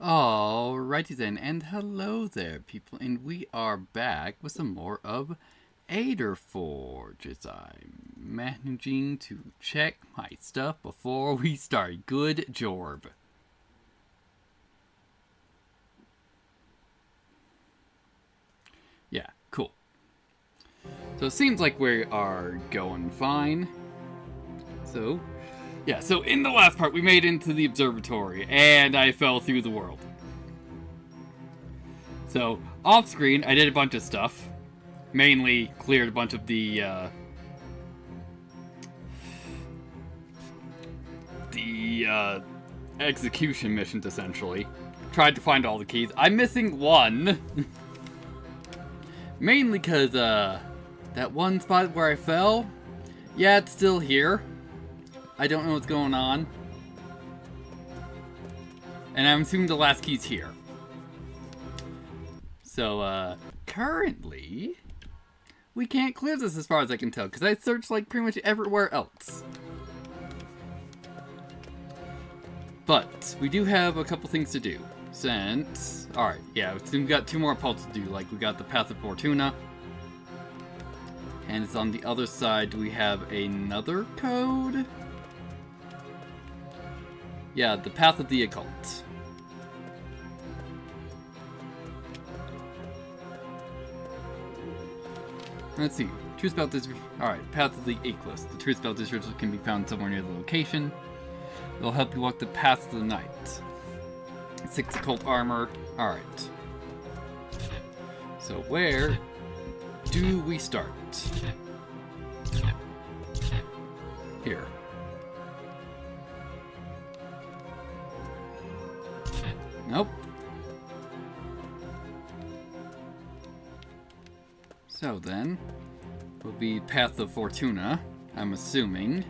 Alrighty then, and hello there people, and we are back with some more of Alder Forge as I'm managing to check my stuff before we start. Good job. Yeah, cool. So it seems like we are going fine. So in the last part we made it into the observatory and I fell through the world. So off screen I did a bunch of stuff. Mainly cleared a bunch of the execution missions essentially. Tried to find all the keys. I'm missing one. Mainly because that one spot where I fell, yeah, it's still here. I don't know what's going on. And I'm assuming the last key's here. So, currently, we can't clear this as far as I can tell, because I searched, like, pretty much everywhere else. But, we do have a couple things to do. Since, alright, yeah, we've got two more puzzles to do, like, we got the Path of Fortuna. And it's on the other side, do we have another code? Yeah, the Path of the Occult. Let's see. Truth about this. Alright, Path of the Eclipse. The truth about this ritual can be found somewhere near the location. It'll help you walk the path of the night. 6 occult armor. Alright. So where do we start? Here. Nope. So then, will be Path of Fortuna, I'm assuming.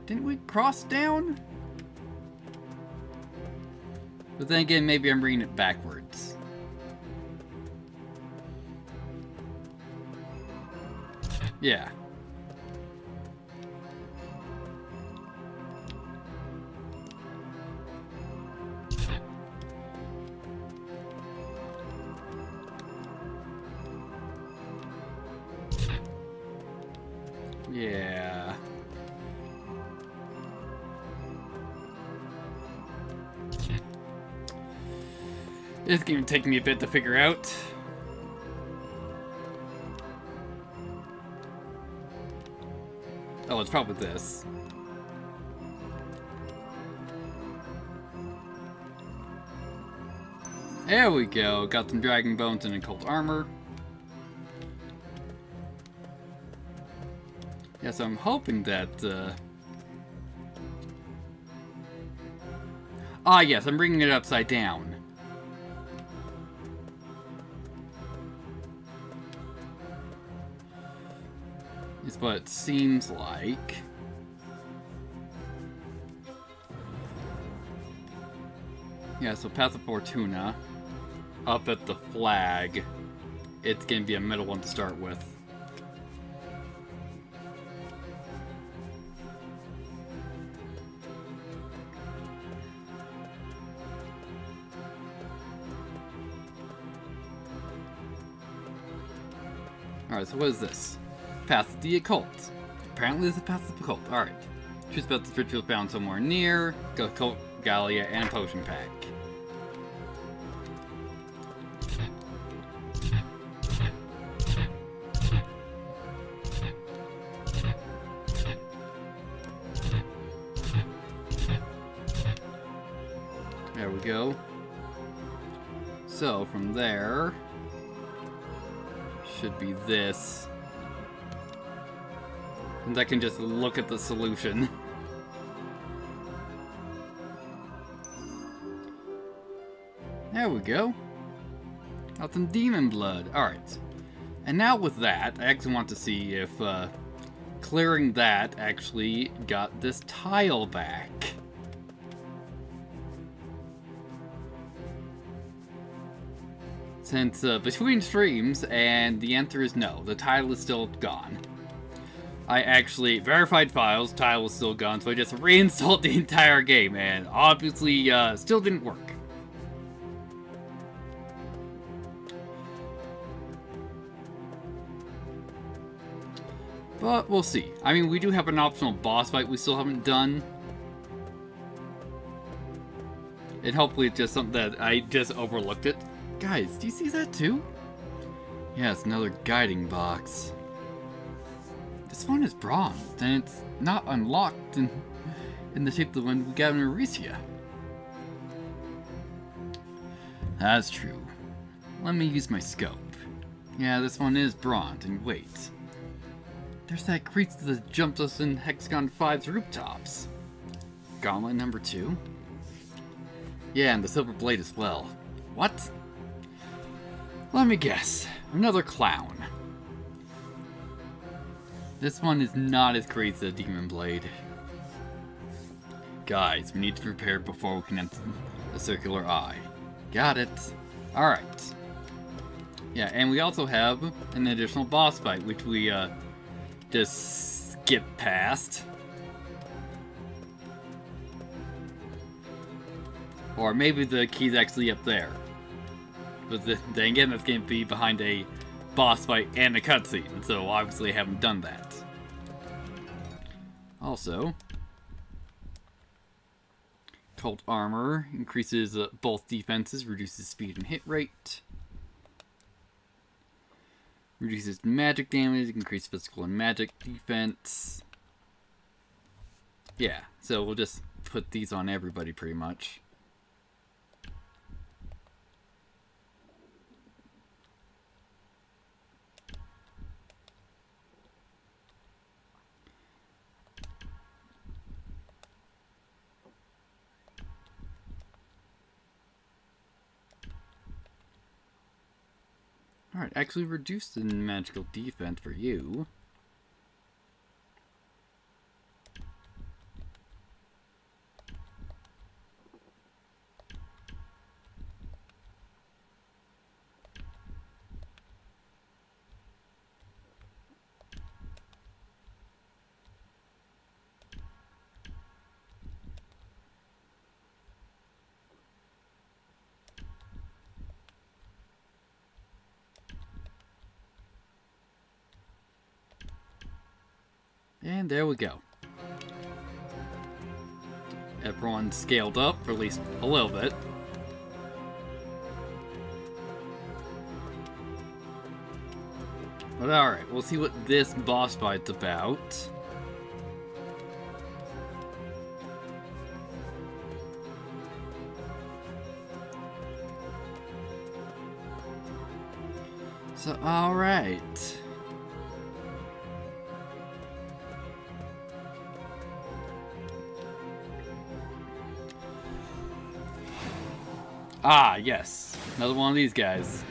Didn't we cross down? But then again, maybe I'm reading it backwards. Yeah. Yeah. It's gonna take me a bit to figure out. Oh, it's probably this. There we go. Got some dragon bones and occult armor. Yes, I'm hoping that, Ah, yes, I'm bringing it upside down. Is what it seems like. Yeah, so Path of Fortuna. Up at the flag. It's gonna be a middle one to start with. Alright, so what is this? Path of the Occult. Apparently this is Path of the Occult. Alright. Truth about this ritual found somewhere near. Occult Gallia and a potion pack. There we go. So from there should be this. And I can just look at the solution. There we go. Got some demon blood. Alright. And now with that, I actually want to see if clearing that actually got this tile back. Since between streams, and the answer is no, the tile is still gone. I actually verified files, tile was still gone, so I just reinstalled the entire game, and obviously still didn't work. But we'll see. I mean, we do have an optional boss fight we still haven't done. And hopefully it's just something that I just overlooked it. Guys, do you see that too? Yeah, it's another guiding box. This one is bronze, and it's not unlocked in the shape of the one we got in Euricia. That's true. Let me use my scope. Yeah, this one is bronze, and wait. There's that creature that jumps us in Hexagon 5's rooftops. Gauntlet number 2? Yeah, and the silver blade as well. What? Let me guess. Another clown. This one is not as crazy as the demon blade. Guys, we need to prepare before we can enter the circular eye. Got it. Alright. Yeah, and we also have an additional boss fight, which we just skip past. Or maybe the key's actually up there. But then again, that's going to be behind a boss fight and a cutscene, so obviously I haven't done that. Also, Cult Armor increases both defenses, reduces speed and hit rate. Reduces magic damage, increases physical and magic defense. Yeah, so we'll just put these on everybody pretty much. Alright, actually reduce the magical defense for you. And there we go. Everyone scaled up, or at least a little bit. But alright, we'll see what this boss fight's about. So, alright. Ah, yes. Another one of these guys.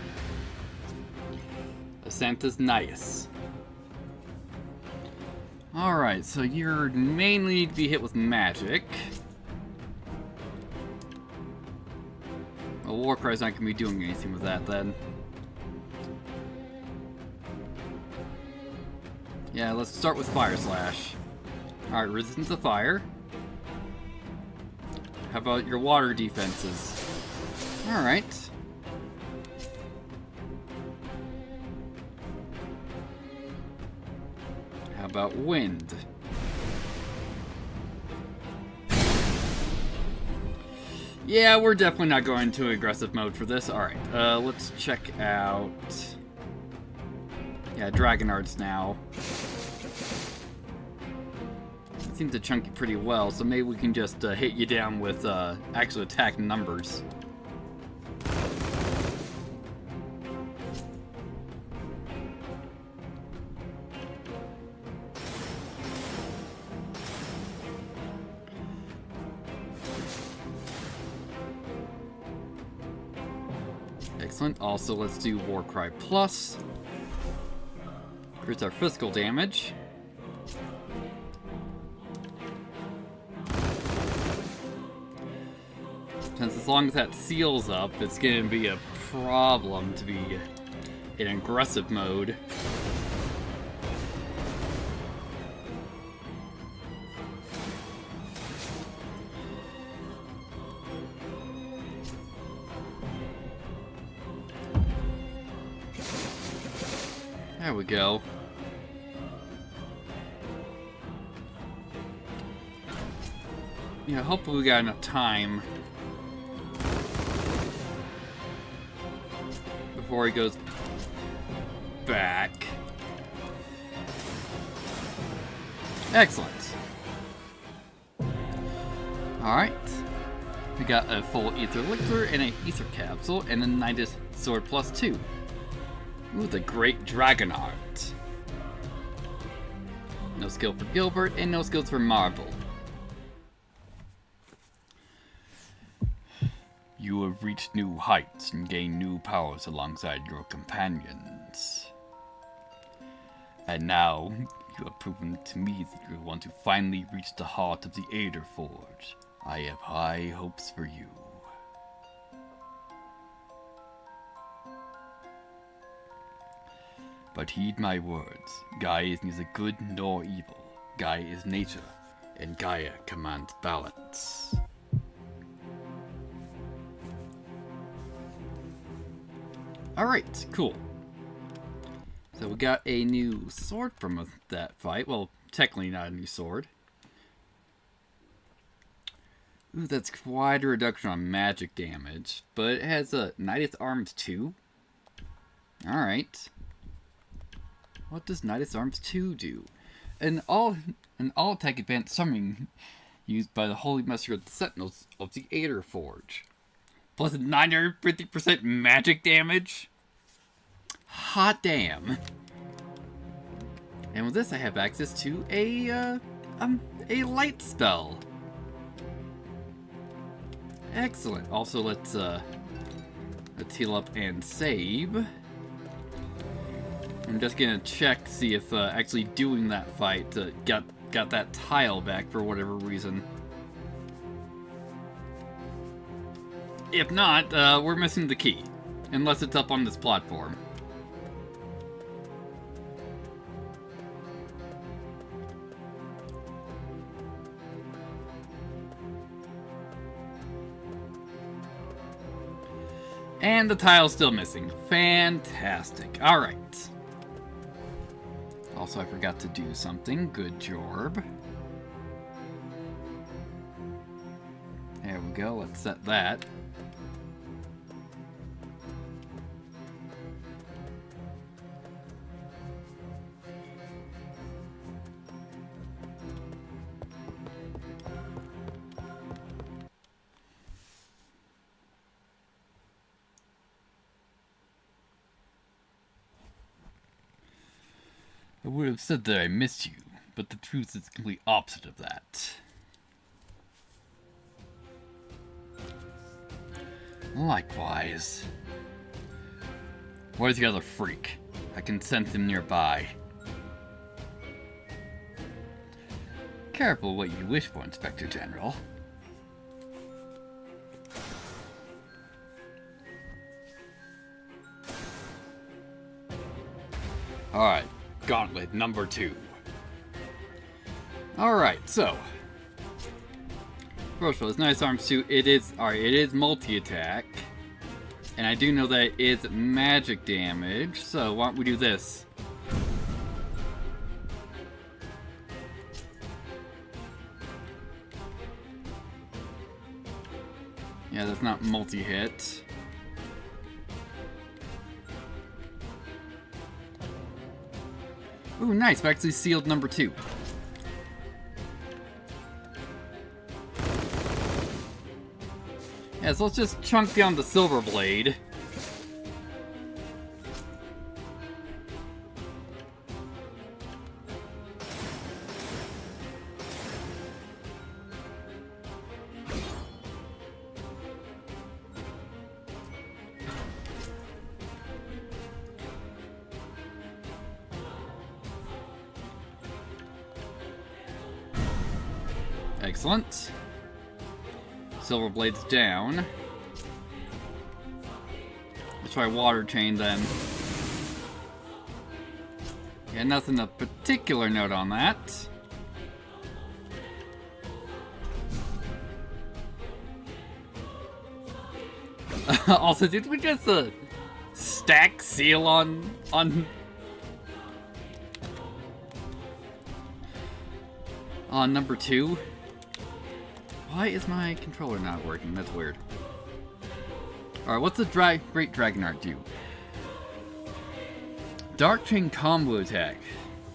Asantas Nias. Alright, so you mainly need to be hit with magic. Well, Warcry's not going to be doing anything with that then. Yeah, let's start with Fire Slash. Alright, resistance to fire. How about your water defenses? Alright. How about wind? Yeah, we're definitely not going into aggressive mode for this. Alright, let's check out... Yeah, Dragon Arts now. It seems to chunk you pretty well, so maybe we can just hit you down with actual attack numbers. Excellent. Also, let's do Warcry Plus. Here's our physical damage. Since as long as that seals up, it's going to be a problem to be in aggressive mode. There we go. Yeah, hopefully we got enough time before he goes back. Excellent. Alright. We got a full ether elixir and an ether capsule and a Nidus sword +2. Ooh, the Great Dragon Art. No skill for Gilbert and no skills for Marble. You have reached new heights and gained new powers alongside your companions. And now, you have proven to me that you want to finally reach the heart of the Alder Forge. I have high hopes for you. But heed my words. Gaia is neither good nor evil. Gaia is nature, and Gaia commands balance. Alright, cool. So we got a new sword from that fight. Well, technically not a new sword. Ooh, that's quite a reduction on magic damage. But it has a Nidus Arms 2. Alright. What does Nidus Arms 2 do? An all-attack advanced summoning used by the Holy Master of the Sentinels of the Alder Forge. Plus 950% magic damage? Hot damn. And with this I have access to a light spell. Excellent. Also, let's heal up and save. I'm just gonna check, see if actually doing that fight got that tile back for whatever reason. If not, we're missing the key. Unless it's up on this platform. And the tile's still missing. Fantastic. Alright. Also, I forgot to do something. Good job. There we go. Let's set that. I would have said that I missed you, but the truth is the complete opposite of that. Likewise. Where's the other freak? I can sense him nearby. Careful what you wish for, Inspector General. Alright. Gauntlet number 2. Alright, so. First of all, it's Nidus Arms 2. It is multi-attack. And I do know that it is magic damage, so why don't we do this? Yeah, that's not multi-hit. Ooh, nice. We actually sealed number 2. Yeah, so let's just chunk down the silver blade. Excellent. Silver blade's down. Let's try water chain then. Yeah, nothing of particular note on that. Also, did we just stack seal on On number 2. Why is my controller not working? That's weird. Alright, what's the Great Dragon Art do? Dark Chain combo attack.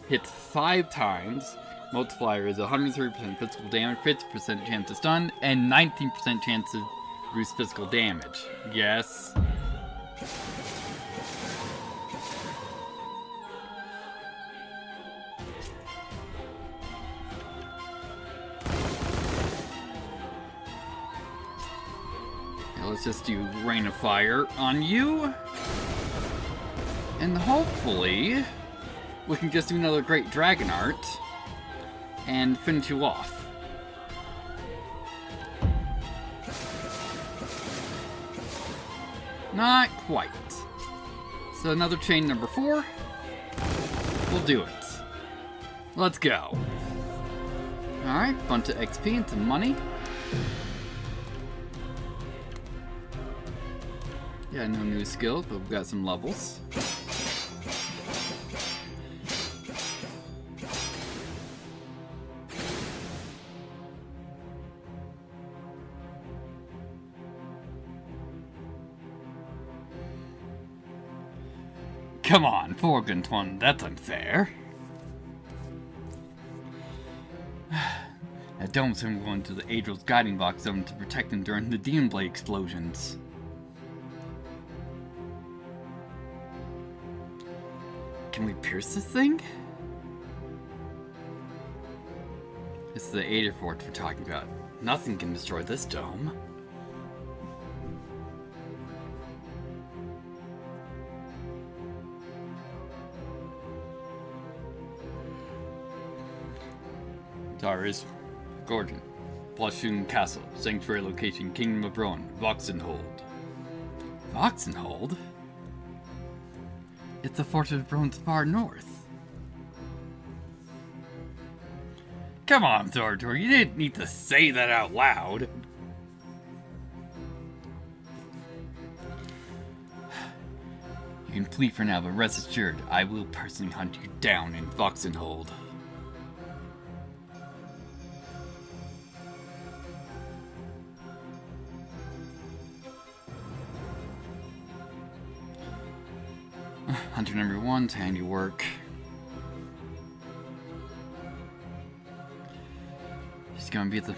Hits 5 times. Multiplier is 103% physical damage, 50% chance to stun, and 19% chance to reduce physical damage. Yes. Now let's just do Rain of Fire on you. And hopefully we can just do another Great Dragon Art and finish you off. Not quite. So another chain number 4. We'll do it. Let's go. Alright, bunch of XP and some money. Yeah, no new skills, but we've got some levels. Come on, 4 against 1, that's unfair. That dome symbol going to the Angel's guiding box zone to protect him during the Demon Blade explosions. Can we pierce this thing? This is the Alder Forge we're talking about. Nothing can destroy this dome. Tara's Gorgon, Blushing Castle, Sanctuary Location, Kingdom of Rowan, Voxenhold. Voxenhold? It's the Fortress of Rowan's far north. Come on, Observatory, you didn't need to say that out loud. You can flee for now, but rest assured, I will personally hunt you down in Voxenhold. Hunter number 1's handiwork. It's gonna be the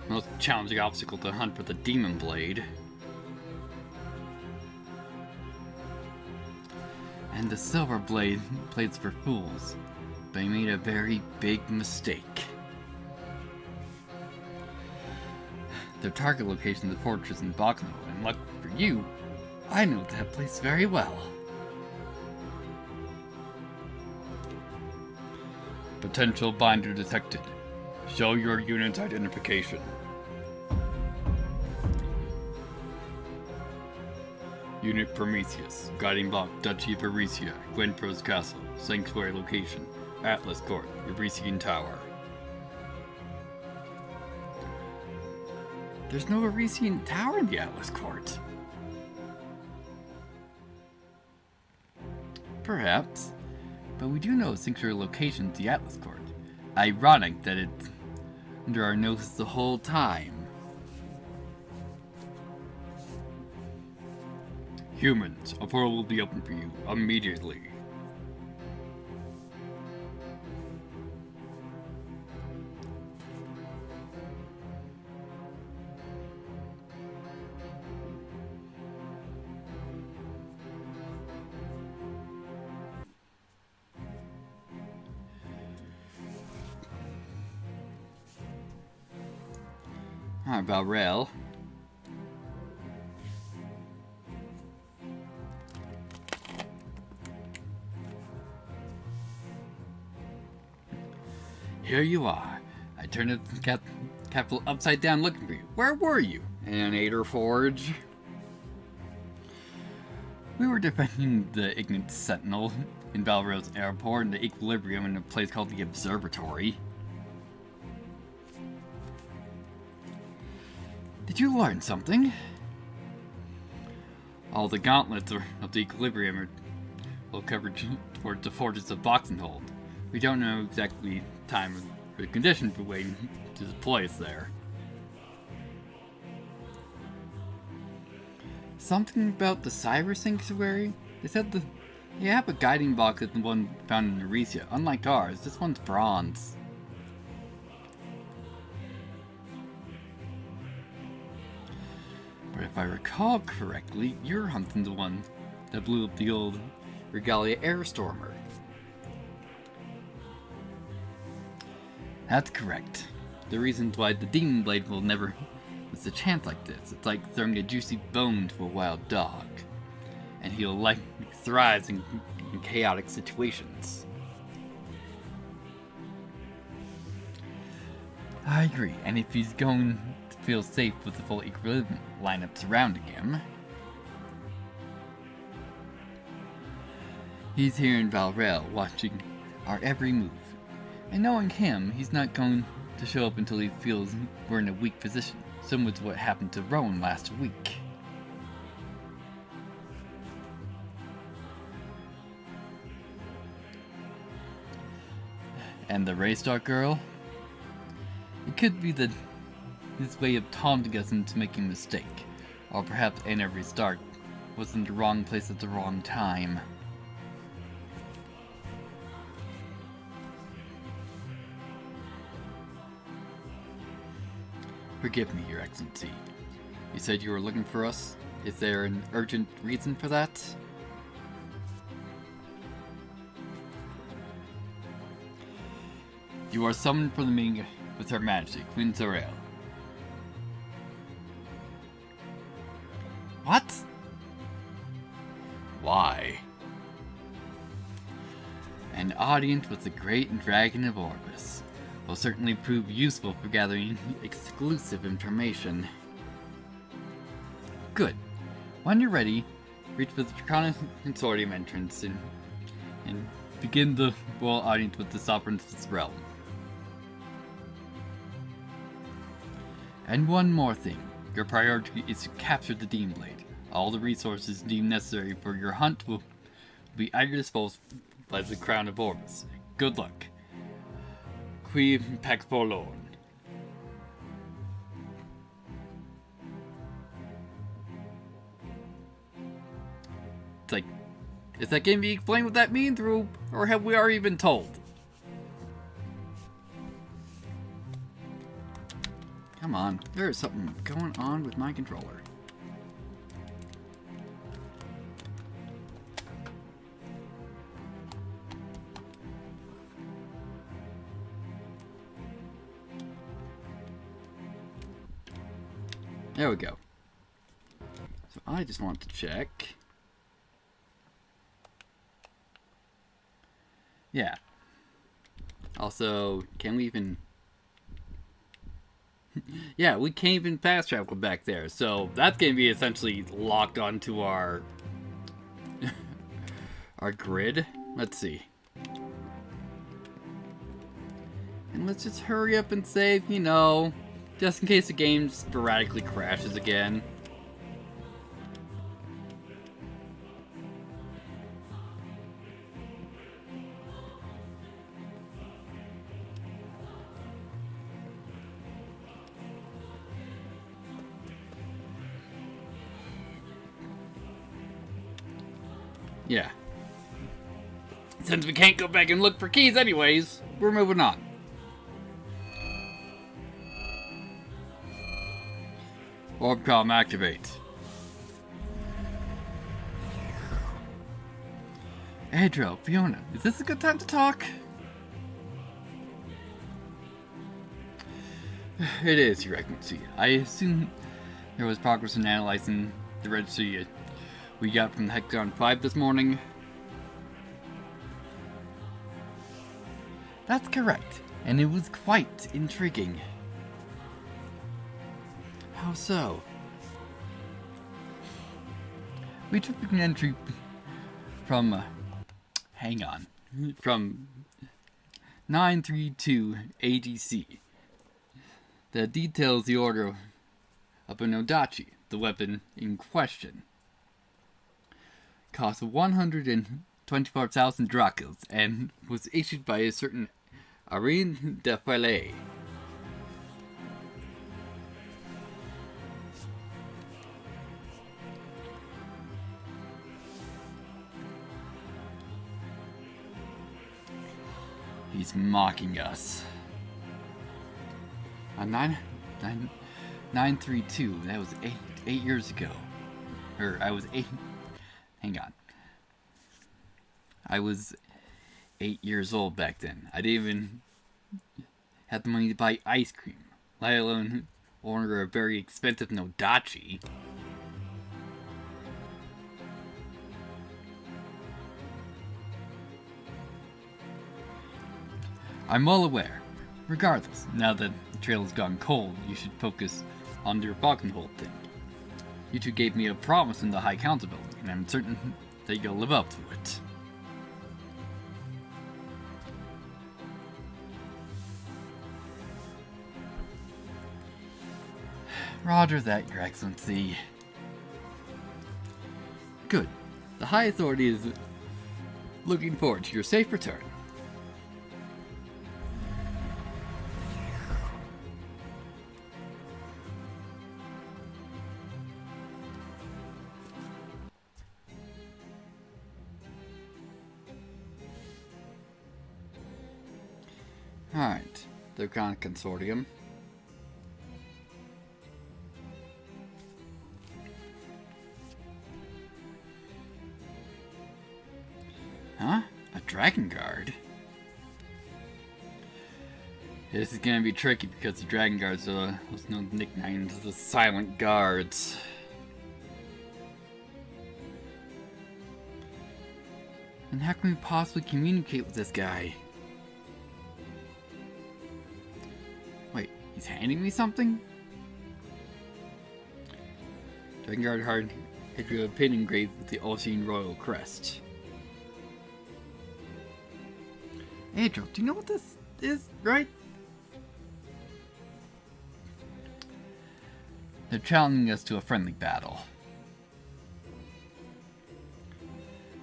most challenging obstacle to hunt for the Demon Blade. And the Silver Blade plays for fools, but he made a very big mistake. Their target location is the fortress in Voxenhold, and lucky for you, I know that place very well. Potential binder detected. Show your unit's identification. Unit Prometheus. Guiding block Duchy of Eresia. Gwenpro's Castle. Sanctuary location. Atlas Court. Eresian Tower. There's no Eresian Tower in the Atlas Court. Perhaps. But we do know Sanctuary location is the Atlas Court. Ironic that it's under our noses the whole time. Humans, a portal will be open for you immediately. How about rail? Here you are. I turned the capital upside down looking for you. Where were you? In Alder Forge. We were defending the Ignis Sentinel in Valrose Airport and the Equilibrium in a place called the Observatory. Did you learn something? All the gauntlets of the Equilibrium are well covered towards the fortress of Voxenhold. We don't know exactly time or the condition for waiting to deploy us there. Something about the Cyber Sanctuary? They said they have a guiding box like the one found in Eresia. Unlike ours, this one's bronze. But if I recall correctly, you're hunting the one that blew up the old Regalia Airstormer. That's correct. The reason why the Demon Blade will never miss a chance like this. It's like throwing a juicy bone to a wild dog. And he'll thrive in chaotic situations. I agree, and if he's going to feel safe with the full equilibrium lineup surrounding him, he's here in Valrel watching our every move. And knowing him, he's not going to show up until he feels we're in a weak position, similar to what happened to Rowan last week. And the Raystar girl? It could be his way of taunting us into making a mistake. Or perhaps Anna Restart was in the wrong place at the wrong time. Forgive me, Your Excellency. You said you were looking for us? Is there an urgent reason for that? You are summoned for the meeting with Her Majesty, Queen Zorel. What? Why? An audience with the great dragon of Orbis will certainly prove useful for gathering exclusive information. Good. When you're ready, reach for the Draconic Consortium entrance and begin the royal audience with the sovereigns of this realm. And one more thing. Your priority is to capture the Demon Blade. All the resources deemed necessary for your hunt will be at your disposal by the Crown of Orbis. Good luck. Qui Pax Forlorn. It's like, is that game being explained what that means, or have we already been told? Come on, there is something going on with my controller. There we go. So I just want to check. Yeah. Also, can we even... yeah, we can't even fast travel back there. So that's going to be essentially locked onto our... our grid. Let's see. And let's just hurry up and save, you know... just in case the game sporadically crashes again. Yeah. Since we can't go back and look for keys anyways, we're moving on. Orbcom activate. Adriel, Fiona, is this a good time to talk? It is, Your Excellency. I assume there was progress in analyzing the registry we got from the Hexagon 5 this morning. That's correct, and it was quite intriguing. How so? We took an entry from, from 932 ADC that details the order of an Odachi, the weapon in question. Cost 124,000 drachmas and was issued by a certain Arine de Filet. He's mocking us. 932. That was eight years ago. Or I was 8. Hang on. I was 8 years old back then. I didn't even have the money to buy ice cream, let alone order a very expensive Nodachi. I'm well aware. Regardless, now that the trail has gone cold, you should focus on your Falkenhold thing. You two gave me a promise in the High Council building, and I'm certain that you'll live up to it. Roger that, Your Excellency. Good. The High Authority is looking forward to your safe return. Alright, they're kind of consortium. Huh? A Dragon Guard? This is gonna be tricky because the Dragon Guards are what's known nicknamed as the Silent Guards. And how can we possibly communicate with this guy? Wait, he's handing me something? Dragon Guard Hard had a pin engraved with the Ocean Royal Crest. Andrew, do you know what this is, right? They're challenging us to a friendly battle.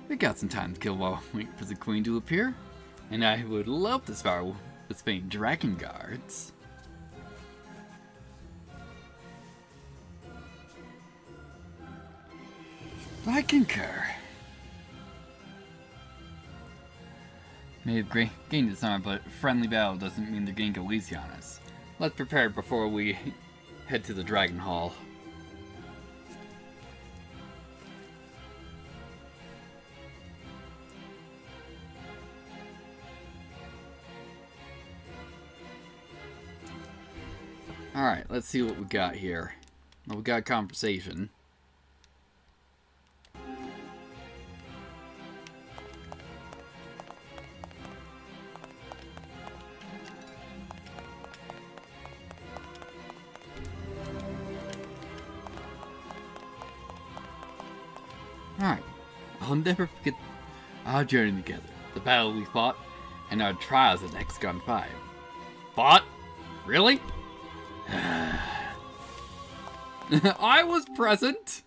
We got some time to kill while waiting for the Queen to appear, and I would love to spar with Spain Dragon Guards. I concur. May have gained this armor, but friendly battle doesn't mean they're getting go easy on us. Let's prepare before we head to the Dragon Hall. Alright, let's see what we got here. Well, we got a conversation. Alright, I'll never forget our journey together, the battle we fought, and our trials at Hexagon 5. Fought? Really? I was present!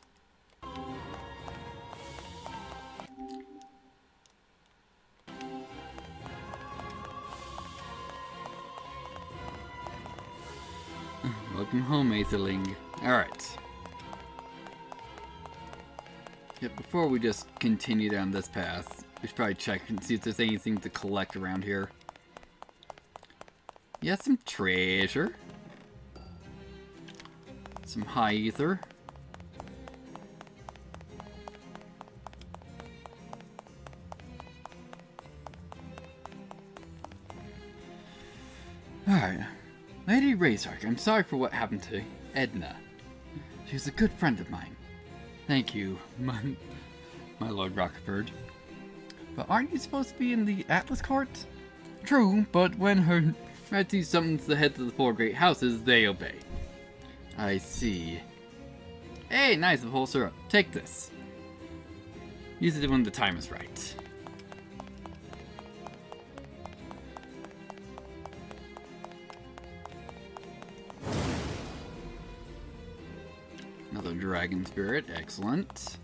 Welcome home, Aetherling. Alright. Yeah, before we just continue down this path, we should probably check and see if there's anything to collect around here. Yeah, some treasure. Some high ether. Alright. Lady Razork, I'm sorry for what happened to Edna. She was a good friend of mine. Thank you, my Lord Rockford. But aren't you supposed to be in the Atlas Court? True, but when Her Majesty summons the heads of the 4 great houses, they obey. I see. Hey, nice, a whole syrup. Take this. Use it when the time is right. Another dragon spirit, excellent.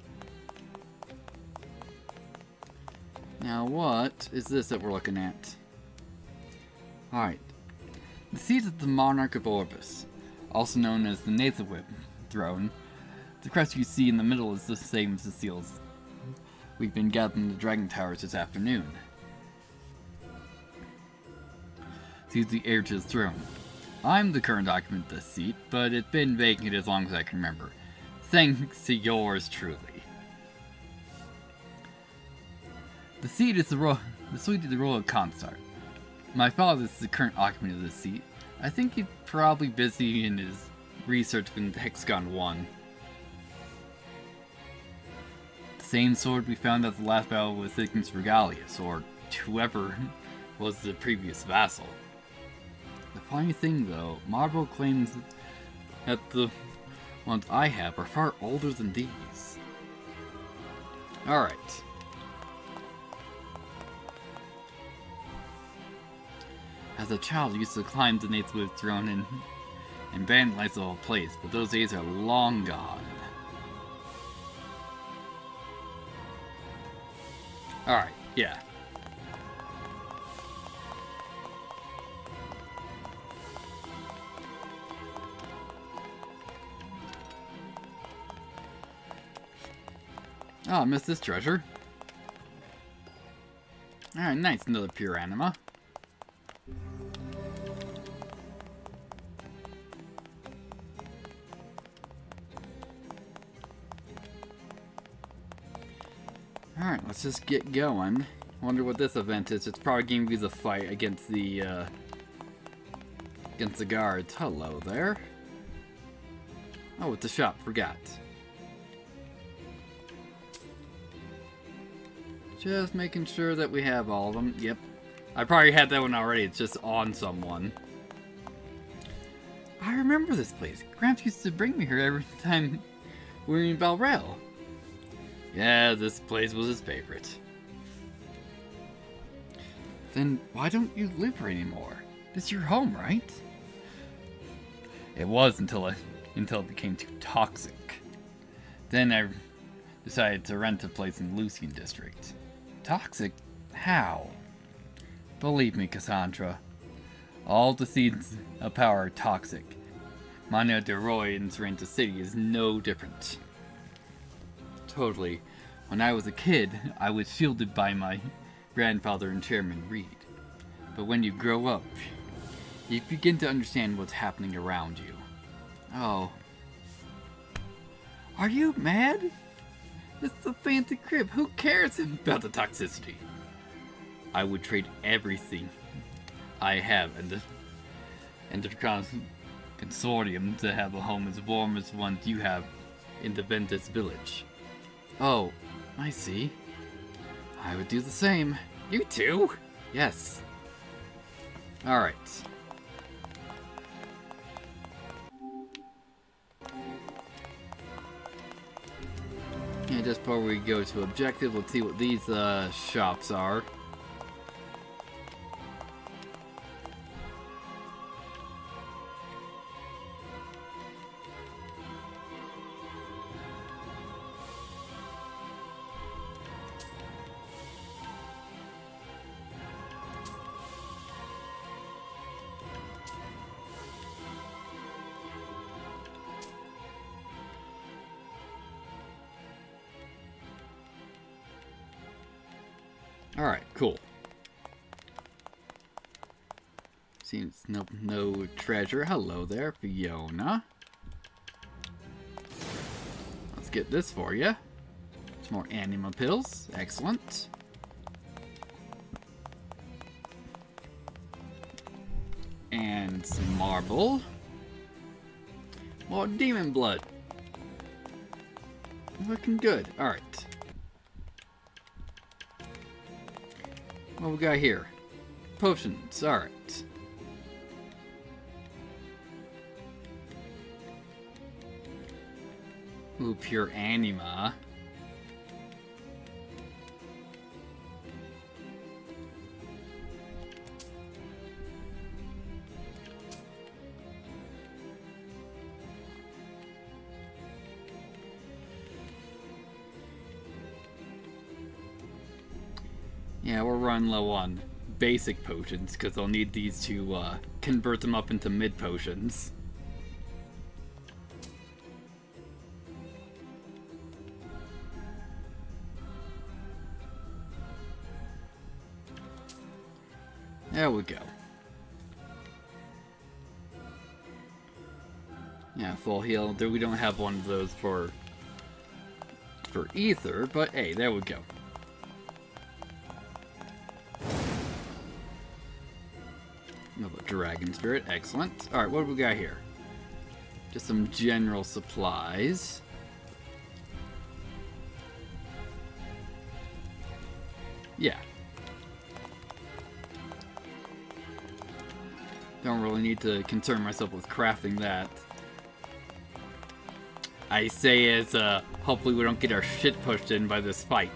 Now what is this that we're looking at? Alright. The seat of the Monarch of Orbis, also known as the Nathan throne. The crest you see in the middle is the same as the seals we've been gathering the Dragon Towers this afternoon. He's the heir to his throne. I'm the current occupant of this seat, but it's been vacant as long as I can remember. Thanks to yours truly. The seat is the royal consort. My father is the current occupant of this seat. I think he's probably busy in his research with Hexagon 1. The same sword we found at the last battle with Ignis Regalius, or whoever was the previous vassal. The funny thing though, Marble claims that the ones I have are far older than these. Alright. As a child, I used to climb the Nathan throne and vandalize the whole place, but those days are long gone. Alright, yeah. Oh, I missed this treasure. Alright, nice, another pure anima. Alright, let's just get going. Wonder what this event is. It's probably going to be the fight against the guards. Hello there. Oh, it's a shop. Forgot. Just making sure that we have all of them. Yep. I probably had that one already. It's just on someone. I remember this place. Gramps used to bring me here every time we were in Valrel. Yeah, this place was his favorite. Then why don't you live here anymore? It's your home, right? It was until it became too toxic. Then I decided to rent a place in Lucian District. Toxic? How? Believe me, Cassandra. All the seeds of power are toxic. Mania de Roy in Sorrento City is no different. Totally. When I was a kid, I was shielded by my grandfather and Chairman Reed. But when you grow up, you begin to understand what's happening around you. Oh. Are you mad? It's a fancy crib. Who cares about the toxicity? I would trade everything I have and the consortium to have a home as warm as one you have in the Ventus village. Oh, I see. I would do the same. You too? Yes. Alright. And just before we go to objective, let's see what these shops are. Alright, cool. Seems no treasure. Hello there, Fiona. Let's get this for you. Some more anima pills. Excellent. And some marble. More demon blood. Looking good. Alright. What we got here? Potions. Alright. Ooh, pure anima. Yeah, we're running low on basic potions, because I'll need these to convert them up into mid potions. There we go. Yeah, full heal. We don't have one of those for ether, but hey, there we go. Another dragon spirit, excellent. Alright, what do we got here? Just some general supplies. Yeah. Don't really need to concern myself with crafting that. I say as, hopefully we don't get our shit pushed in by this fight.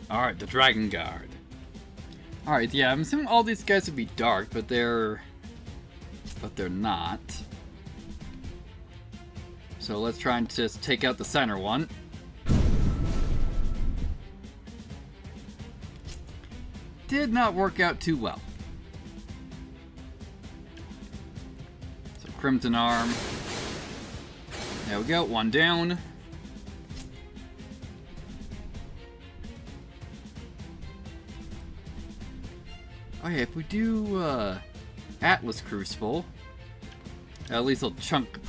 Alright, the Dragon Guard. Alright, yeah, I'm assuming all these guys would be dark, but they're not. So let's try and just take out the center one. Did not work out too well. So Crimson Arm. There we go, one down. Oh yeah, if we do Atlas Crucible, at least I'll chunk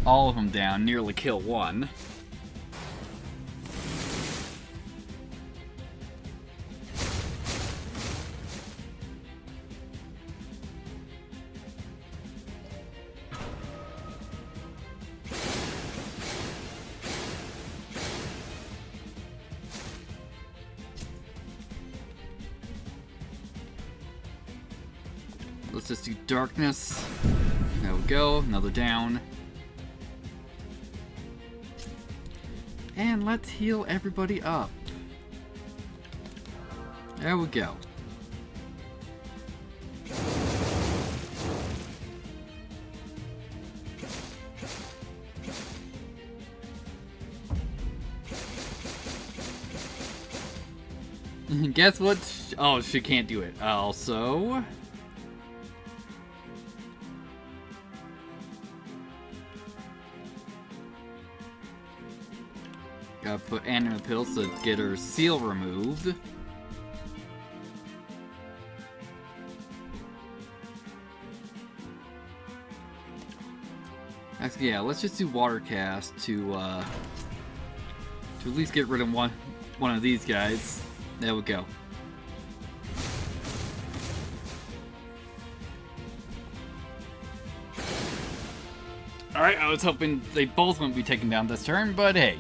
all of them down, nearly kill one. Let's just do darkness. There we go, another down. And let's heal everybody up. There we go. Guess what? Oh, she can't do it. Also... gotta put Anna in a pill to get her seal removed. Actually, yeah, let's just do water cast to at least get rid of one of these guys. There we go. Alright, I was hoping they both wouldn't be taken down this turn, but hey.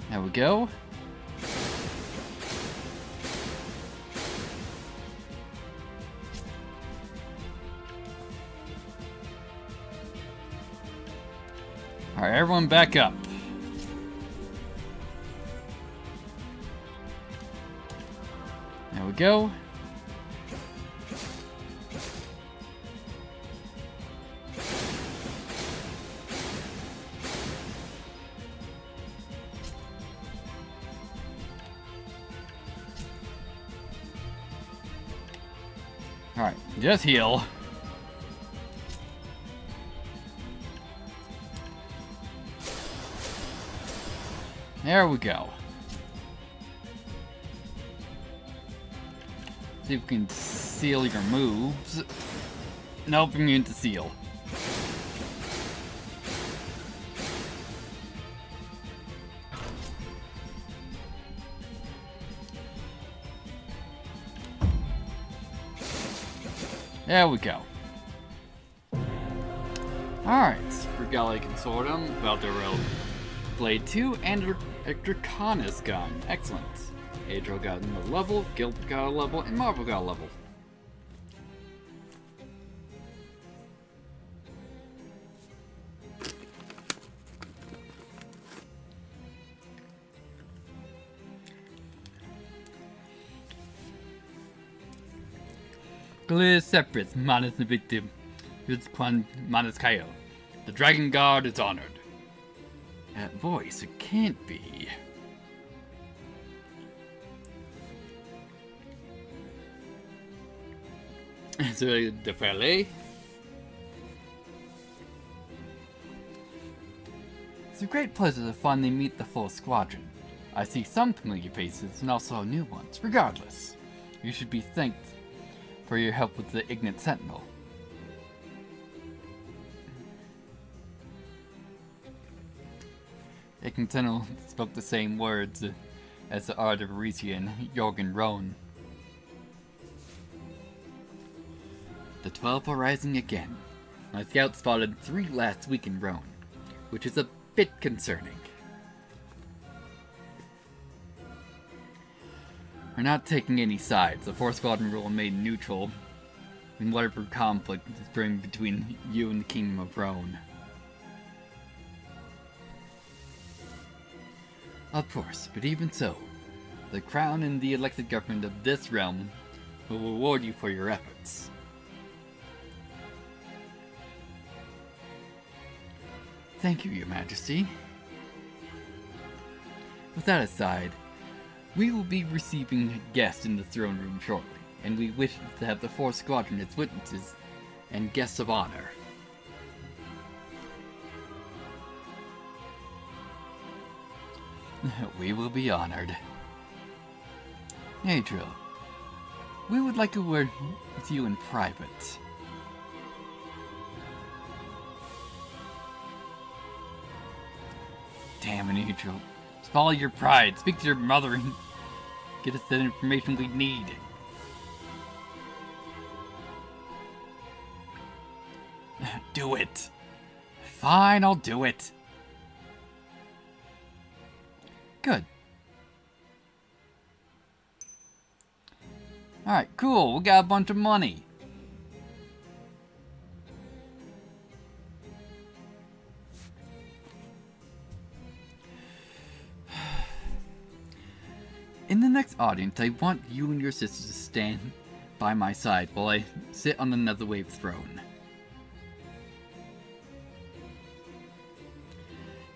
There we go. Alright, everyone back up. There we go. Alright, just heal. There we go. See if we can seal your moves. Nope, I'm immune to seal. There we go. Alright, Regalia Consortium, Valderel Blade 2, and a Draconis gun. Excellent. Adriel got a level, Gilbert got a level, and Marvel got a level. Clear separates Manus the victim. Quan Manus Kaio. The Dragon Guard is honored. That voice, it can't be. So, the Fairley? It's a great pleasure to finally meet the full squadron. I see some familiar faces and also new ones. Regardless, you should be thanked for your help with the Ignis Sentinel. Ignis Sentinel spoke the same words as the Alder Forge and Jorgen Rohn. The 12 are rising again. My scout spotted 3 last week in Rohn, which is a bit concerning. We're not taking any sides. The 4 squadron will remain neutral in whatever conflict is brewing between you and the Kingdom of Rohn. Of course, but even so, the Crown and the elected government of this realm will reward you for your efforts. Thank you, Your Majesty. With that aside, we will be receiving guests in the throne room shortly, and we wish to have the 4th Squadron as witnesses and guests of honor. We will be honored. Adriel, we would like a word with you in private. Damn it, Adriel. Swallow your pride. Speak to your mother and get us that information we need. Do it. Fine, I'll do it. Good. Alright, cool. We got a bunch of money. In the next audience, I want you and your sisters to stand by my side while I sit on the Netherwave throne.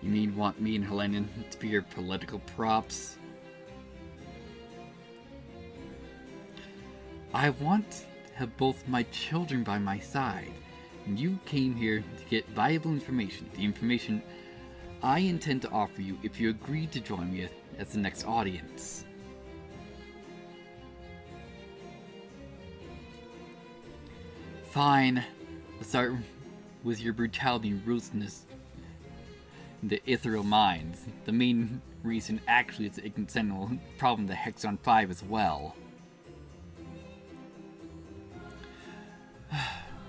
You want me and Helena to be your political props? I want to have both my children by my side. And you came here to get valuable information. The information I intend to offer you if you agree to join me as the next audience. Fine. Let's start with your brutality and ruthlessness in the ethereal minds. The main reason actually is the Ignis Sentinel problem, the Hexon 5 as well.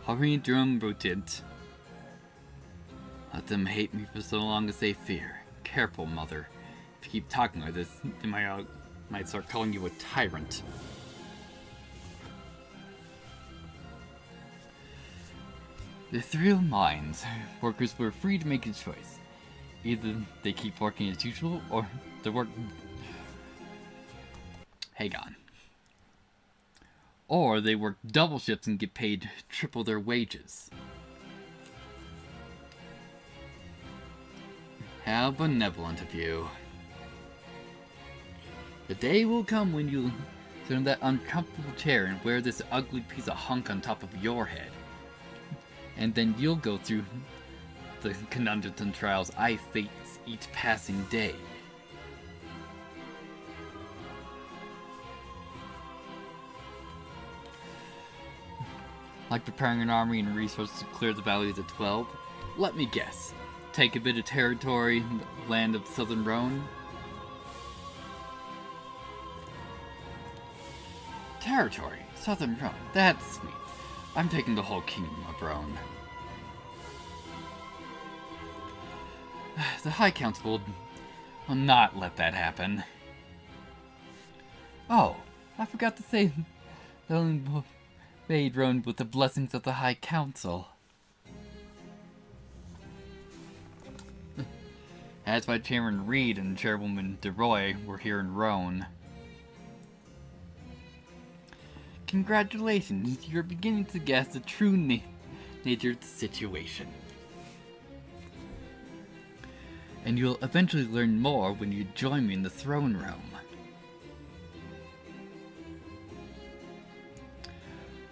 Hurry through them, Brutit. Let them hate me for so long as they fear. Careful, Mother. If you keep talking like this, they might start calling you a tyrant. The ethereal minds. Workers were free to make a choice. Either they keep working as usual, or they work... Hang on. Or they work double shifts and get paid triple their wages. How benevolent of you. The day will come when you sit in that uncomfortable chair and wear this ugly piece of hunk on top of your head. And then you'll go through the conundrums and trials I face each passing day. Like preparing an army and resources to clear the valleys of 12? Let me guess. Take a bit of territory in the land of Southern Rohn? Territory? Southern Rohn? That's sweet. I'm taking the whole kingdom of Rohn. The High Council will not let that happen. Oh, I forgot to say, the made Roan with the blessings of the High Council. That's why Chairman Reed and Chairwoman DeRoy were here in Roan. Congratulations, you're beginning to guess the true nature of the situation. And you'll eventually learn more when you join me in the throne room.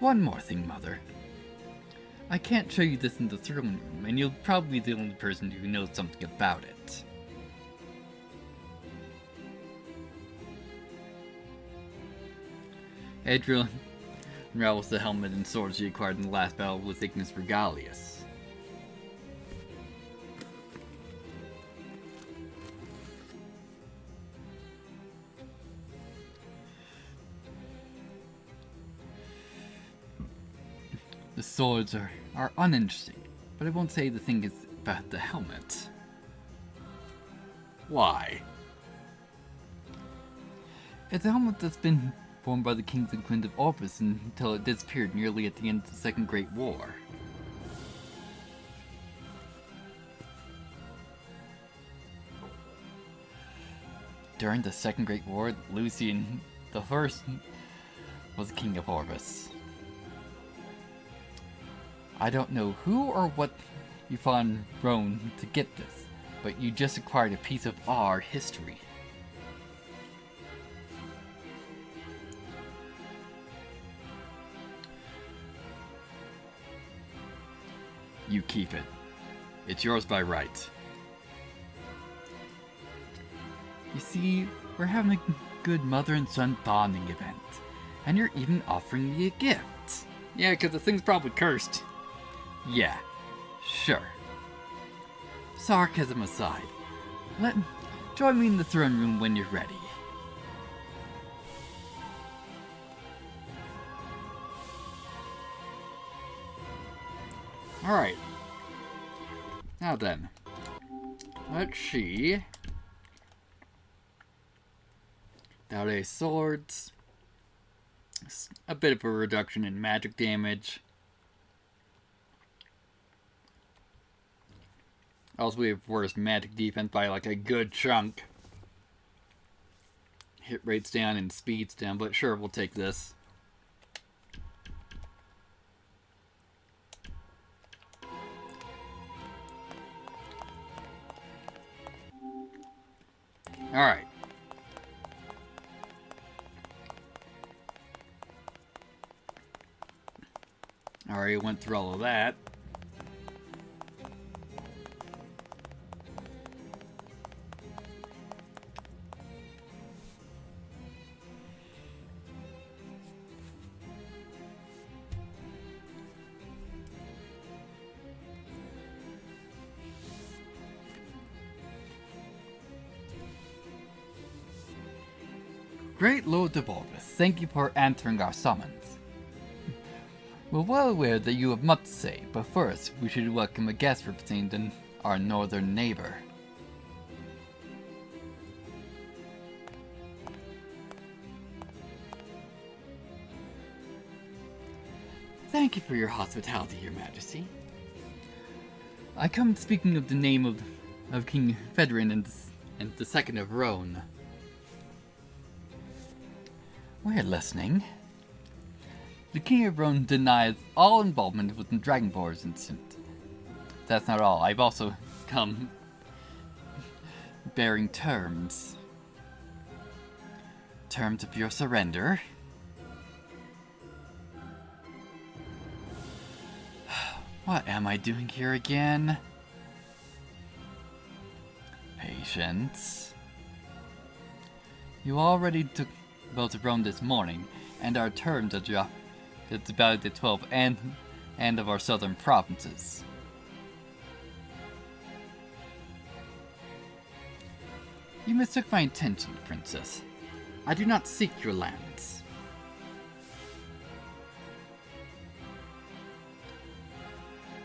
One more thing, Mother. I can't show you this in the throne room, and you'll probably be the only person who knows something about it. Adriel unravels the helmet and sword she acquired in the last battle with Ignis Regalius. The swords are uninteresting, but I won't say the thing is about the helmet. Why? It's a helmet that's been worn by the kings and queens of Orbis until it disappeared nearly at the end of the Second Great War. During the Second Great War, Lucian the First was king of Orbis. I don't know who or what you fought in Rome to get this, but you just acquired a piece of our history. You keep it. It's yours by right. You see, we're having a good mother and son bonding event, and you're even offering me a gift. Yeah, because the thing's probably cursed. Yeah, sure. Sarcasm aside, join me in the throne room when you're ready. Alright. Now then. Let's see. Nowadays, swords. A bit of a reduction in magic damage. Also, we have worse magic defense by like a good chunk. Hit rates down and speeds down, but sure, we'll take this. Alright. Already went through all of that. Great Lord of Orbis, thank you for answering our summons. We're well aware that you have much to say, but first, we should welcome a guest representing our northern neighbor. Thank you for your hospitality, Your Majesty. I come speaking of the name of King Federin and the Second of Roan. We're listening. The King of Roan denies all involvement with the Dragonborn's incident. That's not all. I've also come bearing terms. Terms of your surrender. What am I doing here again? Patience. You already took well to Rome this morning, and our terms are it's about the 12 and of our southern provinces. You mistook my intention, Princess. I do not seek your lands.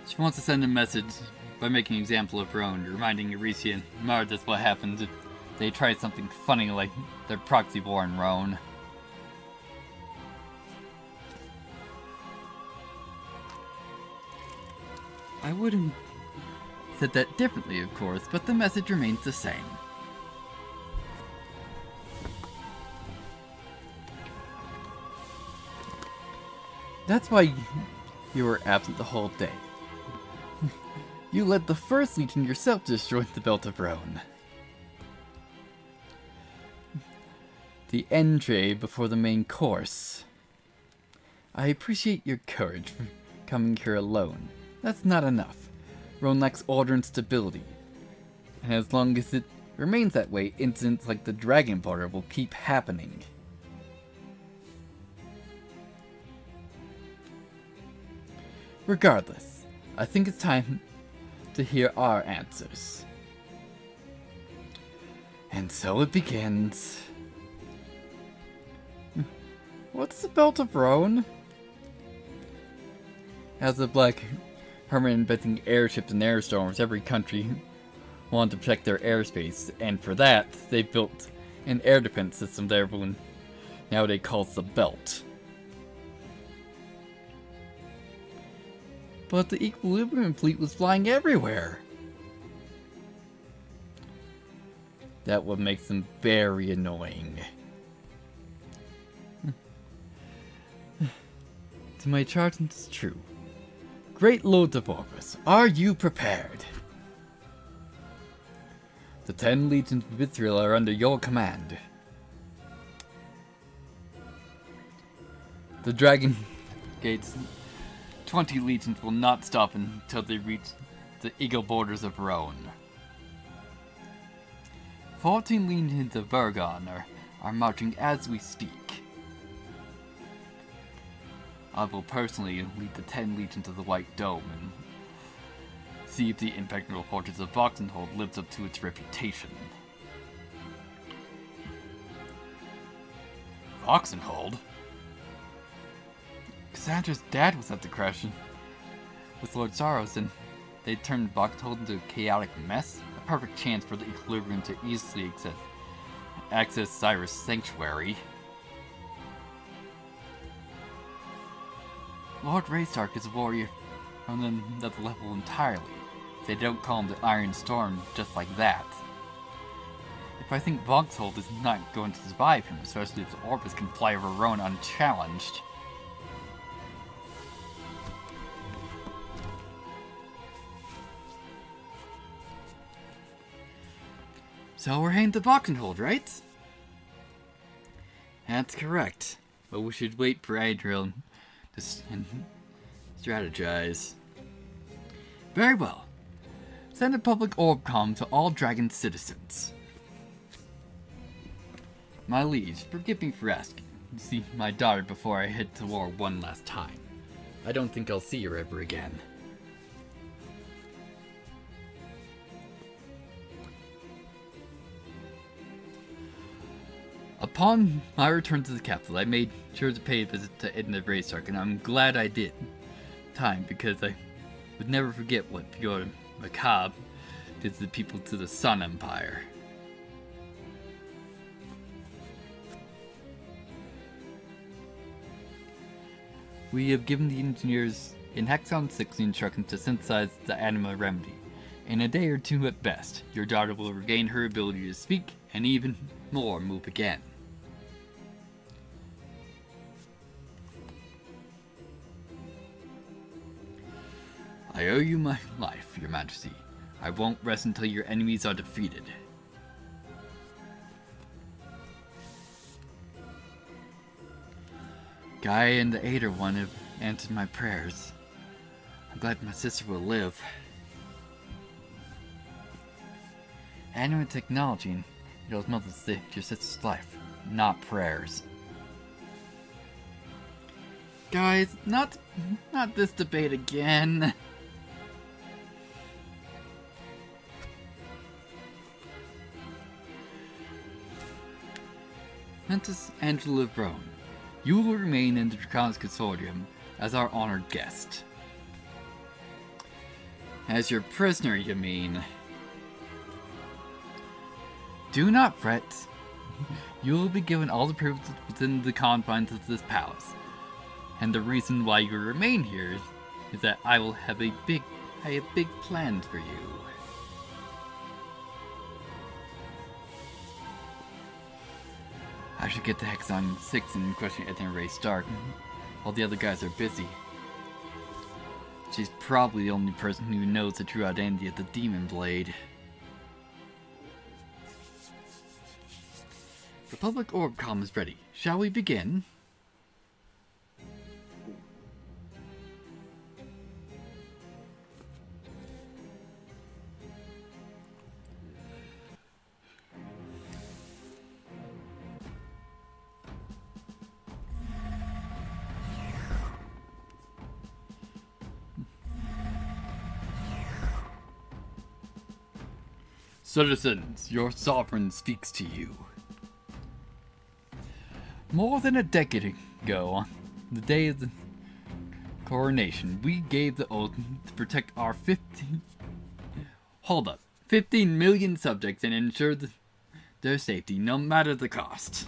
She wants to send a message by making an example of her own, reminding Eurecia and Mardis what happened if they tried something funny like their proxy war in Rhone. I wouldn't said that differently, of course, but the message remains the same. That's why you were absent the whole day. You led the first legion yourself to destroy the Belt of Rhone. The entree before the main course. I appreciate your courage for coming here alone. That's not enough. Rhone lacks order and stability. And as long as it remains that way, incidents like the Dragon Border will keep happening. Regardless, I think it's time to hear our answers. And so it begins. What's the Belt of Rhone? As the Black Hermit inventing airships and airstorms, every country wanted to protect their airspace, and for that, they built an air defense system that everyone nowadays calls the Belt. But the Equilibrium fleet was flying everywhere. That would make them very annoying. To my chart, it's true. Great Lord of Orbis, are you prepared? The 10 legions of Israel are under your command. The Dragon Gates 20 legions will not stop until they reach the eagle borders of Rhone. 14 legions of Vergon are marching as we speak. I will personally lead the 10 legions of the White Dome and see if the impregnable fortress of Voxenhold lives up to its reputation. Voxenhold? Cassandra's dad was at the crash with Lord Saros, and they turned Voxenhold into a chaotic mess. A perfect chance for the Equilibrium to easily access Cyrus' sanctuary. Lord Raystark is a warrior from another level entirely. They don't call him the Iron Storm just like that. If I think Voxenhold is not going to survive him, especially if Orbis can fly over Rhone unchallenged. So we're heading to Voxenhold, right? That's correct. But we should wait for Adriel to strategize. Very well. Send a public orbcom to all dragon citizens. My liege, forgive me for asking. See my daughter before I head to war one last time. I don't think I'll see her ever again. Upon my return to the capital, I made sure to pay a visit to Edna Raystark, and I'm glad I did. Because I would never forget what Pure Macabre did to the people to the Sun Empire. We have given the engineers in Hexon 6 the instructions to synthesize the anima remedy. In a day or two at best, your daughter will regain her ability to speak, and even more move again. I owe you my life, Your Majesty. I won't rest until your enemies are defeated. Gaia and the Aether One have answered my prayers. I'm glad my sister will live. Anima technology and your mother saved your sister's life, not prayers. Guys, not this debate again. Princess Angela of Rhone, you will remain in the Draconis Consortium as our honored guest. As your prisoner, you mean? Do not fret. You will be given all the privileges within the confines of this palace. And the reason why you remain here is that I will have a big I have big plans for you. I should get to Hexon 6 and question Ethan Ray Stark. All the other guys are busy. She's probably the only person who knows the true identity of the Demon Blade. Republic Orbcom is ready. Shall we begin? Citizens, your sovereign speaks to you. More than a decade ago, on the day of the coronation, we gave the oath to protect our 15 million subjects and ensure their safety, no matter the cost.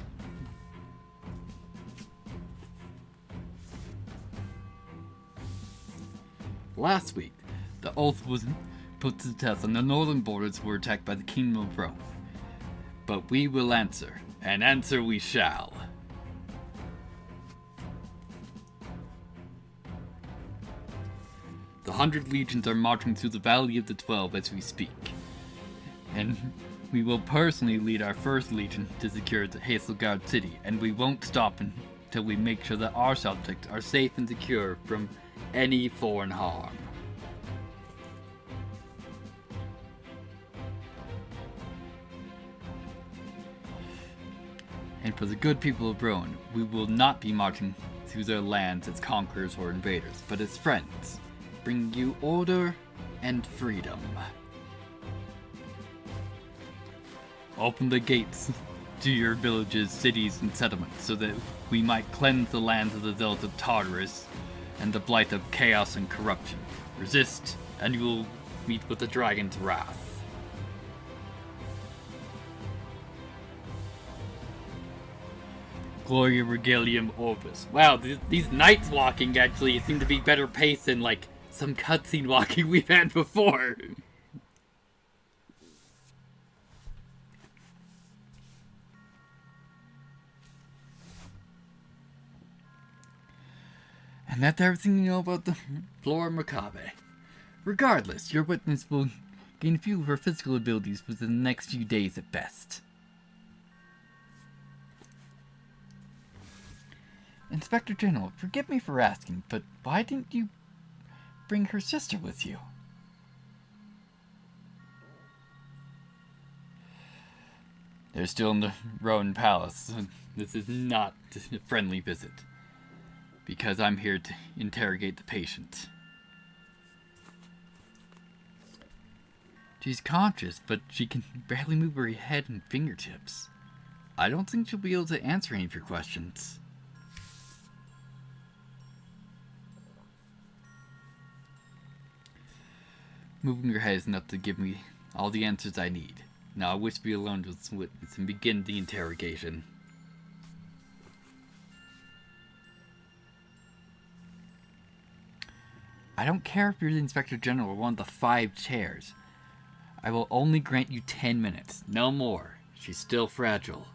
Last week, the oath was put to the test and the northern borders were attacked by the Kingdom of Rome. But we will answer, and answer we shall. The 100 legions are marching through the Valley of the 12 as we speak. And we will personally lead our first legion to secure the Hazelguard city, and we won't stop until we make sure that our subjects are safe and secure from any foreign harm. And for the good people of Rome, we will not be marching through their lands as conquerors or invaders, but as friends, bringing you order and freedom. Open the gates to your villages, cities, and settlements so that we might cleanse the lands of the zealots of Tartarus and the blight of chaos and corruption. Resist, and you will meet with the dragon's wrath. Gloria Regalium Orbis. Wow, these knights walking actually seem to be better paced than, like, some cutscene walking we've had before. And that's everything you know about the Flora Macabre. Regardless, your witness will gain a few of her physical abilities within the next few days at best. Inspector General, forgive me for asking, but why didn't you bring her sister with you? They're still in the Rowan Palace. This is not a friendly visit. Because I'm here to interrogate the patient. She's conscious, but she can barely move her head and fingertips. I don't think she'll be able to answer any of your questions. Moving her head is enough to give me all the answers I need. Now I wish to be alone with this witness and begin the interrogation. I don't care if you're the Inspector General or one of the 5 chairs. I will only grant you 10 minutes, no more. She's still fragile.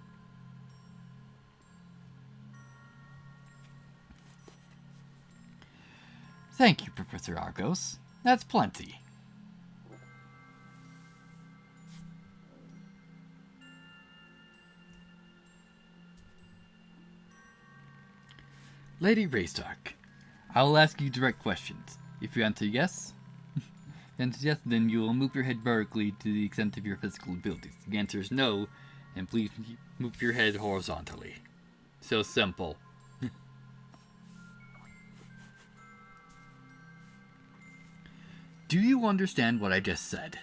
Thank you, Professor Argos. That's plenty. Lady Raystark, I will ask you direct questions. If you answer yes, then you will move your head vertically to the extent of your physical abilities. If the answer is no, then please move your head horizontally. So simple. Do you understand what I just said?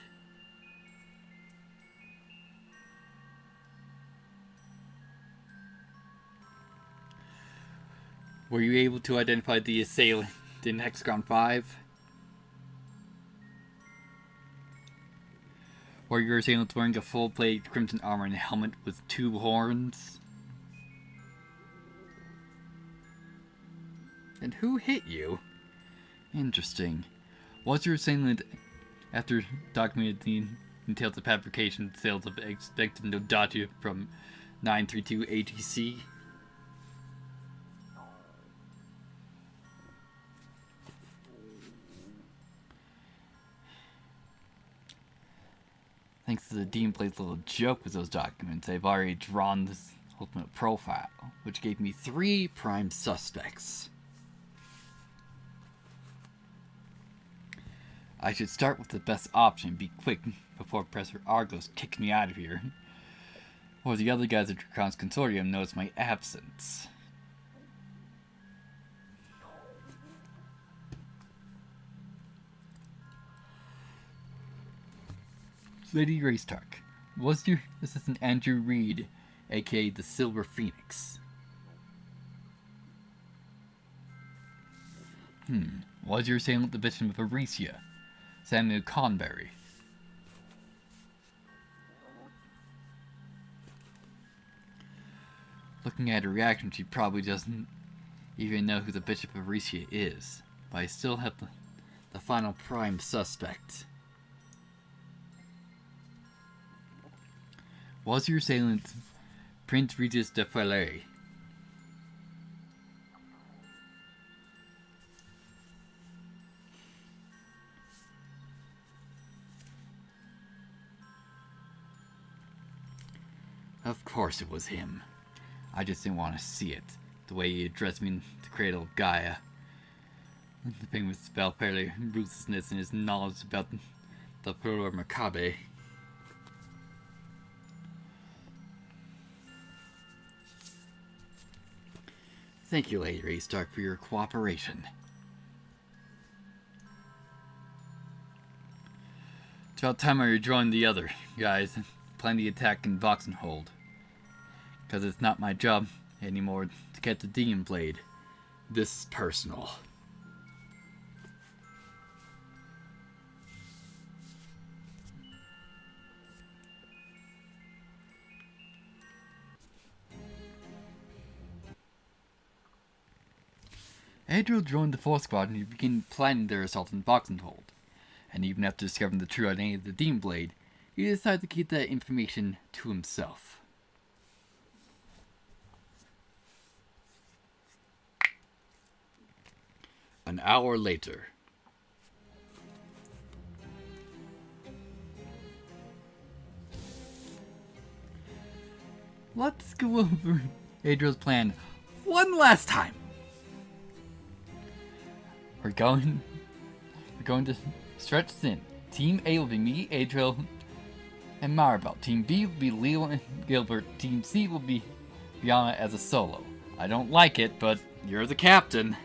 Were you able to identify the assailant in Hexagon 5? Were your assailant wearing a full-plate crimson armor and a helmet with 2 horns? And who hit you? Interesting. Was your assailant, after documenting the details of fabrication sales of expected Nodatu from 932 ATC? Thanks to the Demon Blade's little joke with those documents, I've already drawn this ultimate profile, which gave me 3 prime suspects. I should start with the best option and be quick before Professor Argos kicks me out of here, or the other guys at Dracon's Consortium notice my absence. Lady Raystark, was your assistant Andrew Reed, aka the Silver Phoenix? Was your assailant the Bishop of Aricia, Samuel Conberry? Looking at her reaction, she probably doesn't even know who the Bishop of Aricia is, but I still have the final prime suspect. Was your assailant Prince Regis de Falais? Of course it was him. I just didn't want to see it. The way he addressed me in the cradle of Gaia. The famous Valpere ruthlessness and his knowledge about the Furor Macabre. Thank you, Lady Raystark, for your cooperation. It's about time I rejoined the other guys and plan the attack in Box and Hold. Because it's not my job anymore to get the Demon Blade. This is personal. Adriel joined the 4th Squad and he began planning their assault in Box and Hold. And even after discovering the true identity of the Demon Blade, he decided to keep that information to himself. An hour later. Let's go over Adriel's plan one last time. We're going to stretch thin. Team A will be me, Adriel, and Maribel. Team B will be Leo and Gilbert. Team C will be Biana as a solo. I don't like it, but you're the captain.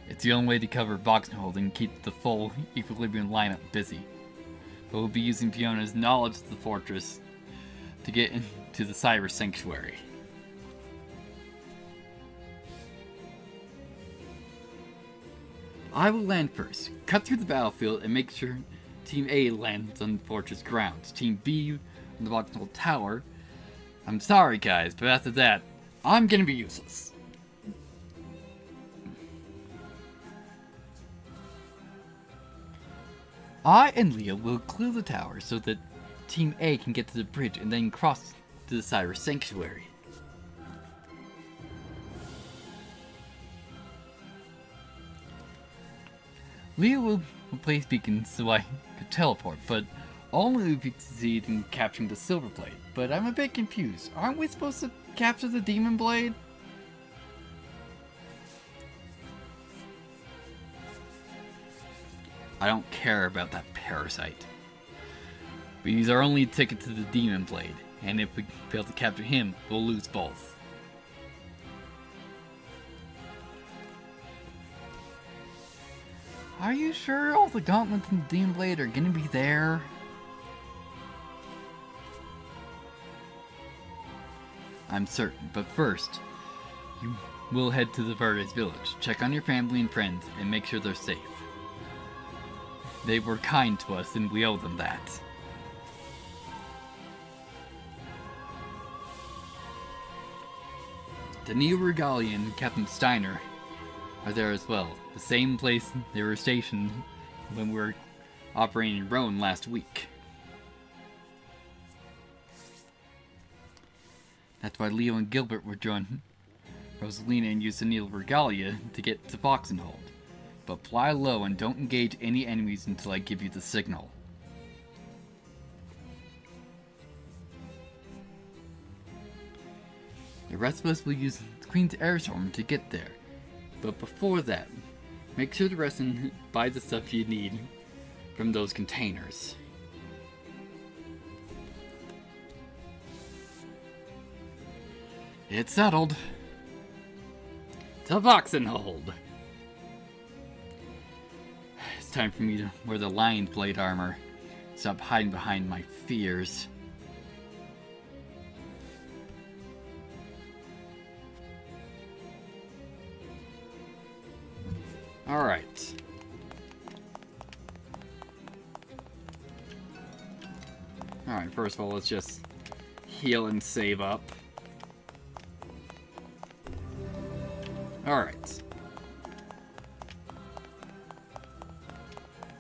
It's the only way to cover Box and Hold and keep the full Equilibrium lineup busy. But we'll be using Fiona's knowledge of the fortress to get into the Cyrus Sanctuary. I will land first, cut through the battlefield, and make sure Team A lands on the fortress grounds. Team B on the Box and Hold tower. I'm sorry guys, but after that, I'm gonna be useless. I and Leo will clear the tower so that Team A can get to the bridge and then cross to the Cyrus Sanctuary. Leo will place beacons so I could teleport, but only if we succeed in capturing the Silver Blade. But I'm a bit confused. Aren't we supposed to capture the Demon Blade? I don't care about that parasite. But he's our only ticket to the Demon Blade, and if we fail to capture him, we'll lose both. Are you sure all the gauntlets and the Demon Blade are gonna be there? I'm certain, but first, you will head to the Verdes village, check on your family and friends, and make sure they're safe. They were kind to us, and we owe them that. The Neo Regalia and Captain Steiner are there as well. The same place they were stationed when we were operating in Rome last week. That's why Leo and Gilbert were joined Rosalina and used the Neo Regalia to get to Boxenhold. But fly low and don't engage any enemies until I give you the signal. The rest of us will use the Queen's Airstorm to get there. But before that, make sure to rest and buy the stuff you need from those containers. It's settled. To Boxenhold. It's time for me to wear the lion blade armor. Stop hiding behind my fears. Alright. Alright, first of all, let's just heal and save up. Alright.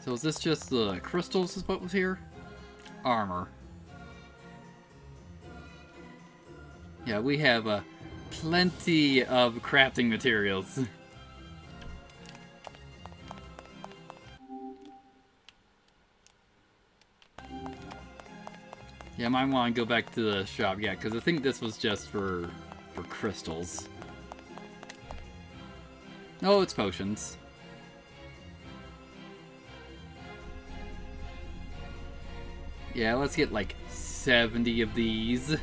So is this just the crystals is what was here? Armor. Yeah, we have plenty of crafting materials. Yeah, I might want to go back to the shop, yeah, because I think this was just for crystals. No, it's potions. Yeah, let's get like 70 of these.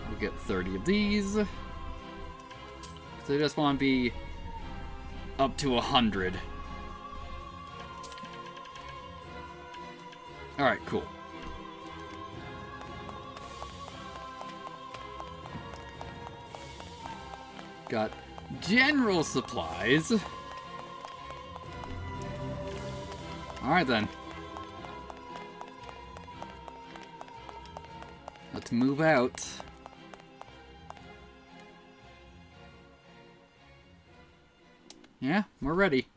We'll get 30 of these. So I just want to be up to 100. Alright, cool. Got general supplies. Alright then. Let's move out. Yeah, we're ready.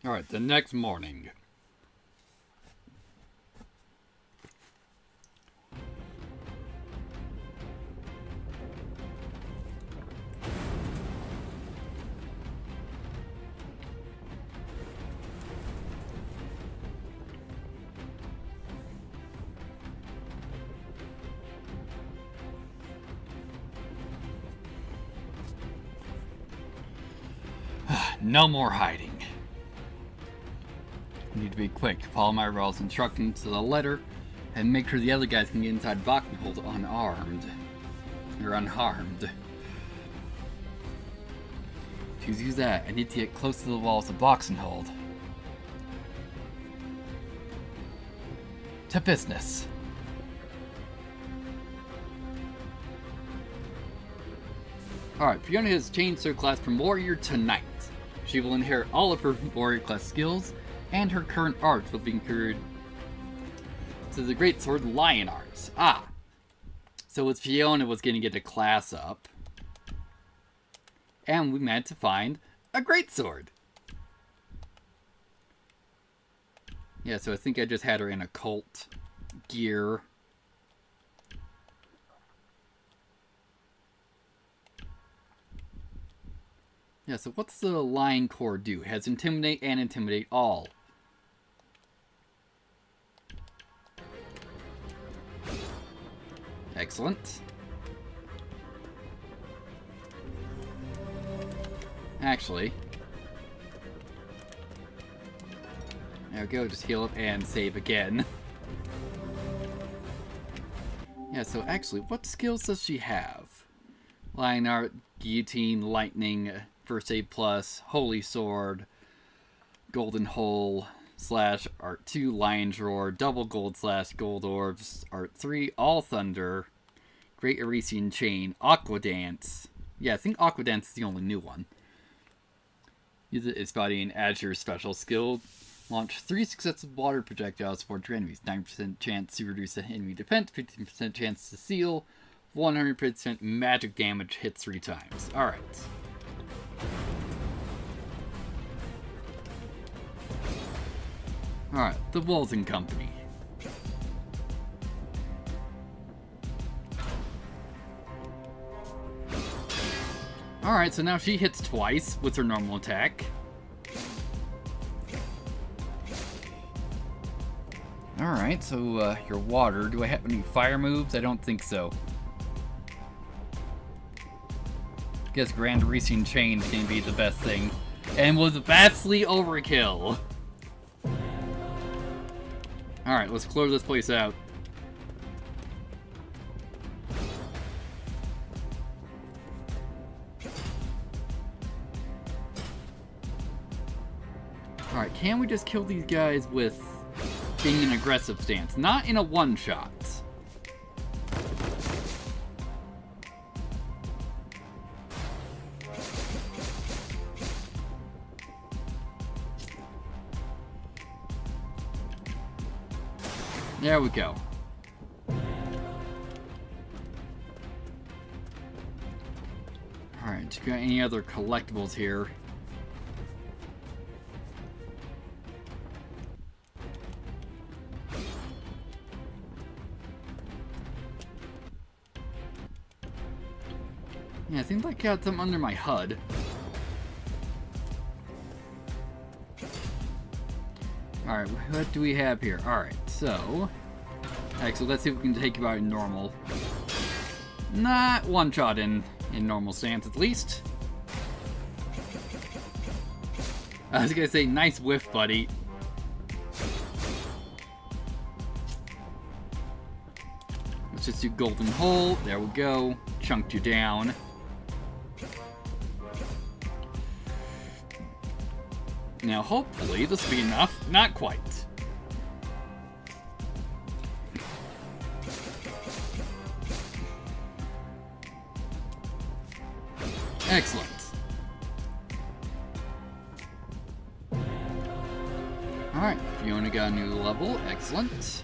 Alright, the next morning. No more hiding. I need to be quick, follow my Raul's instructions to the letter, and make sure the other guys can get inside Boxenhold unarmed. Or unharmed. To use that, I need to get close to the walls of Boxenhold. To business. Alright, Fiona has changed her class from warrior to knight. She will inherit all of her warrior class skills, and her current arts will be incurred to the great sword lion arts. Ah! So it's Fiona was going to get a class up. And we managed to find a great sword. Yeah, so I think I just had her in occult gear. Yeah, so what's the lion core do? It has intimidate and intimidate all. Excellent. Actually, there we go, just heal up and save again. Yeah, so actually, what skills does she have? Lion Art, Guillotine, Lightning, First Aid Plus, Holy Sword, Golden Hole, / Art 2, Lion's Roar, Double Gold / Gold Orbs, Art 3, All Thunder, Great Erisian Chain, Aqua Dance. Yeah, I think Aqua Dance is the only new one. Use its body and add your special skill. Launch 3 successive water projectiles for your enemies. 9% chance to reduce the enemy defense, 15% chance to seal, 100% magic damage hits 3 times. Alright. Alright, the Walton Company. Alright, so now she hits twice with her normal attack. Alright, so your water. Do I have any fire moves? I don't think so. Guess Grand Erisian Chain is going to be the best thing. And was vastly overkill. Alright, let's clear this place out. Alright, can we just kill these guys with being an aggressive stance? Not in a one-shot. There we go. Alright, got any other collectibles here? Yeah, I think I got them under my HUD. Alright, what do we have here? Alright, so... Actually, let's see if we can take you out in normal. Not one shot in normal stance, at least. I was gonna say, nice whiff, buddy. Let's just do Golden Hole. There we go. Chunked you down. Now, hopefully, this will be enough. Not quite. Excellent. Alright, Fiona got a new level. Excellent.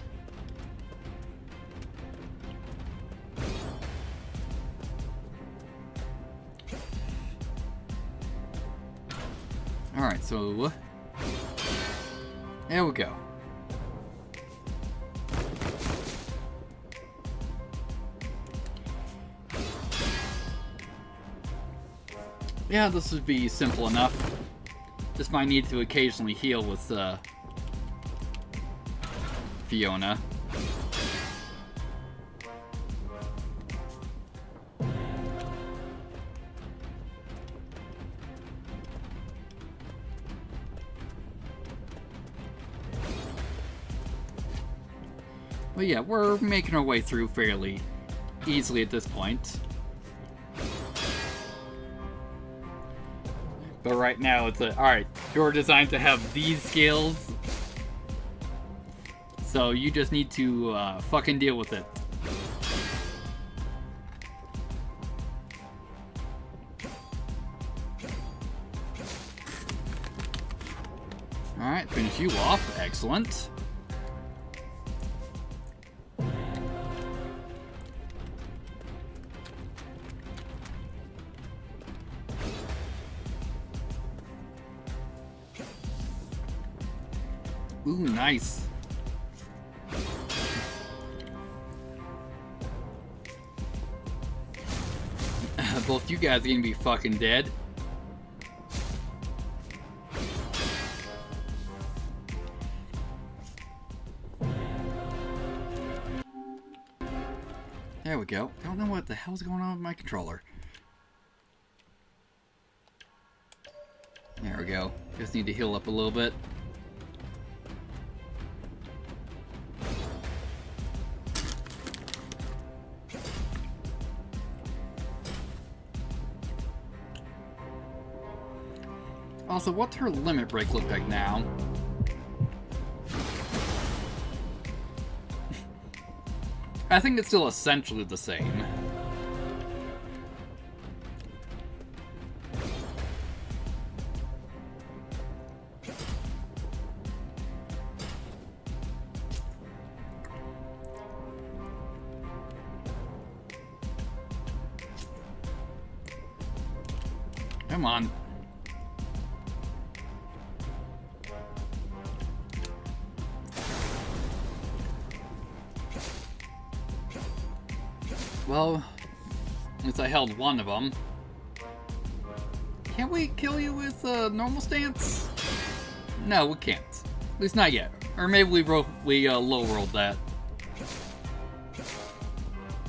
Alright, so... There we go. Yeah, this would be simple enough. Just might need to occasionally heal with, Fiona. But yeah, we're making our way through fairly easily at this point. But right now it's alright, you're designed to have these skills. So you just need to fucking deal with it. Alright, finish you off. Excellent. Ooh, nice. Both you guys are gonna be fucking dead. There we go. I don't know what the hell's going on with my controller. There we go. Just need to heal up a little bit. Also, what's her limit break look like now? I think it's still essentially the same. Come on. Well, at least I held one of them. Can we kill you with a normal stance? No, we can't. At least not yet. Or maybe we low rolled that.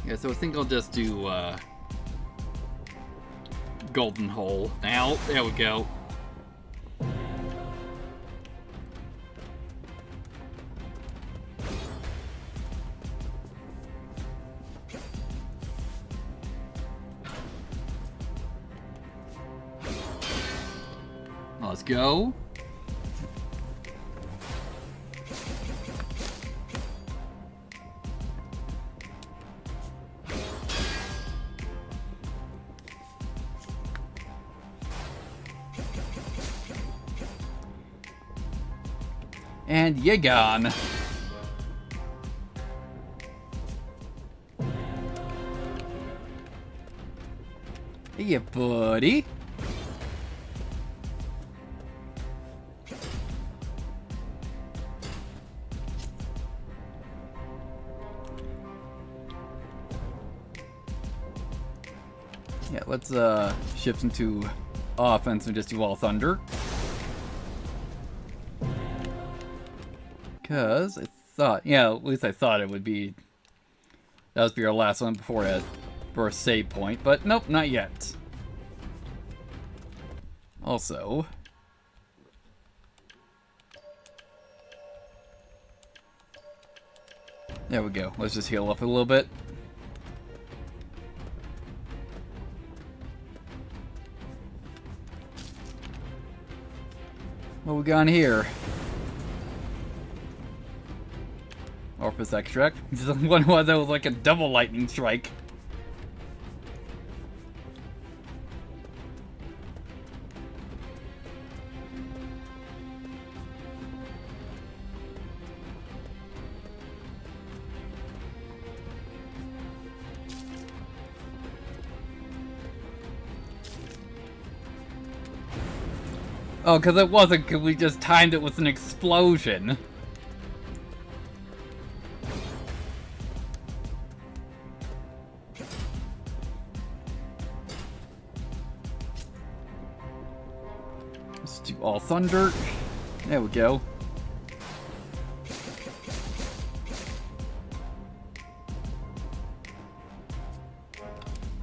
Yeah, so I think I'll just do golden hole. Now, there we go. Let's go. And you're gone. Hey, buddy. Yeah, let's shift into offense and just do all thunder. Because I thought, yeah, at least I thought it would be, that would be our last one before that first save point, but nope, not yet. Also, there we go. Let's just heal up a little bit. What we got here? Orphis extract. One was that was like a double lightning strike. Oh, because it wasn't, because we just timed it with an explosion. Let's do all thunder. There we go.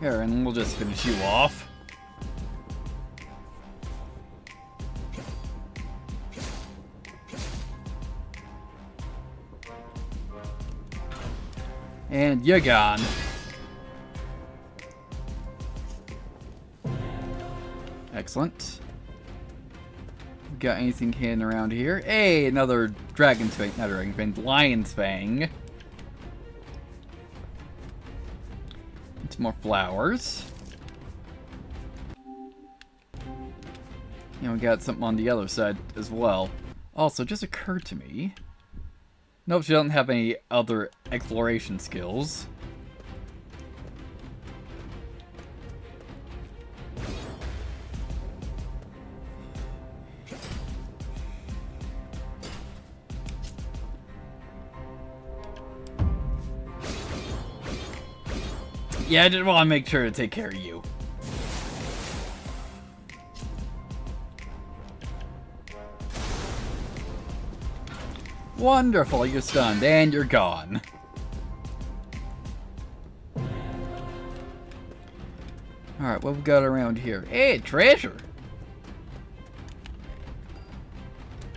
Here, and we'll just finish you off. And you're gone. Excellent. Got anything hidden around here? Hey, another dragon's fang, not dragon fang, lion's fang. Some more flowers. And we got something on the other side as well. Also, just occurred to me. Nope, she doesn't have any other exploration skills. Yeah, I just want to make sure to take care of you. Wonderful, you're stunned, and you're gone. Alright, what we got around here? Hey, treasure!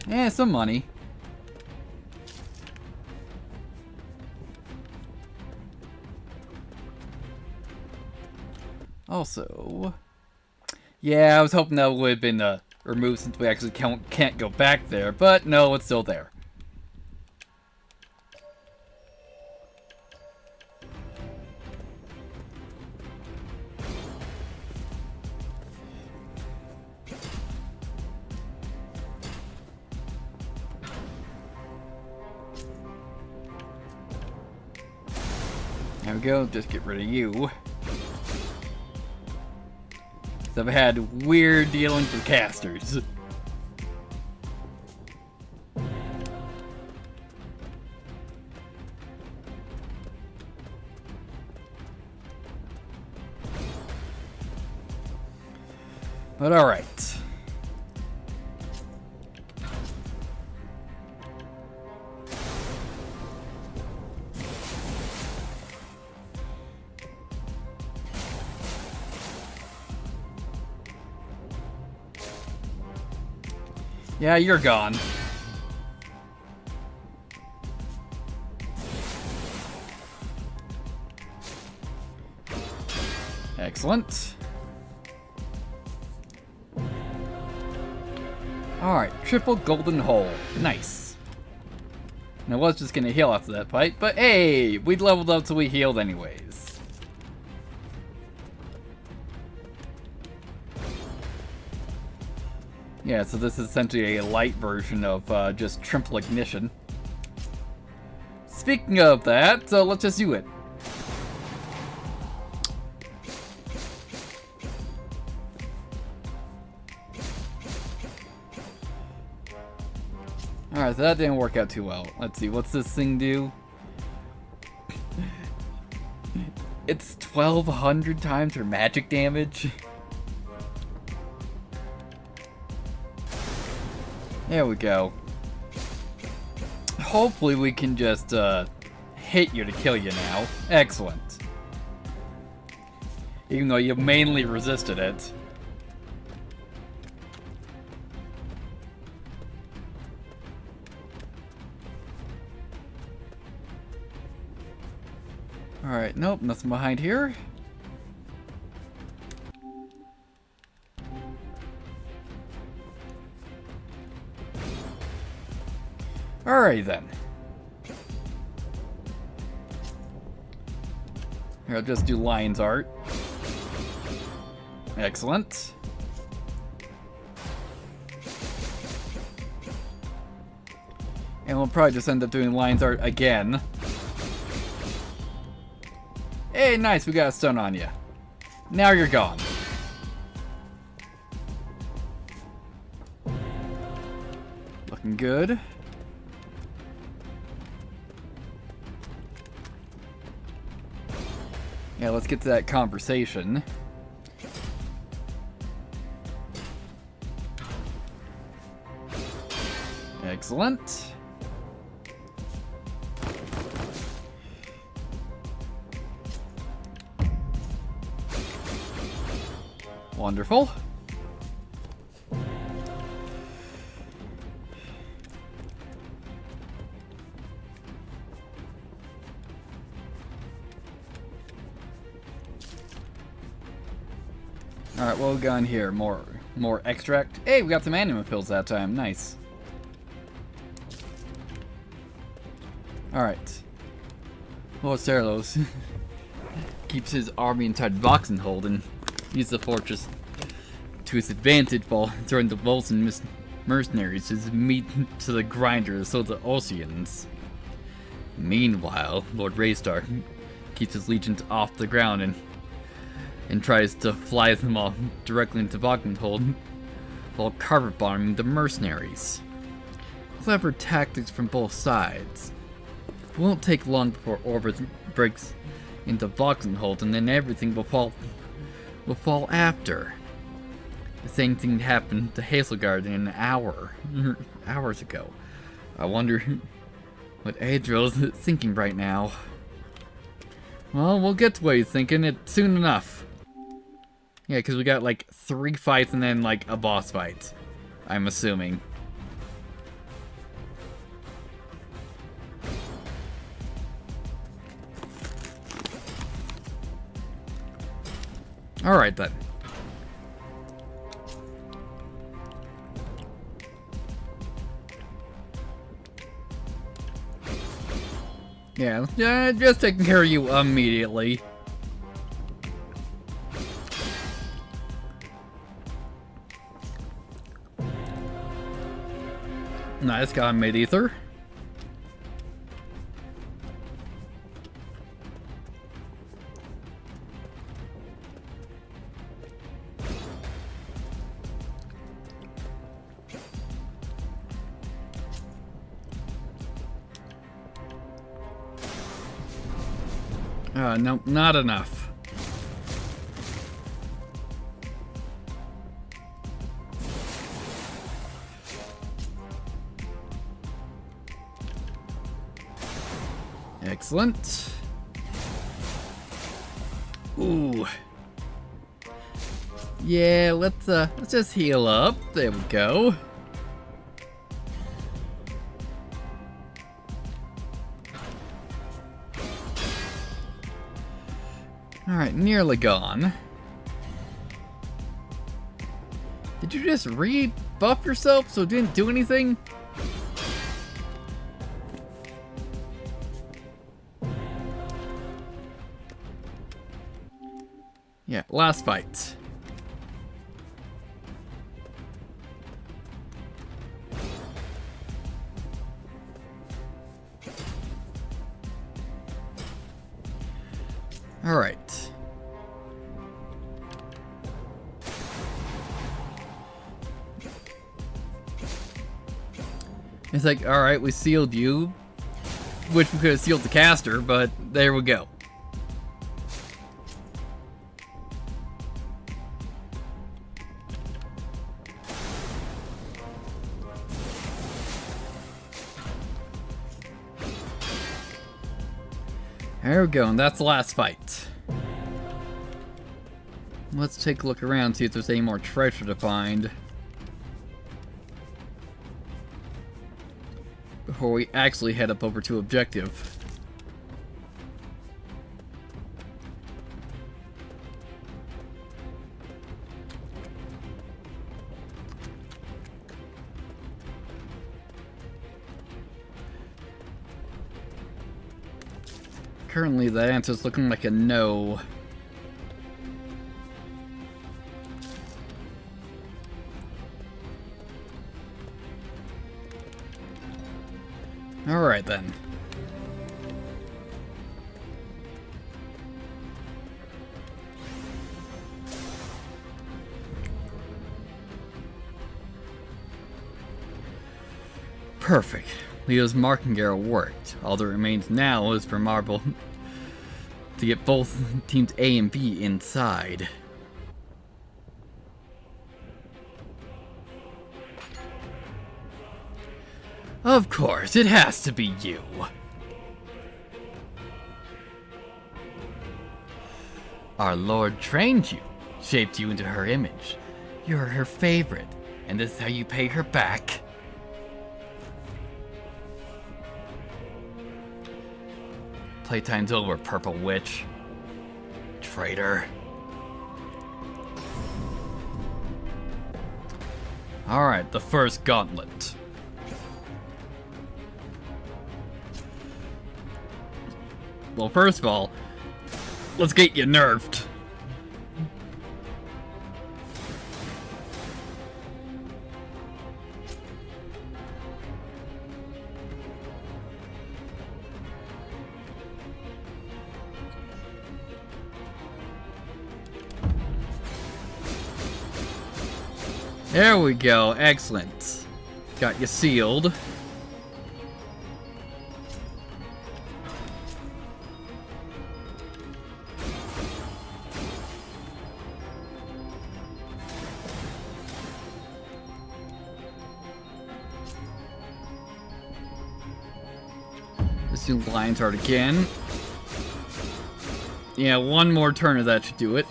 Yeah, some money. Also... Yeah, I was hoping that would have been removed since we actually can't go back there, but no, it's still there. There we go, just get rid of you. So I've had weird dealings with casters. But alright. Yeah, you're gone. Excellent. Alright, triple golden hole. Nice. Now, I was just gonna heal after that fight, but hey, we leveled up so we healed anyways. Yeah, so this is essentially a light version of just triple ignition. Speaking of that, let's just do it. Alright, so that didn't work out too well. Let's see, what's this thing do? It's 1200 times her magic damage. There we go. Hopefully we can just hit you to kill you now. Excellent. Even though you mainly resisted it. Alright, nope, nothing behind here. Alright then. Here, I'll just do lion's art. Excellent. And we'll probably just end up doing lion's art again. Hey, nice, we got a stun on you. Now you're gone. Looking good. Yeah, let's get to that conversation. Excellent. Wonderful. Alright, what we got in here? More extract. Hey, we got some anima pills that time. Nice. Alright. Lord Cerlos keeps his army inside Voxenhold and uses the fortress to his advantage while throwing the Volson mercenaries as meat to the grinders so the Oceans. Meanwhile, Lord Raystar keeps his legions off the ground and tries to fly them all directly into Voxenhold while carpet bombing the mercenaries. Clever tactics from both sides. It won't take long before Orbis breaks into Voxenhold and then everything will fall after. The same thing happened to Hazelgard in an hours ago. I wonder what Adriel is thinking right now. Well, we'll get to what he's thinking soon enough. Yeah, because we got like 3 fights and then like a boss fight, I'm assuming. Alright then. Yeah, just taking care of you immediately. Nice, got a mid-ether. No, not enough. Excellent. Ooh. Yeah, let's just heal up. There we go. Alright, nearly gone. Did you just rebuff yourself so it didn't do anything? Yeah, last fight. Alright. It's like, alright, we sealed you. Which we could have sealed the caster, but there we go. There we go, and that's the last fight. Let's take a look around, see if there's any more treasure to find. Before we actually head up over to objective. Currently, the answer's looking like a no. Alright then. Perfect. Leo's marking arrow worked. All that remains now is for Marble to get both teams A and B inside. Of course, it has to be you. Our Lord trained you, shaped you into her image. You're her favorite, and this is how you pay her back. Playtime's over, Purple Witch. Traitor. Alright, the first gauntlet. Well, first of all, let's get you nerfed. There we go, excellent. Got you sealed. Let's do Lion's Heart again. Yeah, one more turn of that should do it.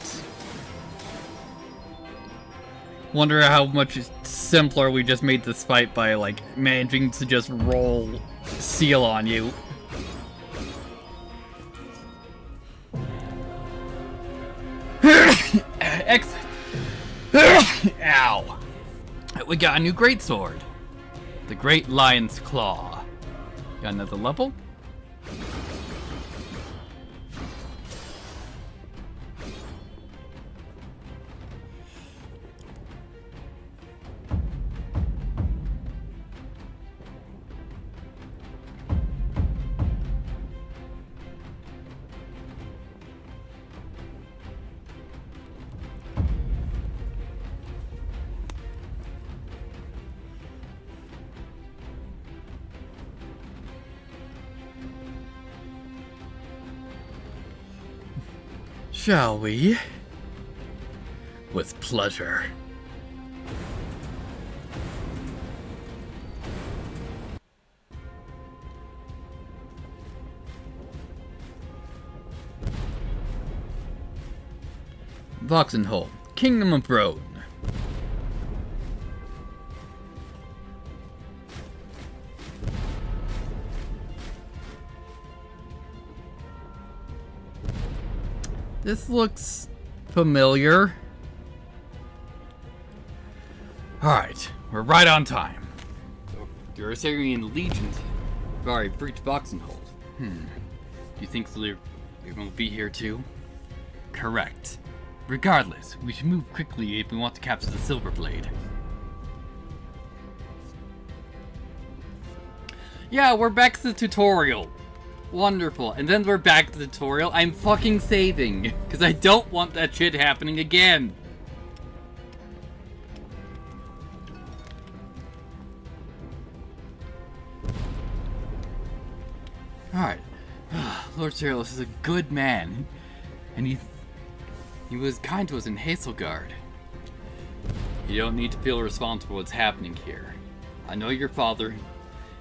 Wonder how much simpler we just made this fight by, like, managing to just roll seal on you. Excellent. Ow. We got a new greatsword. The Great Lion's Claw. Got another level? Shall we? With pleasure. Voxenhold, Kingdom of Roan. This looks familiar. Alright, we're right on time. The Arsarian legions have already breached Voxenhold. Do you think they will be here too? Correct. Regardless, we should move quickly if we want to capture the Silver Blade. Yeah, we're back to the tutorial. Wonderful. And then we're back to the tutorial. I'm fucking saving, because I don't want that shit happening again. Alright. Lord Cyrillus is a good man. And he was kind to us in Hazelgard. You don't need to feel responsible for what's happening here. I know your father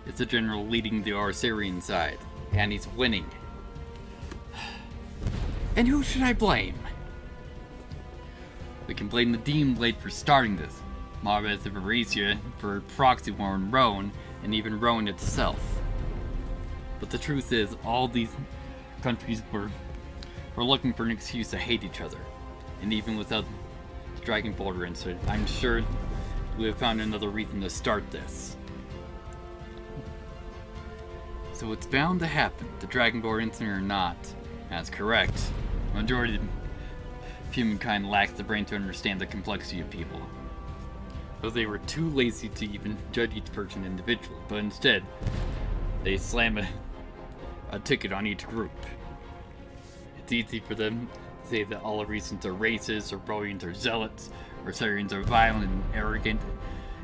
is the general leading the Arsarian side. And he's winning. And who should I blame? We can blame the Demon Blade for starting this, Marves of Eresia for proxy war in Roan, and even Roan itself. But the truth is, all these countries were looking for an excuse to hate each other. And even without the Dragon Border incident, I'm sure we have found another reason to start this. So it's bound to happen, the Dragonborn incident or not. That's correct. The majority of humankind lacks the brain to understand the complexity of people. Though they were too lazy to even judge each person individually, but instead, they slam a ticket on each group. It's easy for them to say that all Aresans are racist, or Rodians are zealots, or Syrians are violent and arrogant,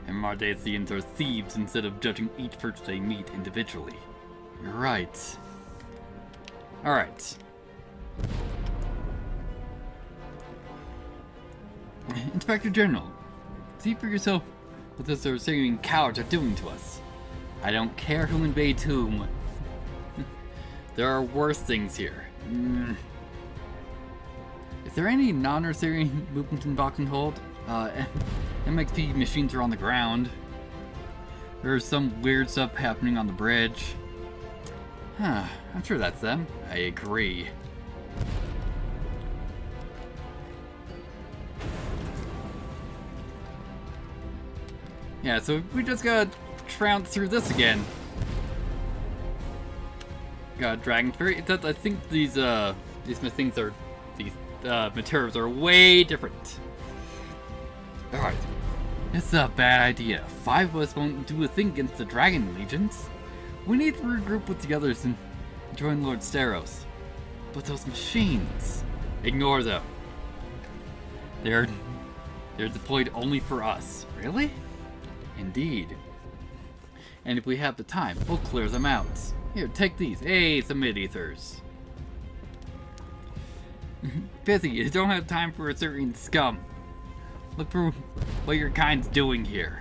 and Mardasians are thieves instead of judging each person they meet individually. You're right. Alright. Inspector General, see for yourself what those Arsarian cowards are doing to us. I don't care who invades whom. There are worse things here. Is there any non-Arsarian movement in Voxenhold? MXP machines are on the ground. There's some weird stuff happening on the bridge. Huh, I'm sure that's them. I agree. Yeah, so we just gotta trounce through this again. Got Dragon Fury. I think these things are, these materials are way different. Alright. It's a bad idea. 5 of us won't do a thing against the Dragon Legions. We need to regroup with the others and join Lord Steros. But those machines... Ignore them. They're deployed only for us. Really? Indeed. And if we have the time, we'll clear them out. Here, take these. Hey, some mid-ethers. Busy, you don't have time for a certain scum. Look for what your kind's doing here.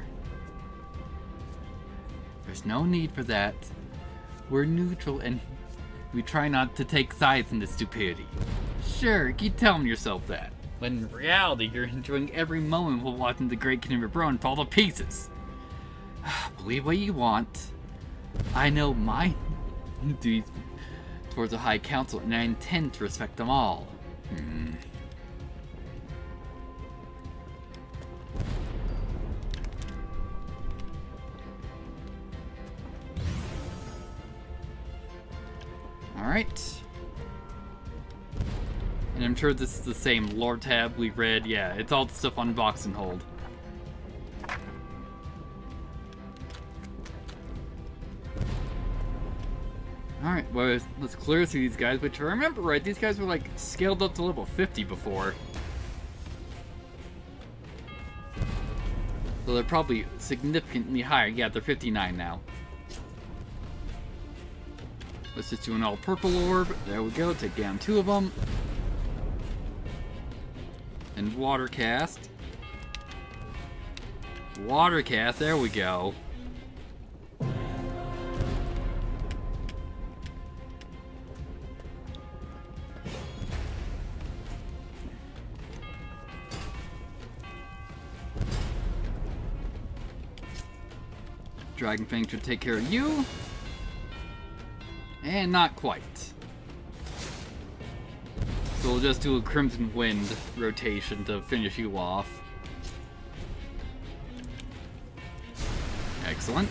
There's no need for that. We're neutral and we try not to take sides in this stupidity. Sure, keep telling yourself that. When in reality, you're enjoying every moment while watching the Great Kingdom of Rome fall to pieces. Believe what you want. I know my duties towards the High Council, and I intend to respect them all. Alright. And I'm sure this is the same lore tab we read. Yeah, it's all the stuff on box and hold. Alright, well, let's clear through these guys, which if I remember right, these guys were like scaled up to level 50 before. So they're probably significantly higher. Yeah, they're 59 now. Let's just do an all purple orb. There we go, take down 2 of them. And water cast. Water cast, there we go. Dragon Fang should take care of you. And not quite. So we'll just do a Crimson Wind rotation to finish you off. Excellent.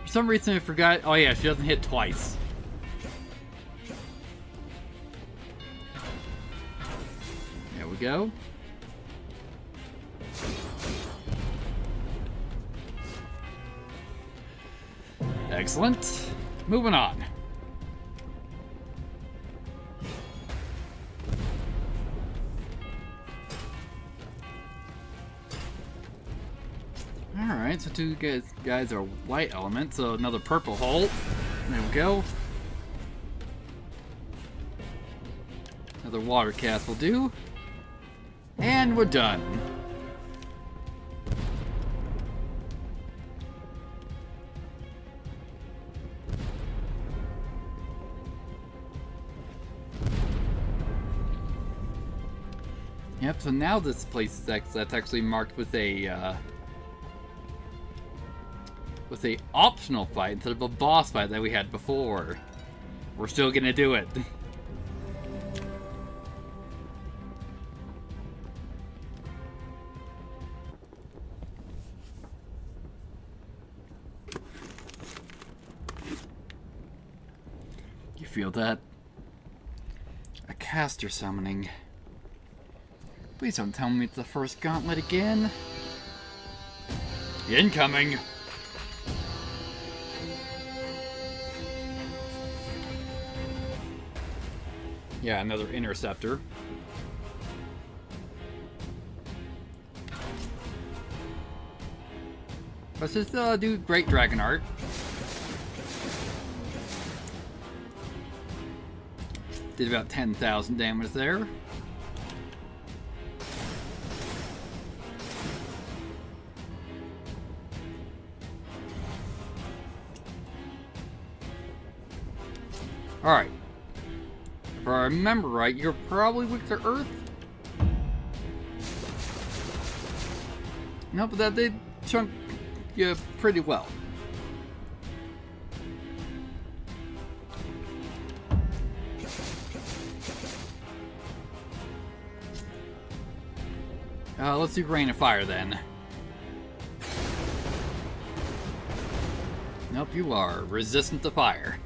For some reason I forgot. Oh yeah, she doesn't hit twice. There we go. Excellent. Moving on. Alright, so 2 guys are white elements, so another purple hole. There we go. Another water cast will do. And we're done. Yep, so now this place is that's actually marked with a optional fight instead of a boss fight that we had before. We're still gonna do it. You feel that? A caster summoning. Please don't tell me it's the first gauntlet again. Incoming! Yeah, another interceptor. Let's just do Great Dragon Art. Did about 10,000 damage there. Alright. If I remember right, you're probably weak to Earth? No, but that did chunk you pretty well. Let's do Rain of Fire then. Nope, you are resistant to fire.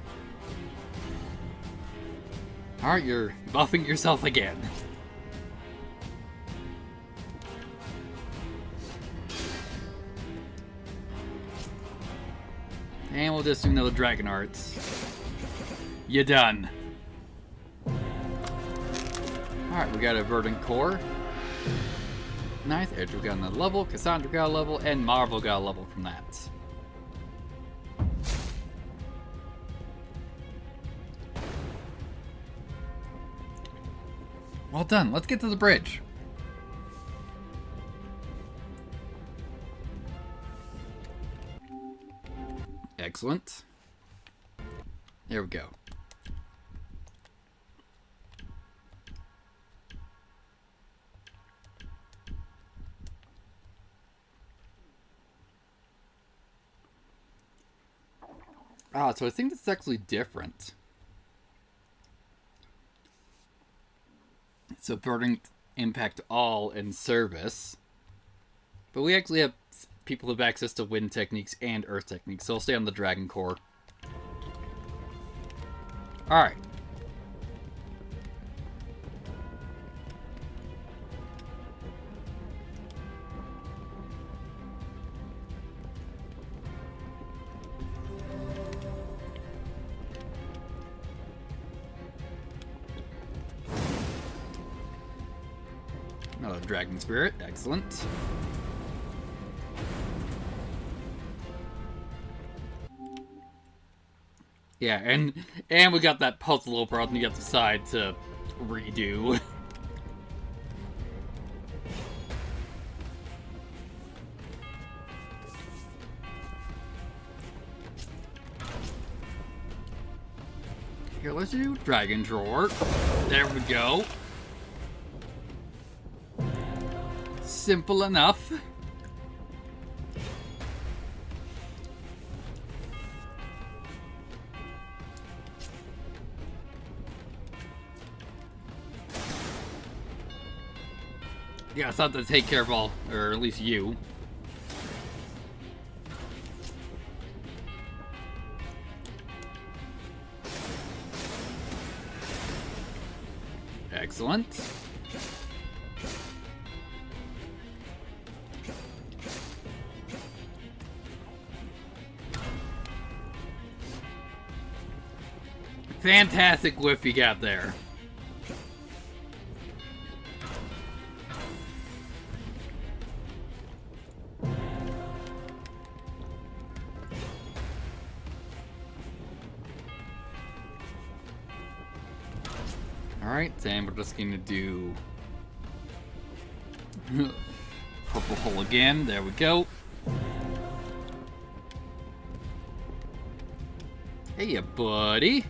Alright, you're buffing yourself again. And we'll just do another Dragon Arts. You're done. Alright, we got a Verdant Core. Nice. Edgar got another level, Cassandra got a level, and Marvel got a level from that. Well done. Let's get to the bridge. Excellent. There we go. Ah, so I think this is actually different. So burning impact all and service. But we actually have people who have access to wind techniques and earth techniques, so I'll stay on the Dragon Core. Alright. Another Dragon Spirit, excellent. Yeah, and we got that puzzle over on the other side to redo. Here, let's do Dragon Drawer. There we go. Simple enough. Yeah, I thought to take care of all, or at least you. Excellent. Fantastic whiff you got there. Alright, and we're just gonna do purple hole again. There we go. Hey, buddy.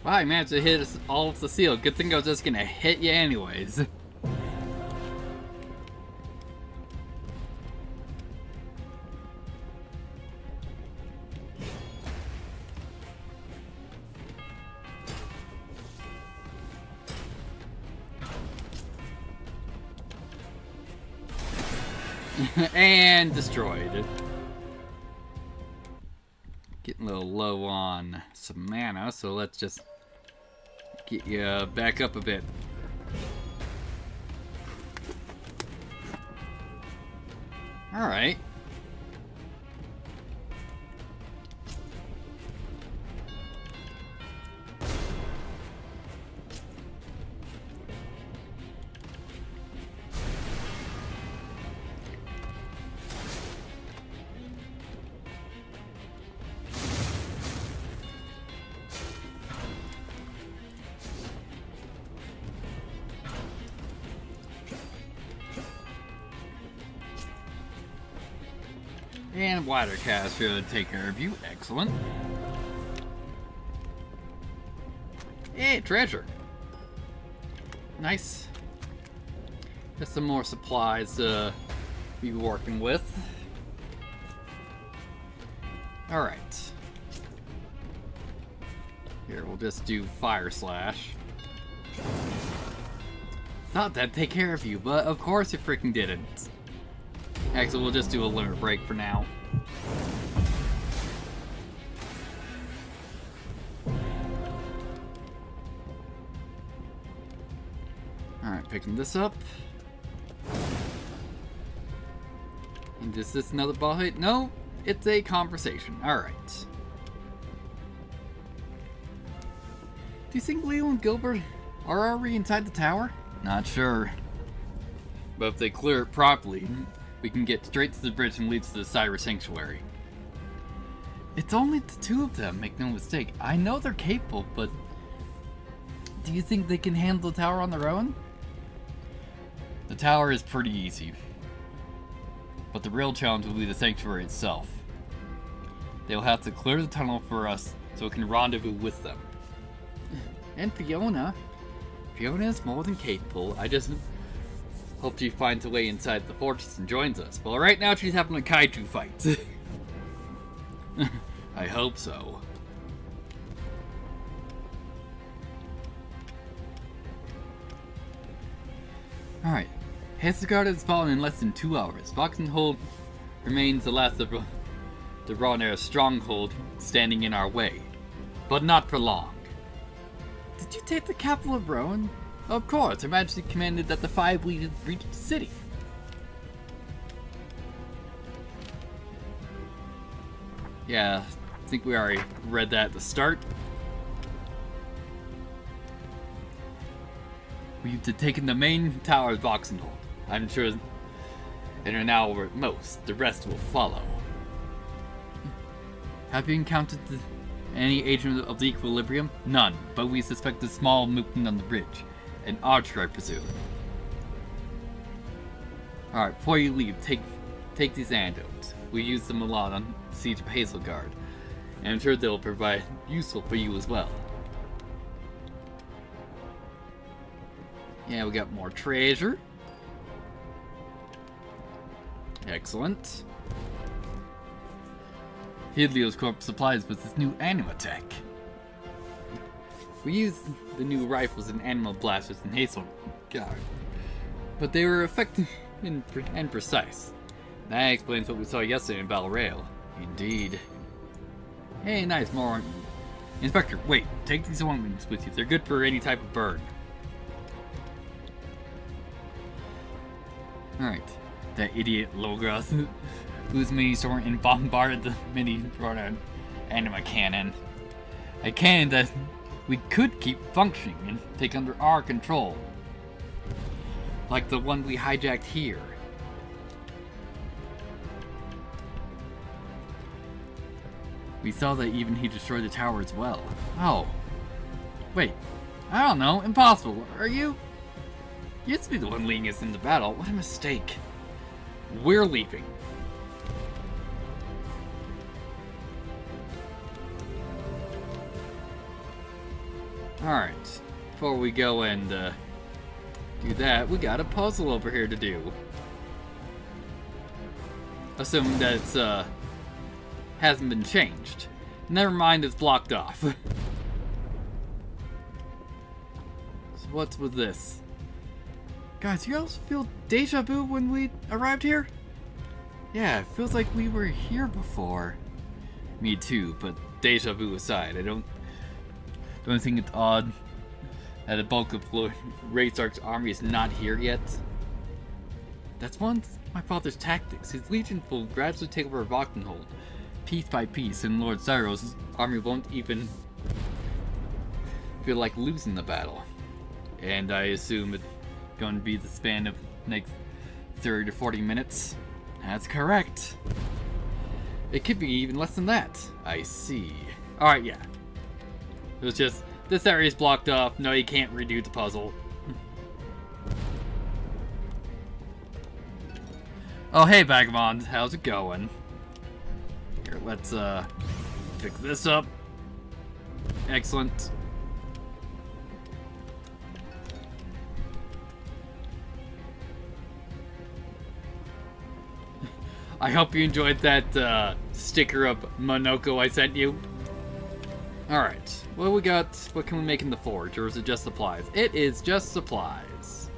Wow, you managed to hit us all with the seal. Good thing I was just gonna hit you anyways. And destroyed. Getting a little low on some mana, so let's just get you back up a bit. Alright. And Water Cast should take care of you. Excellent. Hey, treasure. Nice. Just some more supplies to be working with. Alright. Here, we'll just do Fire Slash. Thought that'd take care of you, but of course it freaking didn't. Actually, we'll just do a limit break for now. Alright, picking this up. And is this another ball hit? No, it's a conversation. Alright. Do you think Leo and Gilbert are already inside the tower? Not sure. But if they clear it properly, we can get straight to the bridge and lead to the Cyrus Sanctuary. It's only the two of them, make no mistake. I know they're capable, but do you think they can handle the tower on their own? The tower is pretty easy, but the real challenge will be the sanctuary itself. They'll have to clear the tunnel for us so we can rendezvous with them. And Fiona. Fiona is more than capable. I just hope she finds a way inside the fortress and joins us. Well, right now she's having a kaiju fight. I hope so. Alright. Hesegard has fallen in less than 2 hours. Voxenhold remains the last of the Ronera's stronghold standing in our way. But not for long. Did you take the capital of Rowan? Of course, Her Majesty commanded that the 5 leaders reach the city. Yeah, I think we already read that at the start. We've taken the main tower of Voxenhold. I'm sure in an hour at most, the rest will follow. Have you encountered any agent of the Equilibrium? None, but we suspect a small movement on the bridge. An archer, I presume. Alright, before you leave, take these antidotes. We use them a lot on the Siege of Hazelgard, and I'm sure they'll provide useful for you as well. Yeah, we got more treasure. Excellent. Helios Corp supplies with this new anima tech. We used the new rifles and animal blasters in Hazelgard, but they were effective and precise. That explains what we saw yesterday in Battle Rail. Indeed. Hey, nice, more. Inspector, wait, take these ointments with you. They're good for any type of burn. Alright. That idiot Logos, whose mini sword and bombarded the mini anima cannon. A cannon that we could keep functioning and take under our control. Like the one we hijacked here. We saw that even he destroyed the tower as well. Oh. Wait. I don't know. Impossible. Are you? You used to be the one leading us into battle. What a mistake. We're leaving. Alright. Before we go and do that, we got a puzzle over here to do. Assuming that it's hasn't been changed. Never mind, it's blocked off. So what's with this? Guys, you also feel deja vu when we arrived here? Yeah, it feels like we were here before. Me too, but deja vu aside, I don't think it's odd that the bulk of Raystark's army is not here yet. That's one of my father's tactics. His legion will gradually take over Voxenhold, piece by piece, and Lord Cyrus' army won't even feel like losing the battle. And I assume it's going to be the span of next 30 to 40 minutes. That's correct. It could be even less than that. I see. Alright, yeah. It was just, this area is blocked off. No, you can't redo the puzzle. Oh, hey, Vagabond. How's it going? Here, let's, pick this up. Excellent. I hope you enjoyed that, sticker of Monoko I sent you. Alright, what we got? What can we make in the forge, or is it just supplies? It is just supplies.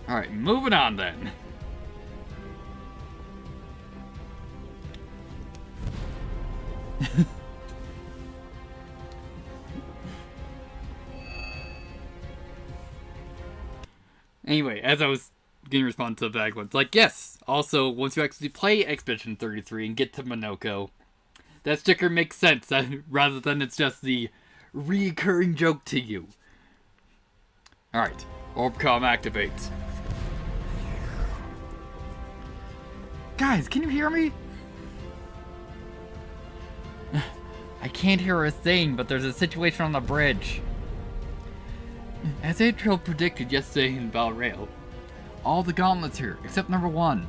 Alright, moving on then. Anyway, as I was getting response to the back ones, like, yes, also, once you actually play Expedition 33 and get to Monoko, that sticker makes sense, rather than it's just the recurring joke to you. Alright, Orbcom activates. Guys, can you hear me? I can't hear a thing, but there's a situation on the bridge. As Atriel predicted yesterday in Valrail, all the gauntlets here, except number 1.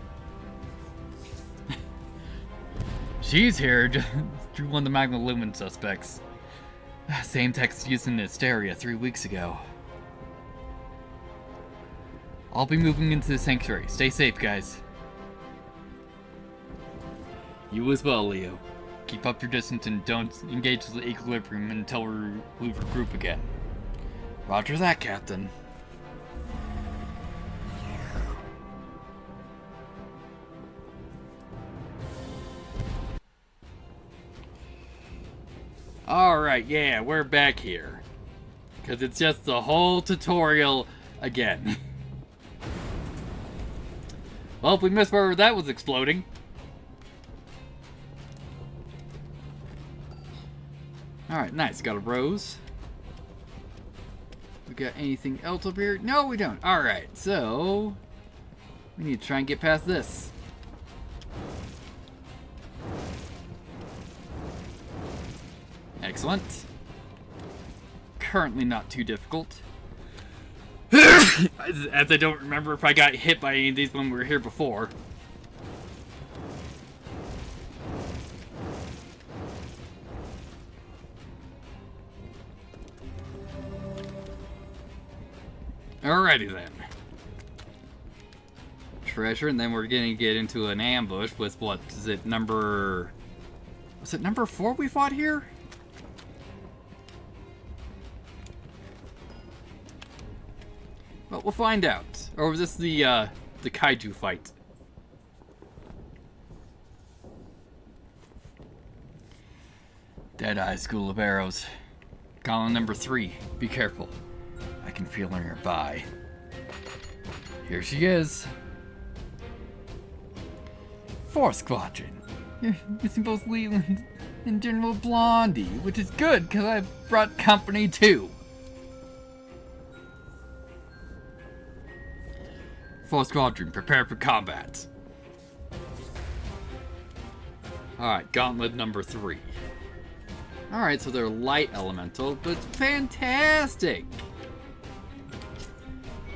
She's here, just through one of the Magna Lumen suspects. Same text used in Hysteria 3 weeks ago. I'll be moving into the sanctuary. Stay safe, guys. You as well, Leo. Keep up your distance and don't engage the equilibrium until we regroup again. Roger that, Captain. Alright, yeah, we're back here. Because it's just the whole tutorial again. Well, if we missed where that was exploding. Alright, nice. Got a rose. We got anything else up here? No, we don't. Alright, so we need to try and get past this. Excellent. Currently not too difficult. As I don't remember if I got hit by any of these when we were here before. Alrighty then. Treasure, and then we're gonna get into an ambush with what is it, number... Was it number 4 we fought here? Well, we'll find out. Or was this the kaiju fight? Deadeye School of Arrows. Column number 3. Be careful. I can feel her nearby. Here she is. 4th Squadron. It's both Leland and General Blondie, which is good because I brought company too. 4th Squadron, prepare for combat. Alright, gauntlet number 3. Alright, so they're light elemental, but it's fantastic!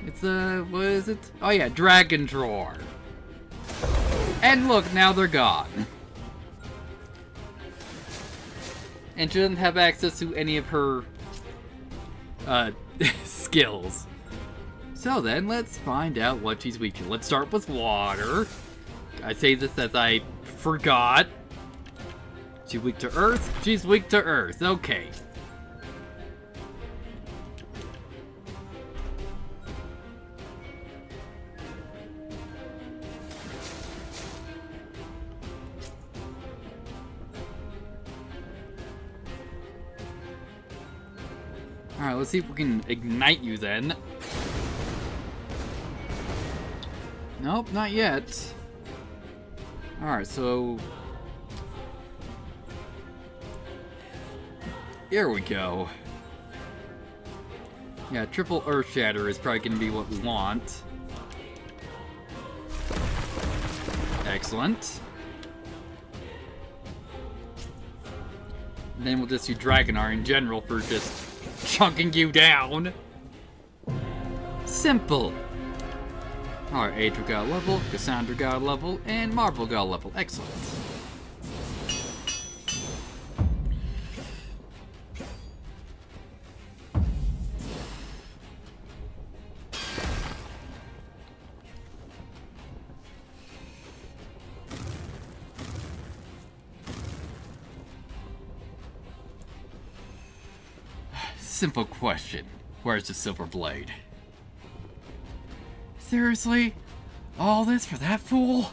It's what is it? Oh yeah, Dragon Drawer. And look, now they're gone. And she doesn't have access to any of her skills. So then, let's find out what she's weak to. Let's start with water. I say this as I forgot. She's weak to earth? She's weak to earth. Okay. Alright, let's see if we can ignite you then. Nope, not yet. Alright, so... Here we go. Yeah, triple Earth Shatter is probably going to be what we want. Excellent. And then we'll just do Dragonar in general for just chunking you down. Simple. Alright, Adra got a level, Cassandra got a level, and Marble got a level. Excellent. Simple question. Where's the silver blade? Seriously? All this for that fool?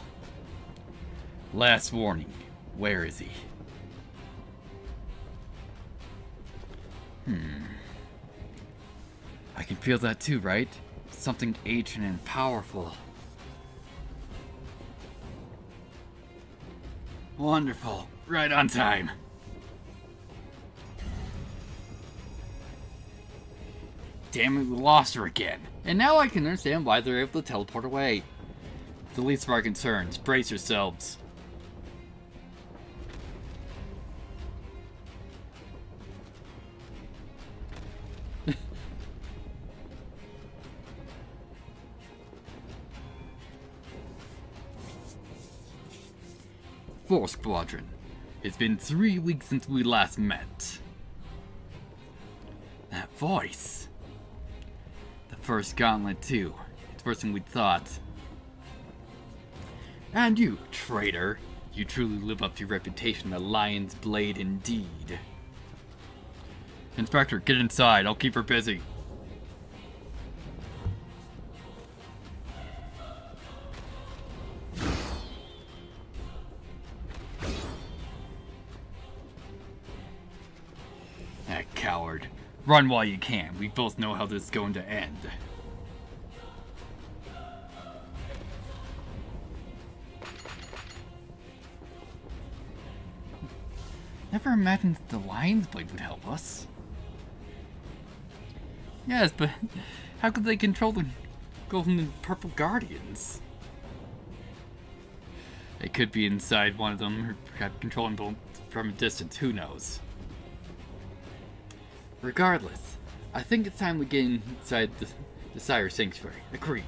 Last warning. Where is he? I can feel that too, right? Something ancient and powerful. Wonderful. Right on time. damn it, we lost her again. And now I can understand why they're able to teleport away. The least of our concerns. Brace yourselves. Fourth Squadron. It's been 3 weeks since we last met. That voice. The first gauntlet, too. It's worse than we thought. And you, traitor. You truly live up to your reputation, a lion's blade indeed. Inspector, get inside. I'll keep her busy. That coward. Run while you can. We both know how this is going to end. Never imagined that the lion's blade would help us. Yes, but how could they control the golden and purple guardians? They could be inside one of them, or perhaps controlling them from a distance, who knows. Regardless, I think it's time we get inside the Sire Sanctuary. Agreed.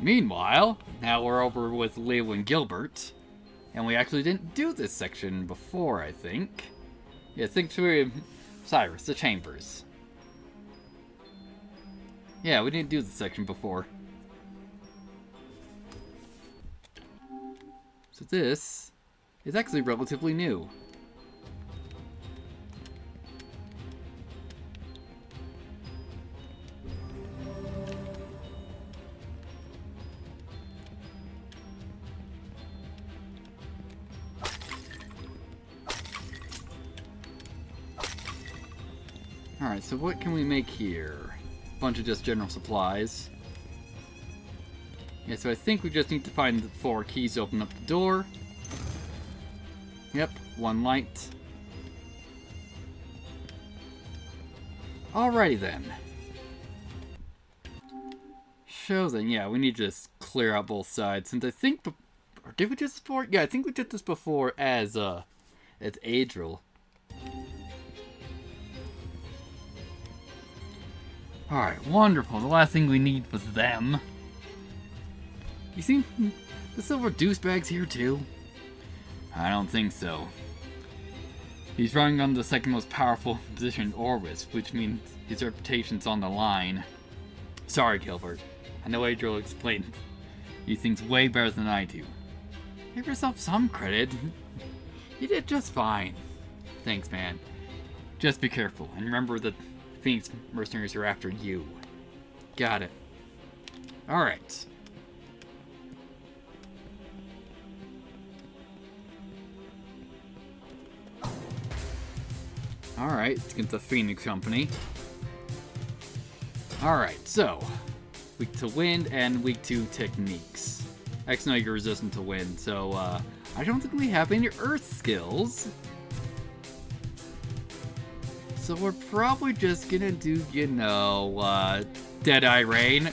Meanwhile, now we're over with Leo and Gilbert, and we actually didn't do this section before, I think. Yeah, Sanctuary of Cyrus, the Chambers. Yeah, we didn't do this section before. So this is actually relatively new. Alright, so what can we make here? Bunch of just general supplies. Yeah, so I think we just need to find the 4 keys to open up the door. Yep, 1 light. Alrighty then. So then, yeah, we need to just clear out both sides. Since I think, or did we do this before? Yeah, I think we did this before as Adriel. Alright, wonderful. The last thing we need was them. You see the silver douchebags here too? I don't think so. He's running on the second most powerful position in Orwis, which means his reputation's on the line. Sorry, Gilbert. I know Adriel explained these things way better than I do. Give yourself some credit. You did just fine. Thanks, man. Just be careful, and remember that Phoenix mercenaries are after you. Got it. Alright. Alright, let's get the Phoenix Company. Alright, so weak to wind and weak to techniques. X know you're resistant to wind, so I don't think we have any earth skills. So we're probably just gonna do, you know, Deadeye Rain.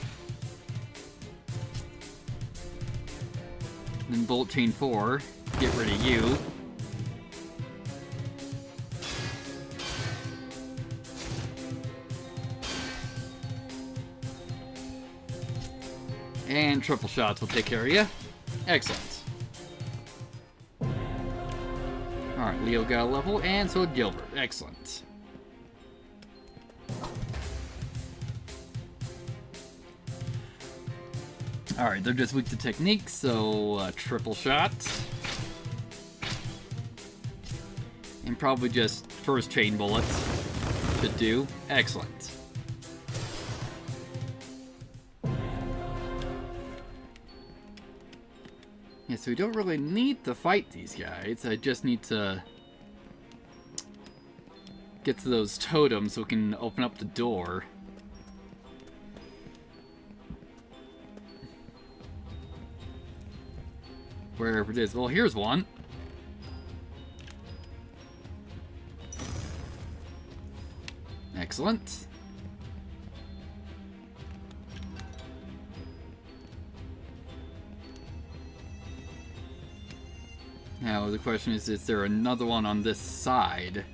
Then Bolt Chain 4, get rid of you. And triple shots will take care of you. Excellent. Alright, Leo got a level, and so did Gilbert. Excellent. Alright, they're just weak to technique, so triple shot. And probably just first chain bullets should do. Excellent. Yeah, so we don't really need to fight these guys. I just need to get to those totems so we can open up the door. Wherever it is. Well, here's one. Excellent. Now, the question is there another one on this side?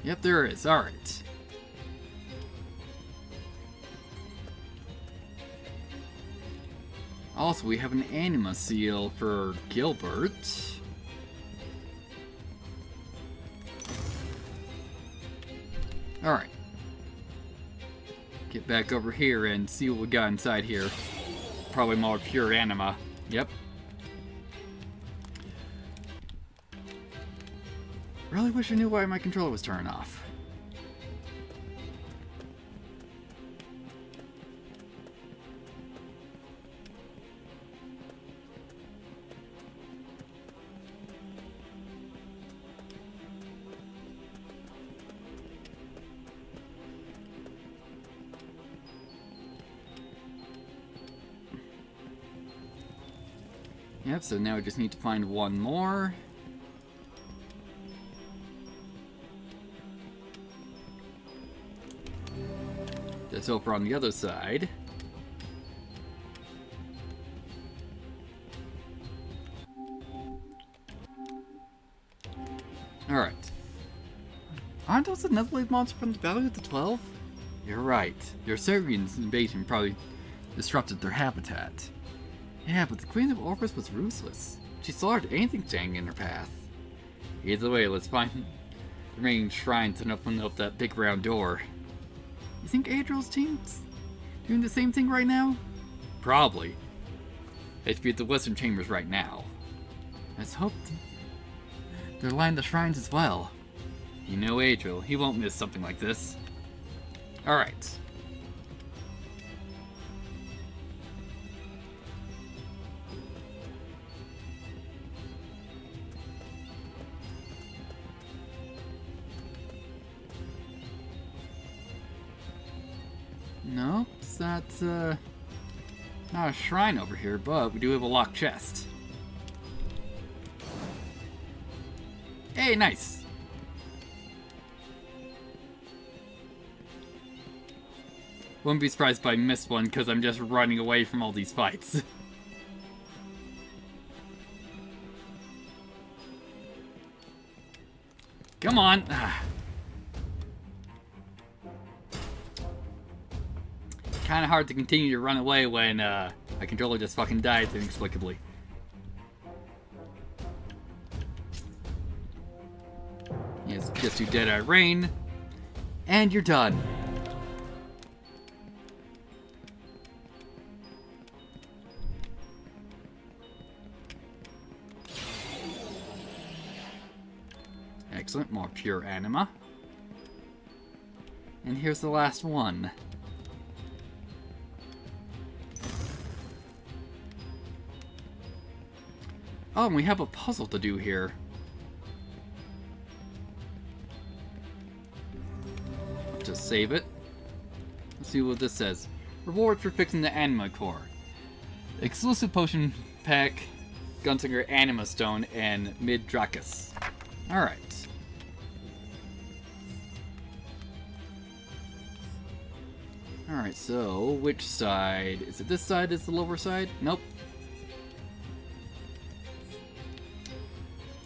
Yep, there is. Alright. Also, we have an anima seal for Gilbert. Alright. Get back over here and see what we got inside here. Probably more pure anima. Yep. Really wish I knew why my controller was turning off. Yep, so now we just need to find one more. Just over on the other side. Alright. Aren't those another wave monster from the Valley of the 12? You're right. Your Serbian's invasion probably disrupted their habitat. Yeah, but the Queen of Orcus was ruthless. She slaughtered anything standing in her path. Either way, let's find the remaining shrines and open up that big round door. You think Adriel's team's doing the same thing right now? Probably. They should be at the Western Chambers right now. Let's hope they're lining the shrines as well. You know Adriel, he won't miss something like this. Alright. Nope, that's not a shrine over here, but we do have a locked chest. Hey, nice! Wouldn't be surprised if I missed one, because I'm just running away from all these fights. Come on! Kinda hard to continue to run away when my controller just fucking dies inexplicably. Yes, just do Dead Eye Rain, and you're done. Excellent, more pure anima. And here's the last one. Oh, and we have a puzzle to do here. Let's just save it. Let's see what this says. Rewards for fixing the anima core. Exclusive potion pack, Gunslinger Anima Stone, and Mid Dracus. Alright. Alright, so which side? Is it this side is the lower side? Nope.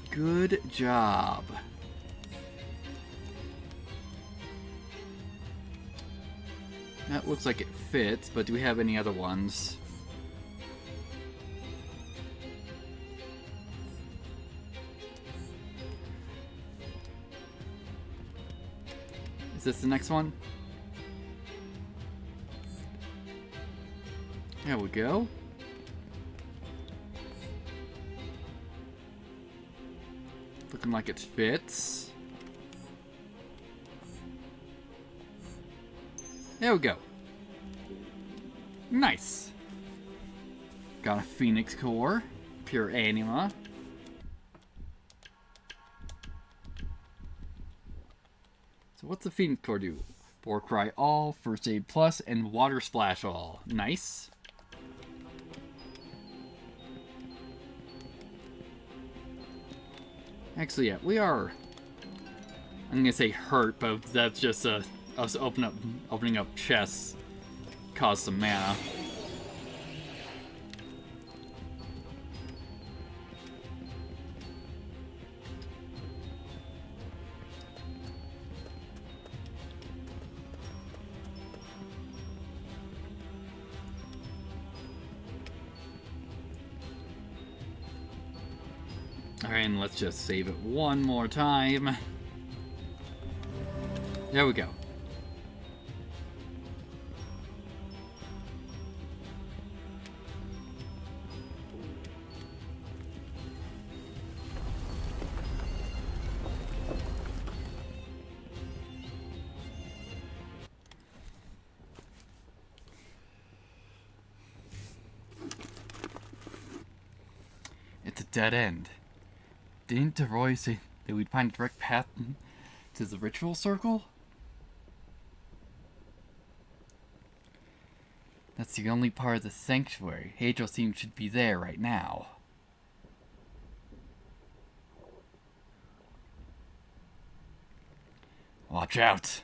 Good job. That looks like it fits, but do we have any other ones? Is this the next one? There we go. Looking like it fits. There we go. Nice. Got a Phoenix core, pure anima. So what's the Phoenix Core do? War Cry all, First Aid plus, and Water Splash all. Nice. Actually, yeah, we are. I'm gonna say hurt, but that's just us opening up chests caused some mana. Alright, and let's just save it one more time. There we go. It's a dead end. Didn't DeRoy say that we'd find a direct path to the ritual circle? That's the only part of the sanctuary. Hadriel's team should be there right now. Watch out!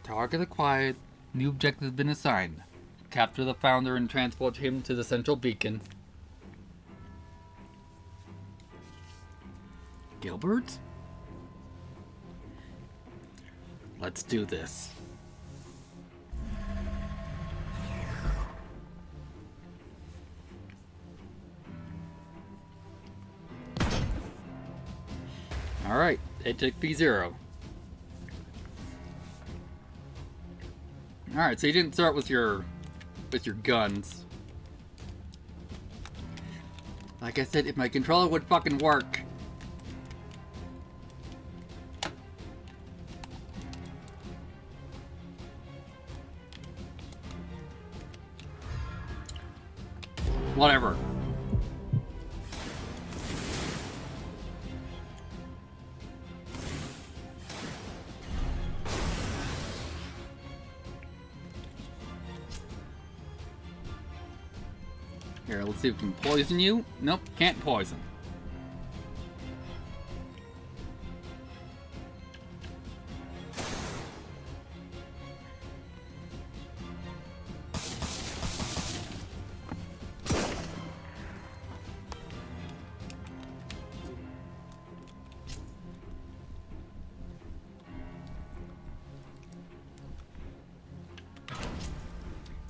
Target acquired. New objective has been assigned. Capture the founder and transport him to the central beacon. Gilbert? Let's do this. Alright, it took P0. Alright, so you didn't start with your guns. Like I said, if my controller would fucking work. Whatever. Here, let's see if we can poison you. Nope, can't poison.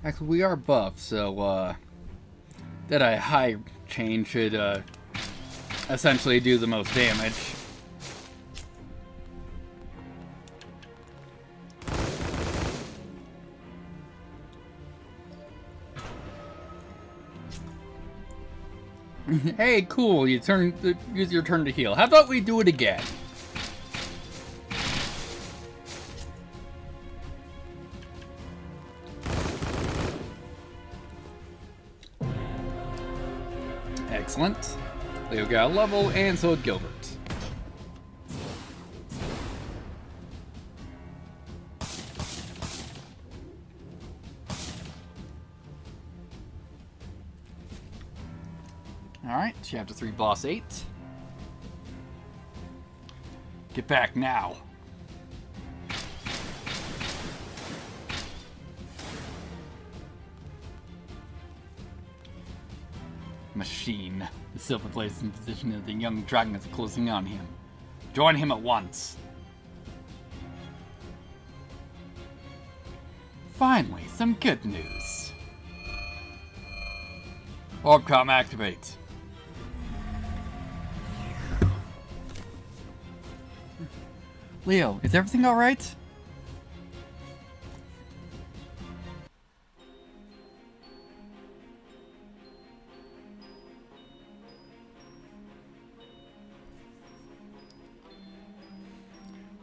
Actually, we are buff, so, that a high chain should, essentially do the most damage. Hey, cool, use your turn to heal. How about we do it again? Excellent. Leo got a level, and so did Gilbert. Alright, chapter 3, boss 8. Get back now. Machine. The silver blade is in position as the young dragon is closing on him. Join him at once. Finally, some good news. Orbcom activate. Leo, is everything alright?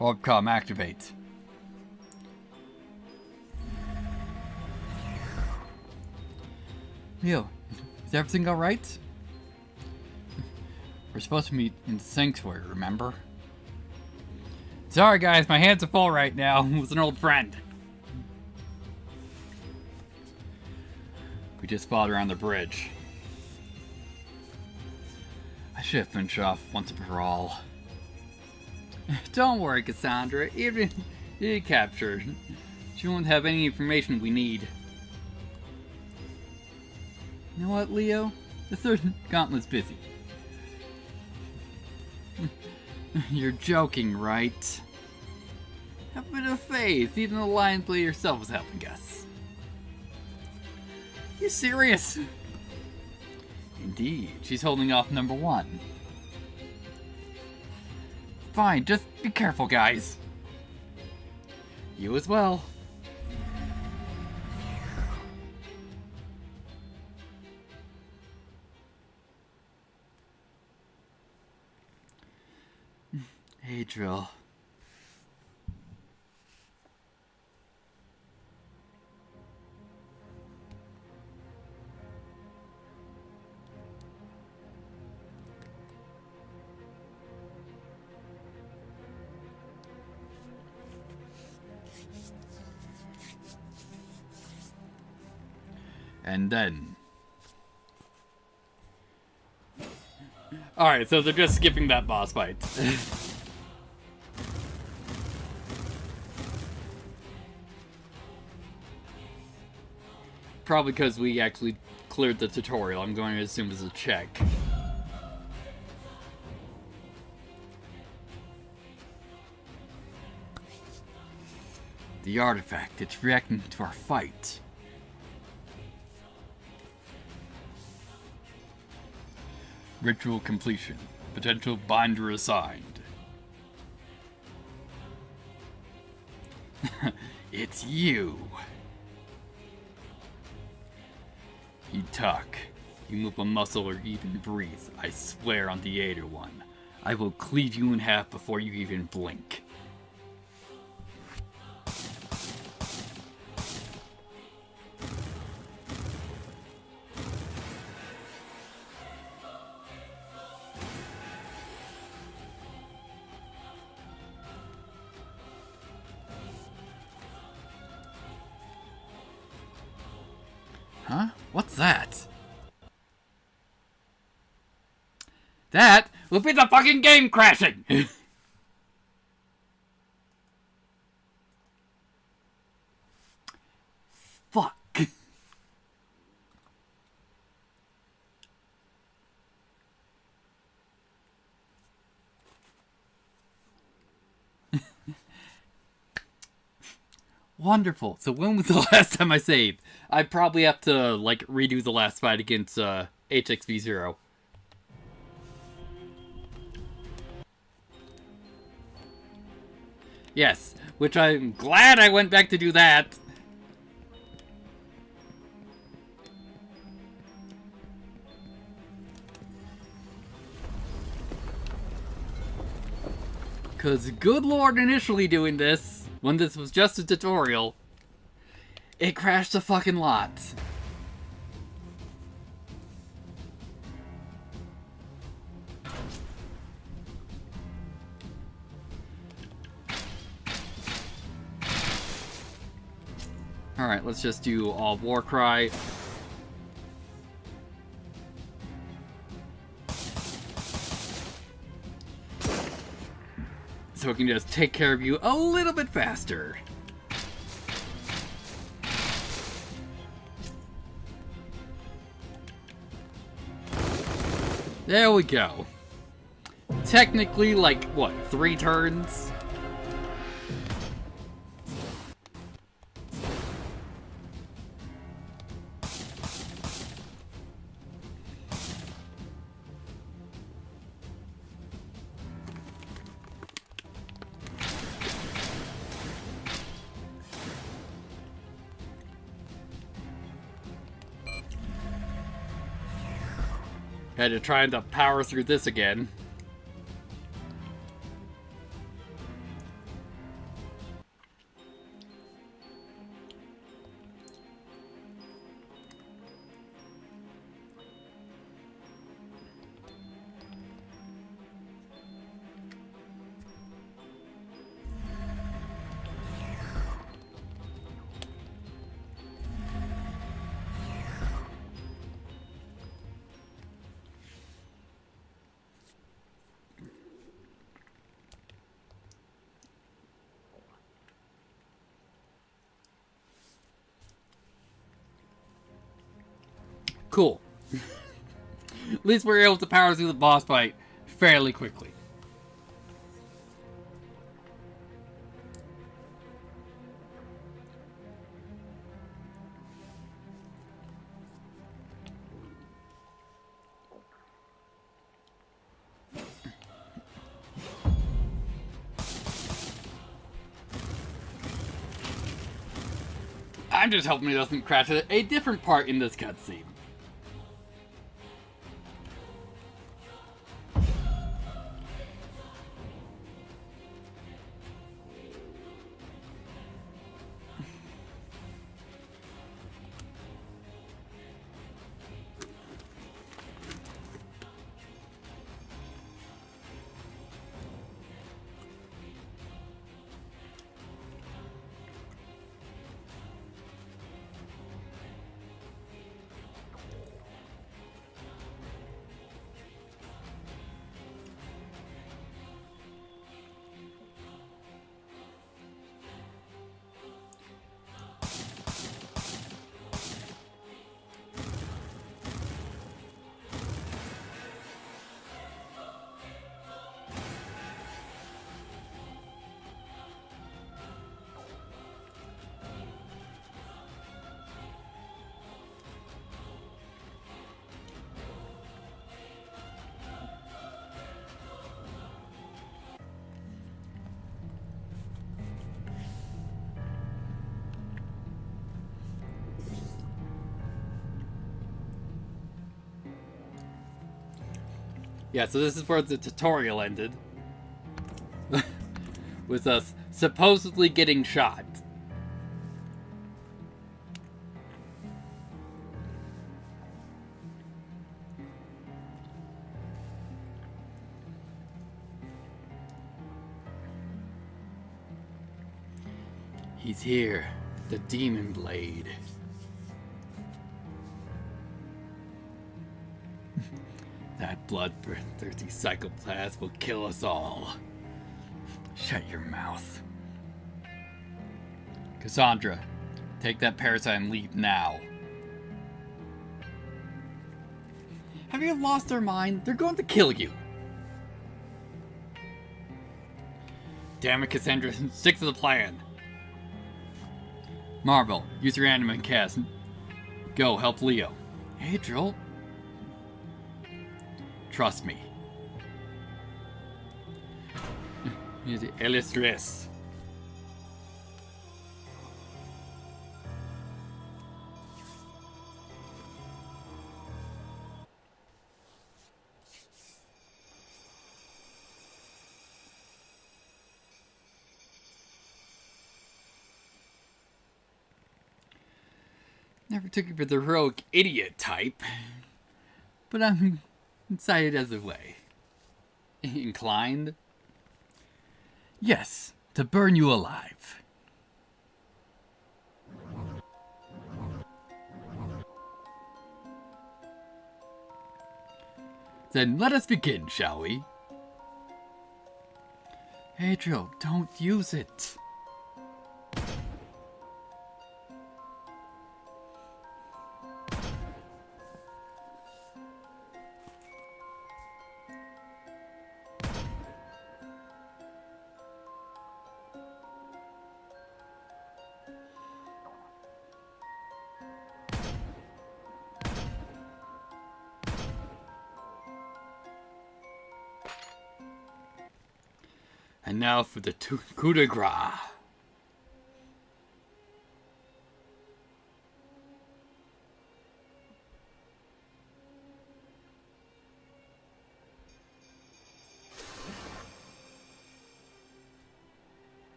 Orbcom activate. Leo, is everything alright? We're supposed to meet in the sanctuary, remember? Sorry guys, my hands are full right now with an old friend. We just fought around the bridge. I should have finished off once and for all. Don't worry, Cassandra. Even if you get captured, she won't have any information we need. You know what, Leo? The third gauntlet's busy. You're joking, right? Have a bit of faith. Even the Lion Blade herself was helping us. You serious? Indeed, she's holding off number 1. Fine, just be careful, guys. You as well. Adriel. And then... Alright, so they're just skipping that boss fight. Probably because we actually cleared the tutorial. I'm going to assume it's a check. The artifact, it's reacting to our fight. Ritual completion. Potential binder assigned. It's you. You talk. You move a muscle or even breathe. I swear on the Ader One. I will cleave you in half before you even blink. Huh? What's that? That will be the fucking game crashing! Fuck. Wonderful. So when was the last time I saved? I probably have to, like, redo the last fight against, HXV0. Yes, which I'm glad I went back to do that. Cause good lord, initially doing this, when this was just a tutorial, it crashed a fucking lot. Alright, let's just do all Warcry. So we can just take care of you a little bit faster. There we go. Technically, like, what, 3 turns? Had to try to power through this again. Cool. At least we're able to power through the boss fight fairly quickly. I'm just hoping it doesn't crash at a different part in this cutscene. Yeah, so this is where the tutorial ended. With us supposedly getting shot. He's here, the Demon Blade. That bloodthirsty psychopath will kill us all. Shut your mouth. Cassandra, take that parasite and leave now. Have you lost their mind? They're going to kill you. Damn it, Cassandra, stick to the plan. Marvel, use your animate cast. Go, help Leo. Adriel? Trust me. Illustress. Never took you for the heroic idiot type, but I'm excited as a way. Inclined? Yes, to burn you alive. Then let us begin, shall we? Adriel, don't use it. And now for the coup de grace.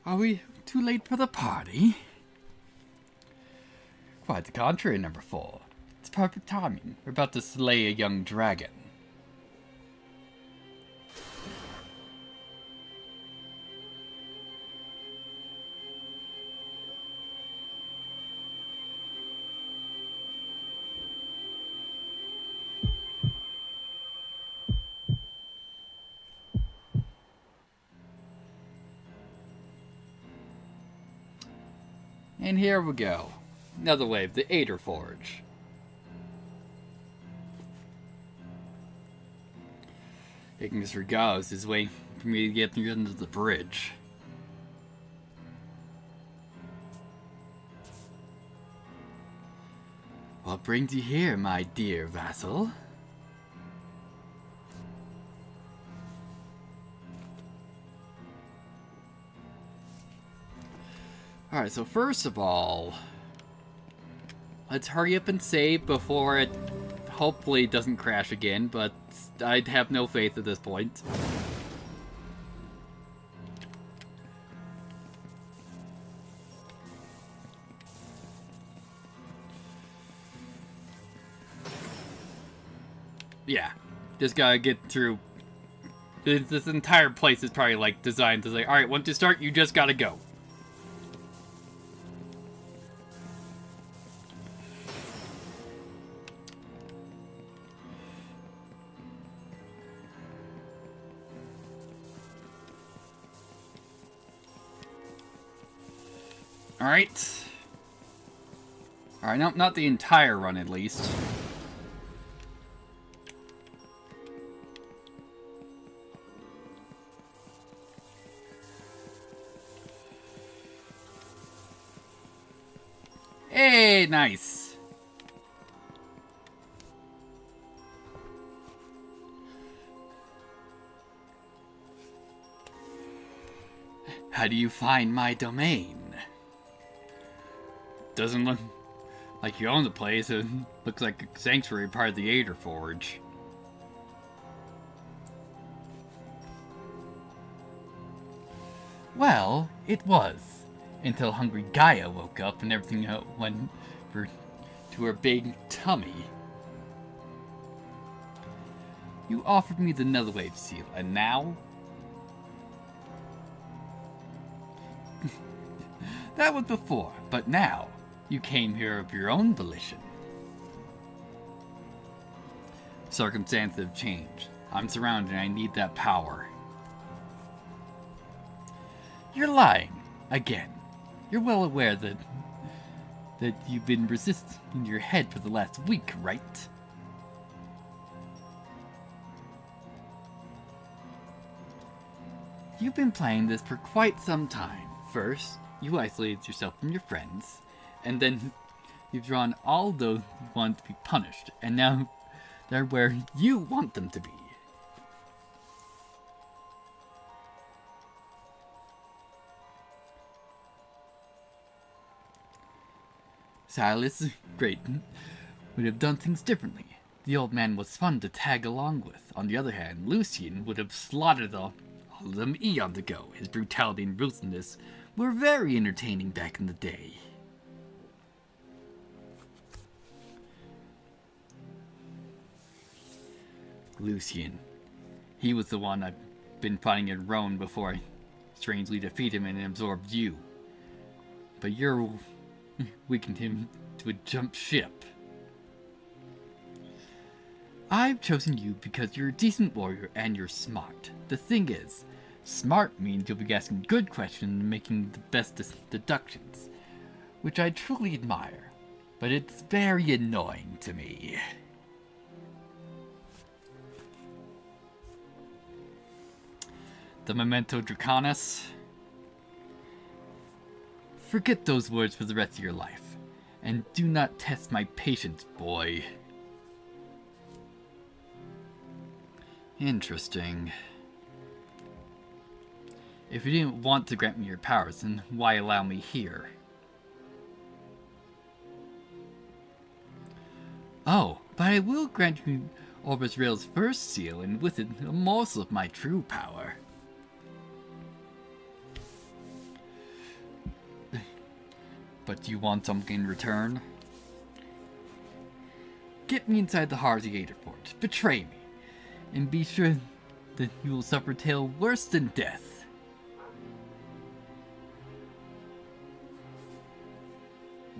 Are we too late for the party? Quite the contrary, number 4. It's perfect timing. We're about to slay a young dragon. And here we go. Another wave, the Alder Forge. Taking this regardless is way for me to get through under the bridge. What brings you here, my dear vassal? Alright, so first of all, let's hurry up and save before it hopefully doesn't crash again, but I'd have no faith at this point. Yeah, just gotta get through. This entire place is probably like designed to say, alright, once you start, you just gotta go. Alright. Alright, no, not the entire run at least. Hey, nice. How do you find my domain? Doesn't look like you own the place. It looks like a sanctuary part of the Alder Forge. Well, it was. Until hungry Gaia woke up and everything went To her big tummy. You offered me the Netherwave seal, and now? That was before, but now, you came here of your own volition. Circumstances have changed. I'm surrounded and I need that power. You're lying. Again. You're well aware that you've been resisting in your head for the last week, right? You've been playing this for quite some time. First, you isolated yourself from your friends, and then you've drawn all those who want to be punished, and now they're where you want them to be. Silas, great, would have done things differently. The old man was fun to tag along with. On the other hand, Lucian would have slaughtered all of them eons ago. His brutality and ruthlessness were very entertaining back in the day. Lucian. He was the one I've been fighting in Rome before I strangely defeated him and absorbed you. But you're weakened him to a jump ship. I've chosen you because you're a decent warrior and you're smart. The thing is, smart means you'll be asking good questions and making the best deductions, which I truly admire, but it's very annoying to me. The Memento Draconis? Forget those words for the rest of your life, and do not test my patience, boy. Interesting. If you didn't want to grant me your powers, then why allow me here? Oh, but I will grant you Orbis Rail's first seal, and with it, a morsel of my true power. But do you want something in return? Get me inside the heart of the Alder Forge, betray me, and be sure that you will suffer a tale worse than death.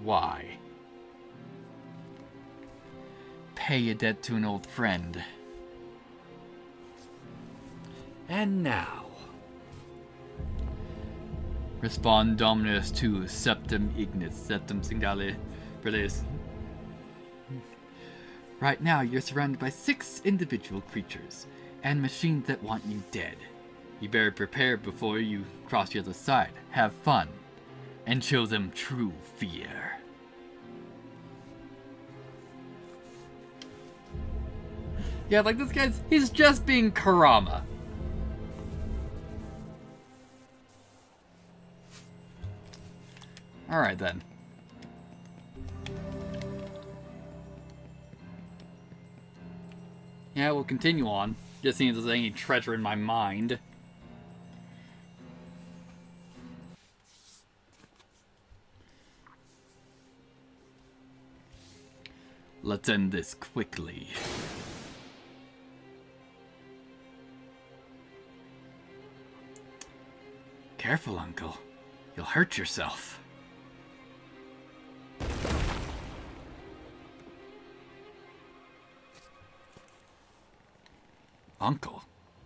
Why? Pay a debt to an old friend. And now, Respond Dominus tu septem ignis septem singale for this. Right now, you're surrounded by 6 individual creatures, and machines that want you dead. You better prepare before you cross the other side. Have fun, and show them true fear. Yeah, like this he's just being Karama. Alright then. Yeah, we'll continue on. Just seeing if there's any treasure in my mind. Let's end this quickly. Careful, Uncle. You'll hurt yourself. Uncle?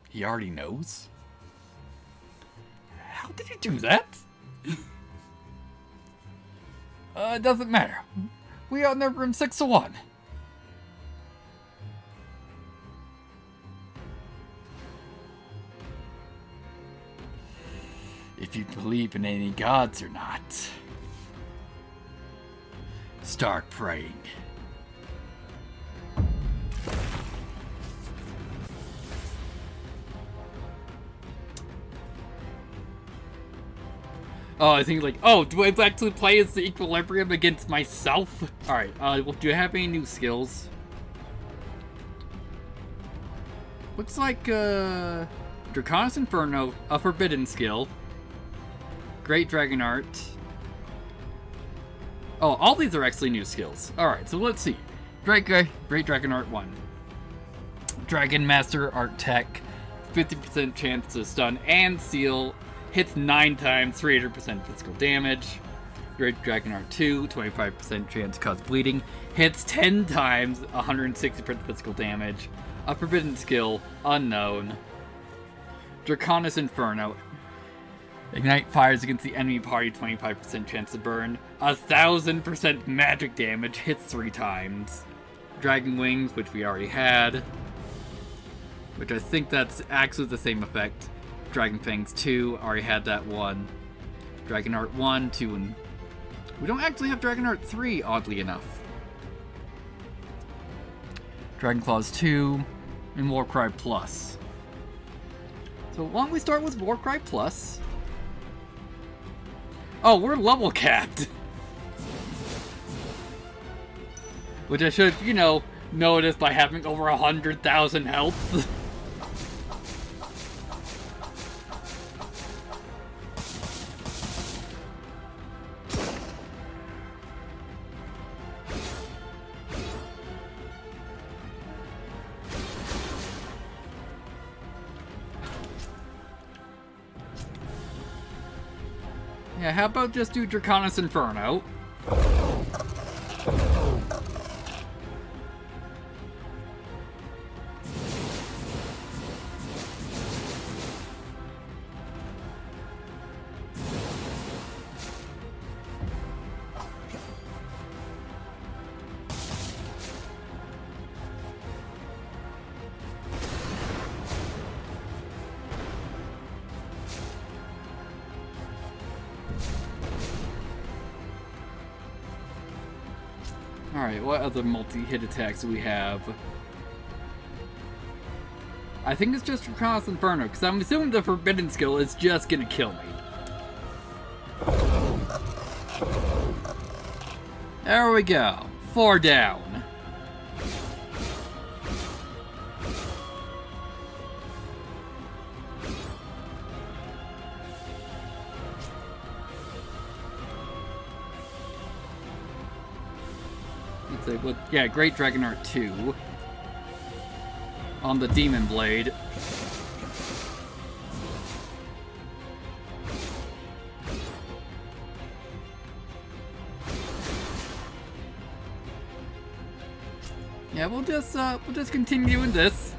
He already knows? How did he do that? It doesn't matter. We outnumber him 6-1. If you believe in any gods or not, start praying. Oh, I think like, oh, do I actually play as the equilibrium against myself? Alright, well, do you have any new skills? Looks like, Draconis Inferno, a forbidden skill. Great Dragon Art. Oh, all these are actually new skills. Alright, so let's see. Great Dragon Art 1. Dragon Master Art Tech, 50% chance to stun and seal. Hits 9 times, 300% physical damage. Great Dragon Art 2, 25% chance to cause bleeding. Hits 10 times, 160% physical damage. A forbidden skill, unknown. Draconis Inferno. Ignite fires against the enemy party, 25% chance to burn. 1000% magic damage, hits 3 times. Dragon Wings, which we already had. Which I think that's actually the same effect. Dragon Fangs 2, already had that one. Dragon Art 1, 2, and... we don't actually have Dragon Art 3, oddly enough. Dragon Claws 2, and Warcry Plus. So why don't we start with Warcry Plus? Oh, we're level capped! Which I should, you know, notice by having over 100,000 health. Yeah, how about just do Draconis Inferno? Alright, what other multi-hit attacks do we have? I think it's just Draconis Inferno, because I'm assuming the forbidden skill is just gonna kill me. There we go. 4 down. Yeah, Great Dragon Art 2 on the Demon Blade. Yeah, we'll just continue in this.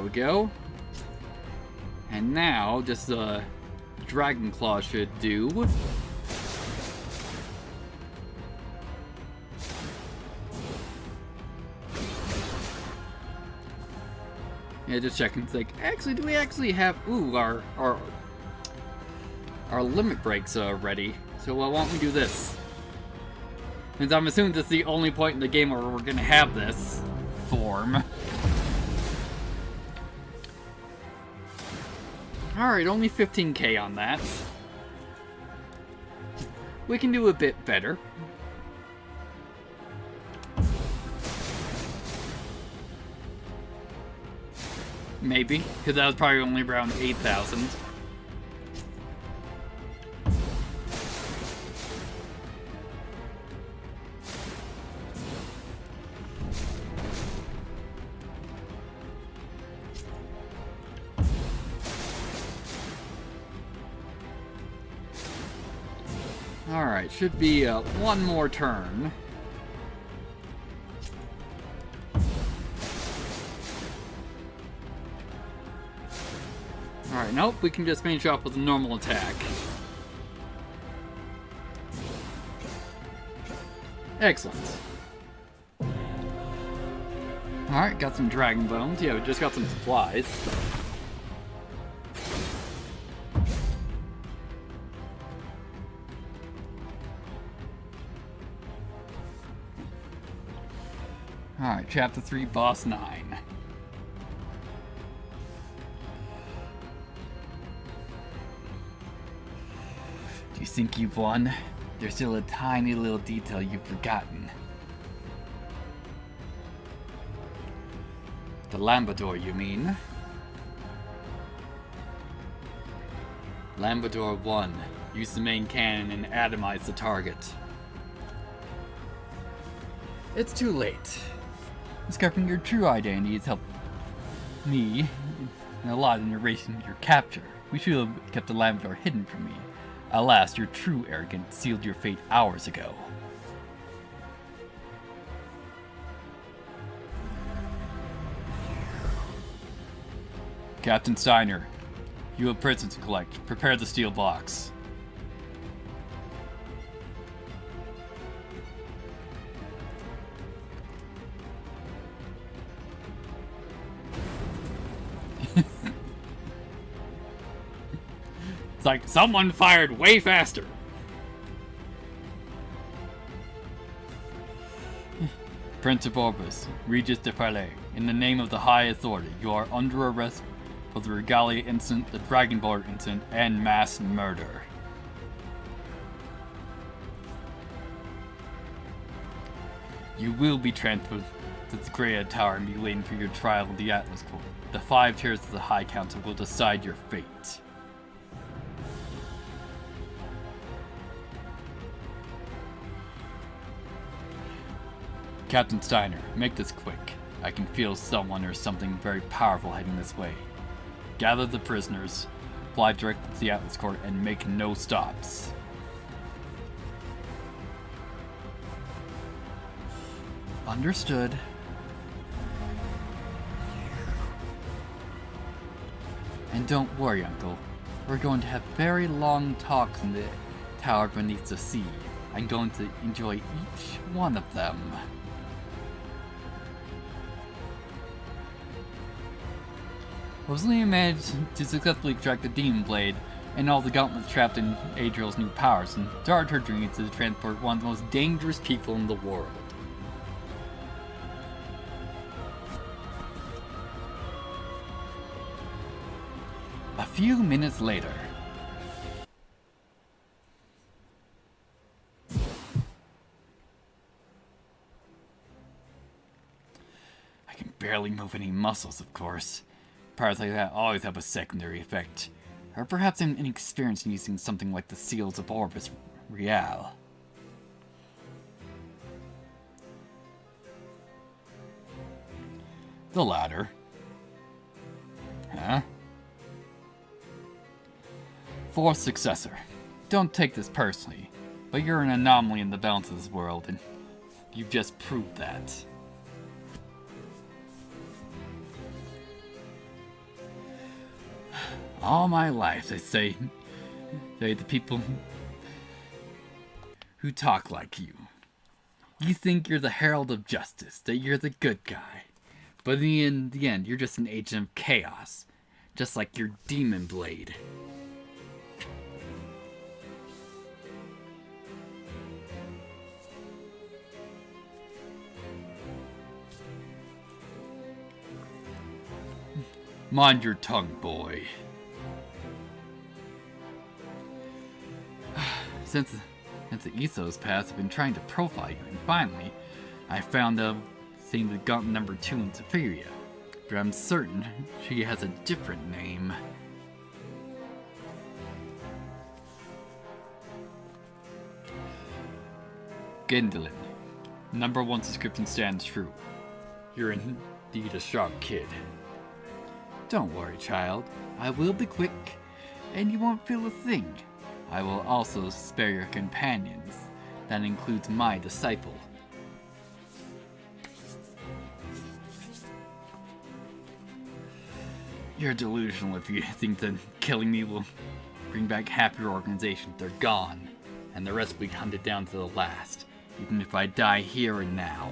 There we go. And now, just the Dragon Claw should do. Yeah, just checking. It's like, actually, do we actually have... Ooh, our limit breaks are ready. So why don't we do this? Since I'm assuming this is the only point in the game where we're gonna have this form. Alright, only 15k on that. We can do a bit better. Maybe, because that was probably only around 8,000. Alright, should be one more turn. Alright, nope, we can just finish off with a normal attack. Excellent. Alright, got some dragon bones. Yeah, we just got some supplies. Alright, Chapter 3, Boss 9. Do you think you've won? There's still a tiny little detail you've forgotten. The Lambador, you mean? Lambador 1. Use the main cannon and atomize the target. It's too late. Discovering your true identity has helped me a lot in erasing your capture. We should have kept the Lambador hidden from me. Alas, your true arrogance sealed your fate hours ago. Captain Steiner, you have prisons to collect. Prepare the steel box. It's like someone fired way faster. Prince of Orbis, Regis de Palais, in the name of the High Authority, you are under arrest for the Regalia incident, the Dragonborn incident, and mass murder. You will be transferred to the Great Tower and be waiting for your trial in the Atlas Court. The 5 chairs of the High Council will decide your fate. Captain Steiner, make this quick. I can feel someone or something very powerful heading this way. Gather the prisoners, fly directly to the Atlas Court, and make no stops. Understood. And don't worry, Uncle. We're going to have very long talks in the tower beneath the sea. I'm going to enjoy each one of them. Rosalia managed to successfully extract the Demon Blade and all the gauntlets trapped in Adriel's new powers, and started her dreams to transport one of the most dangerous people in the world. A few minutes later. I can barely move any muscles, of course. Powers like that always have a secondary effect. Or perhaps I'm inexperienced in using something like the Seals of Orbis Real. The latter. Huh? Fourth successor. Don't take this personally, but you're an anomaly in the balance of this world, and you've just proved that. All my life, I say the people who talk like you. You think you're the herald of justice, that you're the good guy. But in the end, you're just an agent of chaos. Just like your demon blade. Mind your tongue, boy. Since the Ethos Pass, I've been trying to profile you, and finally, I found out seeing the Gauntlet number 2 in Superior. But I'm certain she has a different name. Gindolin. Number 1 subscription stands true. You're indeed a sharp kid. Don't worry, child. I will be quick, and you won't feel a thing. I will also spare your companions. That includes my disciple. You're delusional if you think that killing me will bring back half your organization. They're gone, and the rest will be hunted down to the last, even if I die here and now.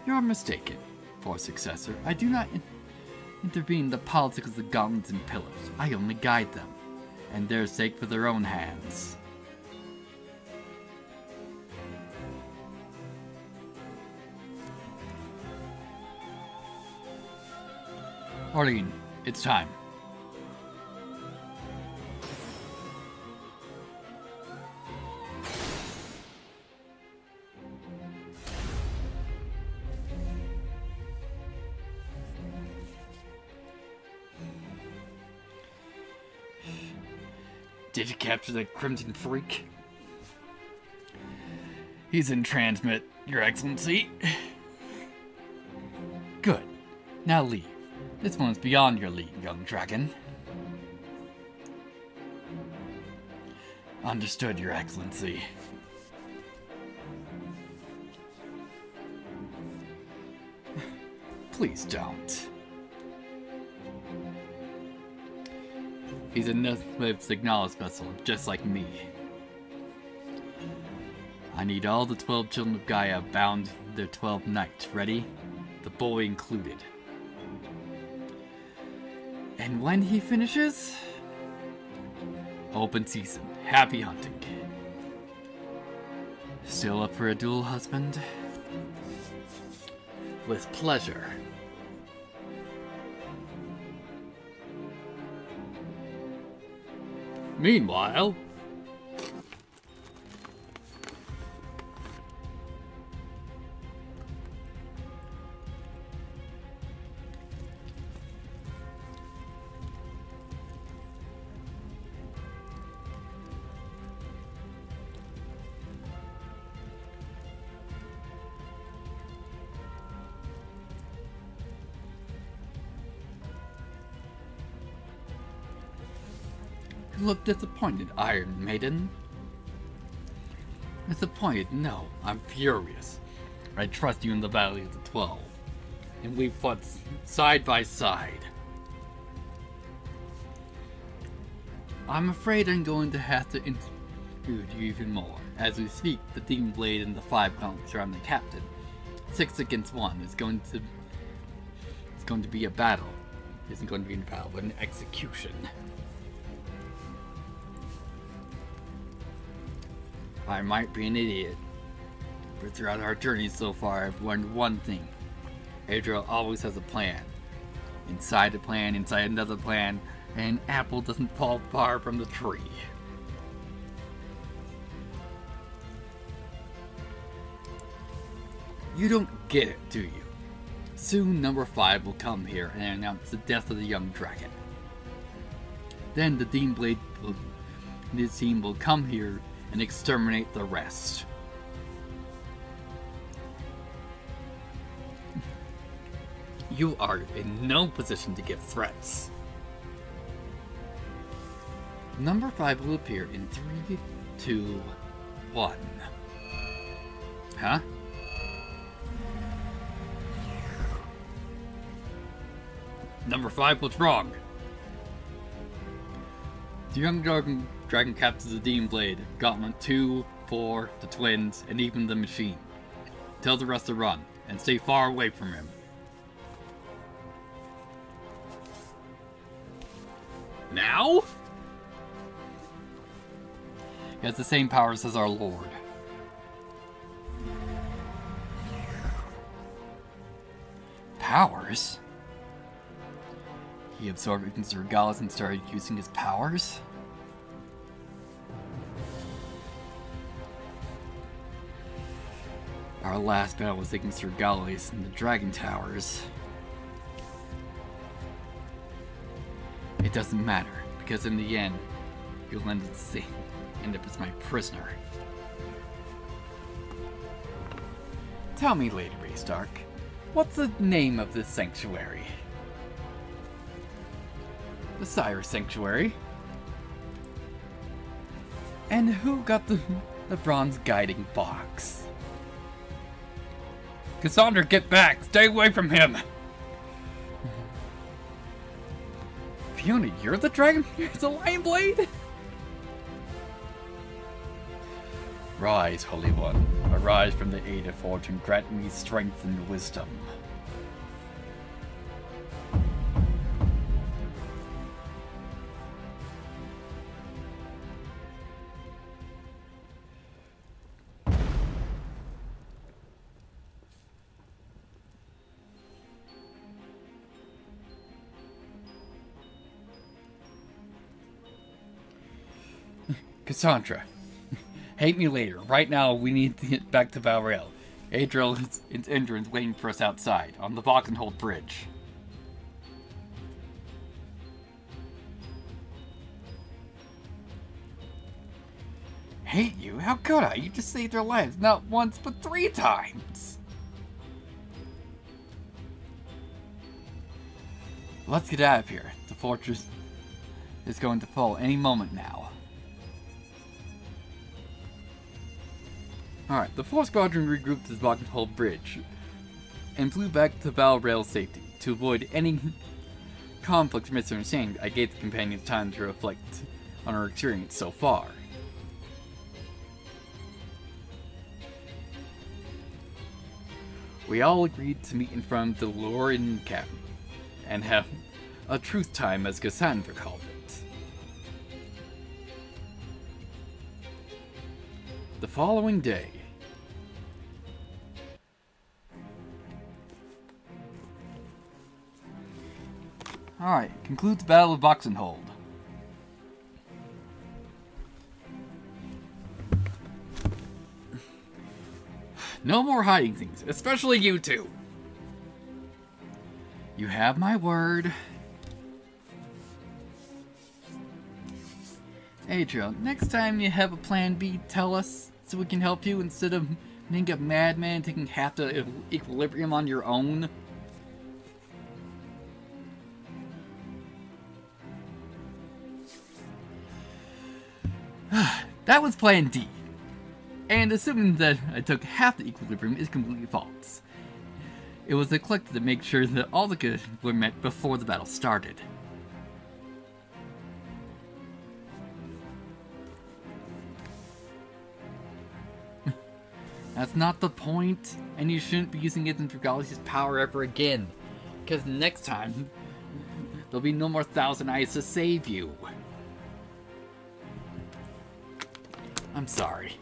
You're mistaken, Force Successor. I do not intervene in the politics of the Gauntlets and Pillars. I only guide them, and their sake for their own hands. Arlene, it's time. Did you capture the Crimson Freak? He's in transmit, Your Excellency. Good. Now leave. This one's beyond your league, young dragon. Understood, Your Excellency. Please don't. He's a Signalis vessel, just like me. I need all the 12 children of Gaia bound their 12 knights. Ready? The boy included. And when he finishes, open season. Happy hunting. Still up for a duel, husband? With pleasure. Meanwhile, you look disappointed, Iron Maiden. Disappointed? No, I'm furious. I trust you in the Valley of the 12, and we fought side by side. I'm afraid I'm going to have to intrude you even more. As we speak, the Demon Blade and the 5 gauntlets surround the captain. 6 against 1 is going to be a battle. It isn't going to be a battle, but an execution. I might be an idiot, but throughout our journey so far, I've learned one thing. Adriel always has a plan. Inside a plan, inside another plan, and an apple doesn't fall far from the tree. You don't get it, do you? Soon number 5 will come here and announce the death of the young dragon. Then the Demon Blade and his team will come here and exterminate the rest. You are in no position to give threats. Number 5 will appear in 3, 2, 1. Huh? Number 5 was wrong. The young dragon captures the Demon Blade, Gauntlet 2, 4, the twins, and even the machine. Tell the rest to run, and stay far away from him. Now? He has the same powers as our Lord. Powers? He absorbed Ignis Regalis and started using his powers? Our last battle was Ignis Regalis in the Dragon Towers. It doesn't matter, because in the end, you'll end up as my prisoner. Tell me, Lady Raystark, what's the name of this sanctuary? The Cyrus Sanctuary. And who got the bronze guiding box? Cassandra, get back! Stay away from him! Fiona, you're the dragon? You're the Lion Blade? Rise, Holy One. Arise from the Alder Forge and grant me strength and wisdom. Cassandra, hate me later. Right now, we need to get back to Valrail. Adriel is entrance waiting for us outside, on the Valkenhold Bridge. Hate you? How could I? You just saved their lives, not once, but 3 times! Let's get out of here. The fortress is going to fall any moment now. Alright, the 4th Squadron regrouped at the Valkenhold Bridge and flew back to Valrail safety. To avoid any conflict or misunderstanding, I gave the companions time to reflect on our experience so far. We all agreed to meet in front of the Lorian cabin and have a truth time, as Cassandra called it. The following day, alright, concludes the Battle of Valkenhold. No more hiding things, especially you two. You have my word. Adriel, next time you have a plan B, tell us so we can help you instead of being a madman taking half the equilibrium on your own. That was plan D. And assuming that I took half the equilibrium is completely false. It was neglected to make sure that all the good were met before the battle started. That's not the point, and you shouldn't be using it in Regalis' power ever again. Because next time, there'll be no more Thousand Eyes to save you. I'm sorry.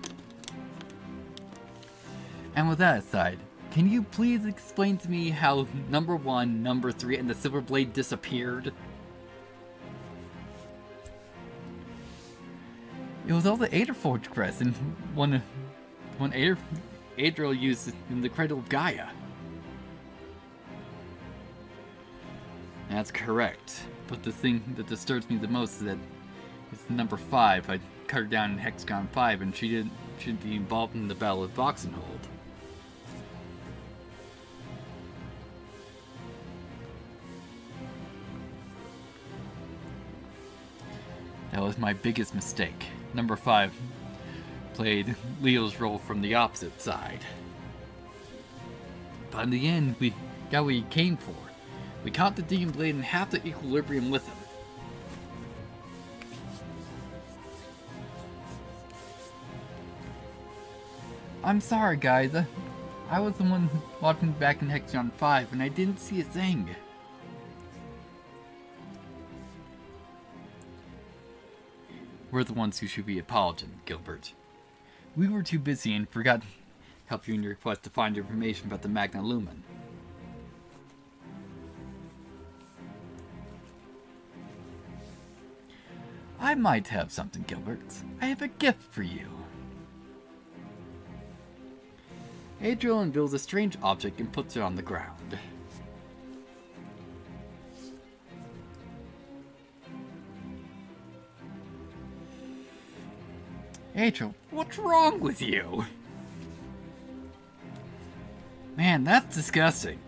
And with that aside, can you please explain to me how number 1, number 3, and the Silver Blade disappeared? It was all the Alder Forge crest and one Adriel used in the Cradle of Gaia. That's correct. But the thing that disturbs me the most is that it's the number 5. I cut her down in Hexagon 5 and she didn't be involved in the Battle of Valkenhold. That was my biggest mistake. Number 5 played Leo's role from the opposite side. But in the end, we got what we came for. We caught the Demon Blade in half the equilibrium with him. I'm sorry, guys. I was the one watching back in Hexagon 5, and I didn't see a thing. We're the ones who should be apologizing, Gilbert. We were too busy and forgot to help you in your quest to find information about the Magna Lumen. I might have something, Gilbert. I have a gift for you. Adriel unveils a strange object and puts it on the ground. Adriel, what's wrong with you? Man, that's disgusting.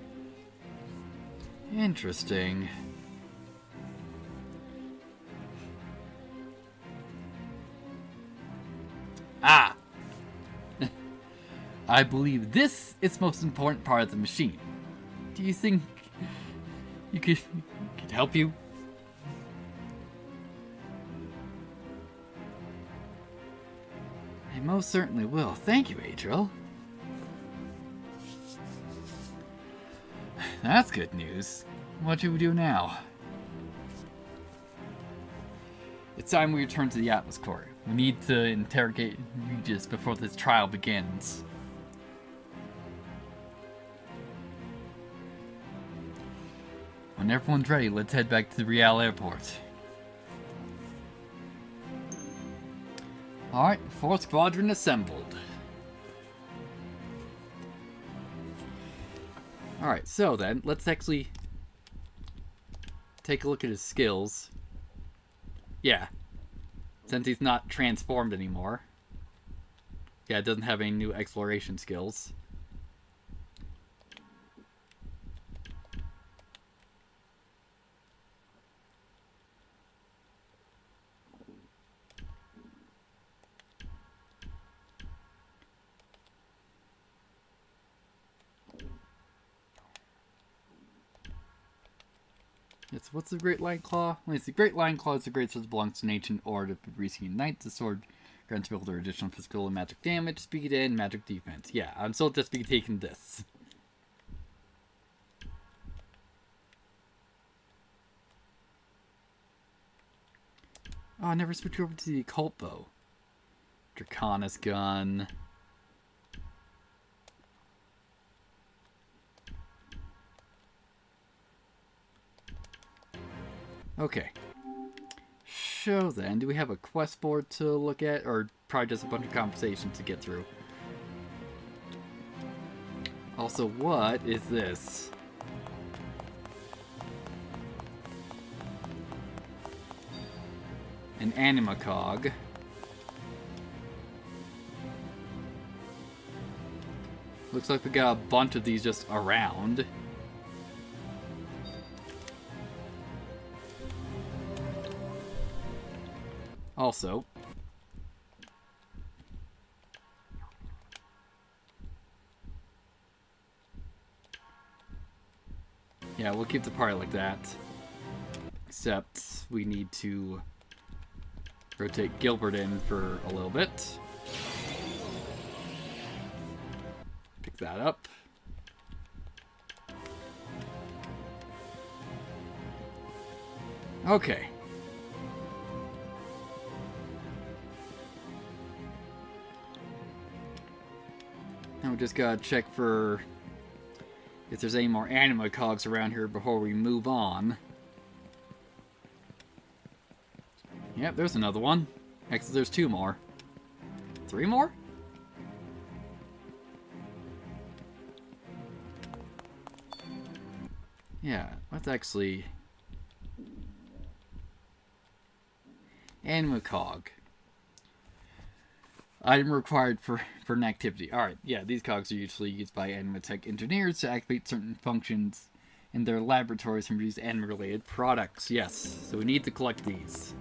Interesting. Ah! I believe this is the most important part of the machine. Do you think you could help you? I most certainly will. Thank you, Adriel. That's good news. What should we do now? It's time we return to the Atlas Core. We need to interrogate Regis before this trial begins. When everyone's ready, let's head back to the Real Airport. Alright, 4th Squadron assembled. Alright, so then, let's actually take a look at his skills. Yeah. Since he's not transformed anymore. Yeah, it doesn't have any new exploration skills. Yes, what's the Great Lion Claw? Well, it's the Great Lion Claw is the great sword that belongs to an ancient order of Fabrician Knights. The sword grants builder additional physical and magic damage, speed, and magic defense. Yeah, I'm still just be taking this. Oh, I never switched over to the occult bow. Draconis gun. Okay. So then, do we have a quest board to look at, or probably just a bunch of conversations to get through? Also, what is this? An anima cog. Looks like we got a bunch of these just around. Also, yeah, we'll keep the party like that. Except we need to rotate Gilbert in for a little bit. Pick that up. Okay. Now we just gotta check for if there's any more anima cogs around here before we move on. Yep, there's another one. Actually, there's 2 more. 3 more? Yeah, let's actually... Anima cog. Item required for an activity. Alright, yeah, these cogs are usually used by animatech engineers to activate certain functions in their laboratories and produce anime-related products. Yes, so we need to collect these.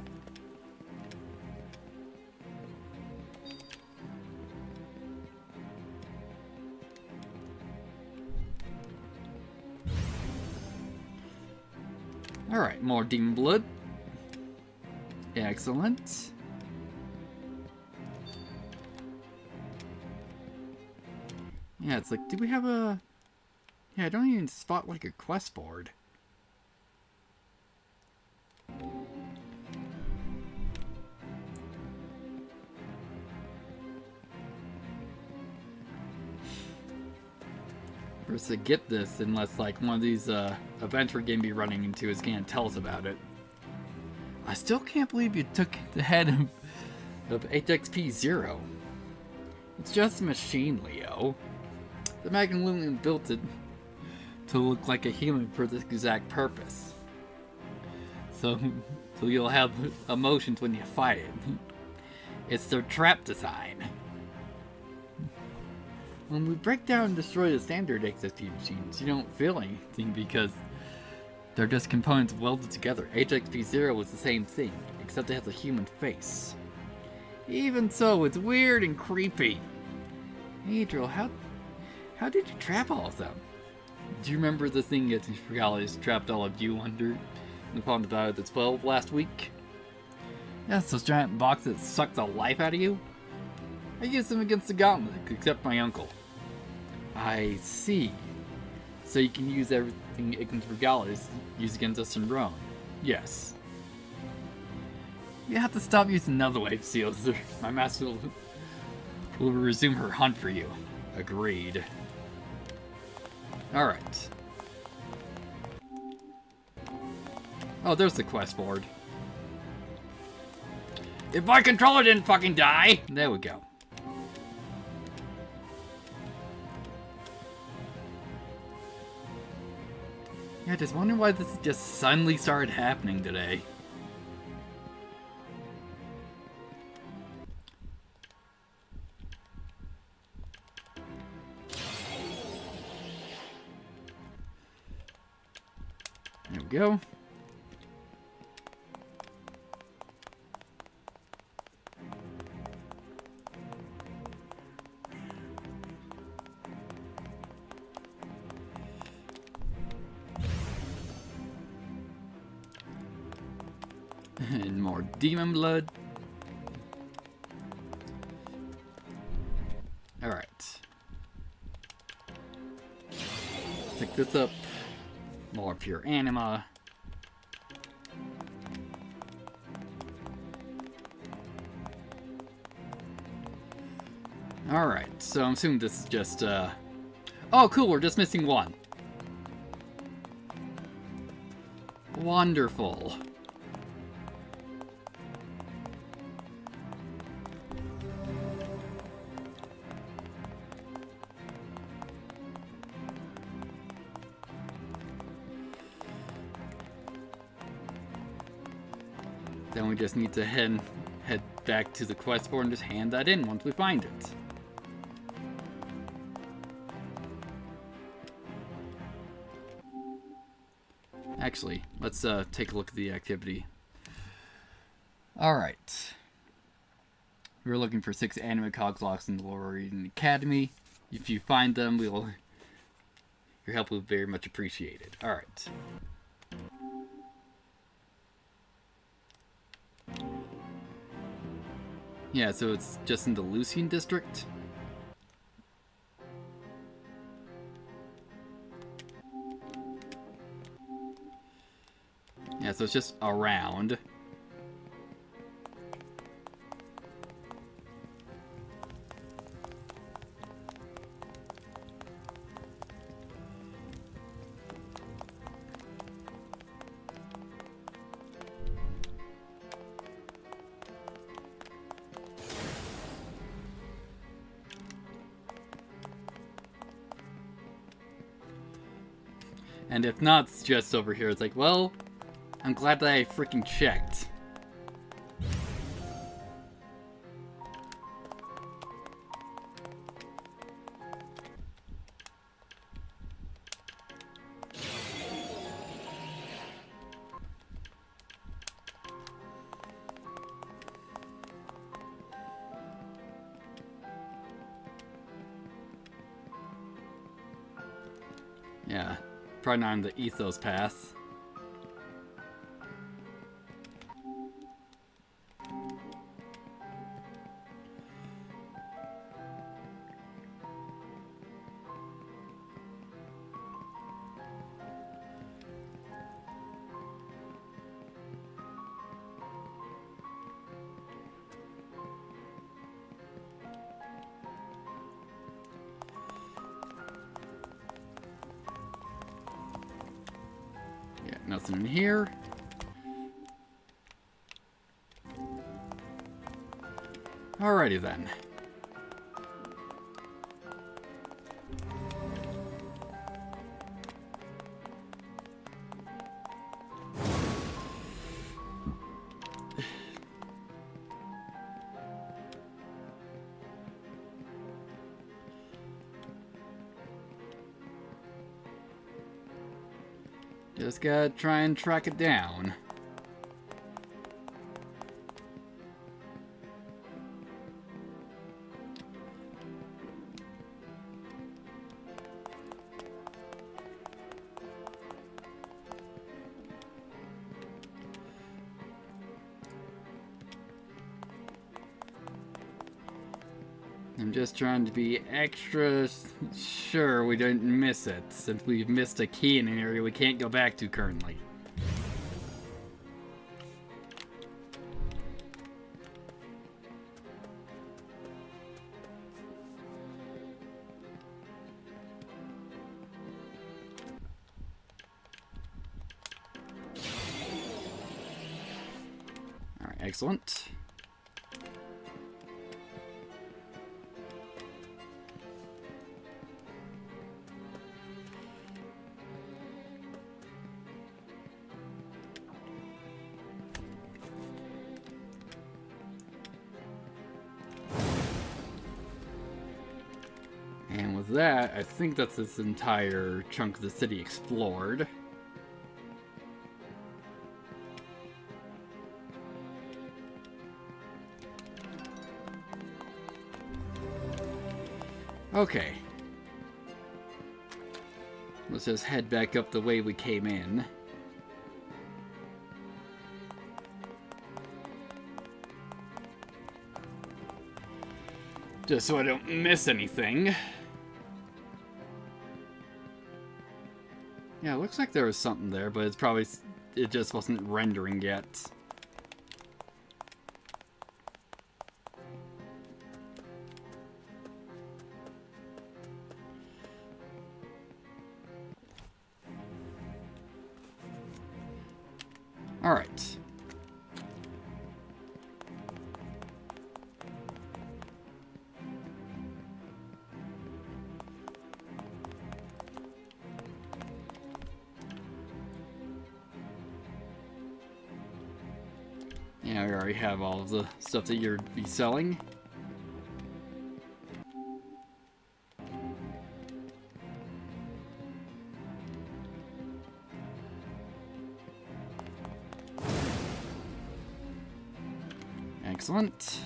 Alright, more demon blood. Excellent. Yeah, it's like, do we have a... Yeah, I don't even spot like a quest board. For us to get this, unless like one of these events we're going to be running into is going to tell us about it. I still can't believe you took the head of HXP 0. It's just a machine, Leo. The Magnum built it to look like a human for this exact purpose. So you'll have emotions when you fight it. It's their trap design. When we break down and destroy the standard XSP machines, you don't feel anything because they're just components welded together. HXP 0 was the same thing, except it has a human face. Even so, it's weird and creepy. Adriel, how did you trap all of them? Do you remember the thing that Regalis trapped all of you under upon the Battle of the 12 last week? Yes, those giant boxes that suck the life out of you? I used them against the gauntlet, except my uncle. I see. So you can use everything against Regalis used against us in Rome. Yes. You have to stop using another wave seals. My master will resume her hunt for you. Agreed. Alright. Oh, there's the quest board. If my controller didn't fucking die! There we go. Yeah, just wondering why this just suddenly started happening today. There we go. And more demon blood. Alright. Pick this up. More pure anima. Alright, so I'm assuming this is just, Oh, cool, we're just missing one. Wonderful. Then we just need to head back to the quest board and just hand that in once we find it. Actually, let's take a look at the activity. Alright. We're looking for 6 anime cogs locks in the Lorraine Academy. If you find them, your help will be very much appreciated. Alright. Yeah, so it's just in the Lucian district. Yeah, so it's just around. And if not, it's just over here. It's like, well, I'm glad that I freaking checked. Yeah, probably not on the ethos path. nothing in here. Alrighty then. Just gotta try and track it down. I'm just trying to be extra sure we don't miss it, since we've missed a key in an area we can't go back to currently. Alright, excellent. And with that, I think that's this entire chunk of the city explored. Okay. Let's just head back up the way we came in. Just so I don't miss anything. Yeah, it looks like there was something there, but it's probably... it just wasn't rendering yet. Alright. Yeah, we already have all of the stuff that you'd be selling. Excellent.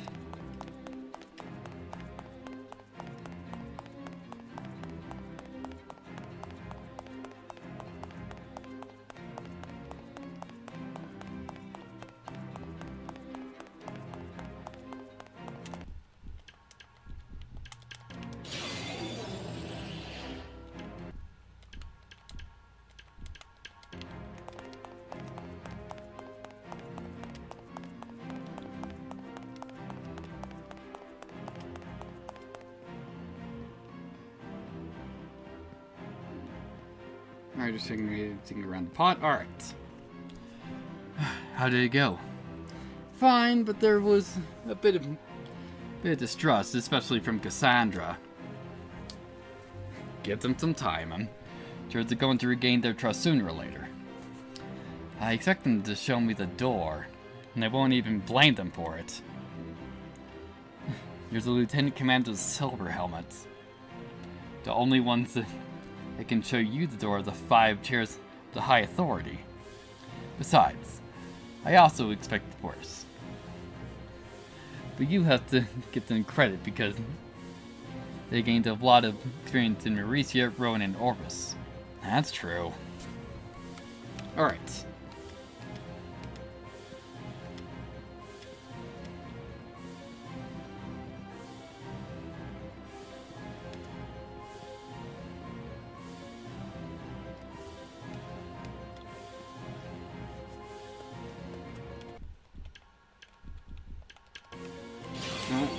Alright, just taking around the pot. Alright. How did it go? Fine, but there was a bit of distrust, especially from Cassandra. Give them some time. I'm sure they're going to regain their trust sooner or later. I expect them to show me the door, and I won't even blame them for it. There's the Lieutenant Commander's silver helmets. The only ones that can show you the door of the 5 chairs of the High Authority. Besides, I also expect worse. But you have to give them credit because they gained a lot of experience in Mauricia, Rowan, and Orbis. That's true. Alright.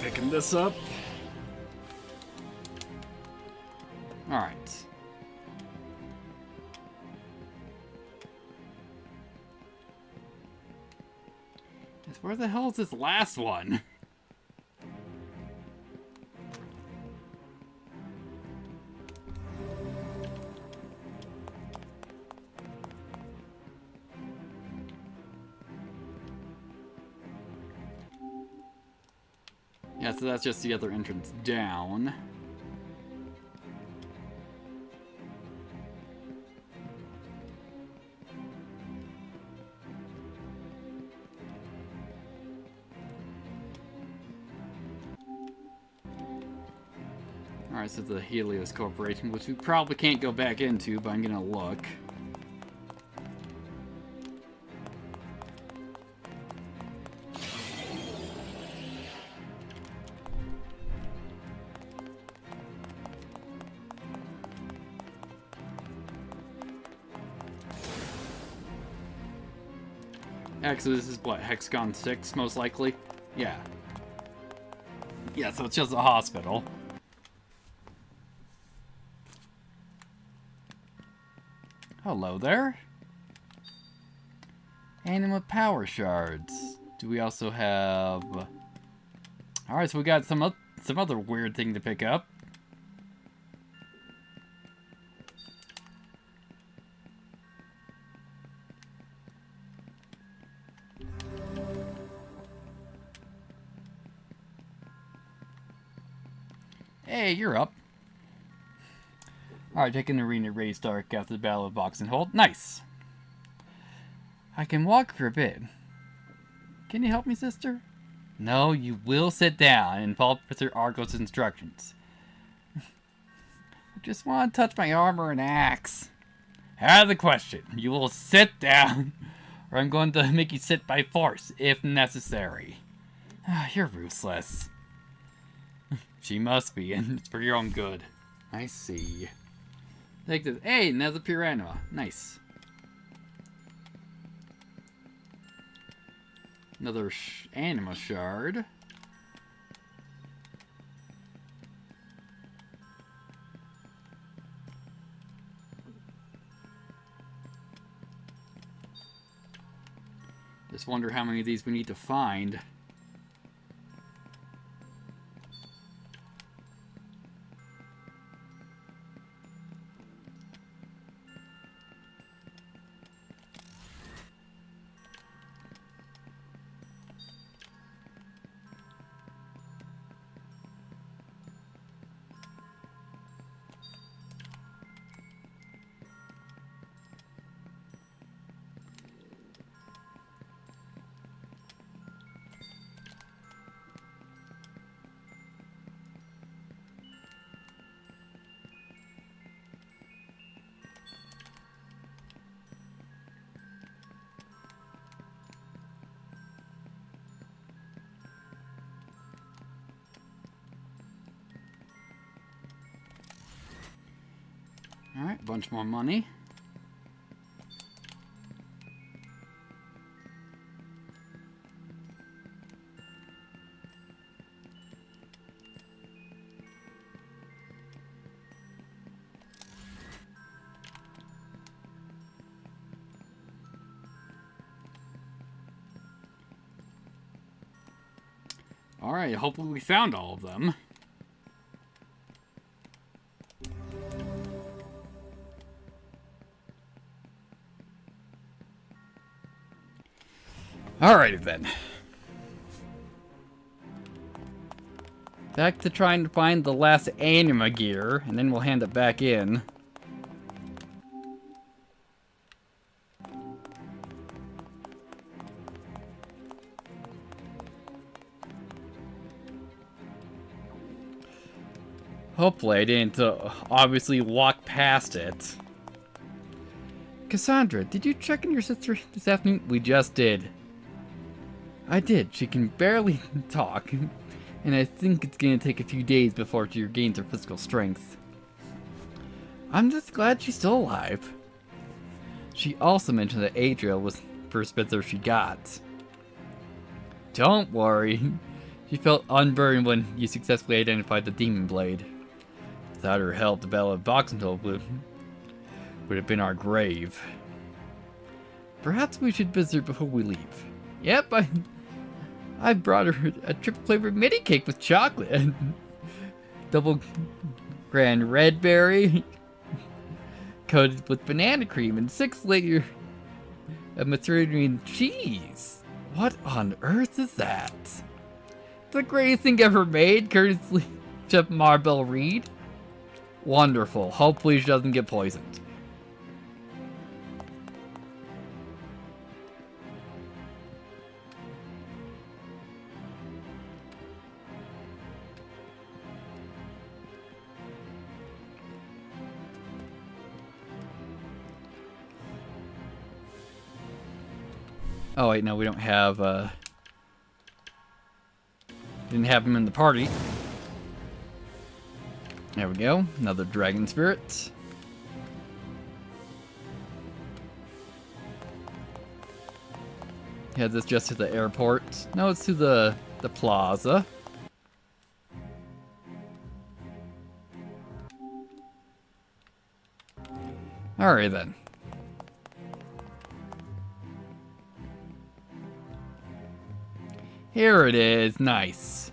Picking this up. Alright. Where the hell is this last one? Yeah, so that's just the other entrance down. Alright, so the Helios Corporation, which we probably can't go back into, but I'm gonna look. Actually, this is what, Hexagon 6, most likely? Yeah. Yeah, so it's just a hospital. Hello there. Anima power shards. Do we also have... Alright, so we got some other weird thing to pick up. Hey, you're up. Alright, taking the arena raised dark after the Battle of Box and Hold. Nice! I can walk for a bit. Can you help me, sister? No, you will sit down and follow Professor Argo's instructions. I just want to touch my armor and axe. Out of the question. You will sit down, or I'm going to make you sit by force, if necessary. You're ruthless. She must be, and it's for your own good. I see. Take this. Hey, another pure anima. Nice. Another anima shard. Just wonder how many of these we need to find. Alright, bunch more money. Alright, hopefully we found all of them. Alrighty then. Back to trying to find the last anima gear, and then we'll hand it back in. Hopefully I didn't obviously walk past it. Cassandra, did you check on your sister this afternoon? We just did. I did. She can barely talk, and I think it's going to take a few days before she regains her physical strength. I'm just glad she's still alive. She also mentioned that Adriel was the first visitor she got. Don't worry. She felt unburdened when you successfully identified the demon blade. Without her help, the Battle of Boxentold would have been our grave. Perhaps we should visit her before we leave. Yep, I brought her a triple flavored mini cake with chocolate. Double grand red berry, coated with banana cream and 6 layer of Mediterranean cheese. What on earth is that? The greatest thing ever made, courtesy Chef Marbell Reed. Wonderful. Hopefully she doesn't get poisoned. Oh wait, no, we don't have, didn't have him in the party. There we go, another dragon spirit. Head this just to the airport. No, it's to the plaza. Alright then. Here it is, nice.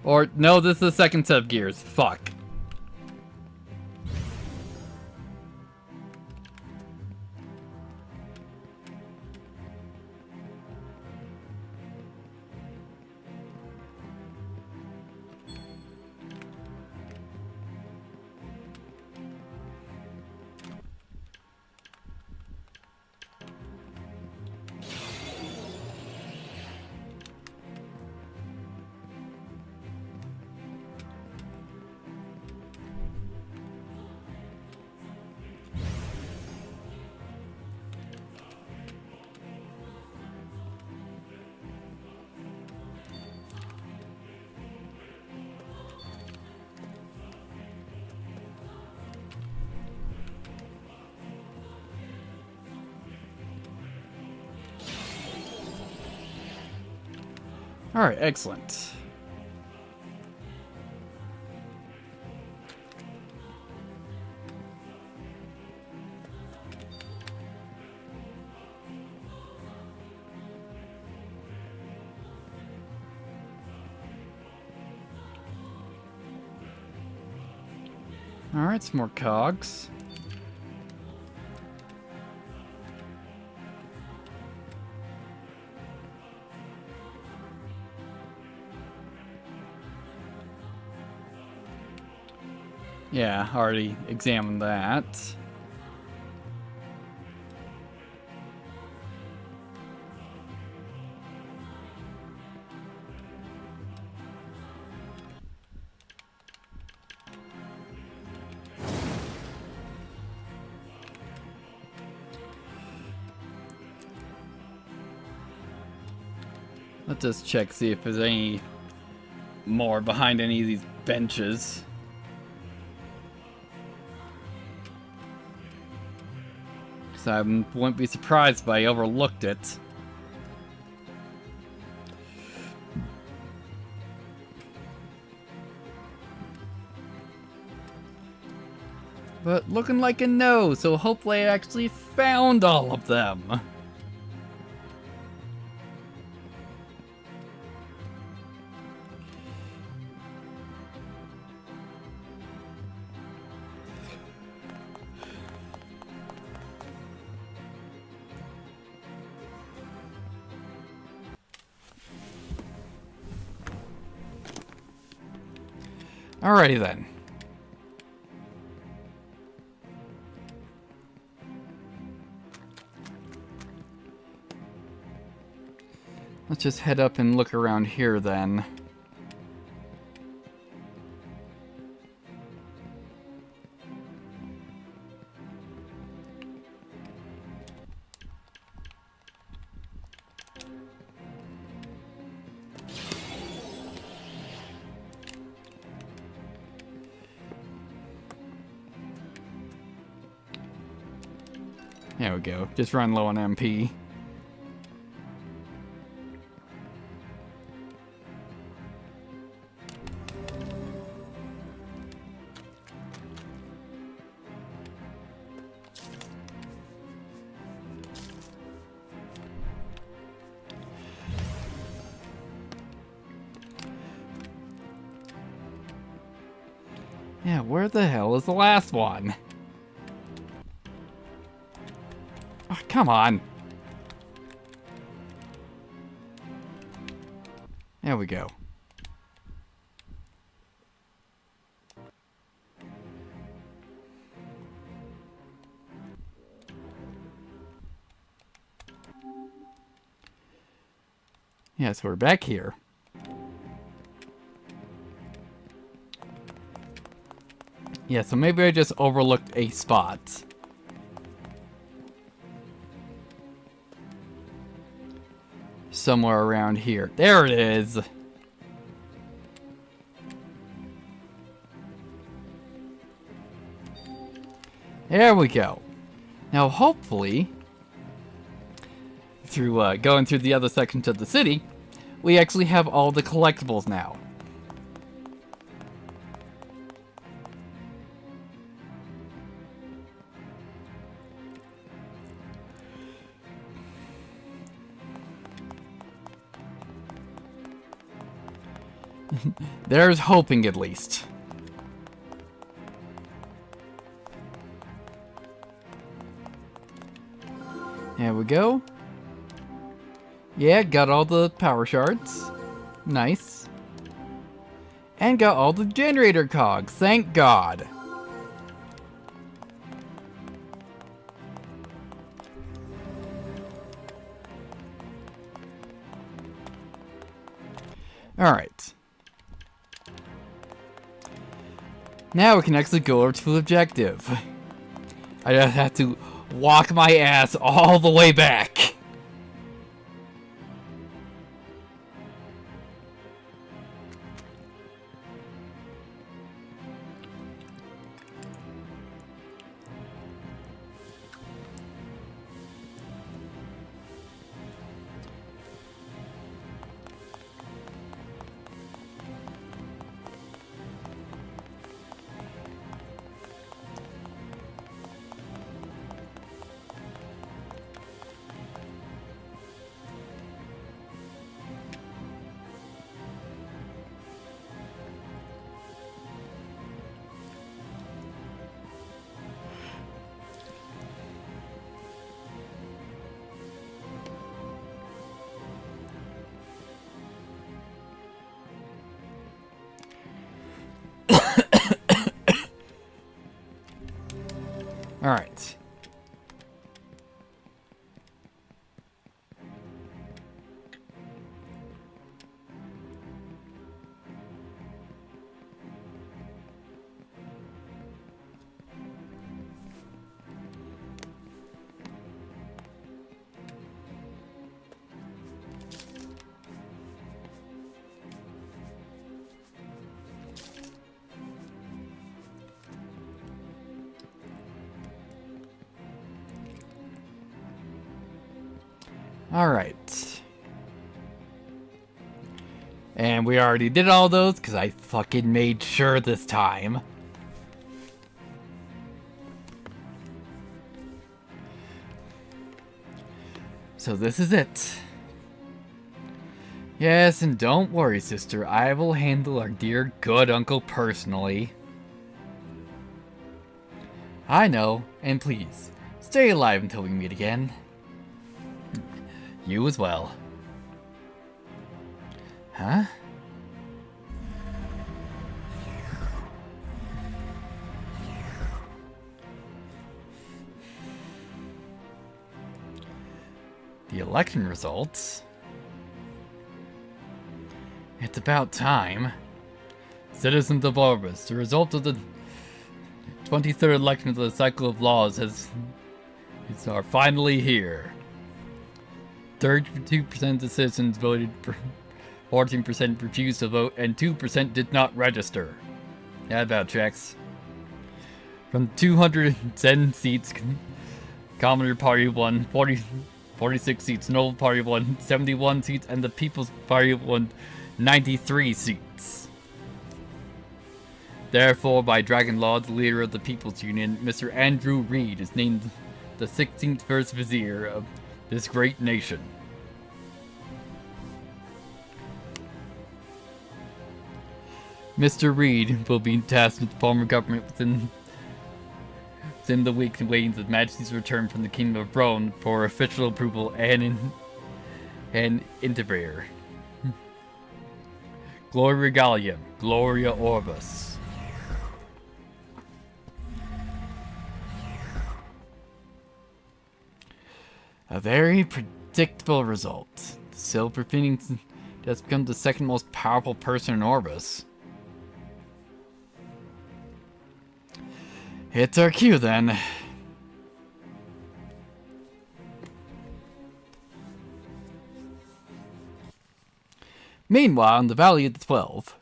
Or, no, this is the second set of gears, fuck. Alright, excellent. Alright, some more cogs. Yeah, already examined that. Let's just check, see if there's any more behind any of these benches. So I wouldn't be surprised if I overlooked it. But looking like a no, so hopefully I actually found all of them. Alrighty then. Let's just head up and look around here then. There we go. Just run low on MP. Yeah, where the hell is the last one? Oh, come on. There we go. Yeah, so we're back here. Yeah, so maybe I just overlooked a spot. Somewhere around here. There it is! There we go. Now, hopefully, through going through the other sections of the city, we actually have all the collectibles now. There's hoping, at least. There we go. Yeah, got all the power shards. Nice. And got all the generator cogs, thank God. Alright. Now we can actually go over to the objective. I just have to walk my ass all the way back. Alright. Alright. And we already did all those because I fucking made sure this time. So this is it. Yes, and don't worry, sister. I will handle our dear good uncle personally. I know, and please, stay alive until we meet again. You as well. Huh? The election results? It's about time. Citizens of Orbis, the result of the 23rd election of the Cycle of Laws are finally here. 32% of the citizens voted, 14% refused to vote, and 2% did not register. That about checks. From 210 seats, Commoner Party won 46 seats, Noble Party won 71 seats, and the People's Party won 93 seats. Therefore, by Dragon Law, the leader of the People's Union, Mr. Andrew Reed, is named the 16th First Vizier of this great nation. Mr. Reed will be tasked with the former government within the week waiting His Majesty's return from the Kingdom of Rome for official approval and intervere. Gloria Gallium, Gloria Orbis. A very predictable result. The Silver Phoenix has become the second most powerful person in Orbis. It's our cue then. Meanwhile, in the Valley of the 12.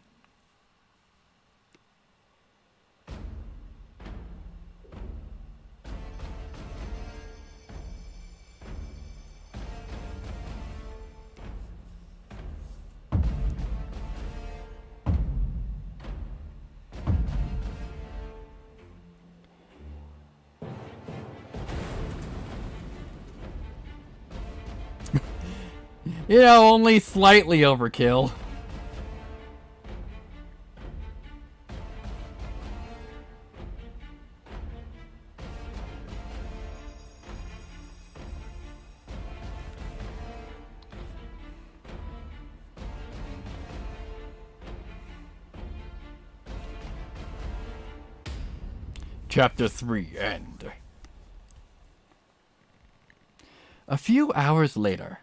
You know, only slightly overkill. Chapter 3, End. A few hours later.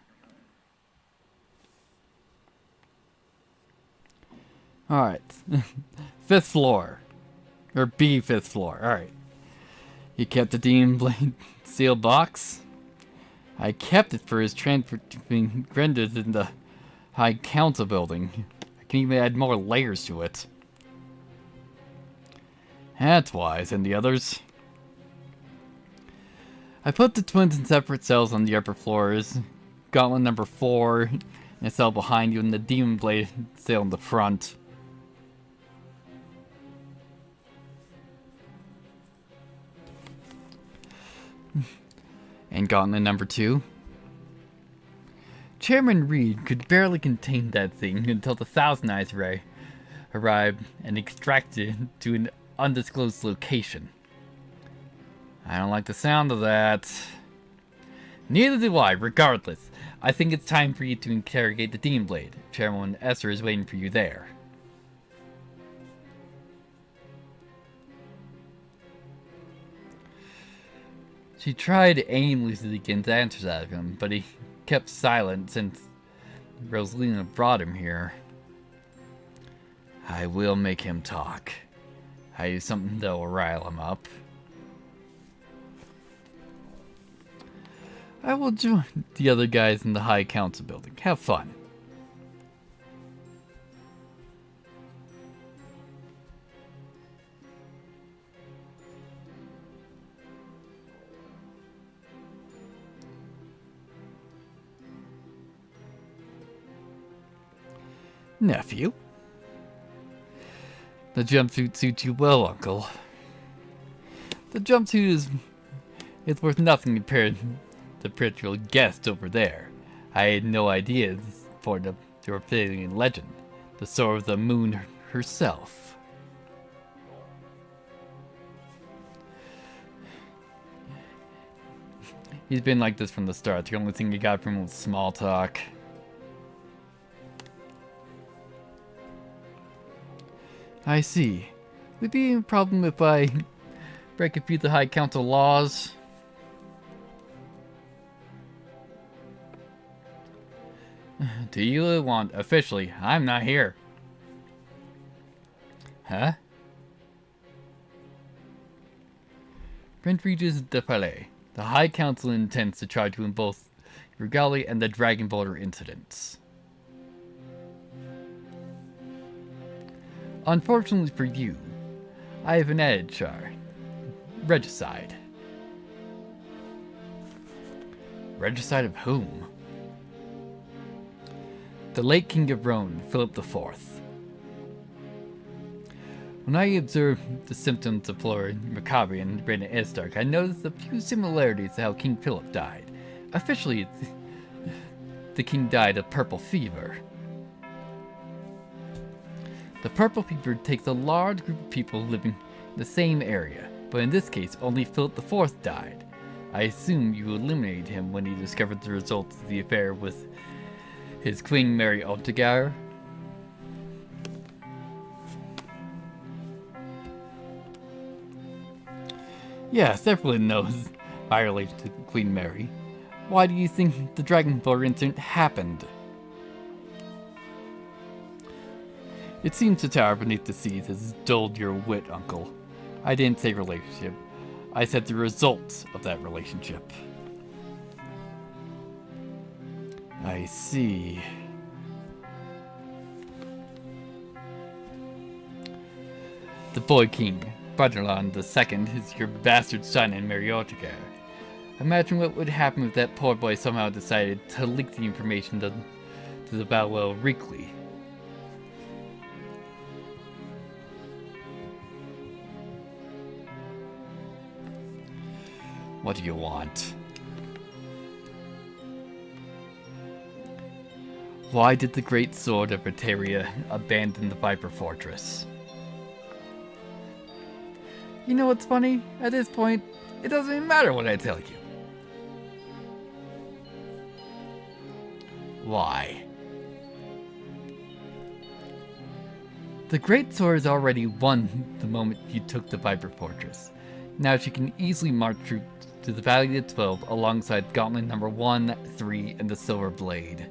Alright. 5th floor. Or B, 5th floor. Alright. You kept the Demon Blade sealed box? I kept it for his transfer to be rendered in the High Council building. I can even add more layers to it. That's wise, and the others? I put the twins in separate cells on the upper floors. Gauntlet number 4 in a cell behind you, and the Demon Blade cell in the front. And Gauntlet number 2. Chairman Reed could barely contain that thing until the Thousand Eyes Ray arrived and extracted it to an undisclosed location. I don't like the sound of that. Neither do I, regardless. I think it's time for you to interrogate the Demon Blade. Chairwoman Esther is waiting for you there. She tried aimlessly to get answers out of him, but he kept silent since Rosalina brought him here. I will make him talk. I do something that will rile him up. I will join the other guys in the High Council building. Have fun. Nephew? The jumpsuit suits you well, Uncle. The jumpsuit is worth nothing compared to the spiritual guest over there. I had no idea for the Arthurian legend, the Sword of the Moon herself. He's been like this from the start. The only thing you got from him was small talk. I see. Would it be a problem if I break a few of the High Council laws? Do you want officially? I'm not here. Huh? Prince Regis de Palais. The High Council intends to charge you in both Regali and the Dragon Border incidents. Unfortunately for you, I have an added charge. Regicide. Regicide of whom? The late King of Rome, Philip IV. When I observed the symptoms of Flora Maccabi and Reina Estark, I noticed a few similarities to how King Philip died. Officially, the king died of purple fever. The Purple Peeper takes a large group of people living in the same area, but in this case, only Philip IV died. I assume you eliminated him when he discovered the results of the affair with his Queen Mary altogether. Yes, everyone knows my relation to Queen Mary. Why do you think the Dragonfire incident happened? It seems the tower beneath the seas has dulled your wit, Uncle. I didn't say relationship. I said the results of that relationship. I see. The Boy King, Brotherland II, is your bastard son and Mary Otigar. Imagine what would happen if that poor boy somehow decided to leak the information to the Balwell Weekly. What do you want? Why did the Great Sword of Eteria abandon the Viper Fortress? You know what's funny? At this point, it doesn't even matter what I tell you. Why? The Great Sword has already won the moment you took the Viper Fortress. Now she can easily march troops to the Valley of the 12 alongside Gauntlet number 1, 3, and the Silver Blade.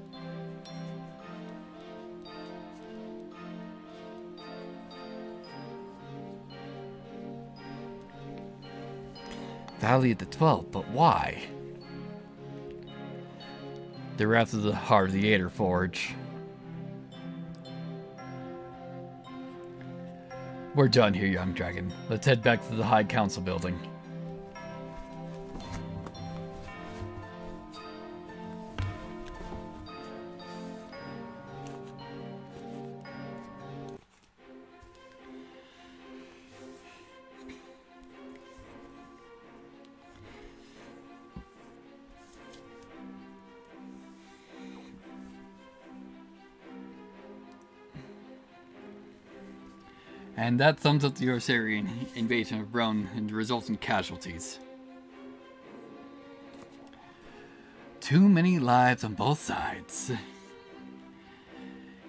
Valley of the 12, but why? They're after the heart of the Alder Forge. We're done here, young dragon. Let's head back to the High Council building. And that sums up the Orsarian invasion of Rome and the resulting casualties. Too many lives on both sides.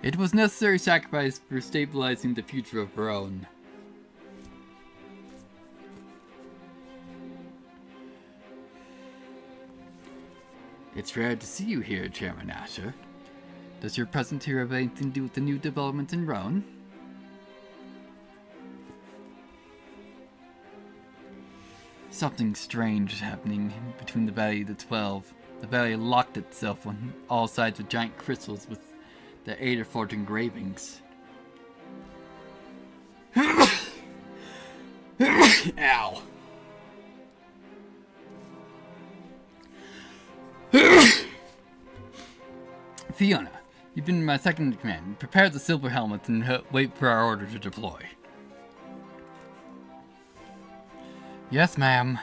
It was necessary sacrifice for stabilizing the future of Rome. It's rare to see you here, Chairman Asher. Does your presence here have anything to do with the new developments in Rome? Something strange is happening between the Valley of the 12. The valley locked itself on all sides with giant crystals with the Alder Forge engravings. Ow. Fiona, you've been my second in command. Prepare the silver helmets and wait for our order to deploy. Yes, ma'am.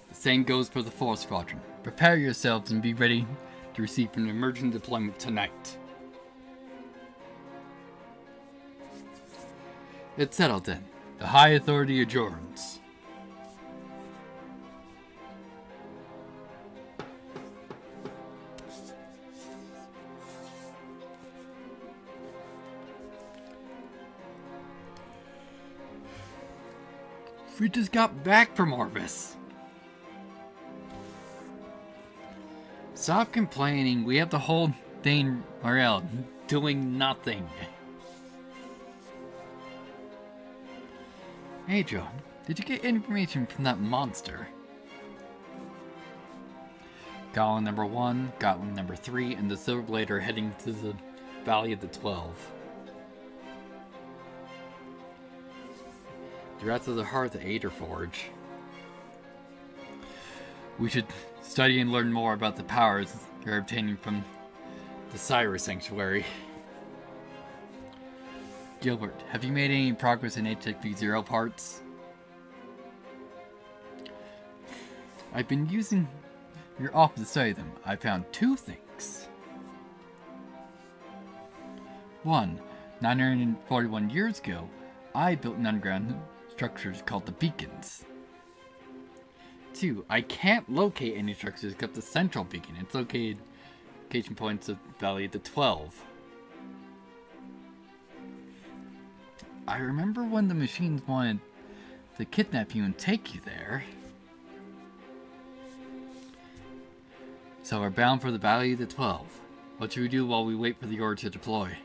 The same goes for the 4th Squadron. Prepare yourselves and be ready to receive an emergent deployment tonight. It's settled then. The High Authority adjourns. We just got back from Orvis. Stop complaining. We have the whole thing morale doing nothing. Hey, Joe. Did you get information from that monster? Gauntlet number 1, Gauntlet number 3, and the Silver Blade are heading to the Valley of the 12. They're after the heart of the Alder Forge. We should study and learn more about the powers they're obtaining from the Cyrus Sanctuary. Gilbert, have you made any progress in HXV0 parts? I've been using your office to study them. I found 2 things. 1. 941 years ago, I built an underground structure called the beacons. 2. I can't locate any structures except the central beacon. It's located location points of Valley of the 12. I remember when the machines wanted to kidnap you and take you there. So we're bound for the Valley of the 12. What should we do while we wait for the order to deploy?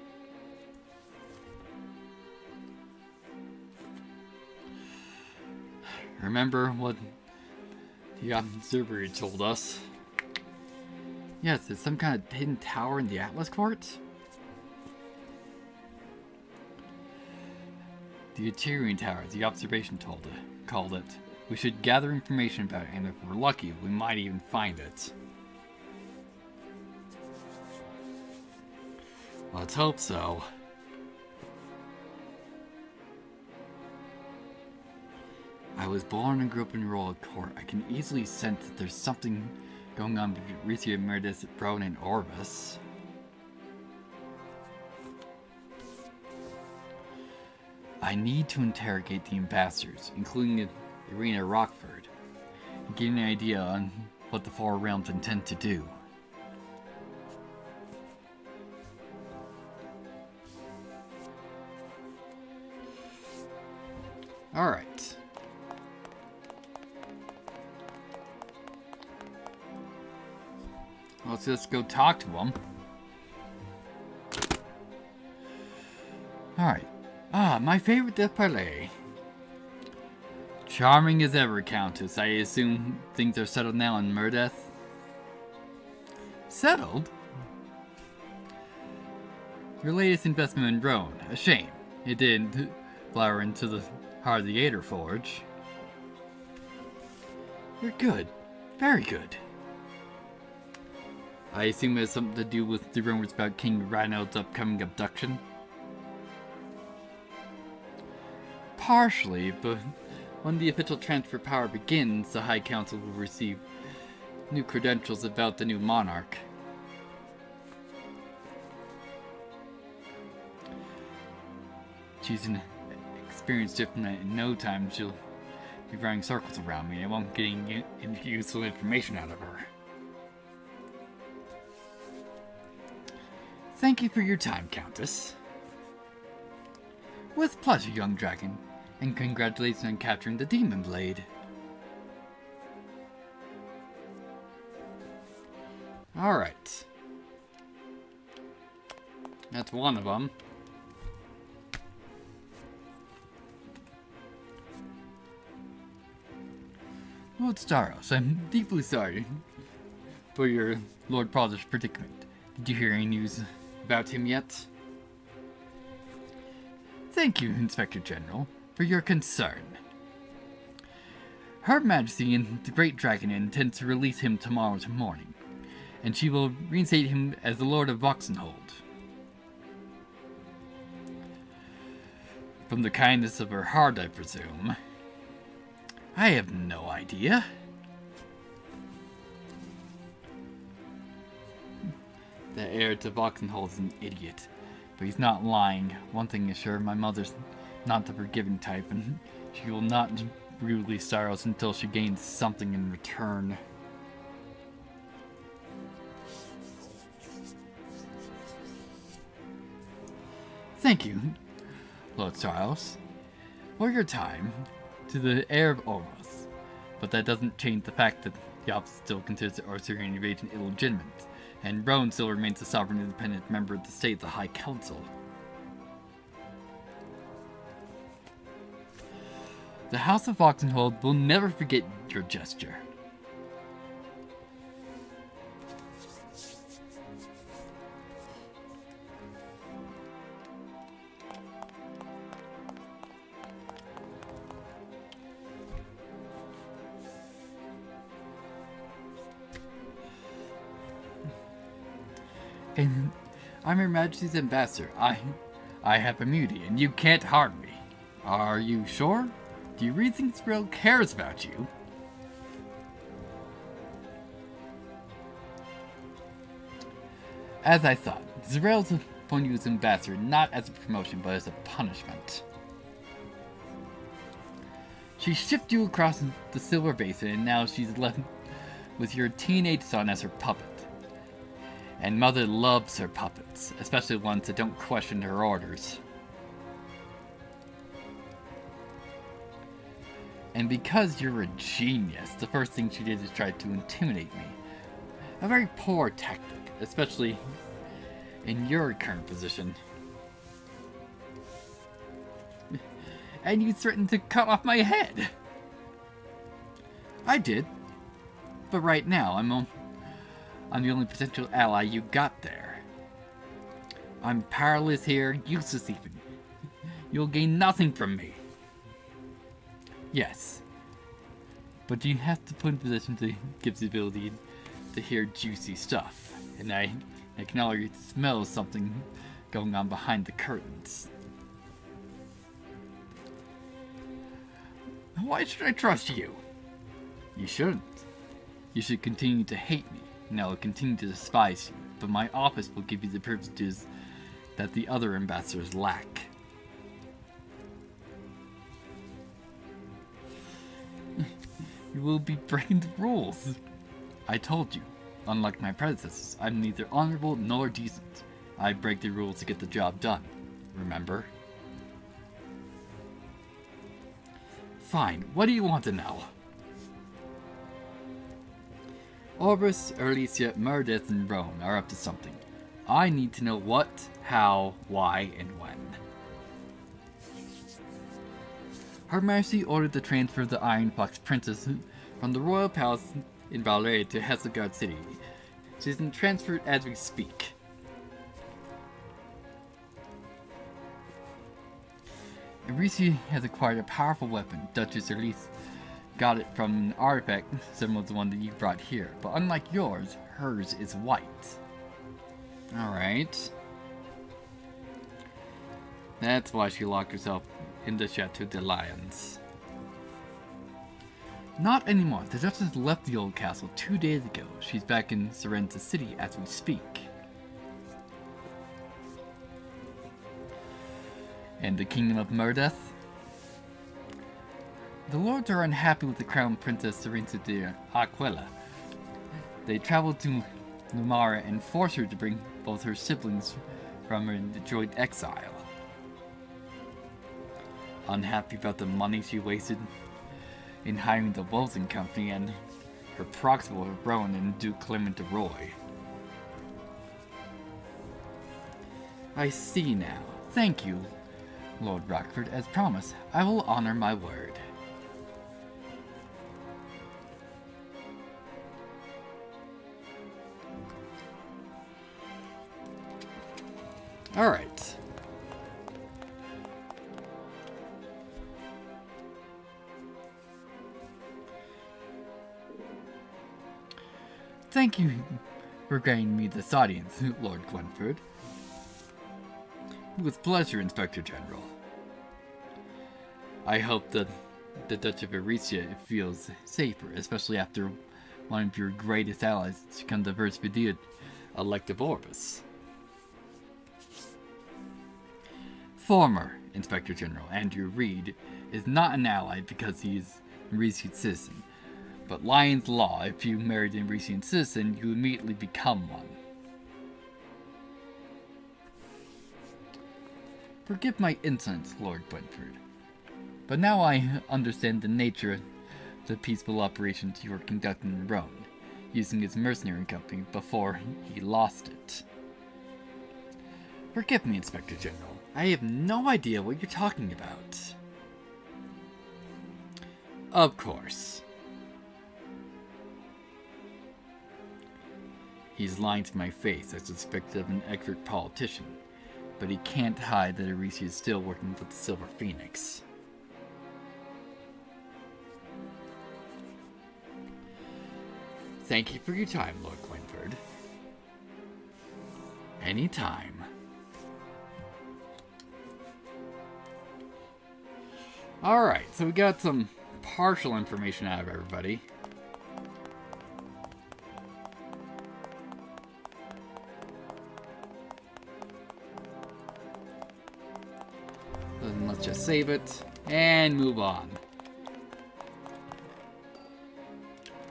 Remember what the observatory told us? Yes, there's some kind of hidden tower in the Atlas Quartz. The Ethereum Tower, the observation called it. We should gather information about it, and if we're lucky, we might even find it. Let's hope so. I was born and grew up in Royal Court. I can easily sense that there's something going on between Rithia, Meredith, Brown, and Orbis. I need to interrogate the ambassadors, including Irina Rockford, and get an idea on what the Four Realms intend to do. Alright. Let's just go talk to them. Alright. Ah, my favorite Death Palais. Charming as ever, Countess. I assume things are settled now in Murdeth? Settled? Your latest investment in Roan. A shame. It didn't flower into the heart of the Alder Forge. You're good. Very good. I assume it has something to do with the rumors about King Rhino's upcoming abduction? Partially, but when the official transfer power begins, the High Council will receive new credentials about the new monarch. She's an experienced diplomat. In no time, she'll be running circles around me, and I won't get any useful information out of her. Thank you for your time, Countess. With pleasure, young dragon, and congratulations on capturing the Demon Blade. Alright. That's one of them. Lord Staros, I'm deeply sorry for your Lord Father's predicament. Did you hear any news about him yet? Thank you, Inspector General, for your concern. Her Majesty and the Great Dragon intend to release him tomorrow morning, and she will reinstate him as the Lord of Voxenhold. From the kindness of her heart, I presume. I have no idea. The heir to Voxenhold is an idiot, but he's not lying. One thing is sure, my mother's not the forgiving type, and she will not release Staros until she gains something in return. Thank you, Lord Staros, for your time to the heir of Oros, but that doesn't change the fact that the Ops still considers the Arthurian invasion illegitimate, and Roan still remains a sovereign independent member of the state, the High Council. The House of Voxenhold will never forget your gesture. And I'm Her Majesty's ambassador. I have immunity, and you can't harm me. Are you sure? Do you really think Zrael cares about you? As I thought, Zrael's appoint you as ambassador not as a promotion, but as a punishment. She shipped you across the Silver Basin, and now she's left with your teenage son as her puppet. And Mother loves her puppets, especially ones that don't question her orders. And because you're a genius, the first thing she did is try to intimidate me. A very poor tactic, especially in your current position. And you threatened to cut off my head! I did. But right now, I'm the only potential ally you got there. I'm powerless here, useless even. You'll gain nothing from me. Yes. But you have to put in position to give the ability to hear juicy stuff. And I can already smell something going on behind the curtains. Why should I trust you? You shouldn't. You should continue to hate me, and I will continue to despise you, but my office will give you the privileges that the other ambassadors lack. You will be breaking the rules. I told you, unlike my predecessors, I'm neither honorable nor decent. I break the rules to get the job done, remember? Fine, what do you want to know? Orbis, Erlesia, Meredith, and Roan are up to something. I need to know what, how, why, and when. Her Majesty ordered the transfer of the Iron Fox Princess from the Royal Palace in Valere to Hesselgard City. She is being transferred as we speak. Erlesia has acquired a powerful weapon. Duchess Erlesia got it from an artifact similar to the one that you brought here, but unlike yours, hers is white. Alright. That's why she locked herself in the Chateau de Lions. Not anymore. The Duchess left the old castle 2 days ago. She's back in Sorrento City as we speak. And the Kingdom of Meredith? The lords are unhappy with the Crown Princess Sorrento de Aquila. They traveled to Lumara and forced her to bring both her siblings from her enjoyed exile. Unhappy about the money she wasted in hiring the Wilson Company and her proximal Rowan and Duke Clement de Roy. I see now. Thank you, Lord Rockford. As promised, I will honor my word. Alright. Thank you for granting me this audience, Lord Glenford. With pleasure, Inspector General. I hope that the Duchess of Erlesia feels safer, especially after one of your greatest allies succumbed to Verse Vidia, Elective Orbis. Former Inspector General Andrew Reed is not an ally because he is a Erlesian citizen, but Lion's Law, if you married an Erlesian citizen, you immediately become one. Forgive my insolence, Lord Brentford, but now I understand the nature of the peaceful operations you were conducting in Rome, using his mercenary company before he lost it. Forgive me, Inspector General. I have no idea what you're talking about. Of course. He's lying to my face as suspected of an expert politician, but he can't hide that Erlesia is still working with the Silver Phoenix. Thank you for your time, Lord Quinford. Anytime. Alright, so we got some partial information out of everybody. Let's just save it and move on.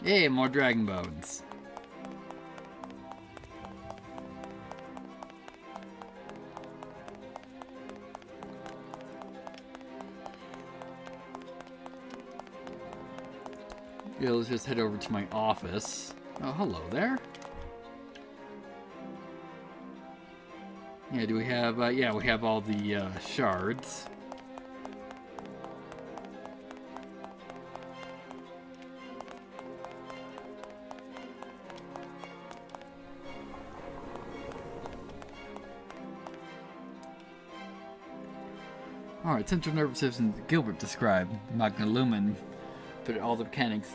Yay, more dragon bones. Yeah, let's just head over to my office. Oh, hello there. Yeah, do we have, yeah, we have all the, shards. Alright, central nervous system Gilbert described. I'm not gonna lumen, but all the mechanics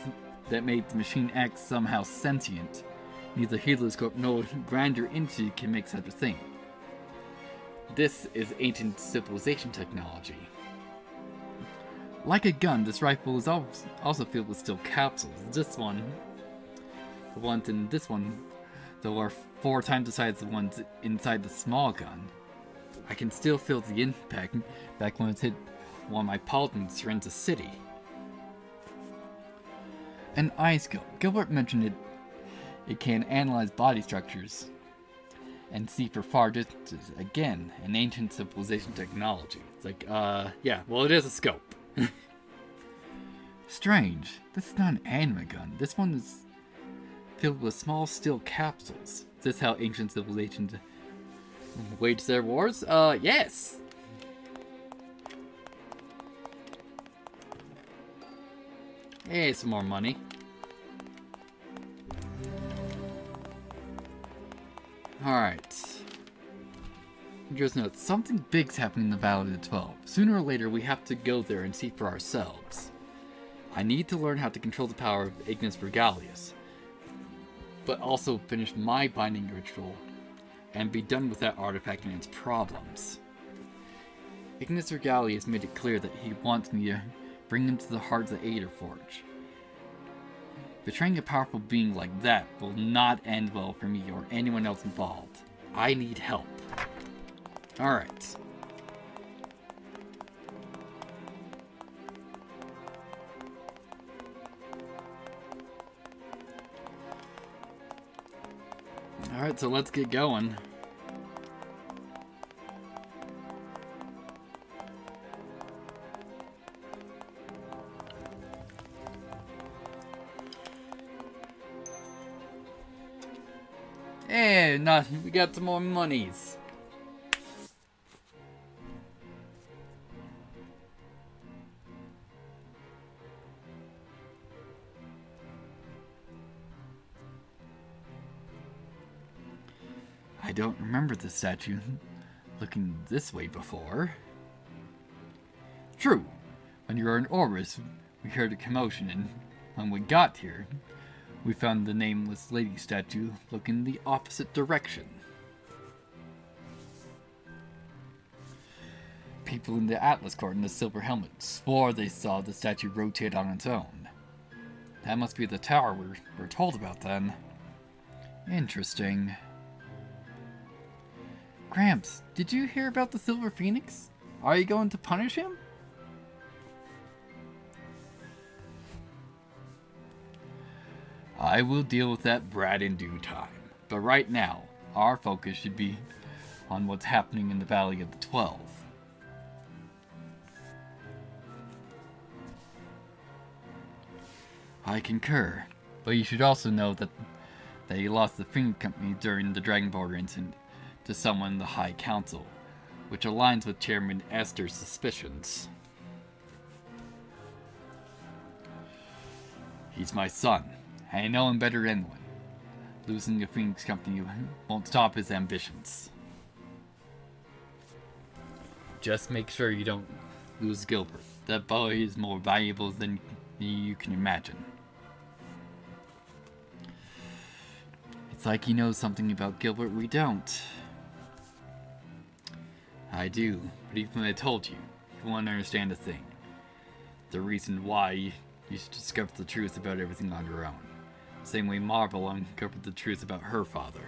that made the machine act somehow sentient. Neither heloscope nor grander entity can make such a thing. This is ancient civilization technology. Like a gun, this rifle is also filled with steel capsules. The ones in this one, though, are 4 times the size of the ones inside the small gun. I can still feel the impact back when it hit one of my Paladins here in the city. An eye scope. Gilbert mentioned it can analyze body structures and see for far distances. Again, an ancient civilization technology. It's like, yeah, well, it is a scope. Strange. This is not an anima gun. This one is filled with small steel capsules. Is this how ancient civilizations wage their wars? Yes! Hey, some more money. Alright. Just note, something big's happening in the Valley of the 12. Sooner or later, we have to go there and see for ourselves. I need to learn how to control the power of Ignis Regalius, but also finish my binding ritual and be done with that artifact and its problems. Ignis Regalius made it clear that he wants me to bring him to the heart of the Alder Forge. Betraying a powerful being like that will not end well for me or anyone else involved. I need help. Alright. Alright, so let's get going. Hey, we got some more monies. I don't remember the statue looking this way before. True. When you were in Orbis, we heard a commotion, and when we got here, we found the nameless lady statue looking the opposite direction. People in the Atlas Court in the silver helmet swore they saw the statue rotate on its own. That must be the tower we're told about then. Interesting. Gramps, did you hear about the Silver Phoenix? Are you going to punish him? I will deal with that brat in due time. But right now, our focus should be on what's happening in the Valley of the 12. I concur, but you should also know that he lost the Phoenix Company during the Dragon Border incident to someone in the High Council, which aligns with Chairman Esther's suspicions. He's my son. I know him better than anyone. Losing the Phoenix Company won't stop his ambitions. Just make sure you don't lose Gilbert. That boy is more valuable than you can imagine. It's like he knows something about Gilbert we don't. I do, but even when I told you, you won't understand a thing. The reason why you should discover the truth about everything on your own. Same way Marvel uncovered the truth about her father.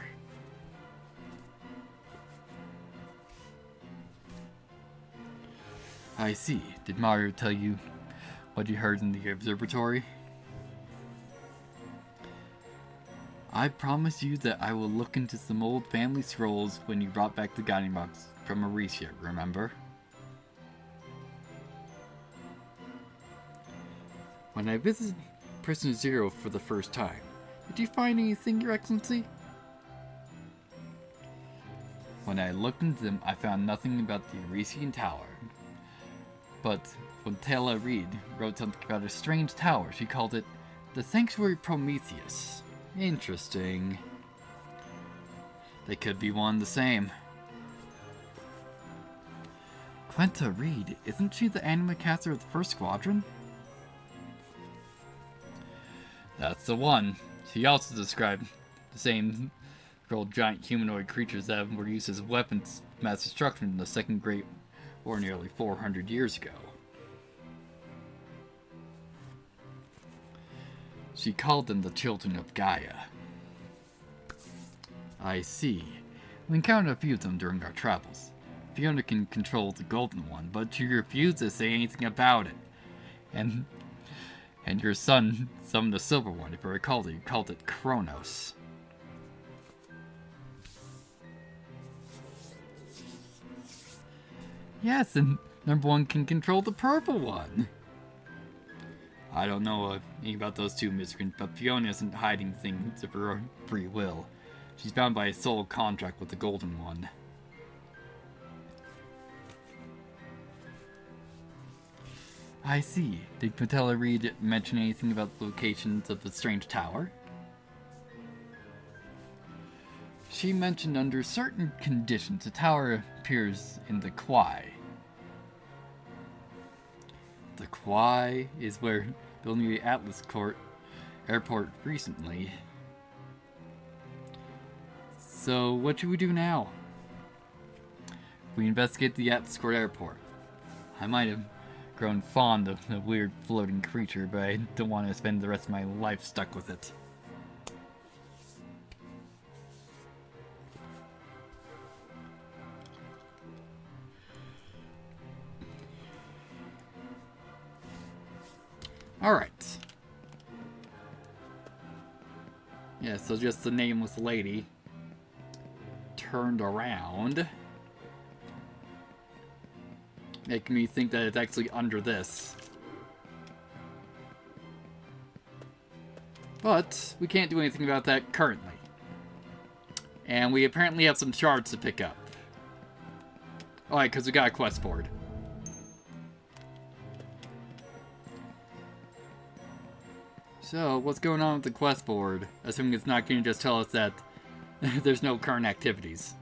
I see. Did Mario tell you what you heard in the observatory? I promise you that I will look into some old family scrolls when you brought back the guiding box from Mauricia, remember? When I visited Prisoner Zero for the first time, did you find anything, Your Excellency? When I looked into them, I found nothing about the Eurasian Tower. But when Taylor Reed wrote something about a strange tower, she called it the Sanctuary Prometheus. Interesting. They could be one and the same. Quenta Reed, isn't she the animacaster of the first squadron? That's the one. She also described the same girl giant humanoid creatures that were used as weapons of mass destruction in the Second Great War nearly 400 years ago. She called them the Children of Gaia. I see. We encountered a few of them during our travels. Fiona can control the Golden One, but she refused to say anything about it. And your son summoned the Silver One, if I recall it. You called it Kronos. Yes, and number one can control the Purple One. I don't know anything about those two miscreants, but Fiona isn't hiding things of her own free will. She's bound by a soul contract with the Golden One. I see. Did Patella Reed mention anything about the locations of the strange tower? She mentioned under certain conditions the tower appears in the Quai. The Quai is where building the Atlas Court airport recently. So what should we do now? We investigate the Atlas Court airport. I might have grown fond of the weird floating creature, but I don't want to spend the rest of my life stuck with it. Alright. Yeah, so just the nameless lady turned around, making me think that it's actually under this. But we can't do anything about that currently. And we apparently have some shards to pick up. Alright, because we got a quest board. So, what's going on with the quest board? Assuming it's not going to just tell us that there's no current activities.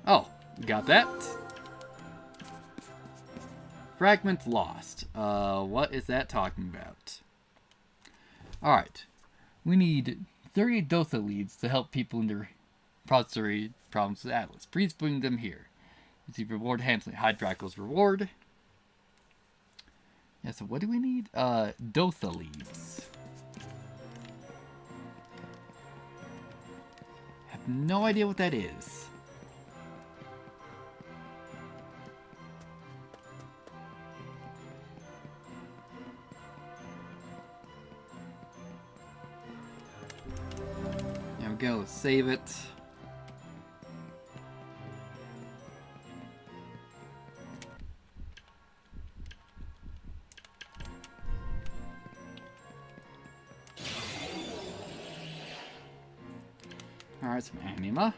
Oh, we got that. Fragment lost. What is that talking about? Alright. We need 30 Dotha leads to help people in their processor problems with Atlas. Please bring them here. Receive reward handling. Hide Draco's reward. Yeah, so what do we need? Dotha leads. Have no idea what that is. There we go, let's save it. Alright, some anima.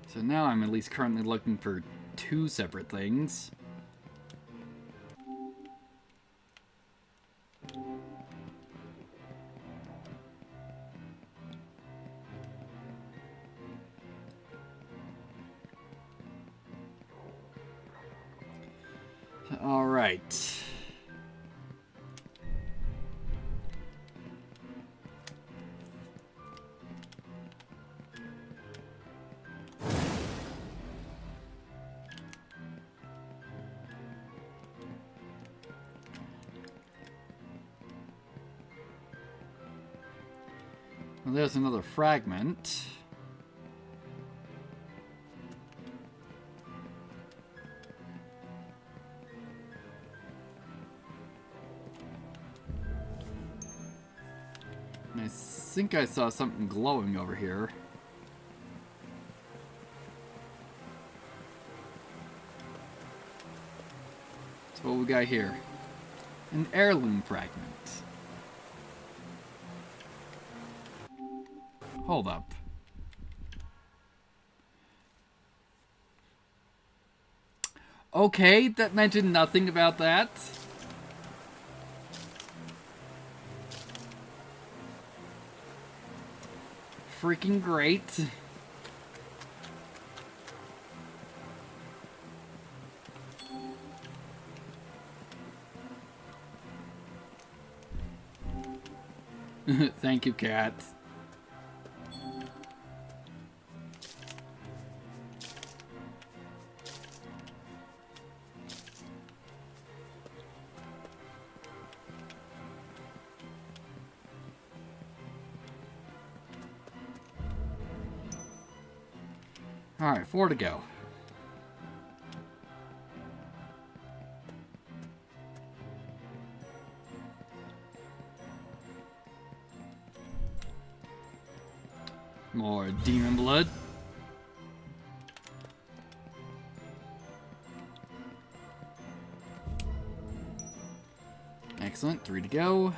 So now I'm at least currently looking for 2 separate things. All right. Well, there's another fragment. And I think I saw something glowing over here. So what we got here? An heirloom fragment. Hold up. Okay, that mentioned nothing about that. Freaking great. Thank you, cat. Alright, 4 to go. More demon blood. Excellent, 3 to go.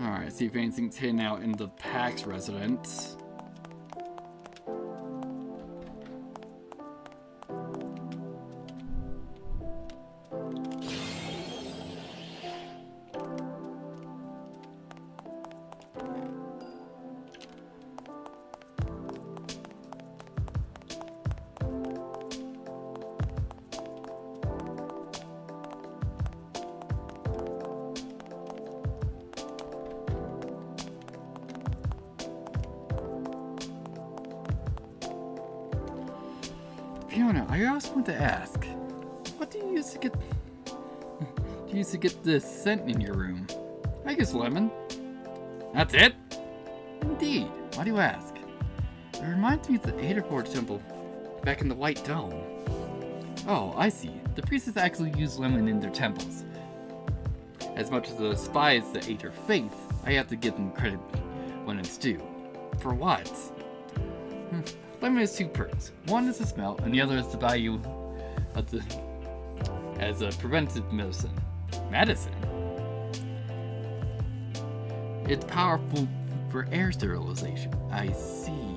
Alright, see if anything's hidden out in the Pax residence. Fiona, I also want to ask, what do you use to get... do you use to get the scent in your room? I guess lemon. That's it? Indeed. Why do you ask? It reminds me of the Alder Forge temple back in the White Dome. Oh, I see. The priests actually use lemon in their temples. As much as the spies the Alder faith, I have to give them credit when it's due. For what? Lemon has 2 perks. One is the smell, and the other is the value of the as a preventive medicine. Medicine? It's powerful for air sterilization. I see.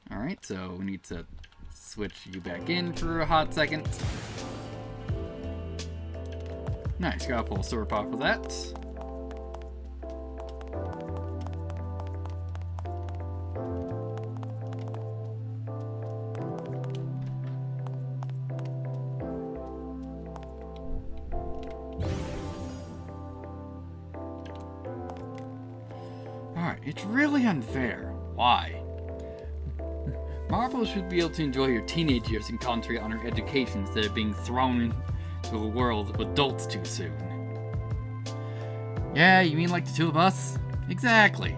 Alright, so we need to switch you back in for a hot second. Nice, got a full sword pop for that. It's really unfair. Why? Marvel should be able to enjoy your teenage years and concentrate on her education instead of being thrown into a world of adults too soon. Yeah, you mean like the 2 of us? Exactly.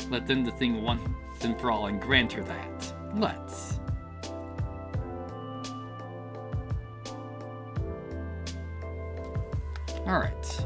Let them the thing once and for all and grant her that. Let's. Alright.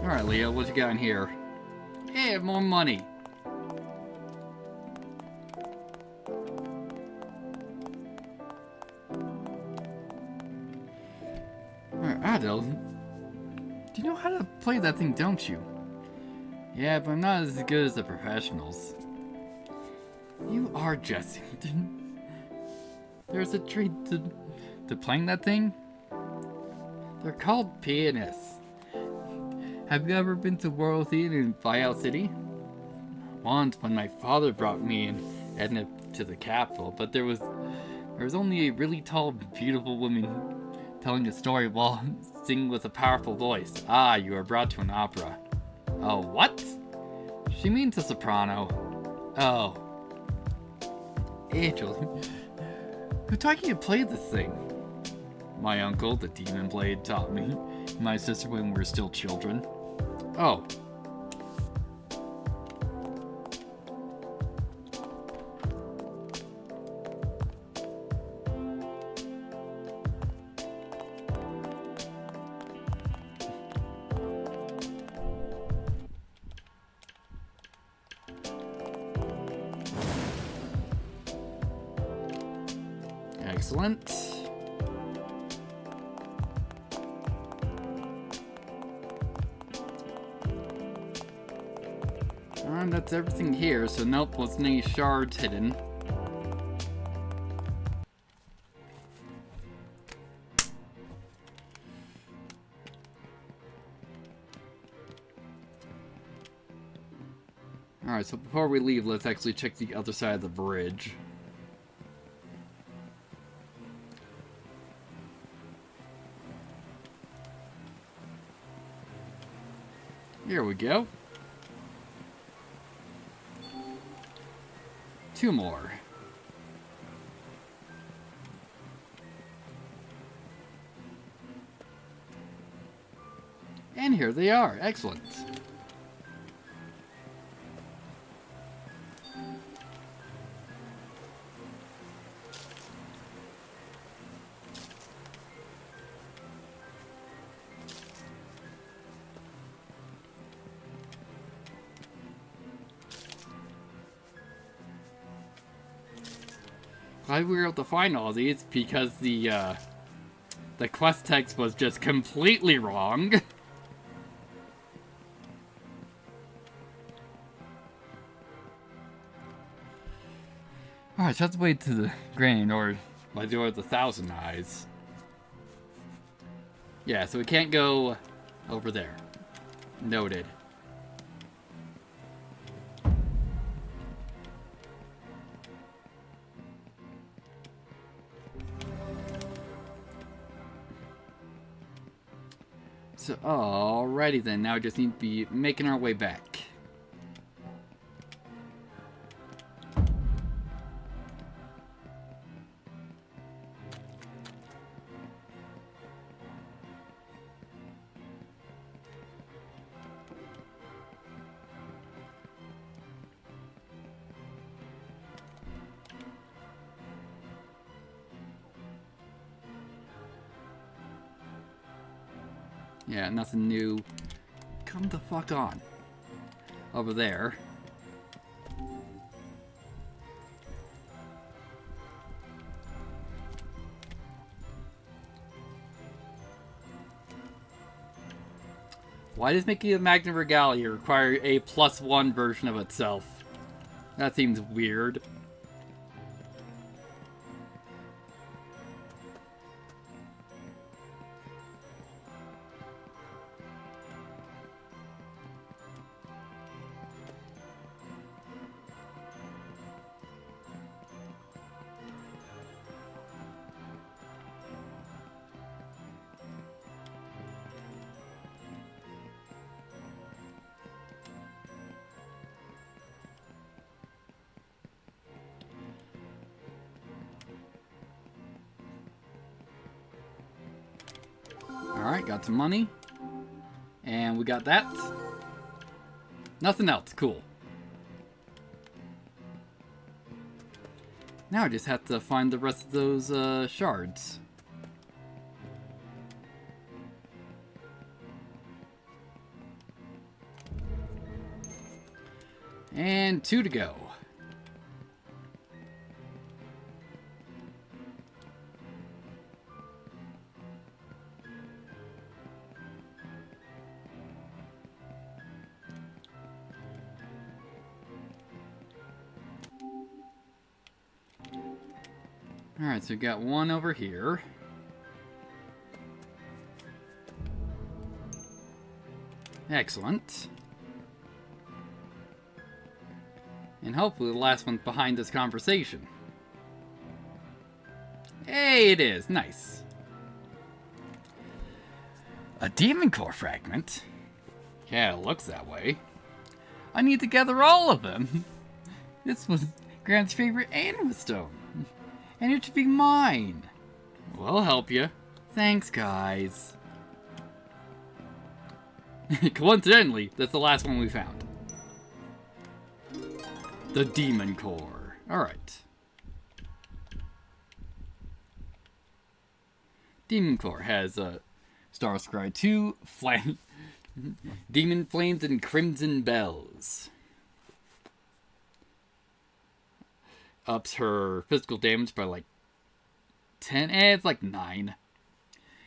Alright, Leo, what you got in here? Hey, more money. Adel, you know how to play that thing, don't you? Yeah, but I'm not as good as the professionals. You are jesting. There's a treat to playing that thing? They're called pianists. Have you ever been to World Theater in Buyout City? Once, when my father brought me and Edna to the capital, but there was only a really tall, beautiful woman telling a story while singing with a powerful voice. Ah, you are brought to an opera. Oh, what? She means a soprano. Oh. Angel, who taught you to play this thing? My uncle, the Demon Blade, taught me. My sister when we were still children. Oh. Excellent. And that's everything here, so nope, wasn't any shards hidden. Alright, so before we leave, let's actually check the other side of the bridge. Here we go. 2 more. And here they are. Excellent. Glad we were able to find all these because the quest text was just completely wrong. Alright, so let's wait to the grain, or by the order of the Thousand Eyes. Yeah, so we can't go over there. Noted. So, alrighty then, now we just need to be making our way back. Yeah, nothing new. Come the fuck on. Over there. Why does making a Magna Regalia require a +1 version of itself? That seems weird. Alright, got some money. And we got that. Nothing else. Cool. Now I just have to find the rest of those shards. And 2 to go. Alright, so we got one over here. Excellent. And hopefully the last one's behind this conversation. Hey, it is. Nice. A demon core fragment? Yeah, it looks that way. I need to gather all of them. This was Grant's favorite anima stone. And it should be mine. We'll help you. Thanks, guys. Coincidentally, that's the last one we found. The demon core. Alright. Demon core has Star Scry 2, Demon Flames, and Crimson Bells. Ups her physical damage by like 10, it's like 9.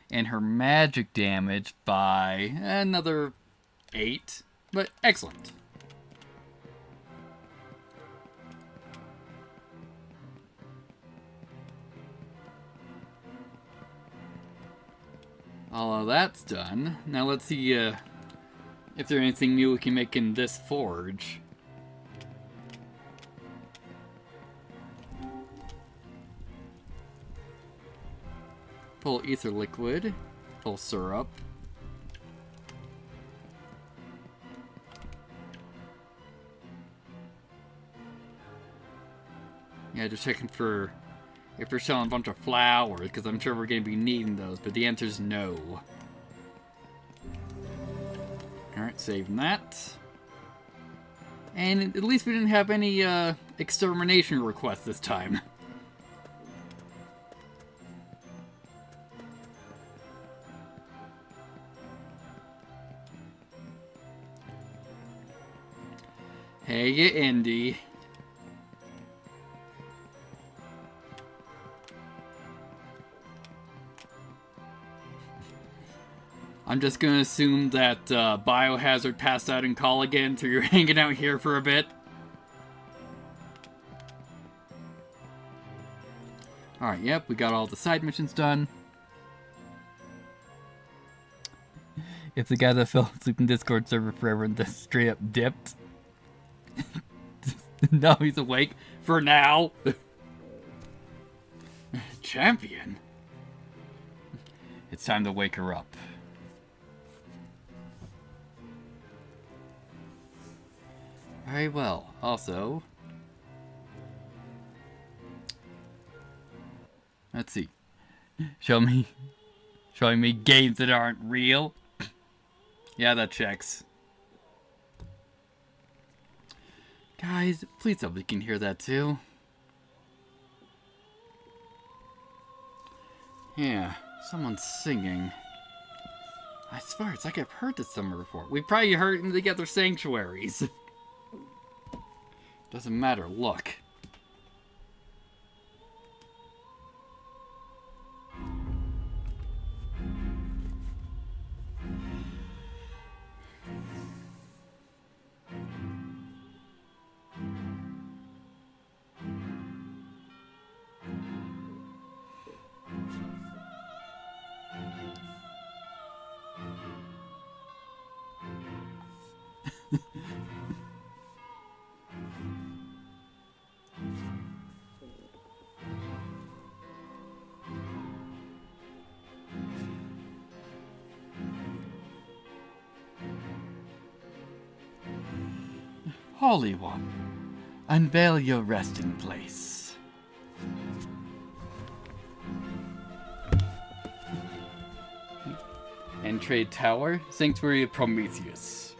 And her magic damage by another 8. But excellent. All of that's done. Now let's see if there's anything new we can make in this forge. Pull ether liquid. Pull syrup. Yeah, just checking for if we're selling a bunch of flowers, because I'm sure we're going to be needing those, but the answer's no. Alright, saving that. And at least we didn't have any extermination requests this time. Hey, you Indy. I'm just gonna assume that Biohazard passed out in call again, so you're hanging out here for a bit. Alright, yep, we got all the side missions done. If the guy that fell asleep in Discord server forever and just straight up dipped. Now he's awake for now. Champion. It's time to wake her up. Very well. Also, let's see. Showing me games that aren't real. Yeah, that checks. Guys, please somebody can hear that too. Yeah, someone's singing. I swear, it's like I've heard this somewhere before. We probably heard them together sanctuaries. Doesn't matter, look. Holy One, unveil your resting place. And Trade Tower, Sanctuary of Prometheus.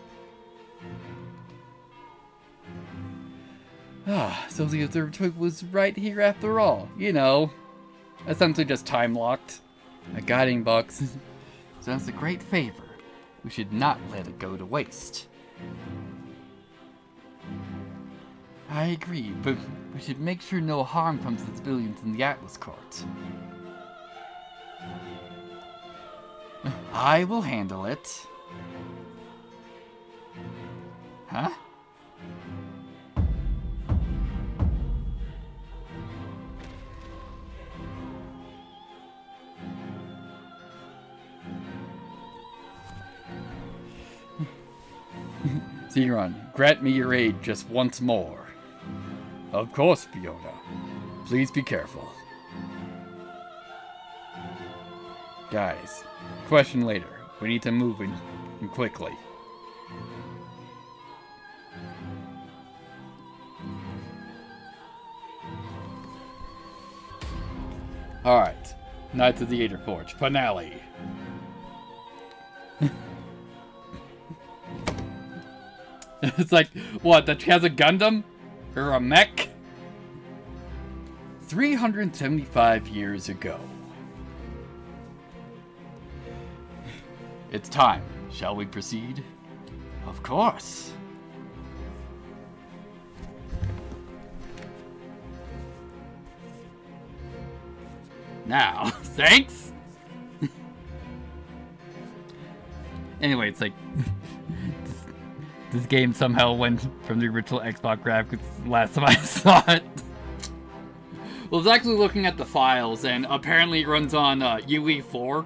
Ah, so the observatory was right here after all. You know, essentially just time-locked. A guiding box. So that's a great favor. We should not let it go to waste. I agree, but we should make sure no harm comes to the civilians in the Atlas Court. I will handle it. Huh? Zeron, grant me your aid just once more. Of course, Fiona. Please be careful. Guys, question later. We need to move in quickly. Alright. Knights of the Alder Forge. Finale. It's like, what, that she has a Gundam? Or a mech? 375 years ago. It's time. Shall we proceed? Of course. Now, thanks? Anyway, it's like... this game somehow went from the original Xbox graphics last time I saw it. Well, I was actually looking at the files, and apparently it runs on UE4.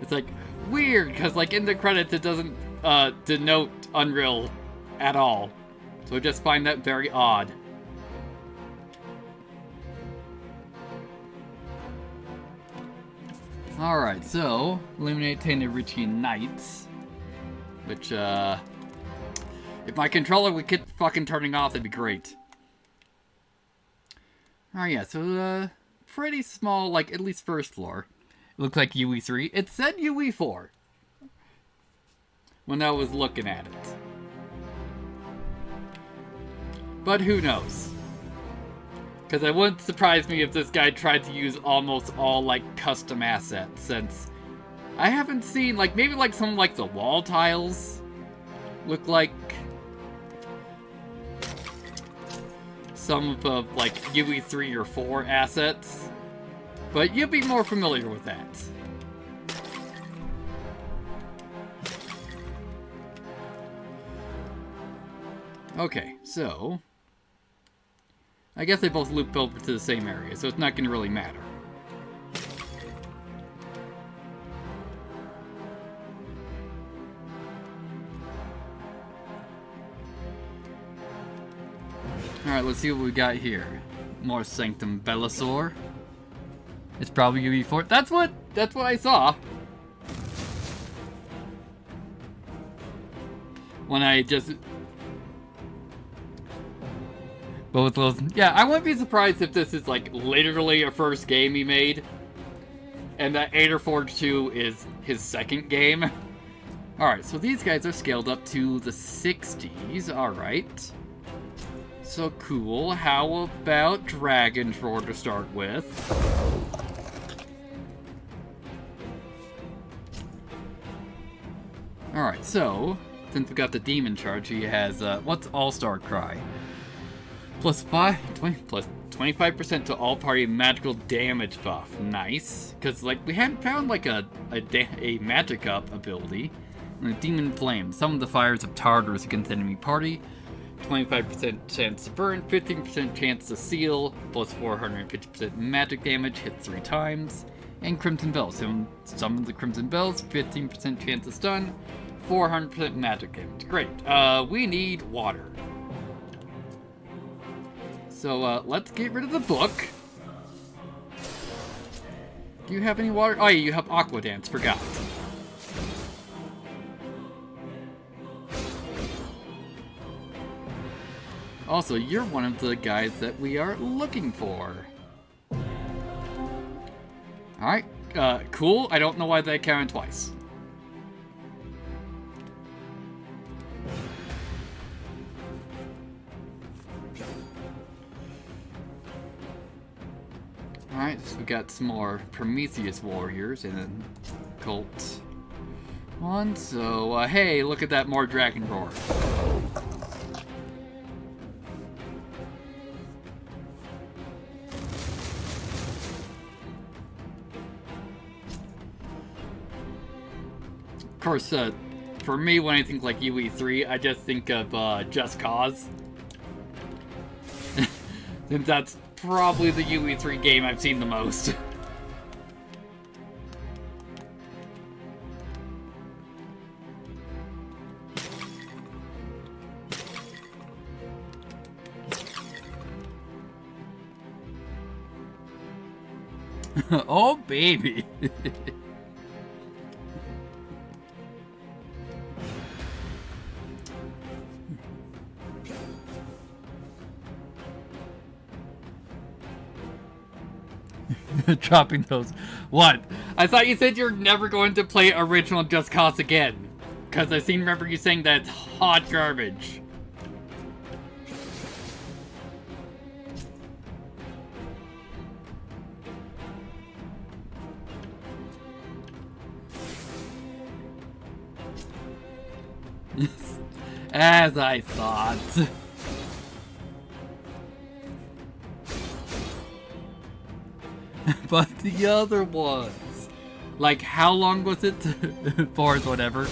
It's like, weird, because like in the credits it doesn't denote Unreal at all. So I just find that very odd. Alright, so, eliminate 10 Irichi Knights. Which, if my controller would keep fucking turning off, that'd be great. Alright, yeah, so, pretty small, like, at least first floor. It looks like UE3. It said UE4 when I was looking at it. But who knows? Because it wouldn't surprise me if this guy tried to use almost all, like, custom assets, since I haven't seen, like, maybe, like, some, like, the wall tiles look like some of the, like, UE3 or 4 assets. But you'd be more familiar with that. Okay, so... I guess they both loop over to the same area, so it's not going to really matter. Alright, let's see what we got here. More Sanctum Belisor. It's probably UE4. That's what I saw. When I just... Both those... Yeah, I wouldn't be surprised if this is, like, literally a first game he made. And that Alder Forge 2 is his second game. Alright, so these guys are scaled up to the 60s. Alright. So cool. How about Dragon Roar to start with? Alright, so... Since we got the demon charge, he has, what's All-Star Cry? Plus 25% to all party magical damage buff. Nice. Because, like, we hadn't found, like, a magic up ability. And a Demon Flame. Summon the fires of Tartarus against enemy party. 25% chance to burn. 15% chance to seal. Plus 450% magic damage. Hit 3 times. And Crimson Bells. Summon the Crimson Bells. 15% chance to stun. 400% magic damage. Great. We need water. So, let's get rid of the book. Do you have any water? Oh, yeah, you have Aqua Dance. Forgot. Also, you're one of the guys that we are looking for. Alright, cool. I don't know why that counted twice. Alright, so we got some more Prometheus warriors and then cult one. So, hey, look at that, more Dragon Roar. Of course, for me, when I think like UE3, I just think of Just Cause. Since that's probably the UE3 game I've seen the most. Oh, baby. Dropping those. What? I thought you said you're never going to play original Just Cause again. Because I remember you saying that it's hot garbage. As I thought. But the other ones. Like, how long was it? Force, whatever.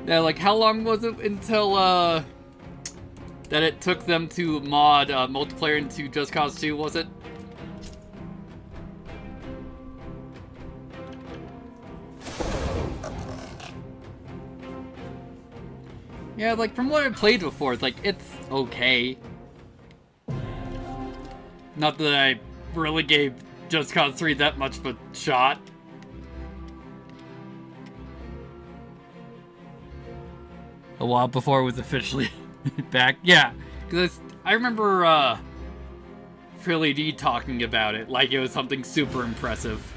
Yeah, like, how long was it until, that it took them to mod, multiplayer into Just Cause 2, was it? Yeah, like, from what I played before, it's like, it's okay. Not that I really gave Just Cause 3 that much of a shot. A while before it was officially back. Yeah, because I remember, Philly D talking about it like it was something super impressive.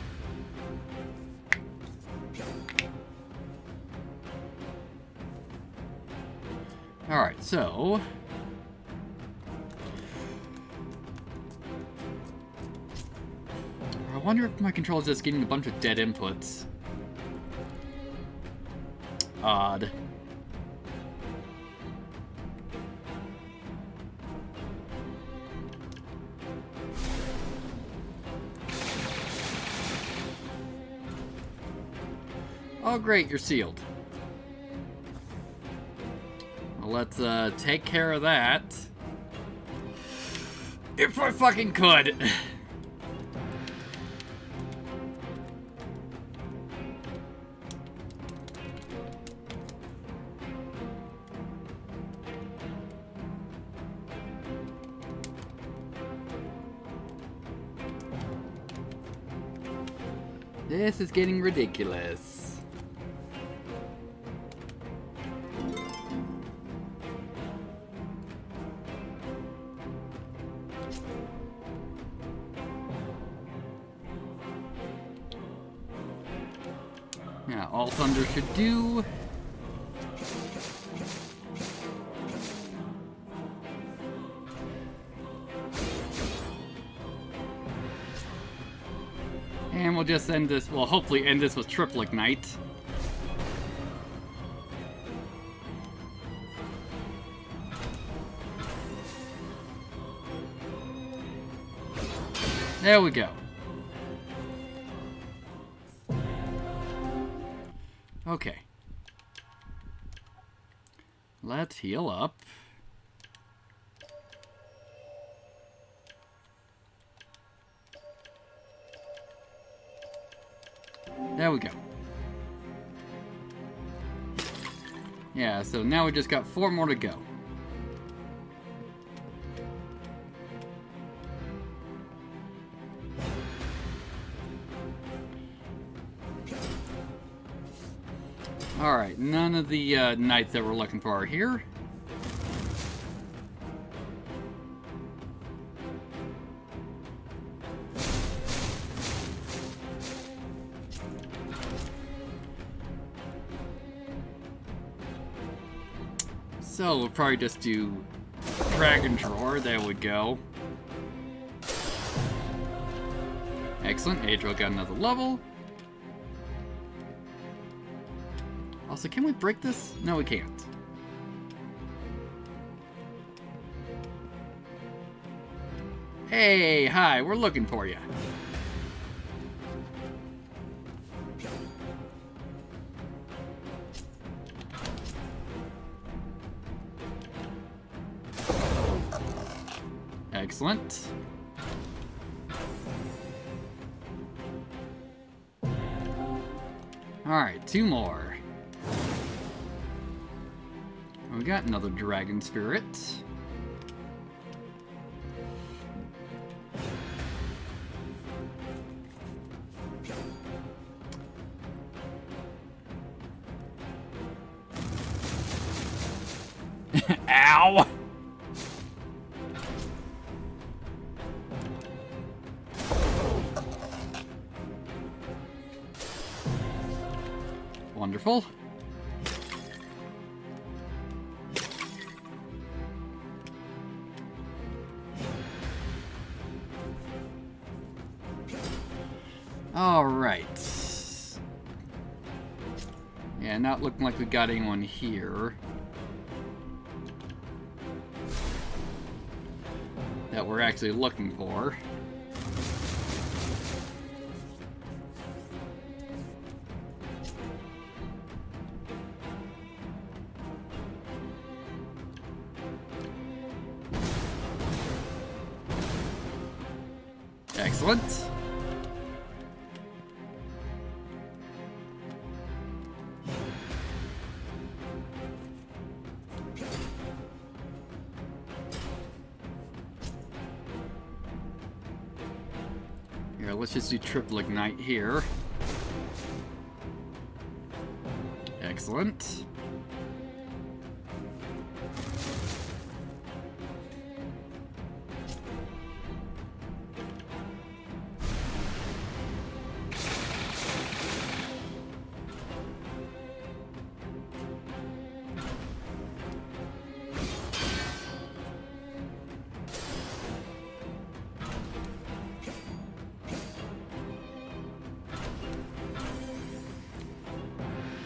Alright, so... I wonder if my controller's just getting a bunch of dead inputs. Odd. Oh great, you're sealed. Well, let's take care of that. If I fucking could. This is getting ridiculous. Yeah, all thunder should do. And we'll just end this, well, hopefully end this with triple ignite. There we go. Okay. Let's heal up. There we go. Yeah, so now we just got 4 more to go. Alright, none of the knights that we're looking for are here. So we'll probably just do Dragon Drawer. There we go. Excellent. Adriel got another level. Also, can we break this? No, we can't. Hey, hi, we're looking for you. Excellent. Alright, 2 more. We got another dragon spirit. Ow! Wonderful. All right. Yeah, not looking like we got anyone here that we're actually looking for. Excellent. Here, let's just do triple ignite here. Excellent.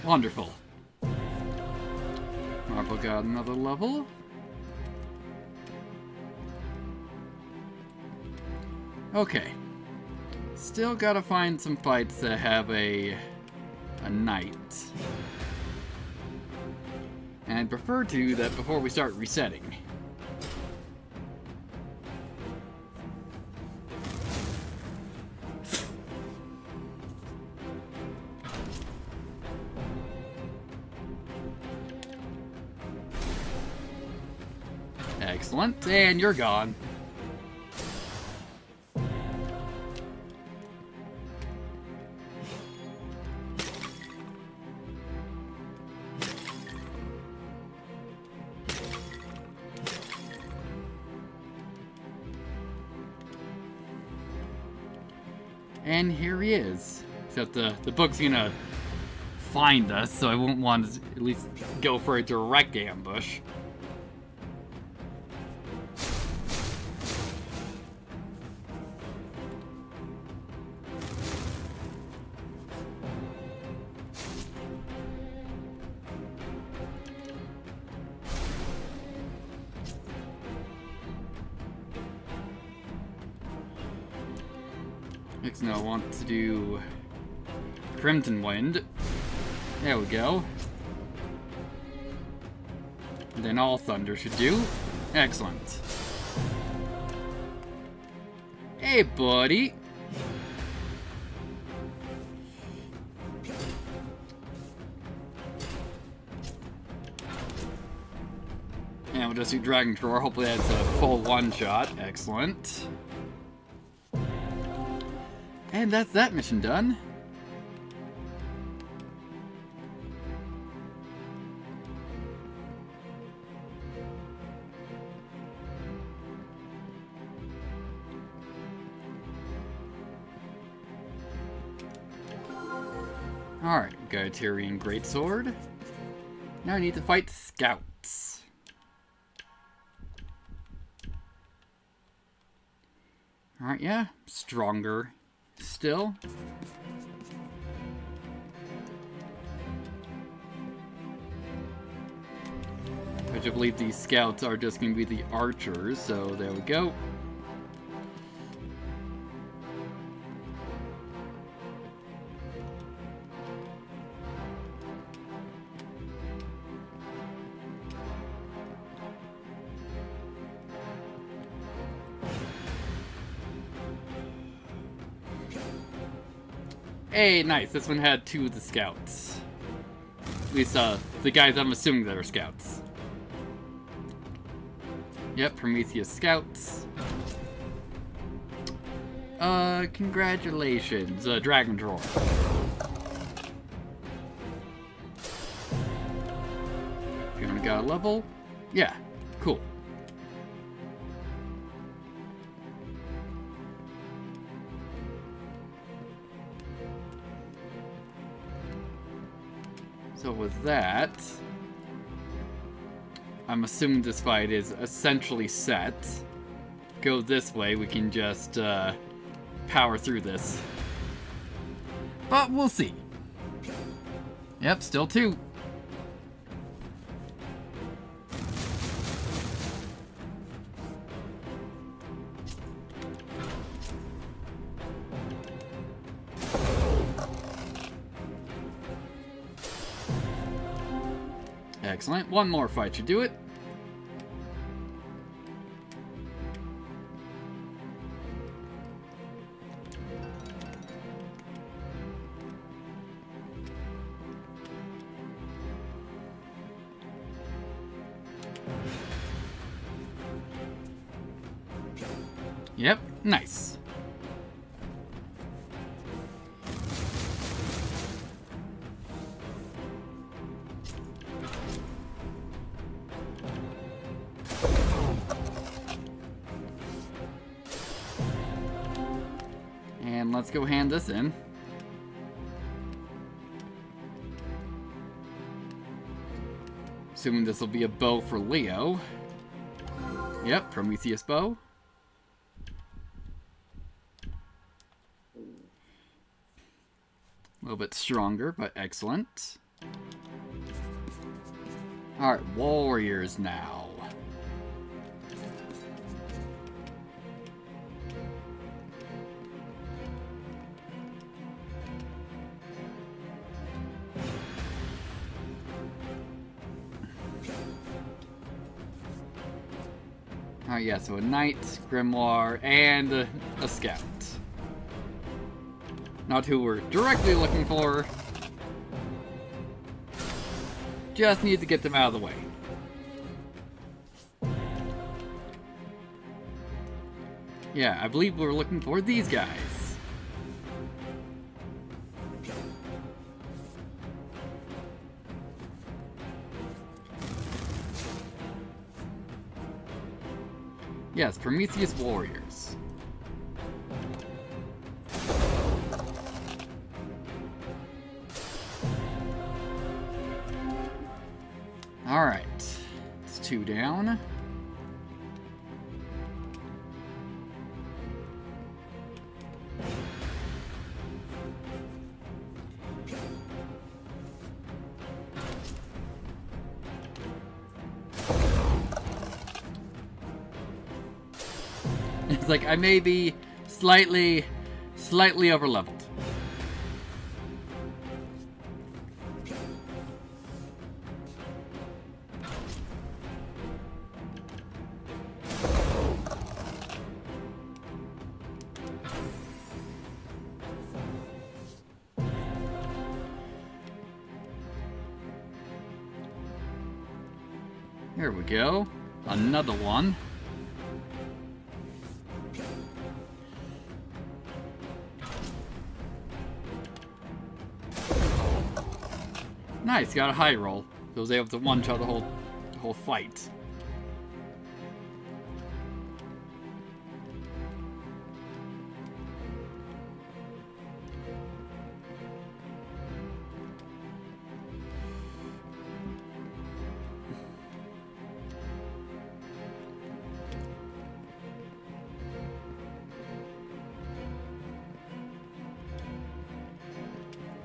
Wonderful. Marble got another level. Okay. Still gotta find some fights that have a knight. And I'd prefer to do that before we start resetting. Excellent, and you're gone. And here he is. Except the book's gonna find us, so I won't want to at least go for a direct ambush. Next, now I want to do Crimson Wind. There we go. And then all Thunder should do. Excellent. Hey, buddy. And we'll just do Dragon Drawer. Hopefully that's a full one-shot. Excellent. And that's that mission done. Alright, got a Tyrian Greatsword. Now I need to fight scouts. Alright, yeah, stronger still. Which I believe these scouts are just going to be the archers, so there we go. Hey, nice. This one had two of the scouts. At least, the guys I'm assuming that are scouts. Yep, Prometheus scouts. Congratulations, Dragon Drawer. You only got a level? Yeah, Cool. So with that, I'm assuming this fight is essentially set. Go this way, we can just power through this. But we'll see. Yep, still 2. Excellent. One more fight should do it. Yep, nice. And let's go hand this in. Assuming this will be a bow for Leo. Yep, Prometheus bow. A little bit stronger, but excellent. Alright, warriors now. Alright, yeah, so a knight, grimoire, and a scout. Not who we're directly looking for. Just need to get them out of the way. Yeah, I believe we're looking for these guys. Yes, Prometheus warriors. Alright, it's 2 down. It's like I may be slightly over leveled. Here we go. Another one. Nice, got a high roll. So I was able to one-shot the whole fight.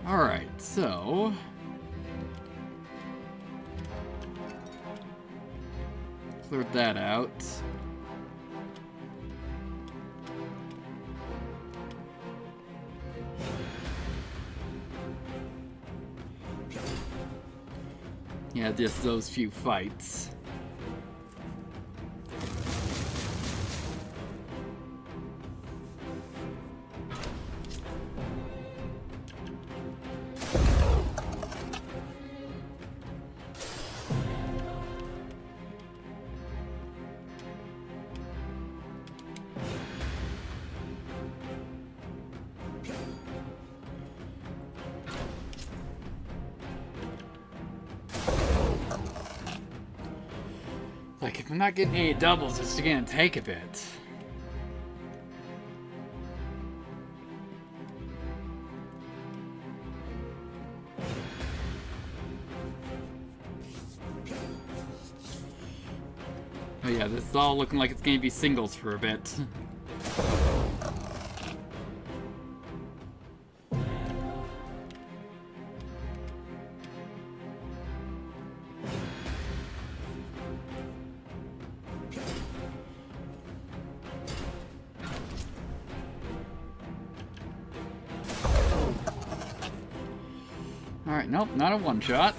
Alright, so... cleared that out. Yeah, just those few fights. Like, if I'm not getting any doubles, it's gonna take a bit. Oh yeah, this is all looking like it's gonna be singles for a bit. Alright, nope, not a one-shot.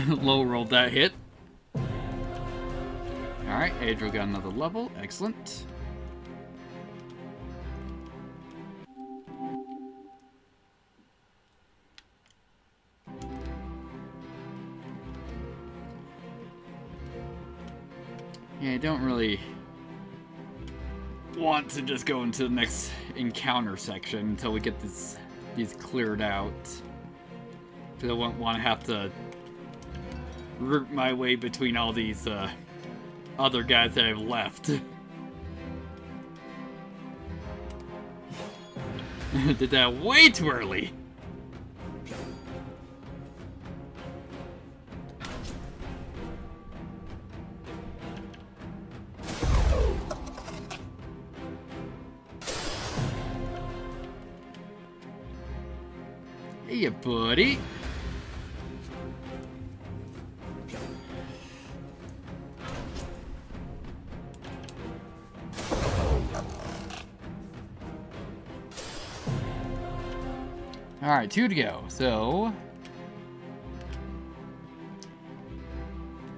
Low rolled that hit. Alright, Adriel got another level. Excellent. Yeah, I don't really want to just go into the next encounter section until we get these cleared out. Because I won't want to have to root my way between all these other guys that I've left. Did that way too early. Hey, buddy. Alright, 2 to go, so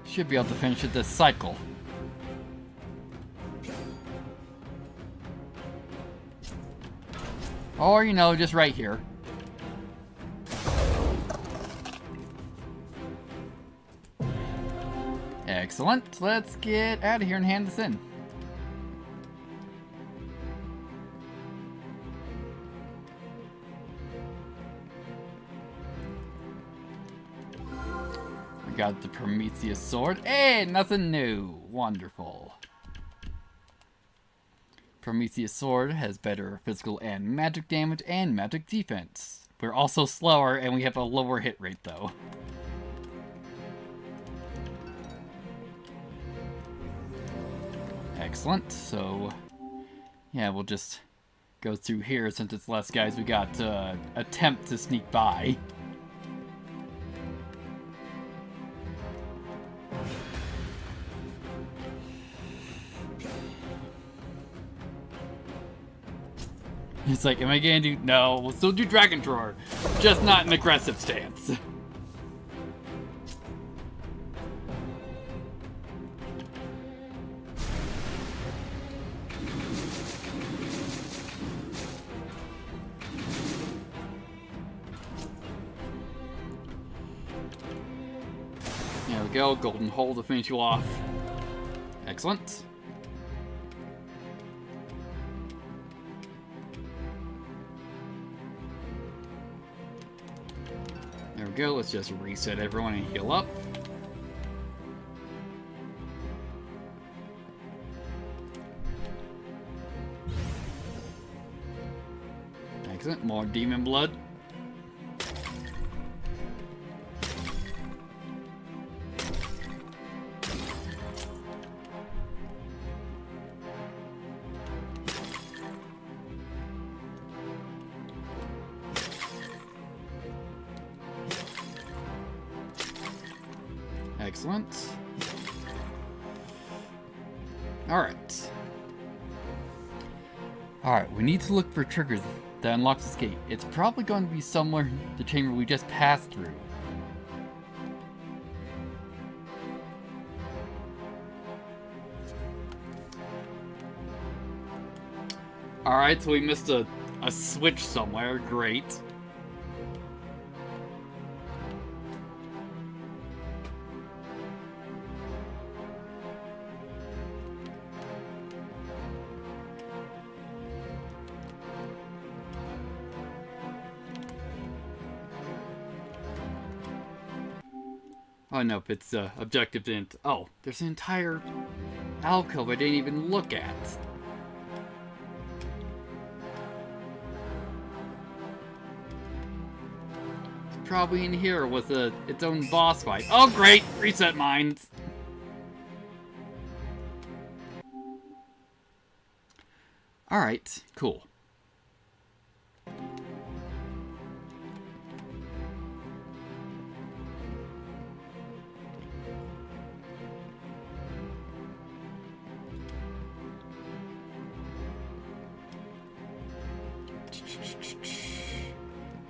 should be able to finish it this cycle. Or, you know, just right here. Excellent. Let's get out of here and hand this in. We got the Prometheus sword. Hey, nothing new. Wonderful. Prometheus sword has better physical and magic damage and magic defense. We're also slower and we have a lower hit rate though. Excellent. So, yeah, we'll just go through here since it's less guys. We got attempt to sneak by. It's like, am I gonna do? No, we'll still do Dragon Drawer, just not an aggressive stance. There we go, golden hole to finish you off. Excellent. There we go, let's just reset everyone and heal up. Excellent, more demon blood. Excellent. Alright. Alright, we need to look for triggers that unlocks this gate. It's probably going to be somewhere in the chamber we just passed through. Alright, so we missed a switch somewhere. Great. Oh, nope, it's objective didn't. Oh, there's an entire alcove I didn't even look at. It's probably in here with its own boss fight. Oh, great! Reset mines! Alright, cool.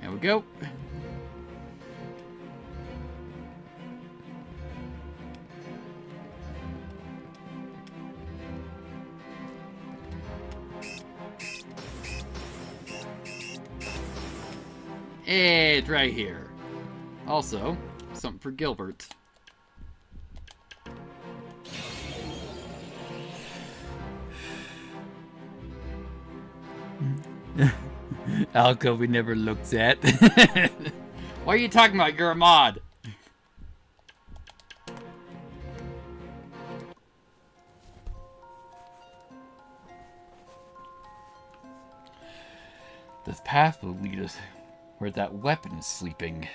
There we go. It's right here. Also, something for Gilbert. Alcove we never looked at. What are you talking about? You're a mod. This path will lead us where that weapon is sleeping.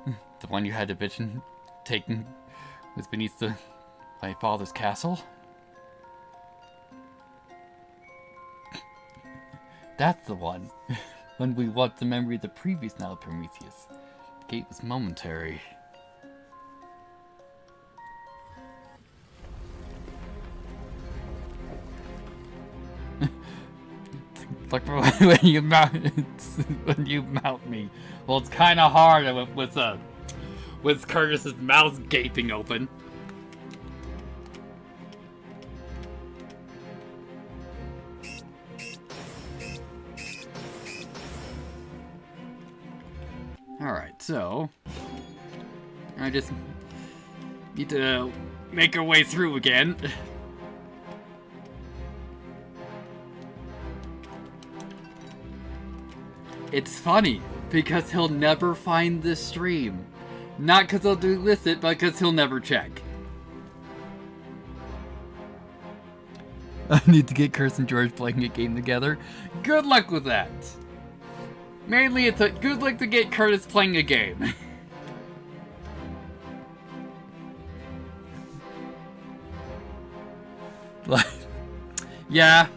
The one you had a vision taken was beneath my father's castle? That's the one. When we watched the memory of the previous night of Prometheus. The gate was momentary. Like when you mount me. Well, it's kind of hard with Curtis's mouth gaping open. Alright, so I just need to make our way through again. It's funny, because he'll never find this stream. Not because I'll delist it, but because he'll never check. I need to get Curtis and George playing a game together. Good luck with that. Mainly, it's a good luck to get Curtis playing a game. Yeah.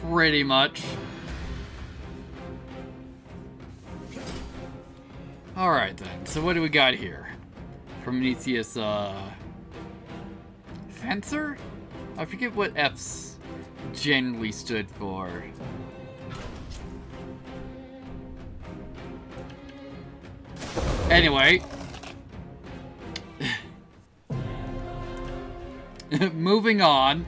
Pretty much. Alright then, so what do we got here? Prometheus, Fencer? I forget what F's generally stood for. Anyway. Moving on.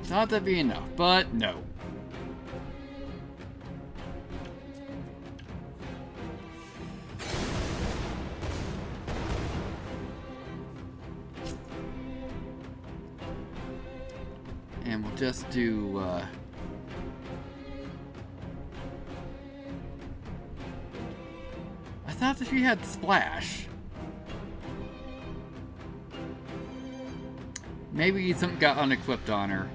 Thought that'd be enough, but no. And we'll just do, I thought that she had Splash. Maybe something got unequipped on her.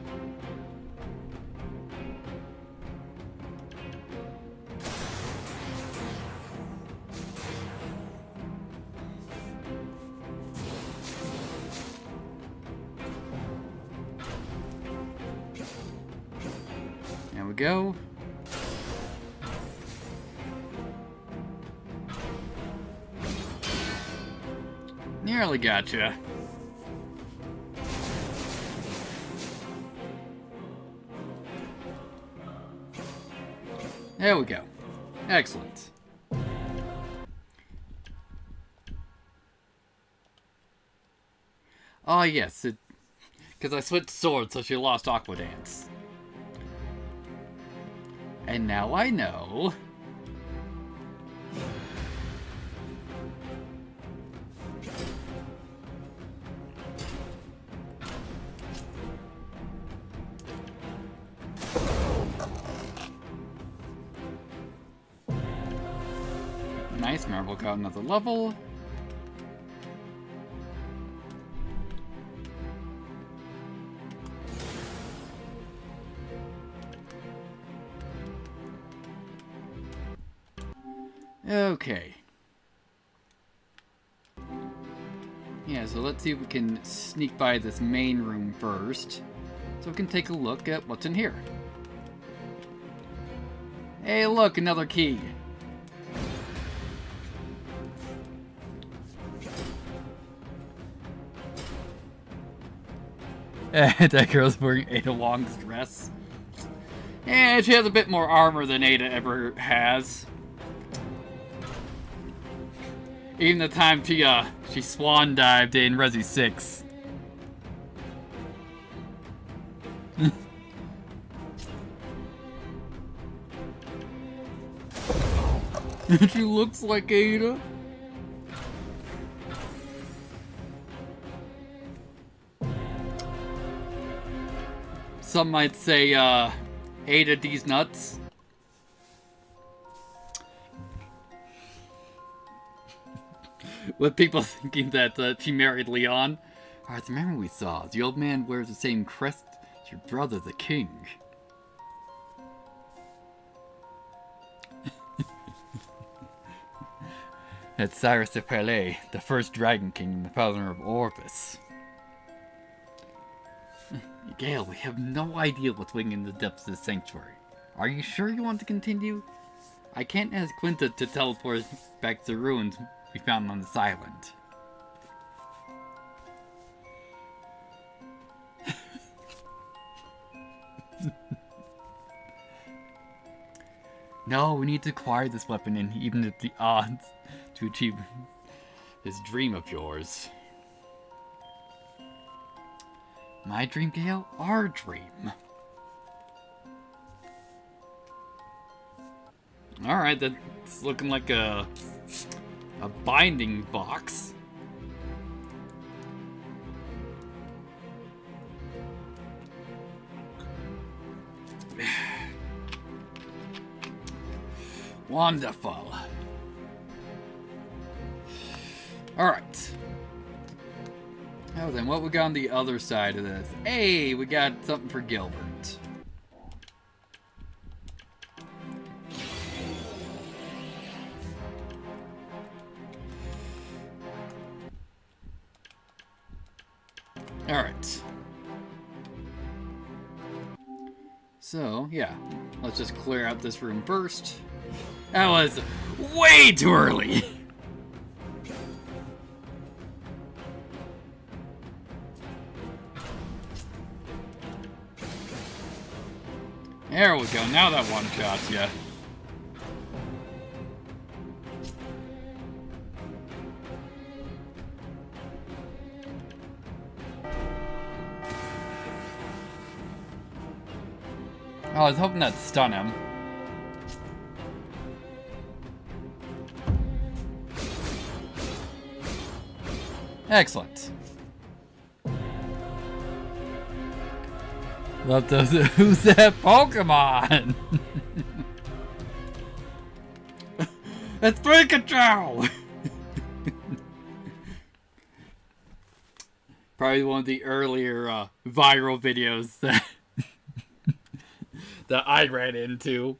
There we go. Nearly gotcha. There we go. Excellent. Oh yes, Because I switched swords, so she lost Aqua Dance. And now I know. Nice, Marble got another level. Okay. Yeah, so let's see if we can sneak by this main room first, so we can take a look at what's in here. Hey, look, another key. That girl's wearing Ada Wong's dress. And she has a bit more armor than Ada ever has. Even the time she swan dived in Resi 6. She looks like Ada. Some might say, Ada D's nuts. With people thinking that she married Leon. Alright, the memory we saw. The old man wears the same crest as your brother, the king. That's Cyrus de Palais, the first Dragon King and the founder of Orbis. Gale, we have no idea what's waiting in the depths of the sanctuary. Are you sure you want to continue? I can't ask Quinta to teleport back to the ruins we found on this island. No, we need to acquire this weapon and even at the odds to achieve this dream of yours. My dream, Gale? Our dream. Alright, that's looking like a binding box. Wonderful. Alright. Oh, then what we got on the other side of this? Hey, we got something for Gilbert. Alright. So, yeah. Let's just clear out this room first. That was way too early! There we go, now that one-shots ya. I was hoping that'd stun him. Excellent. Love those. Who's that Pokemon? It's Pikachu! Probably one of the earlier viral videos that that I ran into.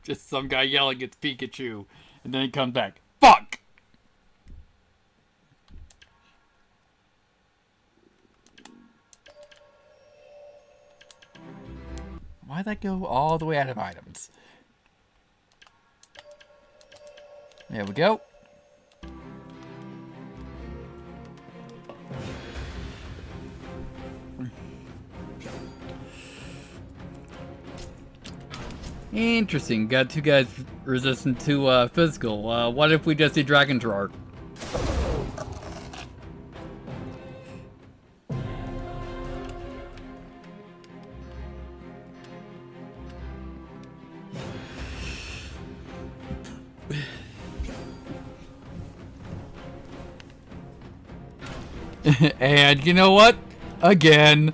Just some guy yelling it's Pikachu, and then he comes back. Fuck! Why'd that go all the way out of items? There we go. Interesting. Got two guys resistant to physical. What if we just do Dragon Drawer? And you know what? Again.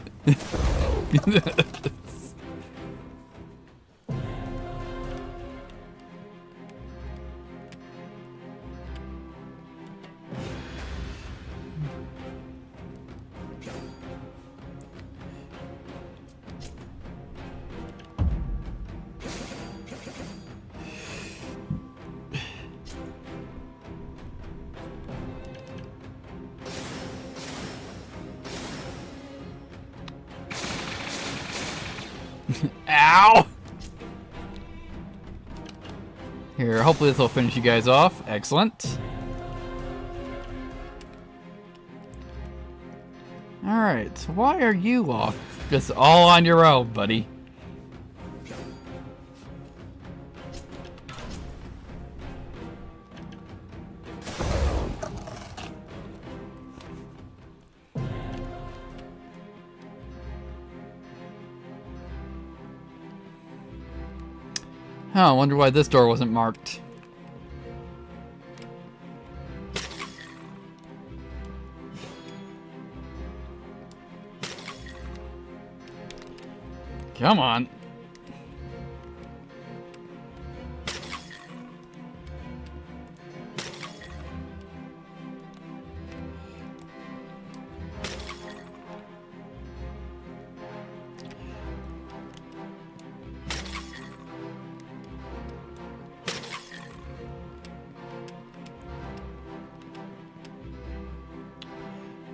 Ow! Here, hopefully this will finish you guys off. Excellent. Alright, so why are you off? Just all on your own, buddy. Huh, I wonder why this door wasn't marked. Come on.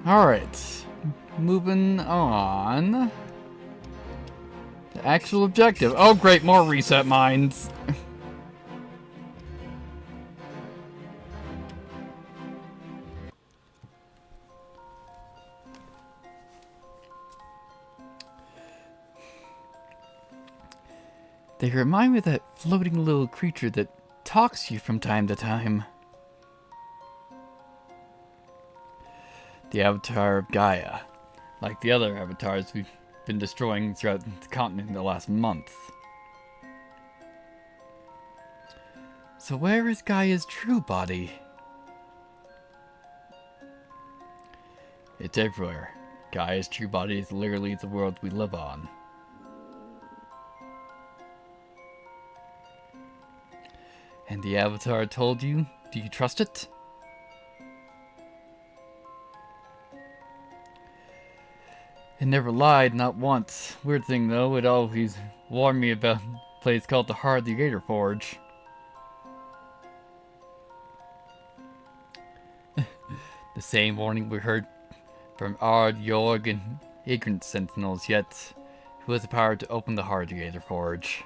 Alright, moving on. The actual objective. Oh great, more reset mines. They remind me of that floating little creature that talks to you from time to time. The avatar of Gaia, like the other avatars we've been destroying throughout the continent in the last month. So where is Gaia's true body? It's everywhere. Gaia's true body is literally the world we live on. And the avatar told you? Do you trust it? It never lied, not once. Weird thing though, it always warned me about a place called the heart of the Alder Forge. The same warning we heard from Ard, Jorg, and ignorant sentinels, yet who has the power to open the heart of the Alder Forge?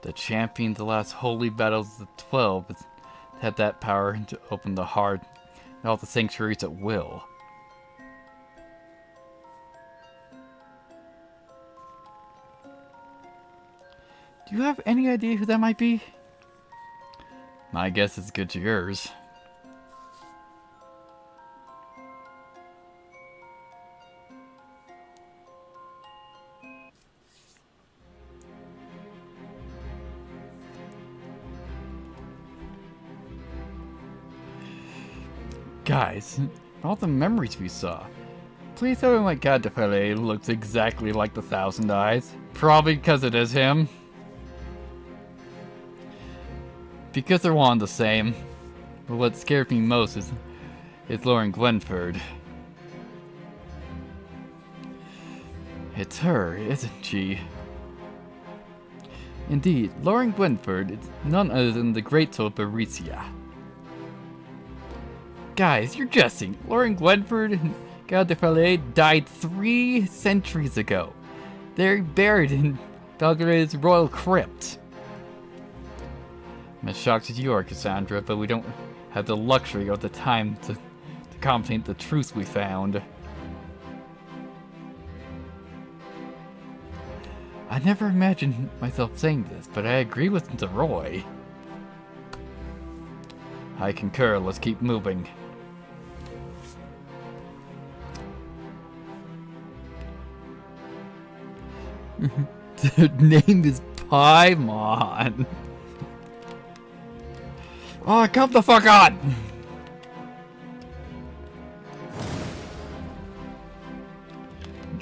The champion of the last holy battles of the 12 had that power to open the heart and all the sanctuaries at will. Do you have any idea who that might be? My guess is good to yours. Guys, all the memories we saw. Please tell me my God Defile looks exactly like the Thousand Eyes. Probably because it is him. Because they're one the same. But what scared me most is Lauren Gwenford. It's her, isn't she? Indeed, Lauren Gwenford is none other than the great soul Baricia. Guys, you're jesting. Lauren Gwenford and God Defile died 3 centuries ago. They're buried in Belgrade's royal crypt. I'm as shocked as you are, Cassandra, but we don't have the luxury or the time to contemplate the truth we found. I never imagined myself saying this, but I agree with Roy. I concur, let's keep moving. The name is Paimon. Oh, come the fuck on!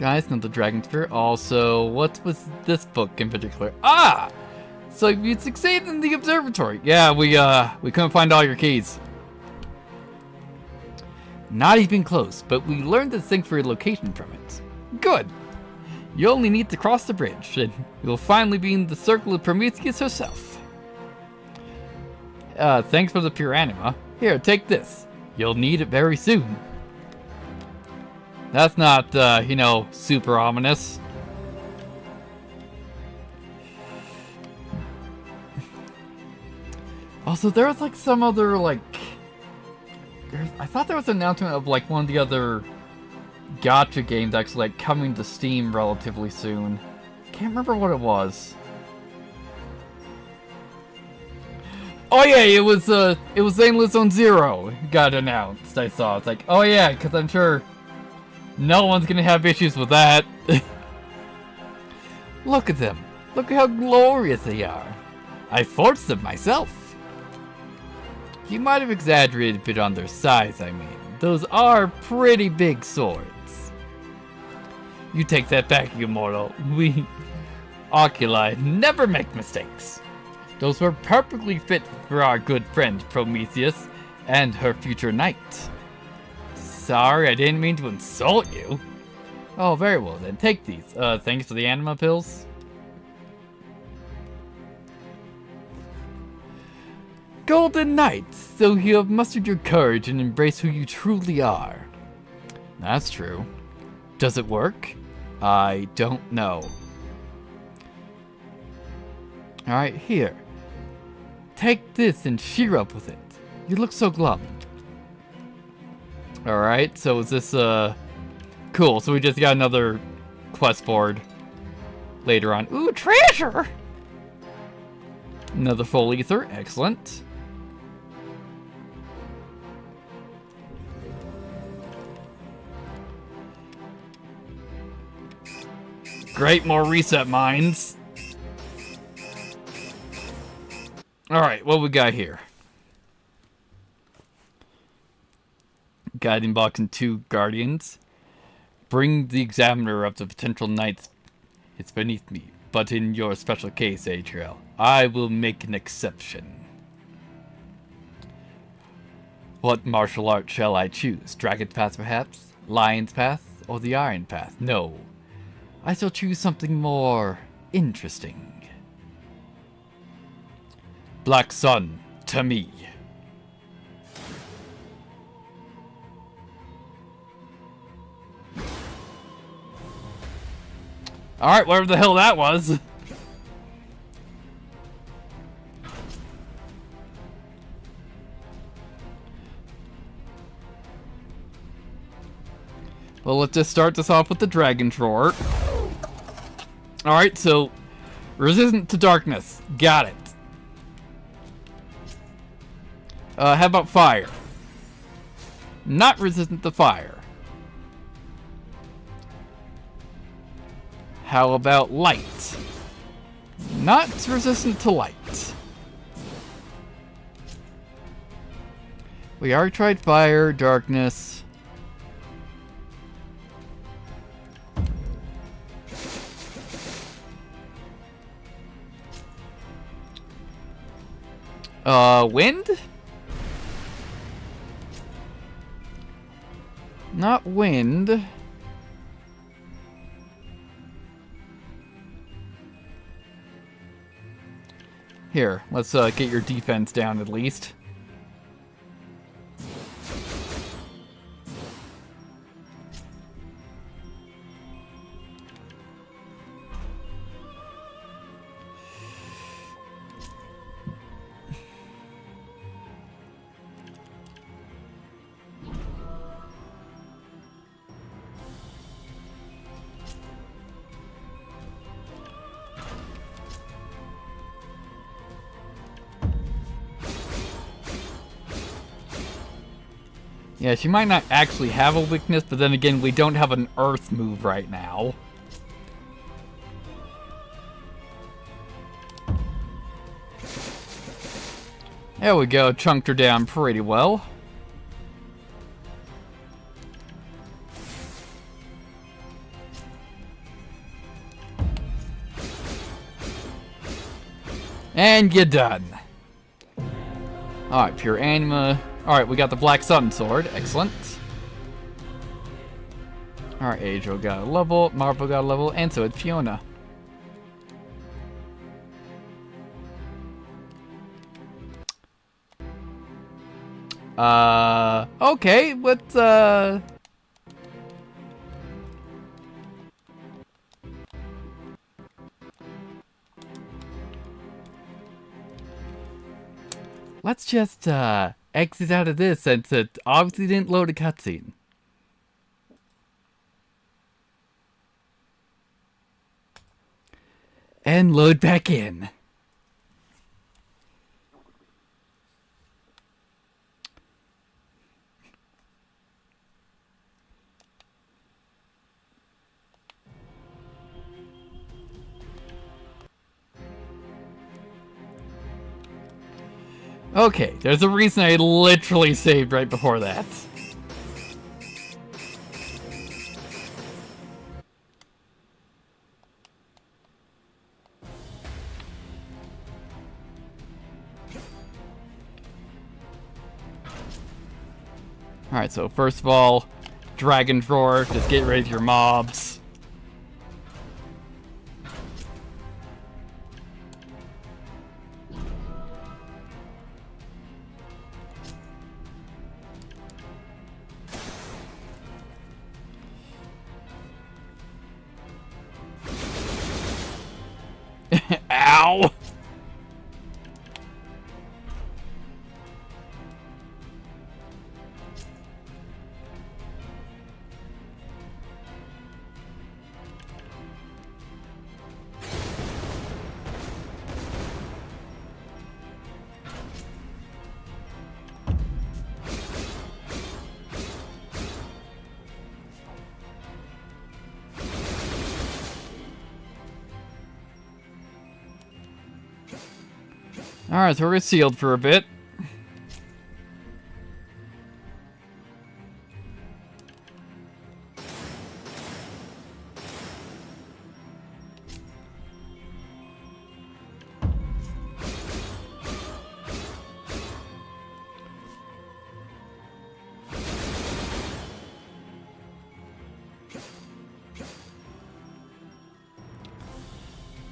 Guys, not the dragon sphere. Also, what was this book in particular? Ah! So you succeeded in the observatory. Yeah, we couldn't find all your keys. Not even close, but we learned the thing for your location from it. Good. You only need to cross the bridge, and you'll finally be in the circle of Prometheus herself. Thanks for the pure anima. Here, take this. You'll need it very soon. That's not, super ominous. Also, there was, like, some other, like... I thought there was an announcement of, like, one of the other gacha games actually, like, coming to Steam relatively soon. Can't remember what it was. Oh yeah, it was Endless Zone Zero got announced, I saw. It's like, oh yeah, because I'm sure no one's gonna have issues with that. Look at them. Look at how glorious they are. I forged them myself. You might have exaggerated a bit on their size, I mean. Those are pretty big swords. You take that back, you mortal. We Oculi never make mistakes. Those were perfectly fit for our good friend Prometheus and her future knight. Sorry, I didn't mean to insult you. Oh, very well then. Take these. Thanks for the anima pills. Golden Knight, so you have mustered your courage and embraced who you truly are. That's true. Does it work? I don't know. Alright, here. Take this and cheer up with it. You look so glum. Alright, so is this, cool, so we just got another quest board later on. Ooh, treasure! Another full ether, excellent. Great, more reset mines. Alright, what we got here? Guiding box and 2 guardians. Bring the examiner of the potential knights. It's beneath me, but in your special case, Adriel, I will make an exception. What martial art shall I choose? Dragon's Path, perhaps? Lion's Path? Or the Iron Path? No. I shall choose something more interesting. Black Sun, to me. Alright, whatever the hell that was. Well, let's just start this off with the Dragon Drawer. Alright, so resistant to darkness. Got it. How about fire? Not resistant to fire. How about light? Not resistant to light. We already tried fire, darkness. Wind? Not wind. Here, let's get your defense down at least. Yeah, she might not actually have a weakness, but then again, we don't have an earth move right now. There we go, chunked her down pretty well. And you're done. Alright, pure anima. Alright, we got the Black Sun Sword. Excellent. Alright, Adriel got a level, Marvel got a level, and so did Fiona. Okay, let's, let's just, exit out of this since it obviously didn't load a cutscene. And load back in. Okay, there's a reason I literally saved right before that. Alright, so first of all, Dragon Drawer, just get rid of your mobs. Ow! Alright, so we're sealed for a bit.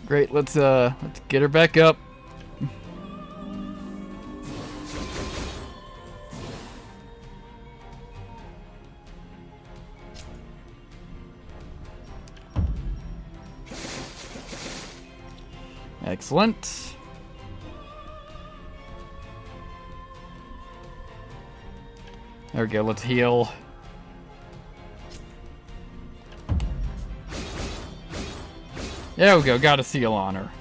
Great, let's get her back up. Excellent. There we go, let's heal. There we go, got a seal on her.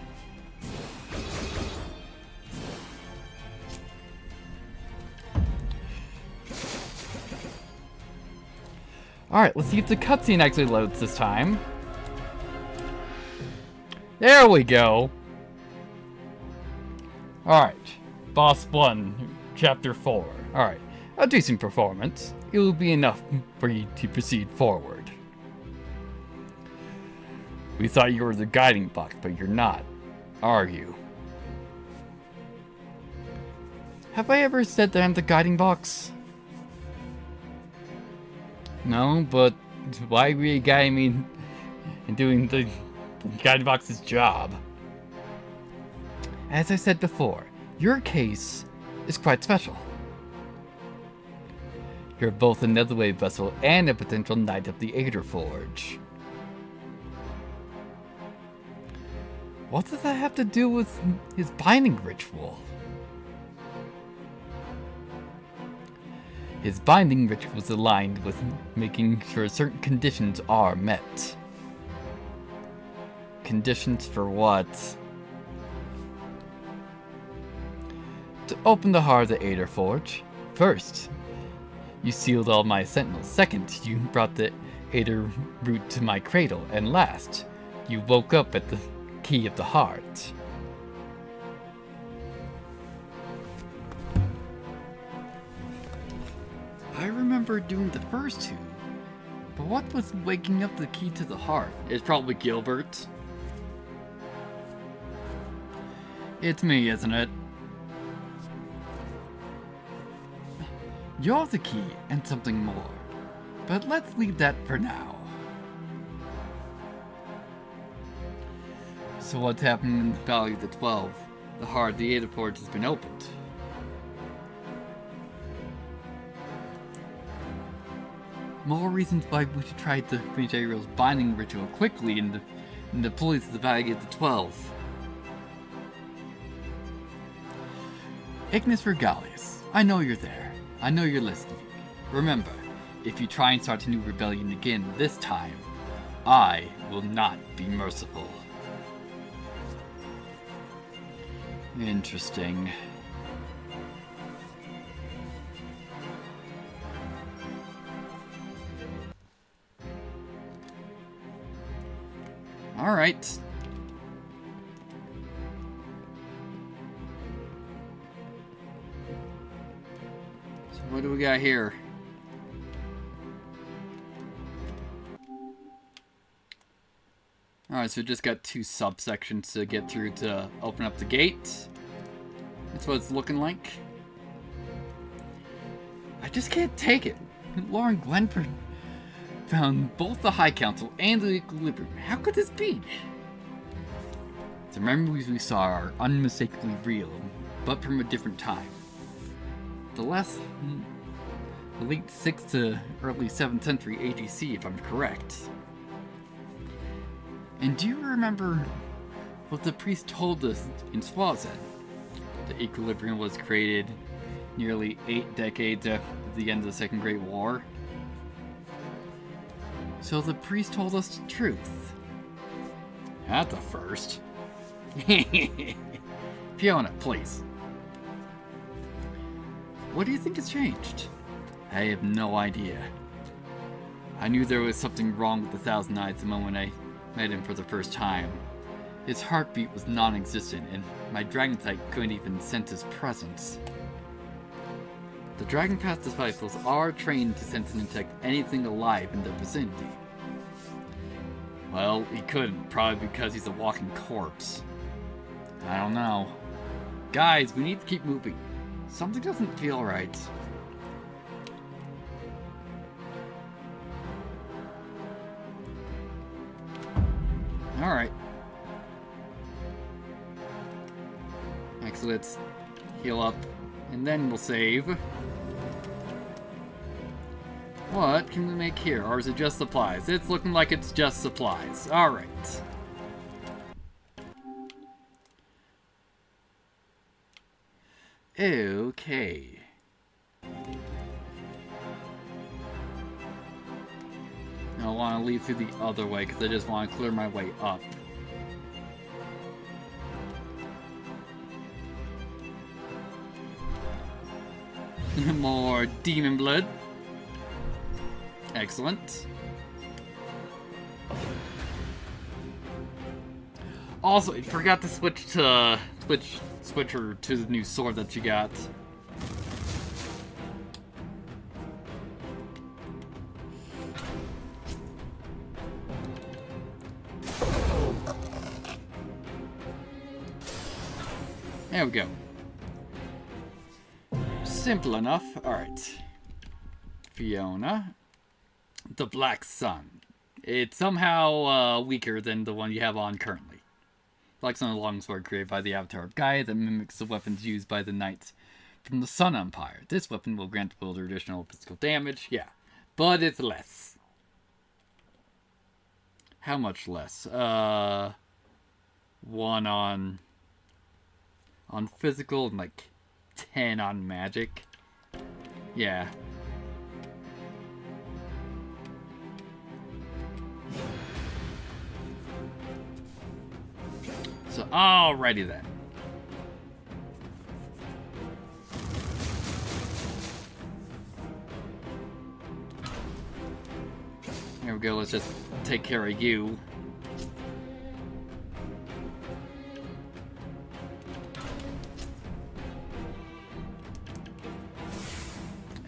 Alright, let's see if the cutscene actually loads this time. There we go. Alright, Boss 1, Chapter 4. Alright, a decent performance. It will be enough for you to proceed forward. We thought you were the guiding box, but you're not, are you? Have I ever said that I'm the guiding box? No, but why were you guiding me in doing the guiding box's job? As I said before, your case is quite special. You're both a Netherwave vessel and a potential Knight of the Alder Forge. What does that have to do with his binding ritual? His binding ritual is aligned with making sure certain conditions are met. Conditions for what? To open the heart of the Alder Forge, first, you sealed all my sentinels. Second, you brought the Alder root to my cradle. And last, you woke up at the key of the heart. I remember doing the first two, but what was waking up the key to the heart? It's probably Gilbert. It's me, isn't it? You're the key and something more. But let's leave that for now. So what's happening in the Valley of the 12? The heart of the Alder Forge has been opened. More reasons why we should try to finish Ariel's binding ritual quickly in the police of the Valley of the 12. Ignis Regalius, I know you're there. I know you're listening. Remember, if you try and start a new rebellion again this time, I will not be merciful. Interesting. Alright. So what do we got here? Alright, so we just got 2 subsections to get through to open up the gate. That's what it's looking like. I just can't take it. Lauren Glenford found both the High Council and the Equilibrium. How could this be? The memories we saw are unmistakably real, but from a different time. The late 6th to early 7th century AGC, if I'm correct. And do you remember what the priest told us in Swazen? The Equilibrium was created nearly 8 decades after the end of the Second Great War. So the priest told us the truth. At the first. Fiona, please. What do you think has changed? I have no idea. I knew there was something wrong with the Thousand Eyes the moment I met him for the first time. His heartbeat was non-existent, and my dragon sight couldn't even sense his presence. The Dragon Pass disciples are trained to sense and detect anything alive in their vicinity. Well, he couldn't, probably because he's a walking corpse. I don't know. Guys, we need to keep moving. Something doesn't feel right. Alright. Next, let's heal up, and then we'll save. What can we make here, or is it just supplies? It's looking like it's just supplies. Alright. Okay. I want to leave through the other way because I just want to clear my way up. More demon blood. Excellent. Also, I forgot to switch to switcher to the new sword that you got. There we go. Simple enough. Alright. Fiona. The Black Sun. It's somehow weaker than the one you have on currently. Black Sun is a longsword created by the Avatar of Gaia that mimics the weapons used by the Knights from the Sun Empire. This weapon will grant the wielder additional physical damage. Yeah. But it's less. How much less? 1 on physical and like 10 on magic. Yeah. So, alrighty then. Here we go, let's just take care of you.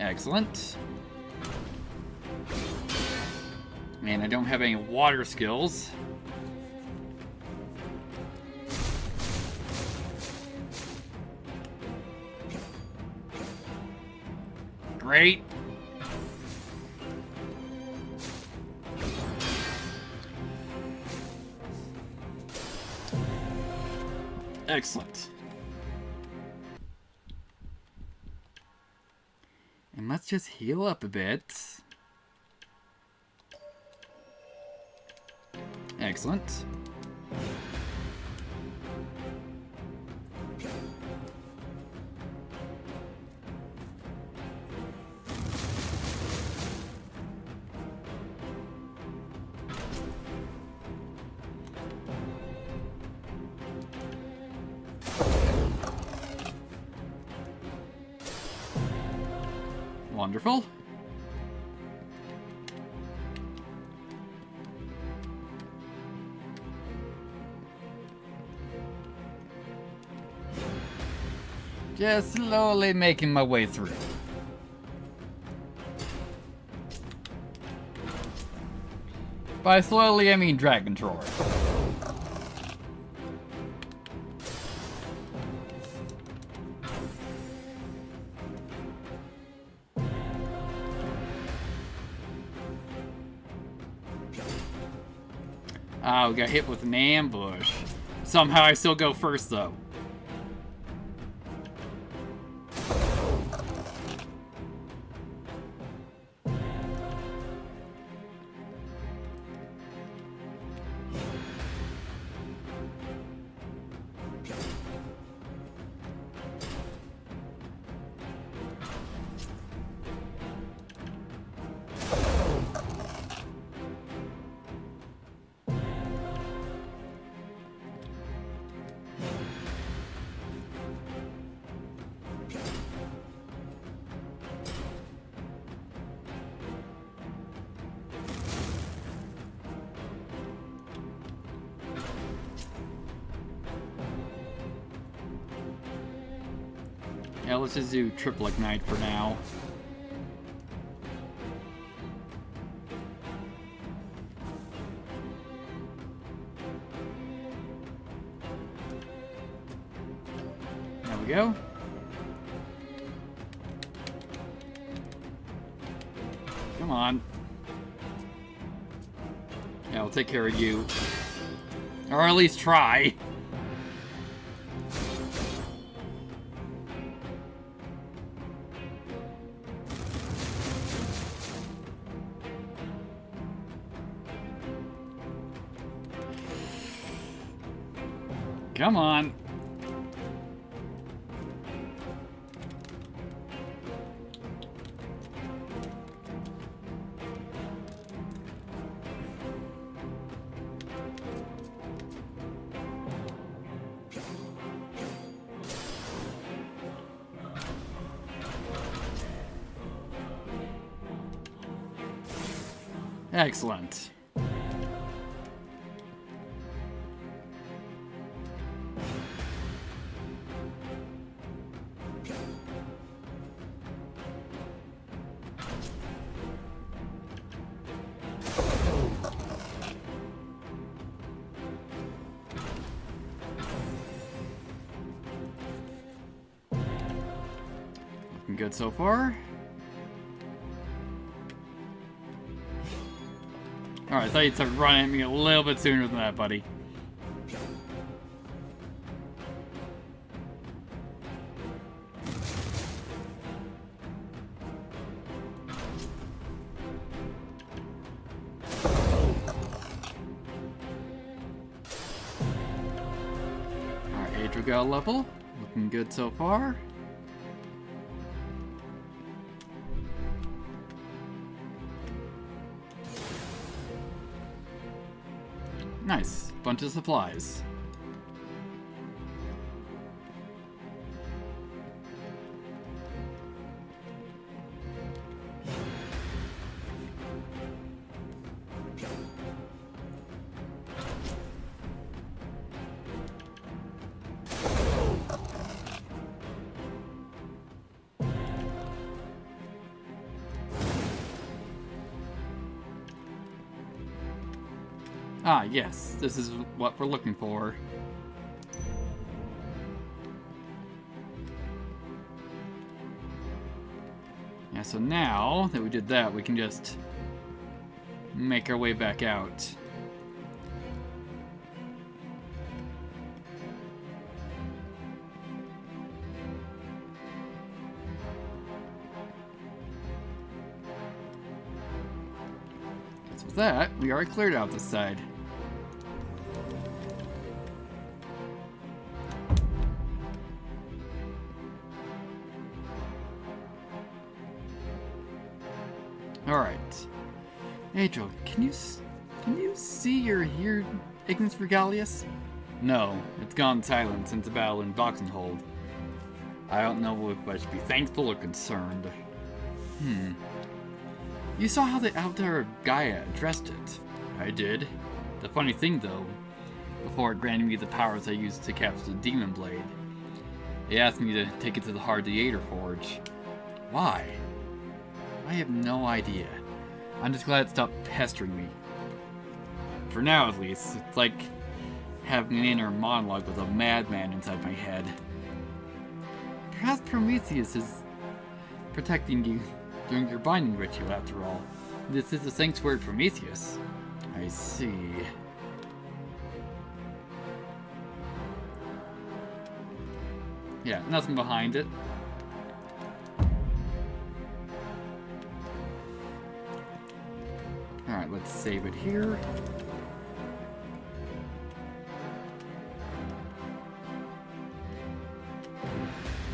Excellent. And I don't have any water skills. Great. Excellent. And let's just heal up a bit. Excellent. Wonderful. Just slowly making my way through. By slowly, I mean drag controller. Oh, we got hit with an ambush. Somehow I still go first, though. Yeah, let's just do triple ignite for now. There we go. Come on. Yeah, we'll take care of you. Or at least try. Come on. Excellent. Looking good so far. Alright, I thought you'd start running at me a little bit sooner than that, buddy. Alright, Adra got a level. Looking good so far. Nice. Bunch of supplies. Ah, yes. This is what we're looking for. Yeah, so now that we did that, we can just make our way back out. So with that, we already cleared out this side. Alright. Adriel, can you see or hear Ignis Regalius? No, it's gone silent since the battle in Boxenhold. I don't know if I should be thankful or concerned. You saw how the Alder Gaia addressed it. I did. The funny thing though, before it granted me the powers I used to capture the Demon Blade, it asked me to take it to the heart of the Alder Forge. Why? I have no idea. I'm just glad it stopped pestering me. For now, at least. It's like having an inner monologue with a madman inside my head. Perhaps Prometheus is protecting you during your binding ritual, after all. This is the sanctuary of Prometheus. I see. Yeah, nothing behind it. Alright, let's save it here.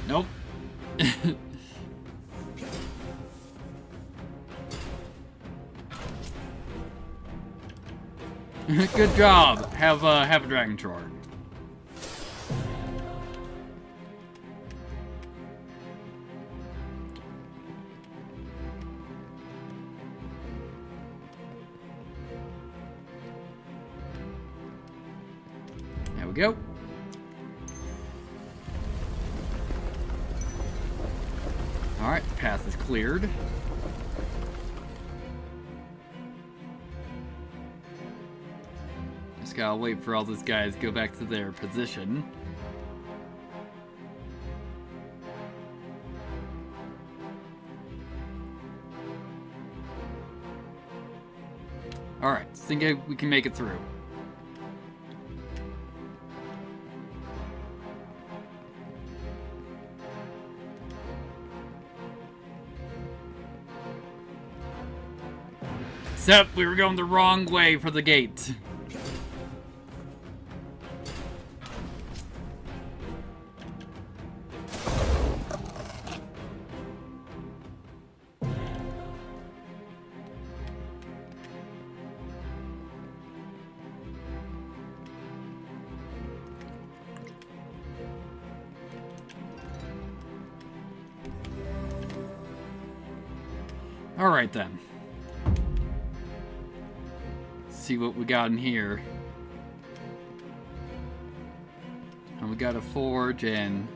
Nope. Good job. Have a dragon shard. There we go. Alright, path is cleared. Just gotta wait for all those guys to go back to their position. Alright, think we can make it through. Except we were going the wrong way for the gate. Alright then. See what we got in here. And we got a forge and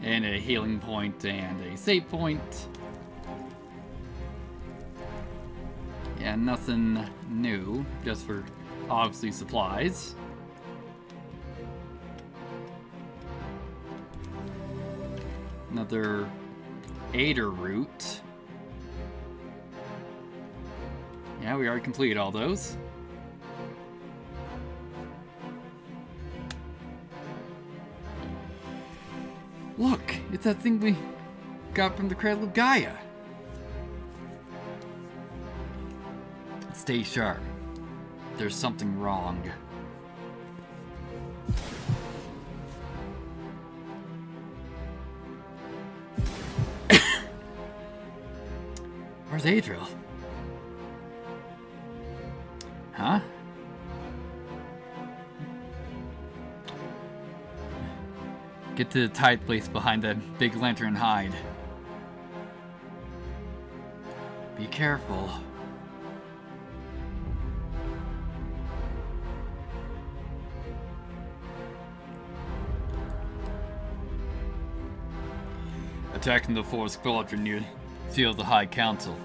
a healing point and a save point. Yeah, nothing new, just for obviously supplies. Another Alder route. Yeah, we already completed all those. Look, it's that thing we got from the Cradle of Gaia. Stay sharp. There's something wrong. Where's Adriel? Huh? Get to the tight place behind that big lantern and hide. Be careful. Attacking the forest squadron near Seal of the High Council.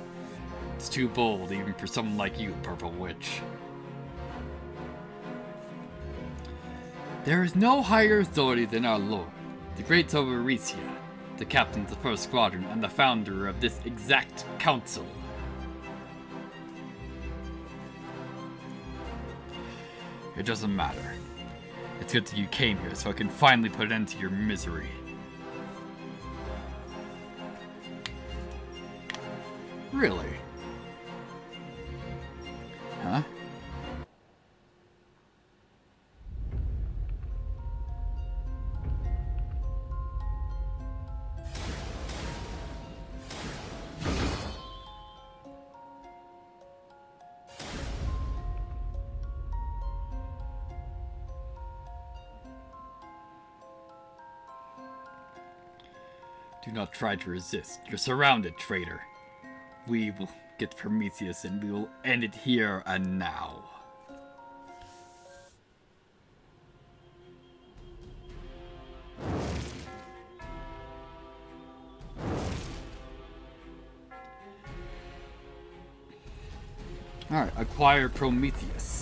It's too bold even for someone like you, Purple Witch. There is no higher authority than our Lord, the great Soberisia. the captain of the first squadron and the founder of this exact council. It doesn't matter. It's good that you came here so I can finally put an end to your misery. Really? Huh? Do not try to resist. You're surrounded, traitor. We will get Prometheus and we will end it here and now. Alright, acquire Prometheus.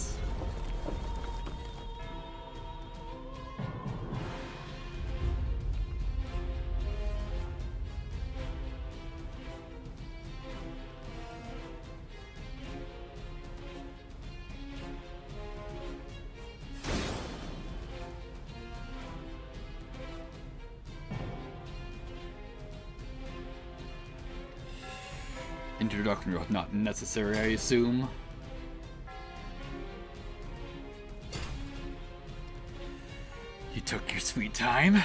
Introduction was not necessary, I assume. You took your sweet time.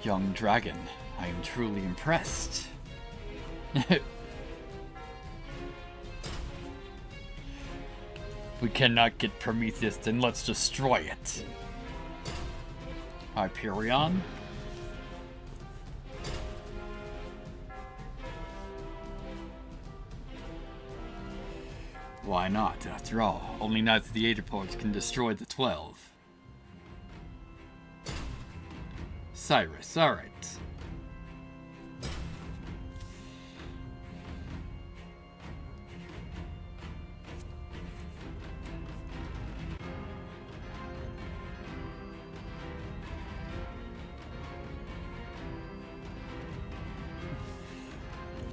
Young dragon, I am truly impressed. We cannot get Prometheus, then let's destroy it. Hyperion? Why not? After all, only Knights of the Alder Forge can destroy the 12. Cyrus, alright.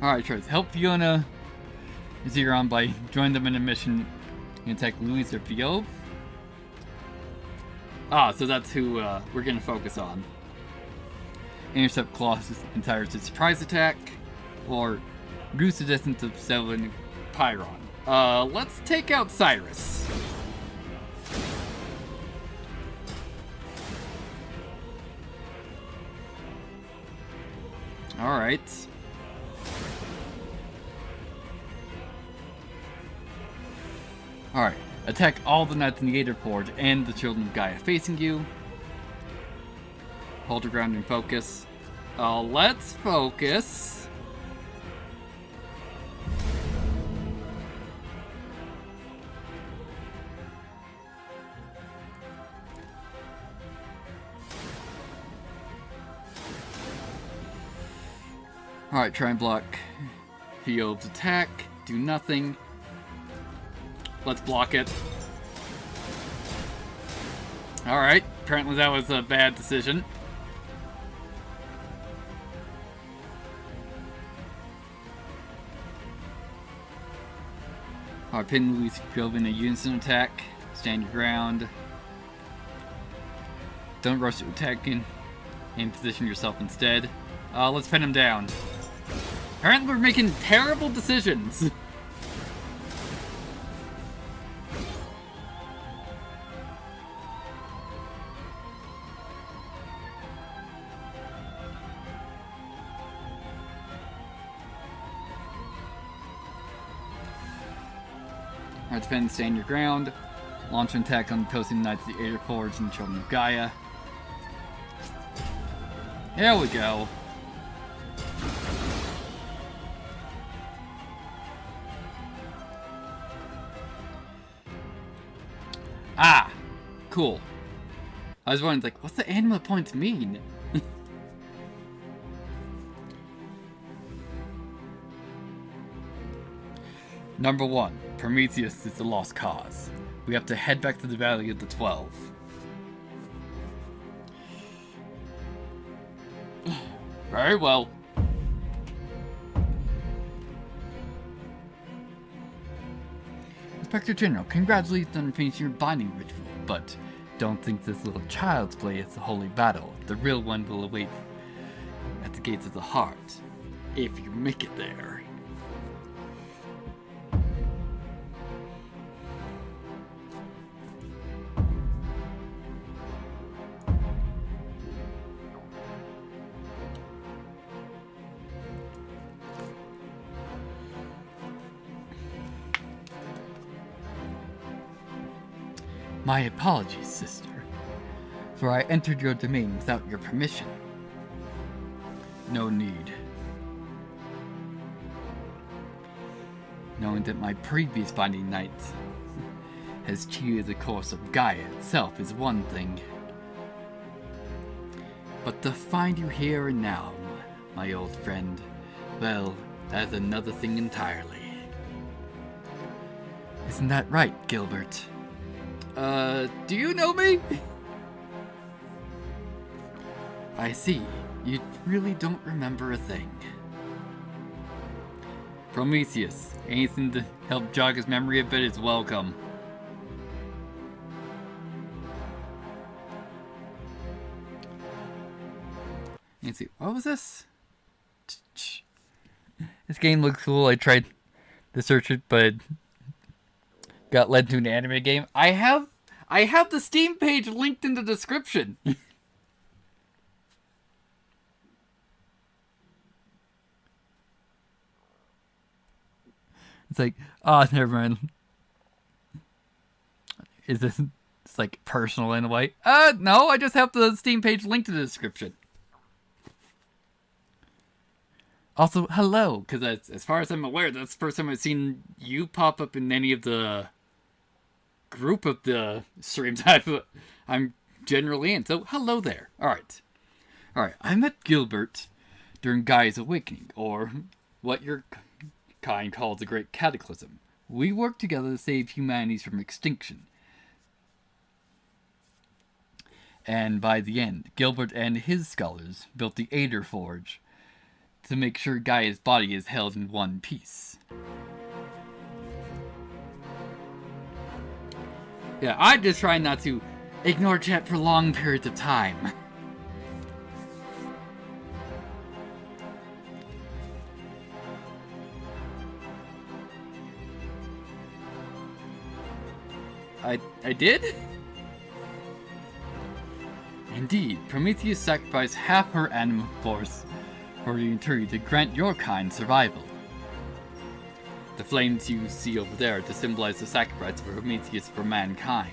Alright, try to help Fiona Zeron by joining them in a mission to attack Louis or Pio. Ah, so that's who we're gonna focus on. Intercept Colossus and Tyrus' surprise attack, or reduce the distance of Seven Pyron. Let's take out Cyrus. Alright. Alright, attack all the Knights in the Alder Forge and the Children of Gaia facing you. Hold your ground and focus. Let's focus. Alright, try and block Fiob's attack. Do nothing. Let's block it. Alright, apparently that was a bad decision. Alright, pin Luis Field in a unison attack. Stand your ground. Don't rush to attack and position yourself instead. Let's pin him down. Apparently we're making terrible decisions. Alright, defend, stand your ground. Launch an attack on the opposing Knights of the Alder Forge and Children of Gaia. There we go. Ah! Cool. I was wondering, like, what's the animal points mean? Number 1. Prometheus is the lost cause. We have to head back to the Valley of the 12. Very well. Inspector General, congratulations on finishing your binding ritual, but don't think this little child's play is the holy battle. The real one will await at the gates of the heart, if you make it there. My apologies, sister, for I entered your domain without your permission. No need. Knowing that my previous binding night has cheated the course of Gaia itself is one thing. But to find you here and now, my old friend, well, that's another thing entirely. Isn't that right, Gilbert? Do you know me? I see. You really don't remember a thing. Prometheus, anything to help jog his memory a bit is welcome. Let's see, what was this? This game looks cool. I tried to search it, but it got led to an anime game. I have the Steam page linked in the description. It's like, oh, never mind. Is this it's like personal in a way? No, I just have the Steam page linked in the description. Also, hello. Because as far as I'm aware, that's the first time I've seen you pop up in any of the group of the streams I'm generally in. So, hello there. Alright, I met Gilbert during Gaia's Awakening, or what your kind calls the Great Cataclysm. We worked together to save humanity from extinction. And by the end, Gilbert and his scholars built the Alder Forge to make sure Gaia's body is held in one piece. Yeah, I just try not to ignore chat for long periods of time. I did? Indeed, Prometheus sacrificed half her animal force for the eternity to grant your kind survival. The flames you see over there to symbolize the sacrifice of Prometheus for mankind.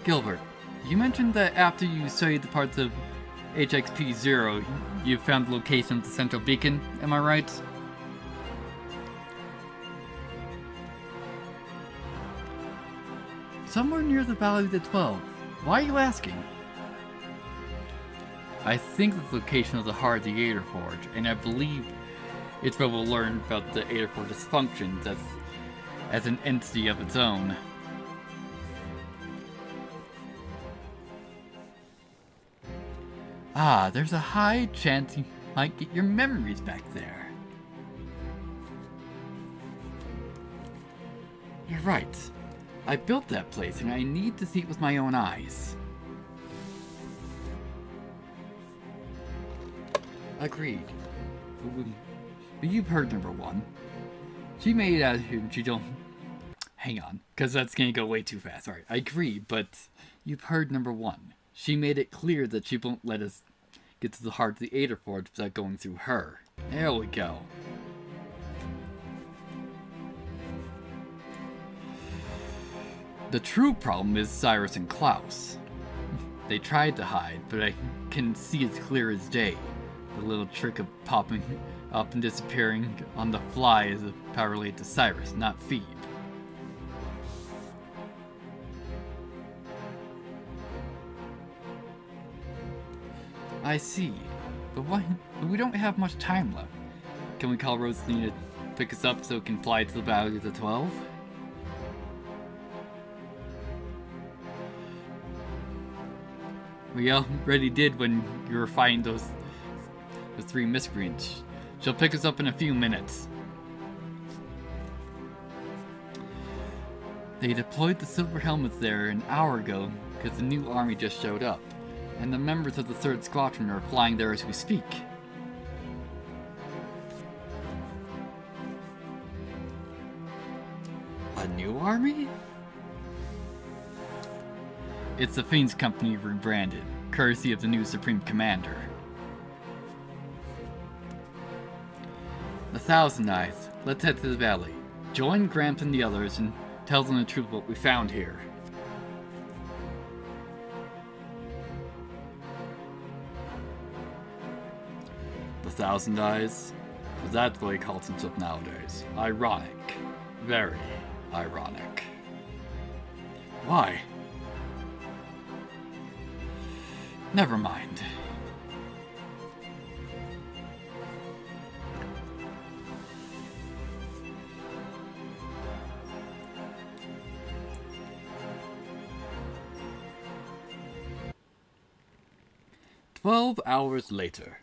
Gilbert, you mentioned that after you studied the parts of HXP-0, you found the location of the central beacon, am I right? Somewhere near the Valley of the 12. Why are you asking? I think the location of the heart of the Alder Forge, and I believe it's where we'll learn about the Alder Forge's functions as an entity of its own. Ah, there's a high chance you might get your memories back there. You're right. I built that place, and I need to see it with my own eyes. Agreed. But you've heard number one. She made it out of here, she don't... Hang on, because that's gonna go way too fast. Alright, I agree, but you've heard number one. She made it clear that she won't let us get to the heart of the Alder Forge without going through her. There we go. The true problem is Cyrus and Klaus. They tried to hide, but I can see as clear as day. The little trick of popping up and disappearing on the fly is a power related to Cyrus, not Phoebe. I see. But why? But we don't have much time left. Can we call Rosaline to pick us up so we can fly to the Valley of the 12? We already did when you were fighting those 3 miscreants. She'll pick us up in a few minutes. They deployed the silver helmets there an hour ago because the new army just showed up, and the members of the 3rd Squadron are flying there as we speak. A new army? It's the Fiends Company rebranded, courtesy of the new Supreme Commander. The Thousand Eyes, let's head to the valley. Join Gramps and the others and tell them the truth of what we found here. The Thousand Eyes? That's what he calls himself nowadays. Ironic. Very ironic. Why? Never mind. "12 hours later.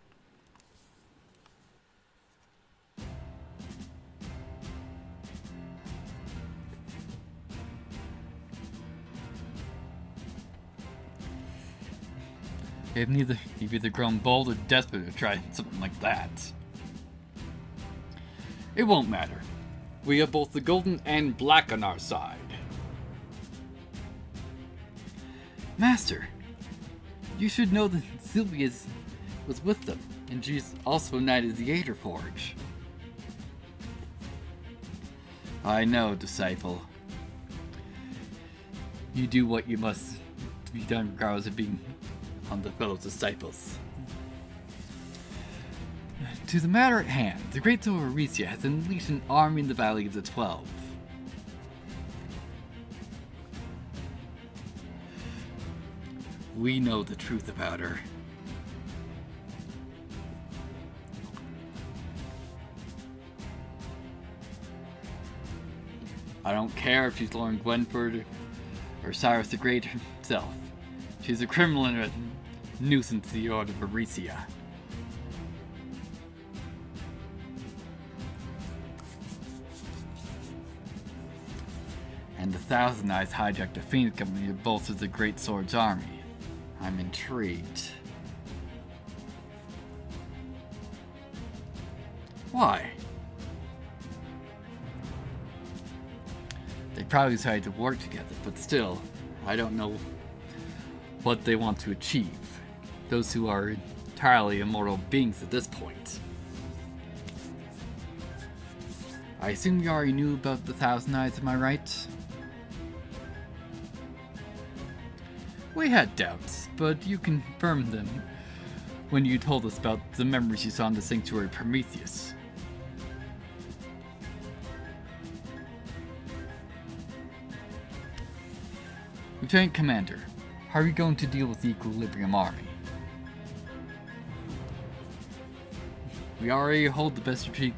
You've either grown bold or desperate to try something like that. It won't matter. We have both the golden and black on our side. Master, you should know that Sylvia was with them, and she's also a knight of the Alder Forge. I know, disciple. You do what you must be done regardless of being on the fellow disciples. To the matter at hand, the Great Silvericia has unleashed an army in the Valley of the 12. We know the truth about her. I don't care if she's Lauren Gwenford or Cyrus the Great himself. She's a criminal and a nuisance to the Order of Aricia. And the Thousand Eyes hijacked the Fiend Company to bolster the Great Sword's army. I'm intrigued. Why? They probably decided to work together, but still, I don't know what they want to achieve. Those who are entirely immortal beings at this point. I assume you already knew about the Thousand Eyes, am I right? We had doubts, but you confirmed them when you told us about the memories you saw in the Sanctuary Prometheus. Lieutenant Commander, how are you going to deal with the Equilibrium Army? We already hold the best strategic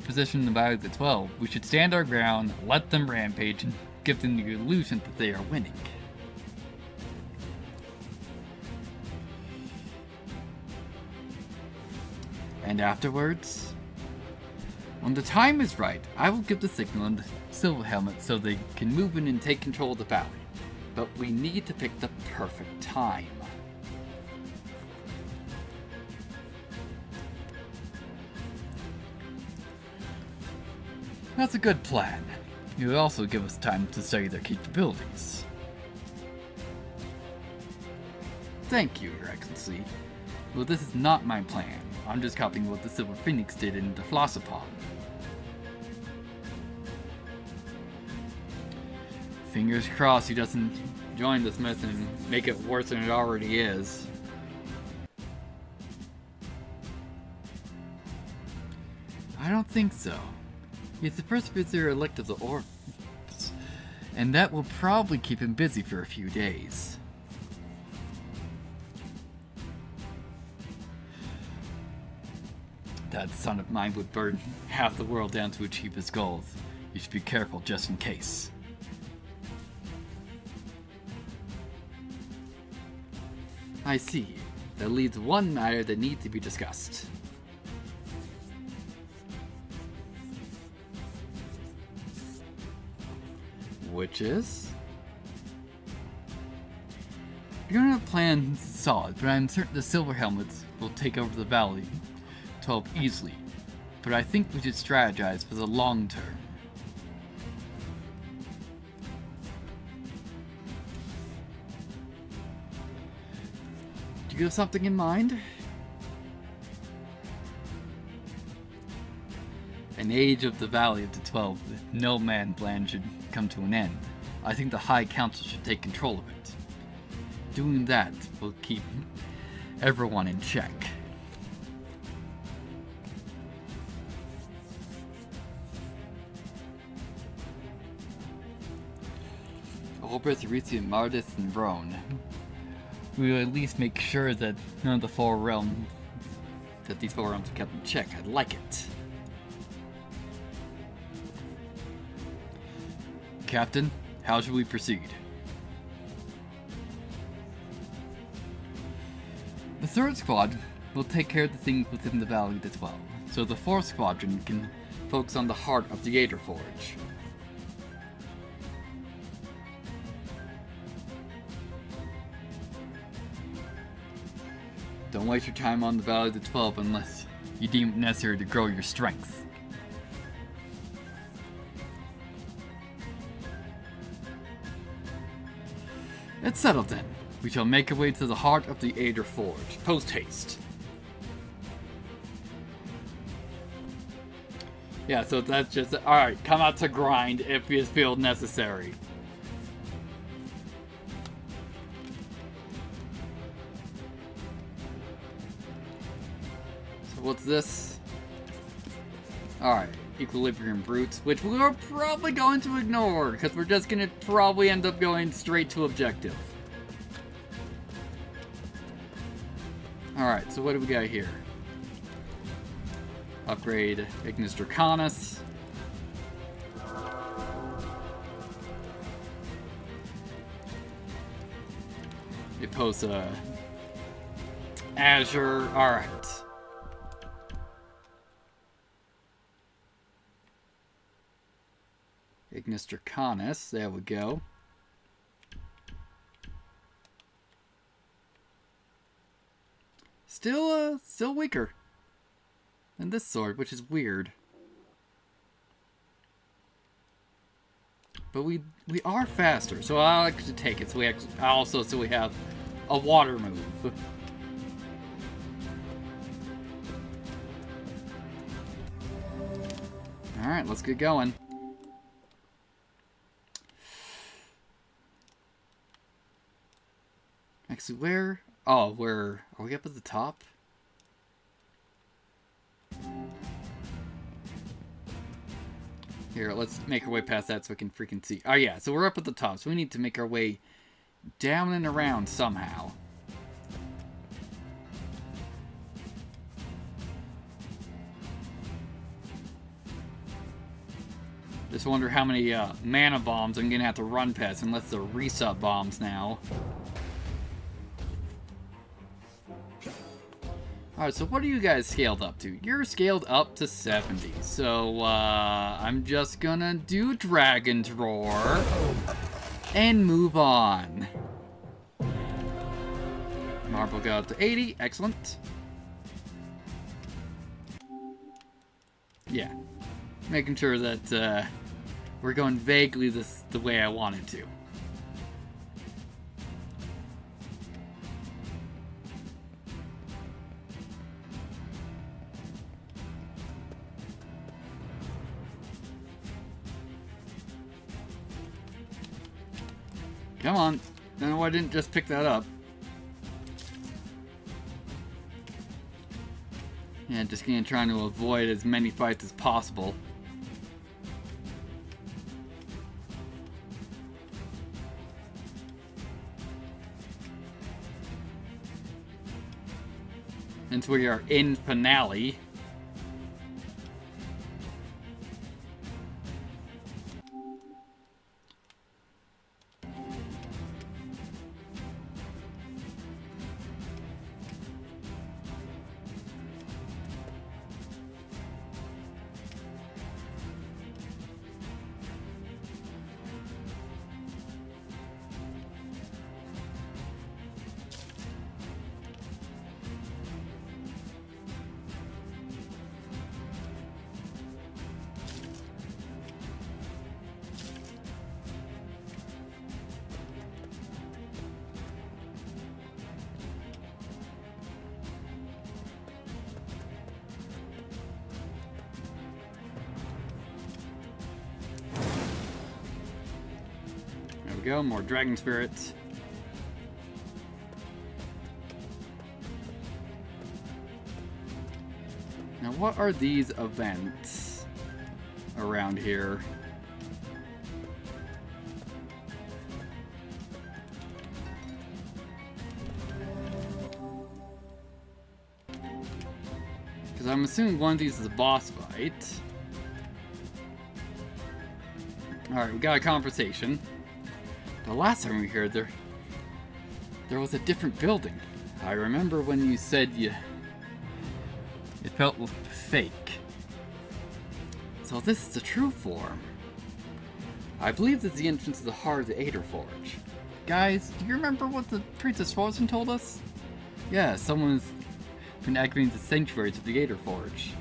position in the Valley of the 12. We should stand our ground, let them rampage, and give them the illusion that they are winning. And afterwards, when the time is right, I will give the signal on the Silver Helmet so they can move in and take control of the valley. But we need to pick the perfect time. That's a good plan. It will also give us time to study their capabilities. Thank you, Your Excellency. Well, this is not my plan. I'm just copying what the Silver Phoenix did in the Flossopon. Fingers crossed he doesn't join this mess and make it worse than it already is. I don't think so. He's the first visitor elect of the Orbs, and that will probably keep him busy for a few days. That son of mine would burn half the world down to achieve his goals. You should be careful just in case. I see. That leaves one matter that needs to be discussed. Which is? You're gonna plan solid, but I'm certain the Silver Helmets will take over the Valley 12 easily. But I think we should strategize for the long term. Do you have something in mind? An age of the Valley of the 12 with no man's land should come to an end. I think the High Council should take control of it. Doing that will keep everyone in check. Obers, Eurythian, Mardis, and Rhone. We will at least make sure that none of the four realms, that these four realms are kept in check. I like it. Captain, how should we proceed? The third squad will take care of the things within the Valley as well, so the fourth squadron can focus on the heart of the Alder Forge. Don't waste your time on the Valley of the 12 unless you deem it necessary to grow your strength. It's settled then. We shall make our way to the heart of the Alder Forge. Post haste. Yeah, so that's just... Alright, come out to grind if you feel necessary. So what's this? Alright, Equilibrium Brutes, which we're probably going to ignore, because we're just going to probably end up going straight to objective. Alright, so what do we got here? Upgrade Ignis Draconis. Iposa Azure. Alright. Ignis Draconis, there we go. Still weaker than this sword, which is weird. But we are faster, so I'll actually take it. So we have a water move. All right, let's get going. Actually, where? Oh, are we up at the top? Here, let's make our way past that so we can freaking see. Oh yeah, so we're up at the top, so we need to make our way down and around somehow. Just wonder how many mana bombs I'm gonna have to run past, unless they're resub bombs now. Alright, so what are you guys scaled up to? You're scaled up to 70. So, I'm just gonna do Dragon's Roar and move on. Marble got up to 80. Excellent. Yeah. Making sure that we're going vaguely the way I wanted to. Come on. No, I didn't just pick that up. Yeah, just gonna trying to avoid as many fights as possible. Since we are in finale. we go, more dragon spirits. Now, what are these events around here? Because I'm assuming one of these is a boss fight. Alright, we got a conversation. The last time we were here, there was a different building. I remember when you said it felt fake. So this is the true form. I believe this is the entrance to the heart of the Alder Forge. Guys, do you remember what the Princess Frozen told us? Yeah, someone's been activating the sanctuaries of the Alder Forge.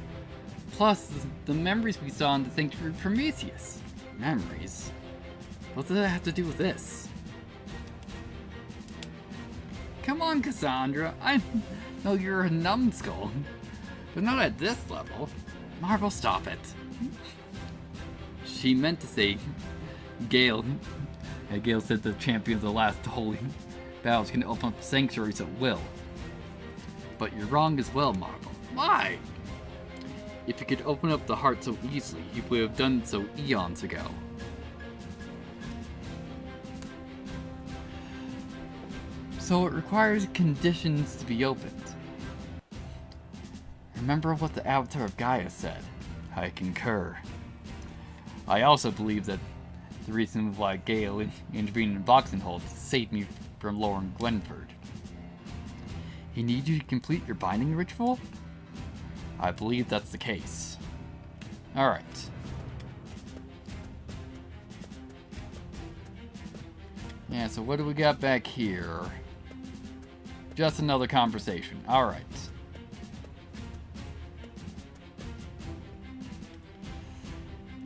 Plus, the memories we saw in the sanctuary of Prometheus. Memories? What does that have to do with this? Come on, Cassandra. I know you're a numbskull, but not at this level. Marble, stop it. She meant to say Gale. Yeah, Gale said the champions of the last holy battles can open up sanctuaries at will. But you're wrong as well, Marble. Why? If he could open up the heart so easily, he would have done so eons ago. So it requires conditions to be opened. Remember what the Avatar of Gaia said. I concur. I also believe that the reason why Gale intervened in boxing holds saved me from Lauren Glenford. He needs you to complete your binding ritual? I believe that's the case. Alright. Yeah, so what do we got back here? Just another conversation. Alright.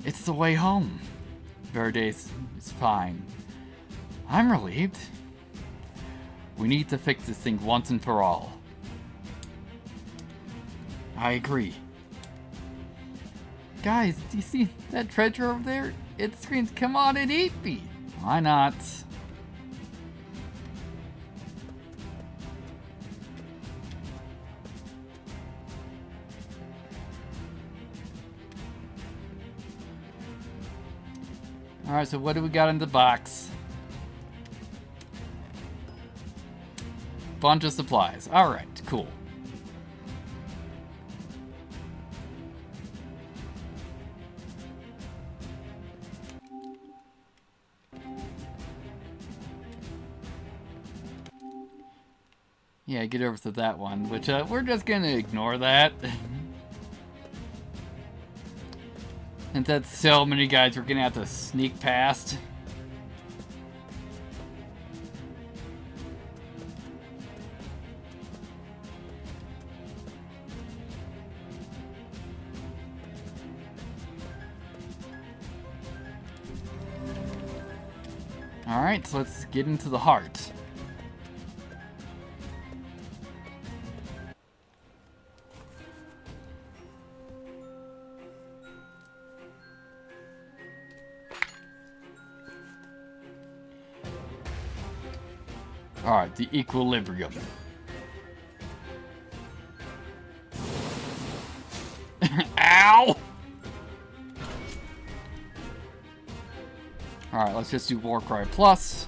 It's the way home. Verde's is fine. I'm relieved. We need to fix this thing once and for all. I agree. Guys, do you see that treasure over there? It screams, come on and eat me! Why not? Alright, so what do we got in the box? Bunch of supplies. Alright, cool. Yeah, get over to that one, which we're just gonna ignore that. And that's so many guys we're gonna have to sneak past. Alright, so let's get into the heart. Alright, the equilibrium. Ow! Alright, let's just do Warcry Plus.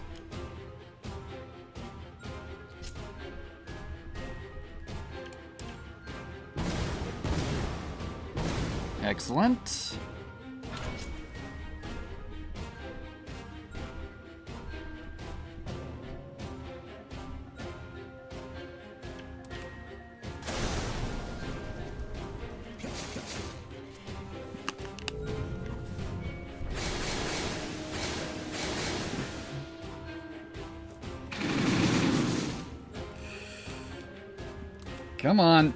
Excellent. Come on.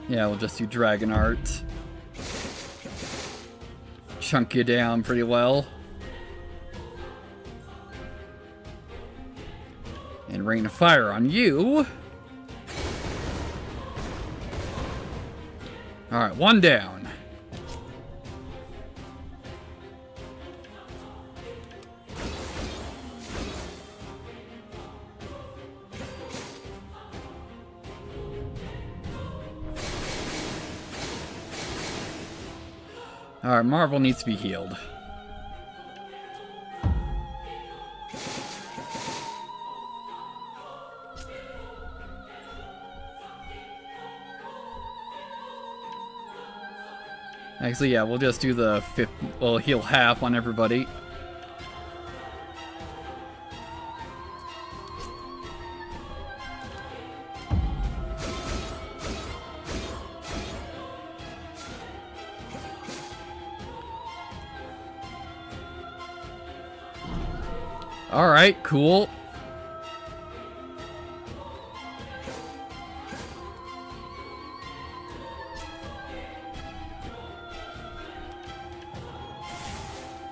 Yeah, we'll just do Dragon Art. Chunk you down pretty well. And Rain of Fire on you. Alright, one down. Alright, Marvel needs to be healed. Actually, yeah, we'll just do the fifth. We'll heal half on everybody. Alright, cool.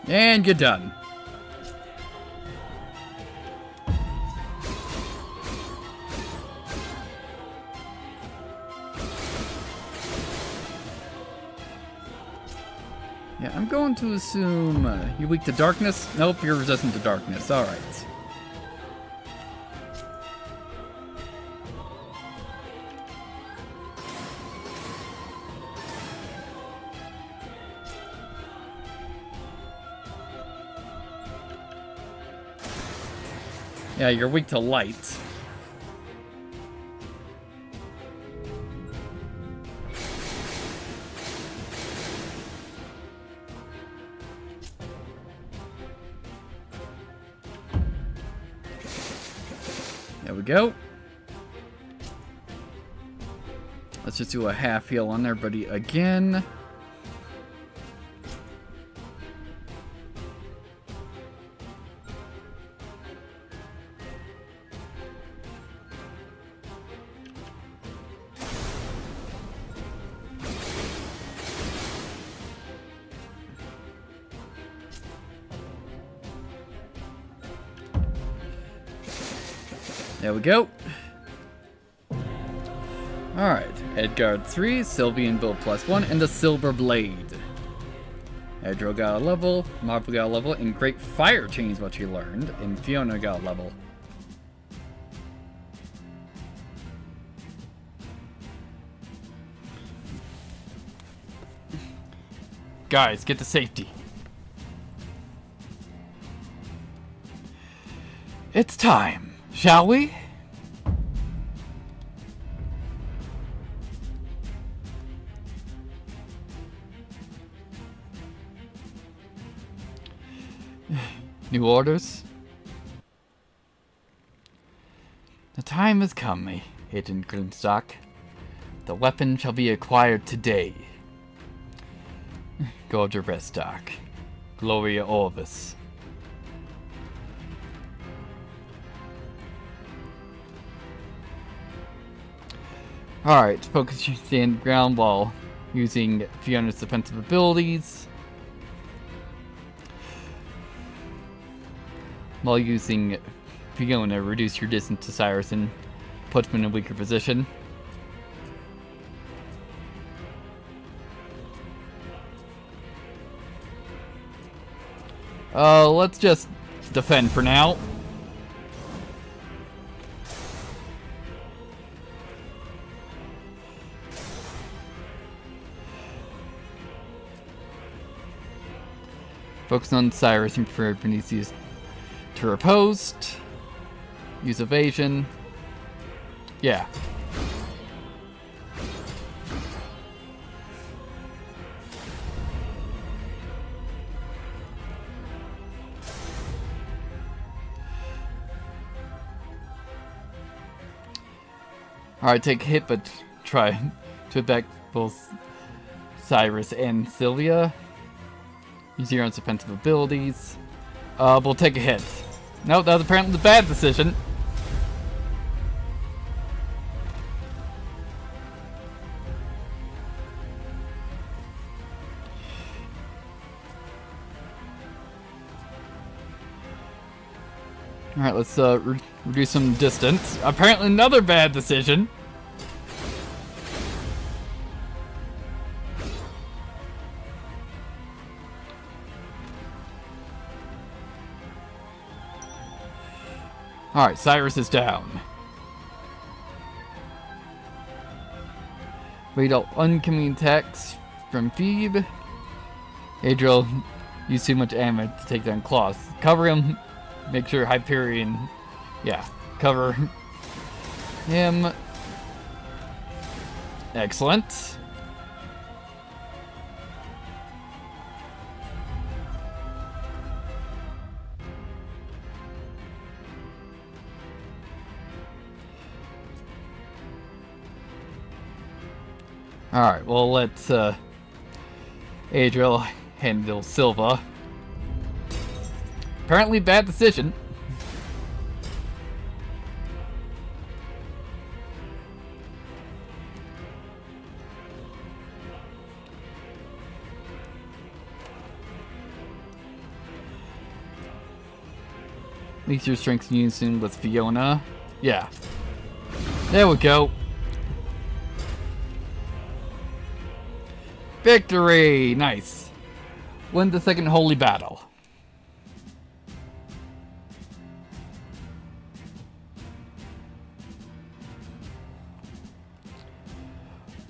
And you're done. Yeah, I'm going to assume you're weak to darkness? Nope, you're resistant to darkness. Alright. Yeah, you're weak to light. There we go. Let's just do a half heal on everybody again. There we go. Alright, Edgard 3, Sylvian build +1, and the Silver Blade. Edro got a level, Marvel got a level, and Great Fire changed what she learned, and Fiona got a level. Guys, get to safety. It's time, shall we? New orders? The time has come, Agent Grimstock. The weapon shall be acquired today. Gorger Restock. Gloria Orvis. Alright, focus your stand ground while using Fiona's defensive abilities. While using Fiona, reduce your distance to Cyrus and put him in a weaker position. Let's just defend for now. Focus on Cyrus and prefer Benicius to riposte. Use evasion. Yeah. Alright, take a hit, but try to attack both Cyrus and Sylvia. Use your own defensive abilities. We'll take a hit. Nope, that was apparently the bad decision. Alright, let's reduce some distance. Apparently another bad decision. Alright, Cyrus is down. Wait out incoming attacks from Phoebe. Adriel used too much ammo to take down Klaus. Cover him. Make sure Hyperion. Yeah, cover him. Excellent. Alright, well, let's Adriel handle Silva. Apparently bad decision. At least your strength's in unison with Fiona. Yeah. There we go. Victory! Nice. Win the second holy battle.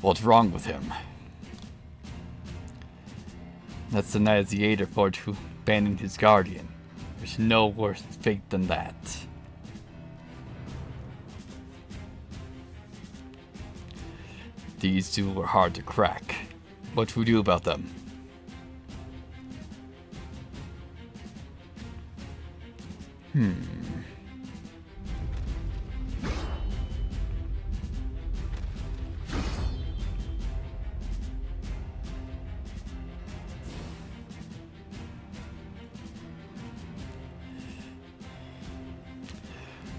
What's wrong with him? That's the Knight of the Alder Forge who abandoned his guardian. There's no worse fate than that. These two were hard to crack. What should we do about them?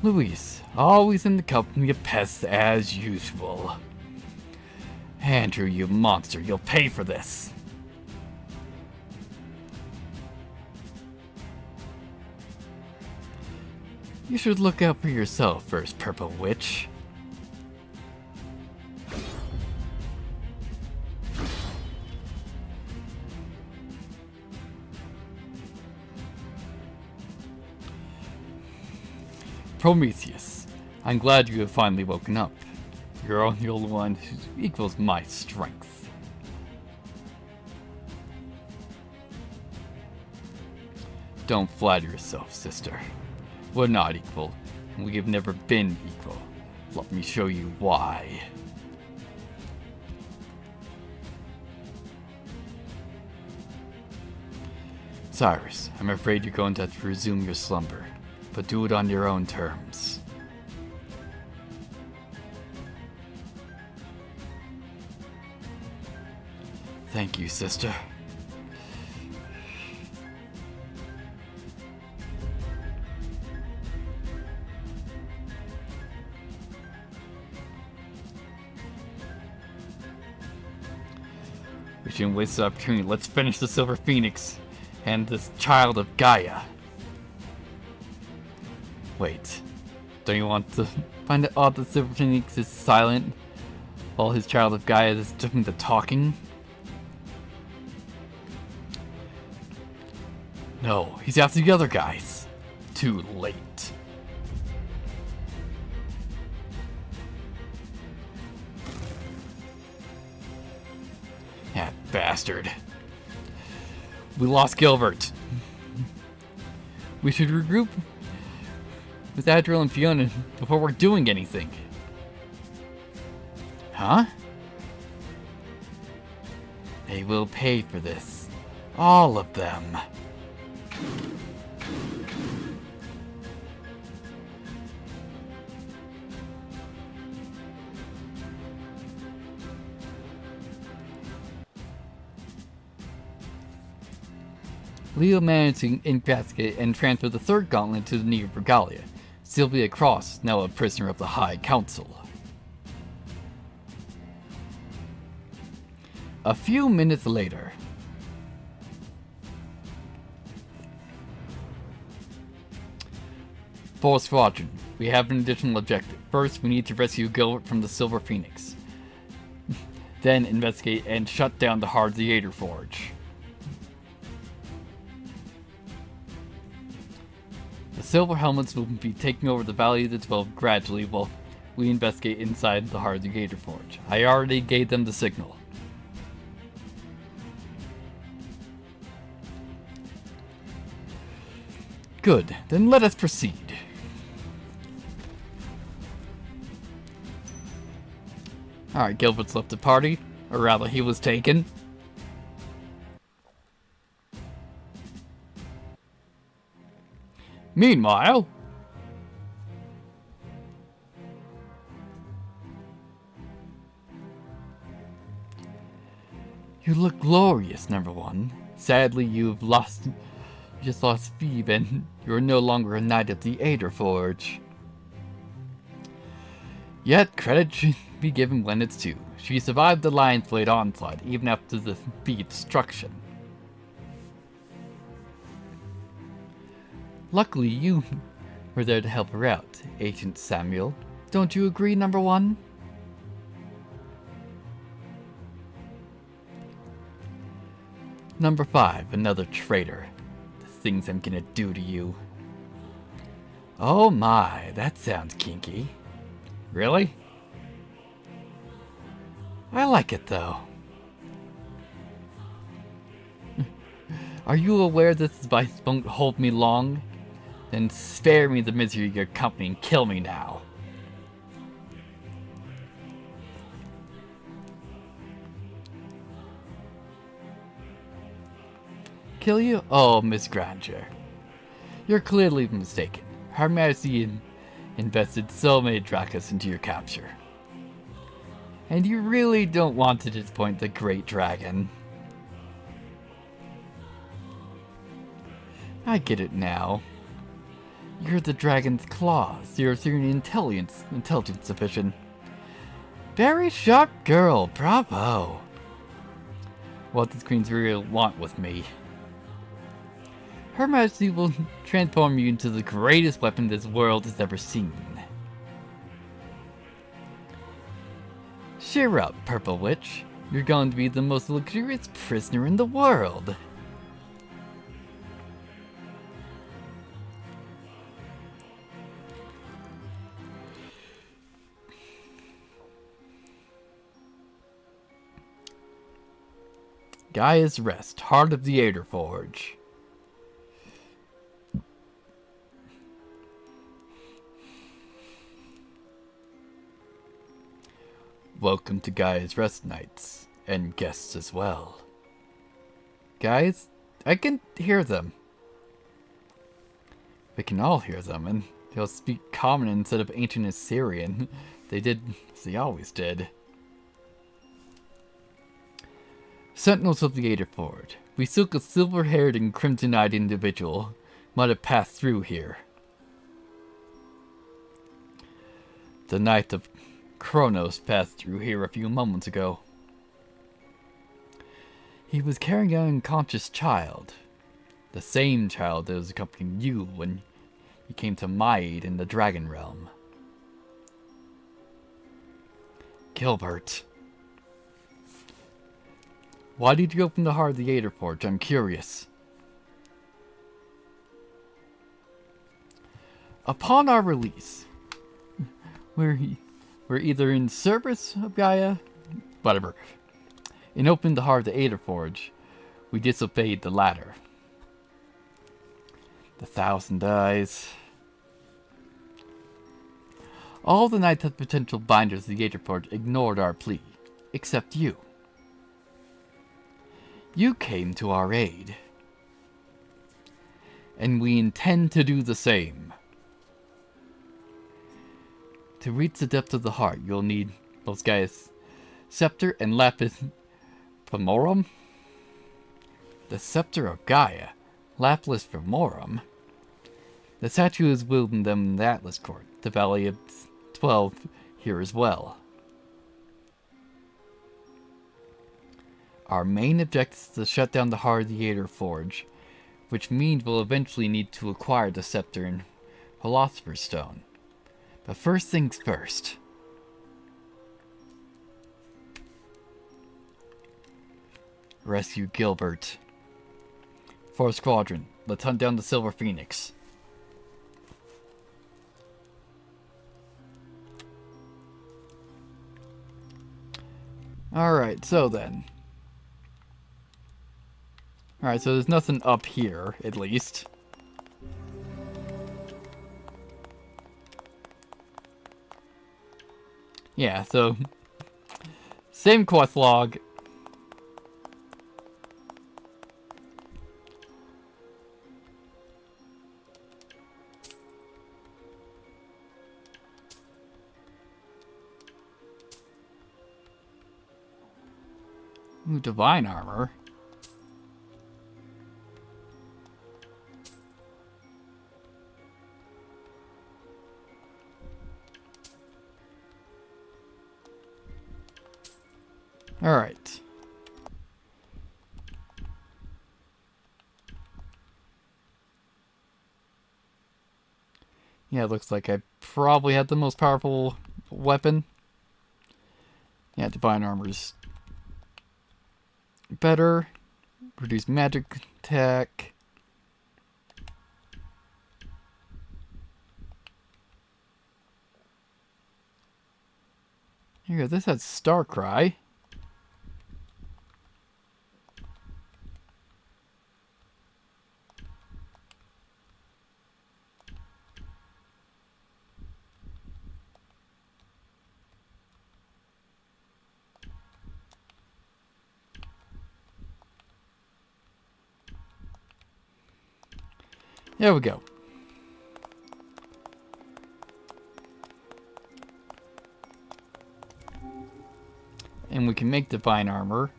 Luis, always in the company of pests as usual. Andrew, you monster, you'll pay for this. You should look out for yourself first, Purple Witch. Prometheus, I'm glad you have finally woken up. You're the only one who equals my strength. Don't flatter yourself, sister. We're not equal, and we have never been equal. Let me show you why. Cyrus, I'm afraid you're going to have to resume your slumber, but do it on your own terms. Thank you, sister. We shouldn't waste the opportunity. Let's finish the Silver Phoenix and this child of Gaia. Wait, don't you want to find it odd that Silver Phoenix is silent while his child of Gaia is doing the talking? No, he's after the other guys. Too late. That bastard. We lost Gilbert. We should regroup with Adriel and Fiona before we're doing anything. Huh? They will pay for this. All of them. Leo managed to investigate and transfer the third gauntlet to the Neo Regalia. Sylvia Cross, now a prisoner of the High Council. A few minutes later. 4th Squadron, we have an additional objective. First, we need to rescue Gilbert from the Silver Phoenix. Then investigate and shut down the Alder Forge. The Silver Helmets will be taking over the Valley of the 12 gradually while we investigate inside the Alder Forge. I already gave them the signal. Good, then let us proceed. Alright, Gilbert's left the party, or rather he was taken. Meanwhile, you look glorious, number one. Sadly, you just lost Phoebe, and you're no longer a knight of the Alder Forge. Yet, credit should be given when it's due. She survived the Lion's Blade onslaught, even after the Phoebe destruction. Luckily, you were there to help her out, Agent Samuel. Don't you agree, number one? Number 5, another traitor. The things I'm gonna do to you. Oh my, that sounds kinky. Really? I like it though. Are you aware this advice won't hold me long? Then spare me the misery of your company and kill me now. Kill you? Oh, Miss Granger. You're clearly mistaken. Her Majesty invested so many drachmas into your capture. And you really don't want to disappoint the Great Dragon. I get it now. You're the Dragon's Claws. You're an intelligence division. Very sharp girl, bravo. What does Queen's really want with me? Her Majesty will transform you into the greatest weapon this world has ever seen. Cheer up, Purple Witch. You're going to be the most luxurious prisoner in the world. Gaia's Rest, heart of the Alder Forge. Welcome to Gaia's Rest, knights, and guests as well. Guys, I can hear them. We can all hear them, and they'll speak common instead of ancient Assyrian. They did as they always did. Sentinels of the Alder Forge. We took a silver-haired and crimson-eyed individual might have passed through here. The Knight of Kronos passed through here a few moments ago. He was carrying an unconscious child. The same child that was accompanying you when you came to my aid in the Dragon Realm. Gilbert. Why did you open the heart of the Alder Forge? I'm curious. Upon our release, we're either in service of Gaia, whatever. In opening the heart of the Alder Forge, we disobeyed the latter. The 1,000 eyes. All the knights of potential binders of the Alder Forge ignored our plea, except you. You came to our aid. And we intend to do the same. To reach the depth of the heart, you'll need both Gaia's Scepter and Lapis Pomorum? The Scepter of Gaia? Lapis Pomorum? The statue is wielding them in the Atlas Court, the Valley of 12 here as well. Our main objective is to shut down the heart of the Alder Forge, which means we'll eventually need to acquire the scepter and Philosopher's Stone. But first things first. Rescue Gilbert. 4th Squadron, let's hunt down the Silver Phoenix. Alright, so then. Alright, so there's nothing up here, at least. Yeah, so... Same quest log. Ooh, divine armor. Alright. Yeah, it looks like I probably had the most powerful weapon. Yeah, divine armor's better. Reduce magic attack. Here you go, this has Star Cry. There we go. And we can make divine armor.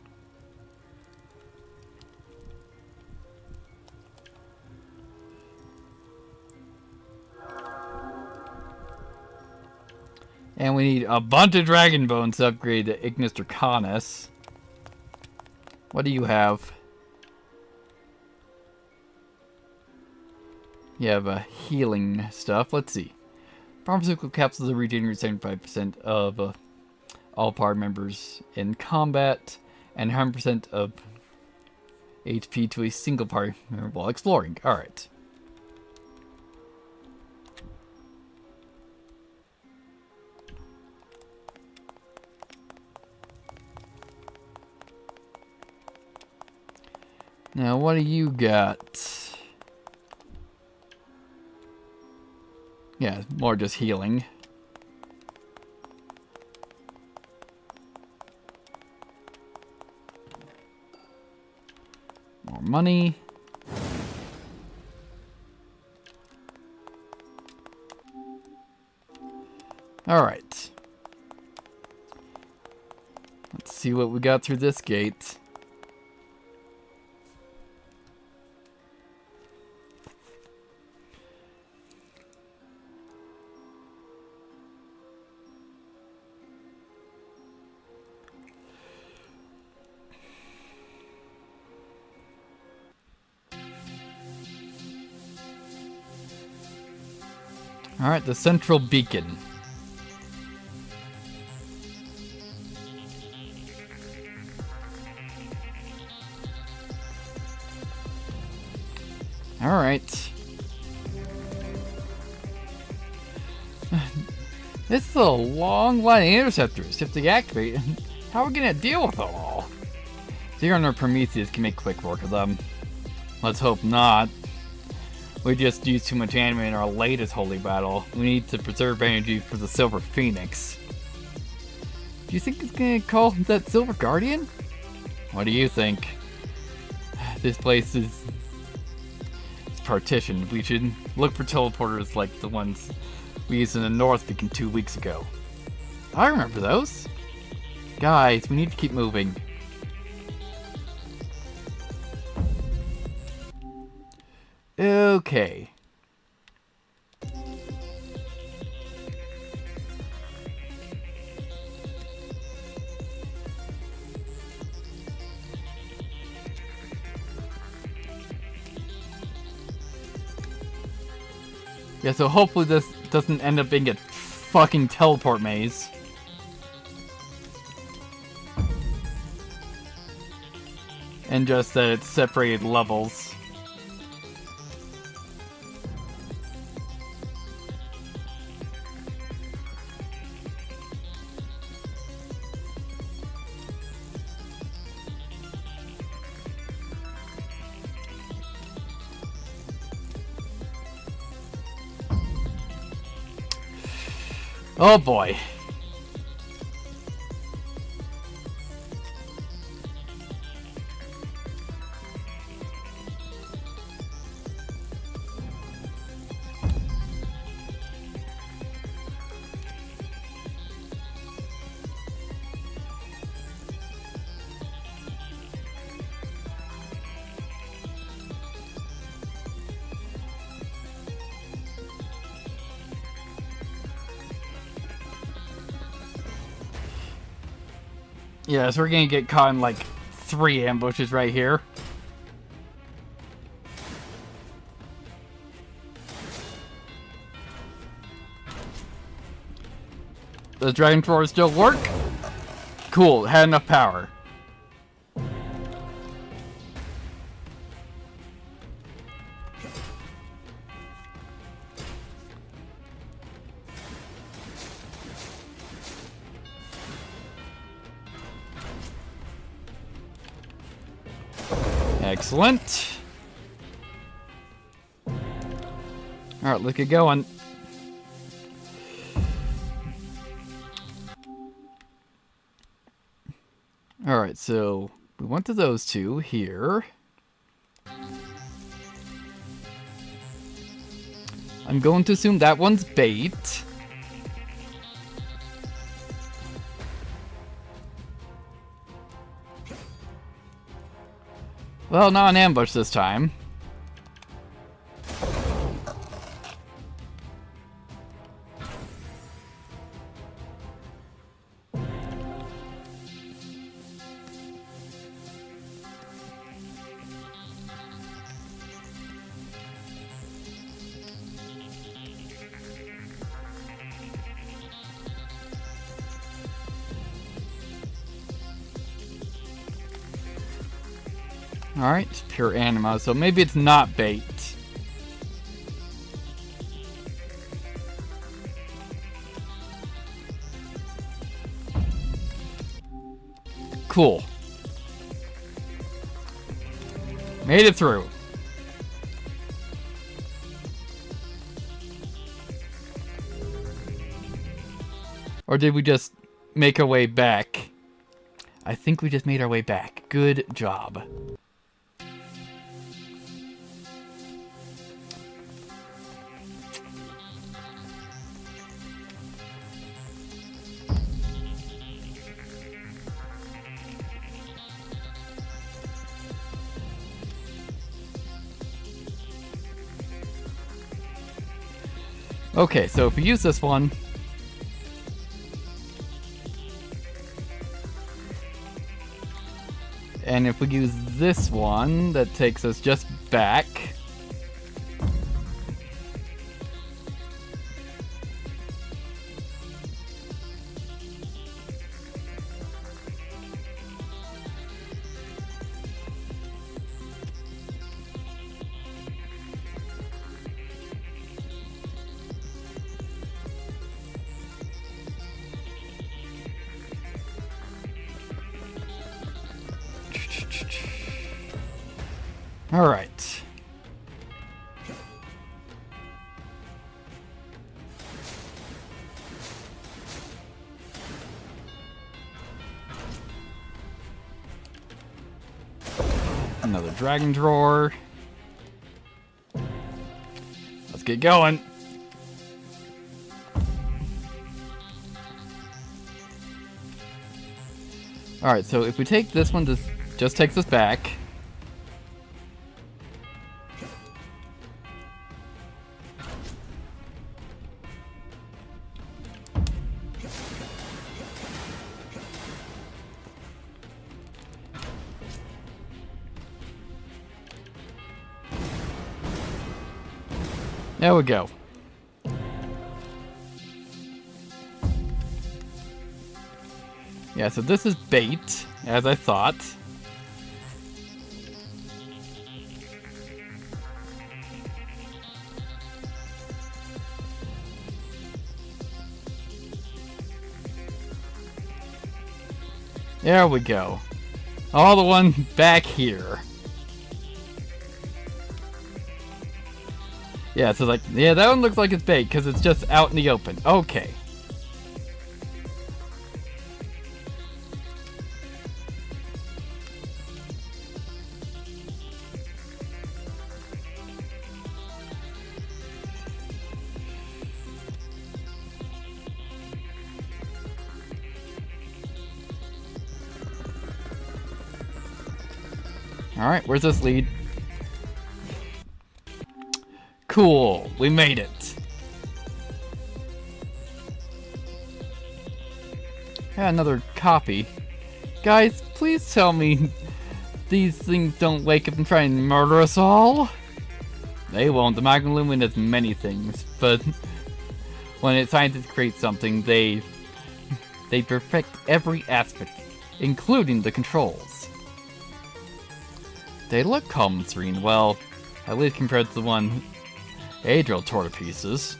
And we need a bunch of dragon bones to upgrade to Ignis Draconis. What do you have? You have a healing stuff. Let's see. Pharmaceutical capsules regenerate 75% of all party members in combat, and 100% of HP to a single party member while exploring. Alright. Now, what do you got? Yeah, more just healing. More money. Alright. Let's see what we got through this gate. Alright, the central beacon. Alright. This is a long line of interceptors. If they activate, how are we gonna deal with them all? Zero and Prometheus can make quick work of them. Let's hope not. We just used too much anime in our latest holy battle. We need to preserve energy for the Silver Phoenix. Do you think it's gonna call that Silver Guardian? What do you think? This place is partitioned. We should look for teleporters like the ones we used in the North Beacon 2 weeks ago. I remember those. Guys, we need to keep moving. Okay. Yeah, so hopefully this doesn't end up being a fucking teleport maze. And just that it's separated levels. Oh boy. Yeah, so we're gonna get caught in like 3 ambushes right here. Does Dragon Roar still work? Cool, had enough power. Excellent. Alright, let's get going. Alright, so we went to those two here. I'm going to assume that one's bait. Well, not an ambush this time. Alright, pure anima, so maybe it's not bait. Cool. Made it through. Or did we just make our way back? I think we just made our way back. Good job. Okay, so if we use this one... And if we use this one, that takes us just back. All right. Another dragon drawer. Let's get going. All right, so if we take this one, this just takes us back. There we go. Yeah, so this is bait, as I thought. There we go. All the one back here. Yeah, so like, yeah, that one looks like it's bait because it's just out in the open. Okay. Alright, where's this lead? Cool, we made it. Yeah, another copy. Guys, please tell me these things don't wake up and try and murder us all. They won't. The Maglumin does many things, but when scientists create something, they perfect every aspect, including the controls. They look calm and serene, well, at least compared to the one Adriel tore to pieces.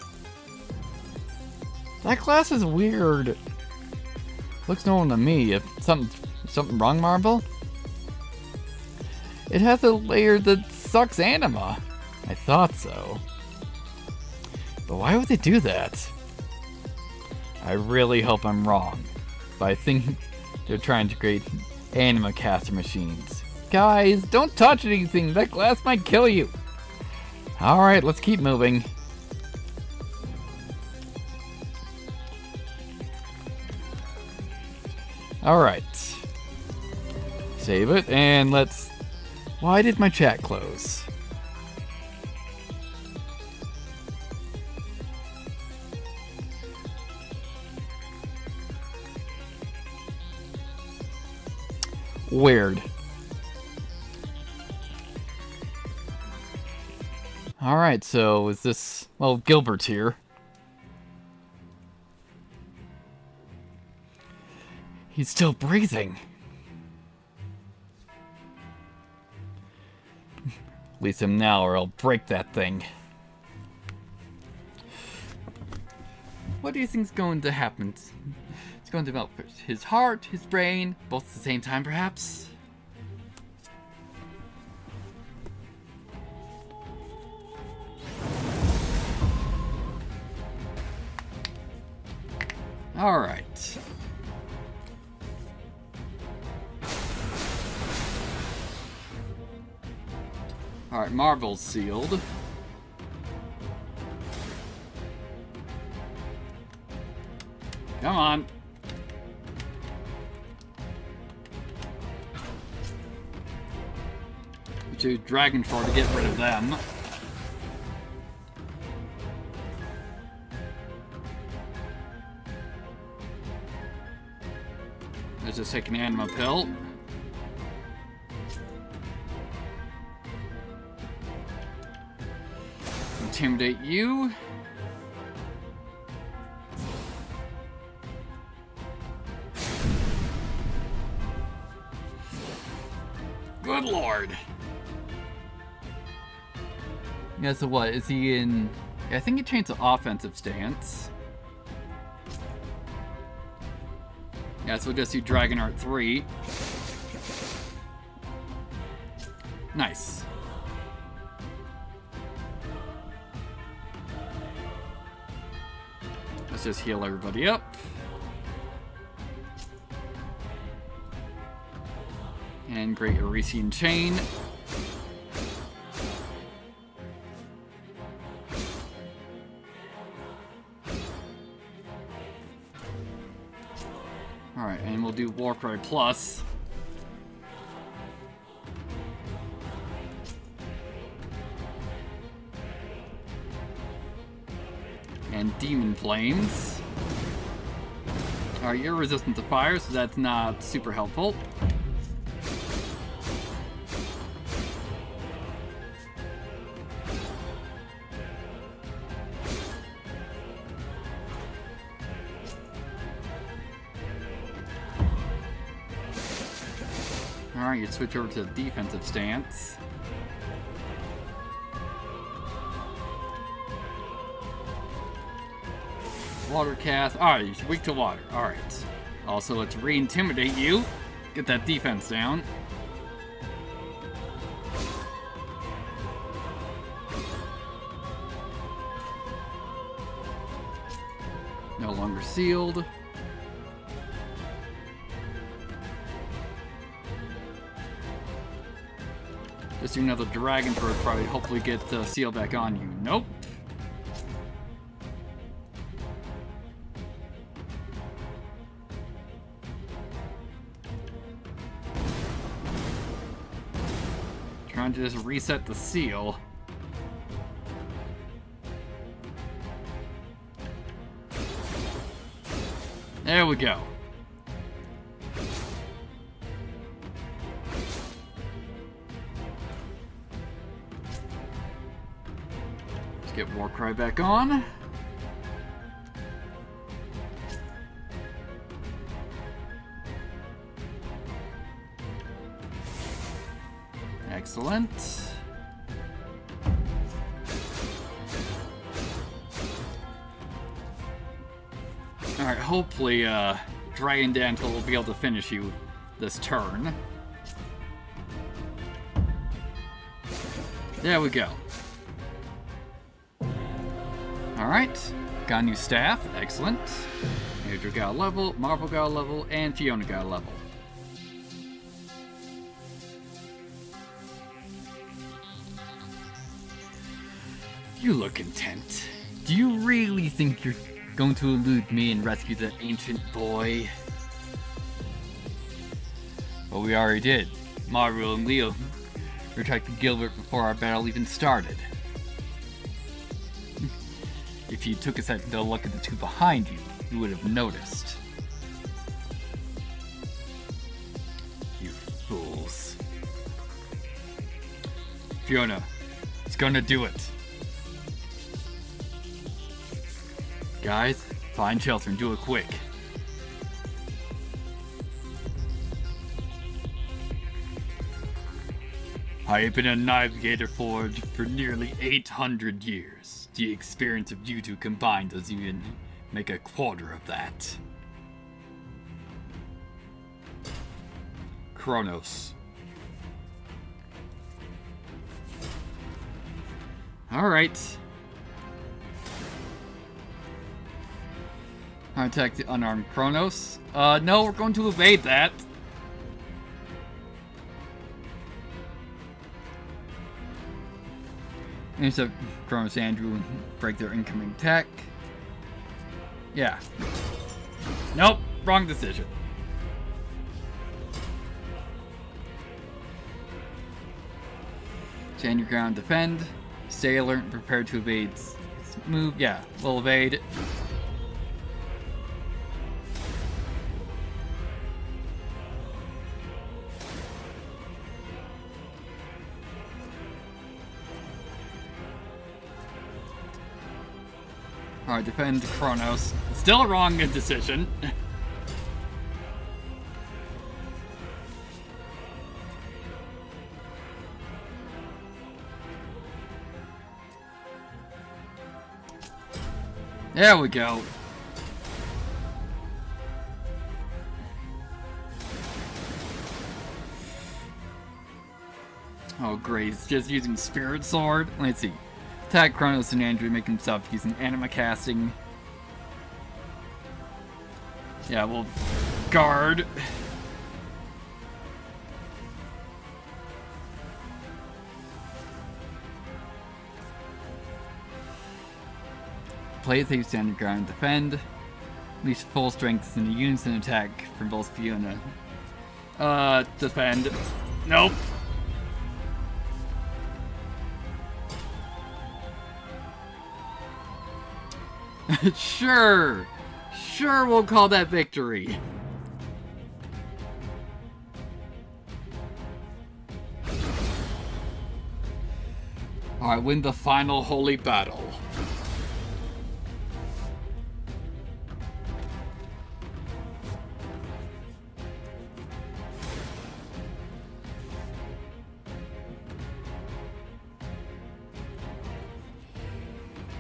That glass is weird. Looks normal to me. If something wrong, Marble? It has a layer that sucks anima. I thought so. But why would they do that? I really hope I'm wrong. But I think they're trying to create anima caster machines. Guys, don't touch anything. That glass might kill you. Alright, let's keep moving. Alright. Save it, and let's... Why did my chat close? Weird. Alright, so is this... Well, Gilbert's here. He's still breathing. Release him now or I'll break that thing. What do you think's going to happen? It's going to develop his heart, his brain, both at the same time perhaps? Alright. Alright, Marvel's sealed. Come on. To Dragon Forge to get rid of them. Let's just take an anima pill. Intimidate you. Good lord. Yeah, so what? Is he in... I think he changed to offensive stance. Yeah, so we'll just do Dragon Art 3. Nice. Let's just heal everybody up. And Great Erisian Chain. Alright, and we'll do Warcry Plus. And Demon Flames. Alright, you're resistant to fire, so that's not super helpful. Alright, you switch over to the defensive stance. Water cast. Alright, you're weak to water. Alright. Also, let's re-intimidate you. Get that defense down. No longer sealed. Just do another Dragon Bird, probably hopefully get seal back on you. Nope. Trying to just reset the seal. There we go. Let's get Warcry back on. Excellent. Alright, hopefully, Dragon Dantle will be able to finish you this turn. There we go. Alright, got a new staff, excellent. Adria got a level, Marvel got a level, and Fiona got a level. You look content. Do you really think you're going to elude me and rescue the ancient boy? Well, we already did. Mario and Leo protected Gilbert before our battle even started. If you took a second to look at the two behind you, you would have noticed. You fools. Fiona, it's gonna do it. Guys, find shelter and do it quick. I have been a Navigator Forge for nearly 800 years. The experience of you two combined doesn't even make a quarter of that. Kronos. Alright. Attack the unarmed Kronos. No, we're going to evade that. Intercept Kronos Andrew and break their incoming attack. Yeah. Nope, wrong decision. Stand your ground, defend. Stay alert and prepare to evade. Move, yeah, we'll evade. Alright, defend Kronos. Still a wrong decision. There we go. Oh great, it's just using Spirit Sword. Let's see. Attack Kronos and Andrew, make him stop using anima casting. Yeah, we'll guard. Play it safe, stand your ground, defend. Unleash full strength in a unison attack from both Fiona. Defend. Nope. Sure, we'll call that victory. Alright, win the final holy battle.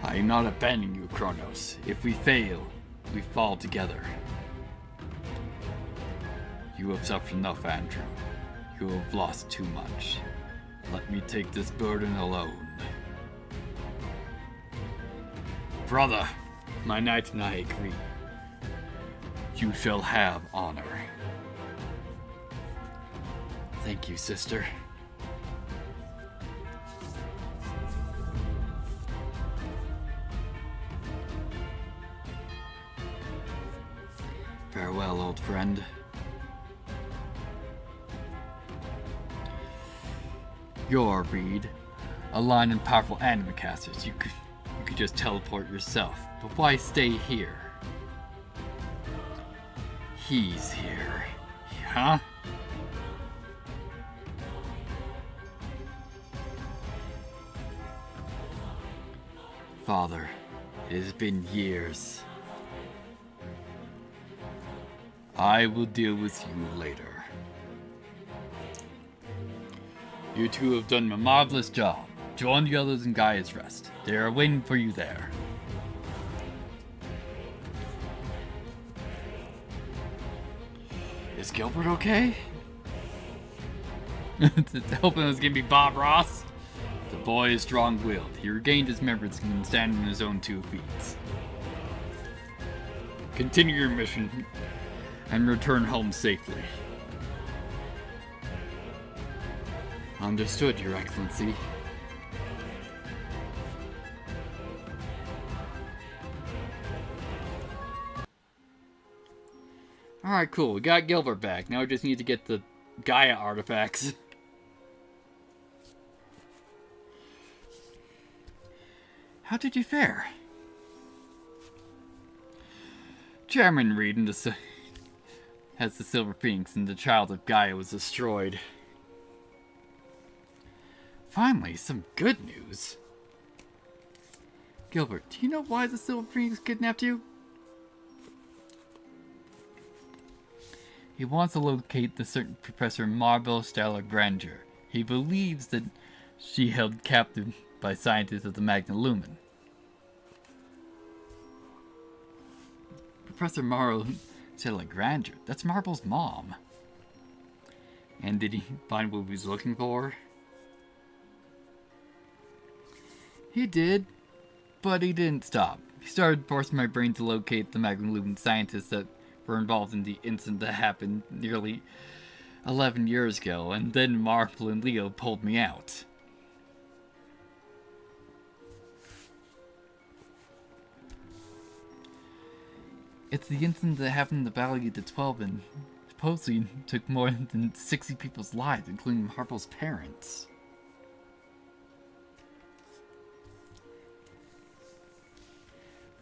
I am not abandoning you, Kronos. If we fail, we fall together. You have suffered enough, Andrew. You have lost too much. Let me take this burden alone. Brother, my knight and I agree. You shall have honor. Thank you, sister. Farewell, old friend. You're Reed, a line and powerful anima casters. You could just teleport yourself, but why stay here? He's here. Huh? Father, it has been years. I will deal with you later. You two have done a marvelous job. Join the others in Gaia's Rest. They are waiting for you there. Is Gilbert okay? Hoping it was gonna be Bob Ross. The boy is strong-willed. He regained his remembrance and can stand on his own 2 feet. Continue your mission and return home safely. Understood, Your Excellency. Alright, cool. We got Gilbert back. Now we just need to get the Gaia artifacts. How did you fare? Chairman Reed has the Silver Phoenix and the child of Gaia was destroyed. Finally, some good news. Gilbert, do you know why the Silver Phoenix kidnapped you? He wants to locate the certain Professor Marble Stellar Grandeur. He believes that she held captive by scientists of the Magna Lumen. Professor Marble Stellar Grandeur? That's Marble's mom. And did he find what he was looking for? He did, but he didn't stop. He started forcing my brain to locate the Magna Lumen scientists that were involved in the incident that happened nearly 11 years ago, and then Marple and Leo pulled me out. It's the incident that happened in the Valley of the 12 and supposedly took more than 60 people's lives, including Marple's parents.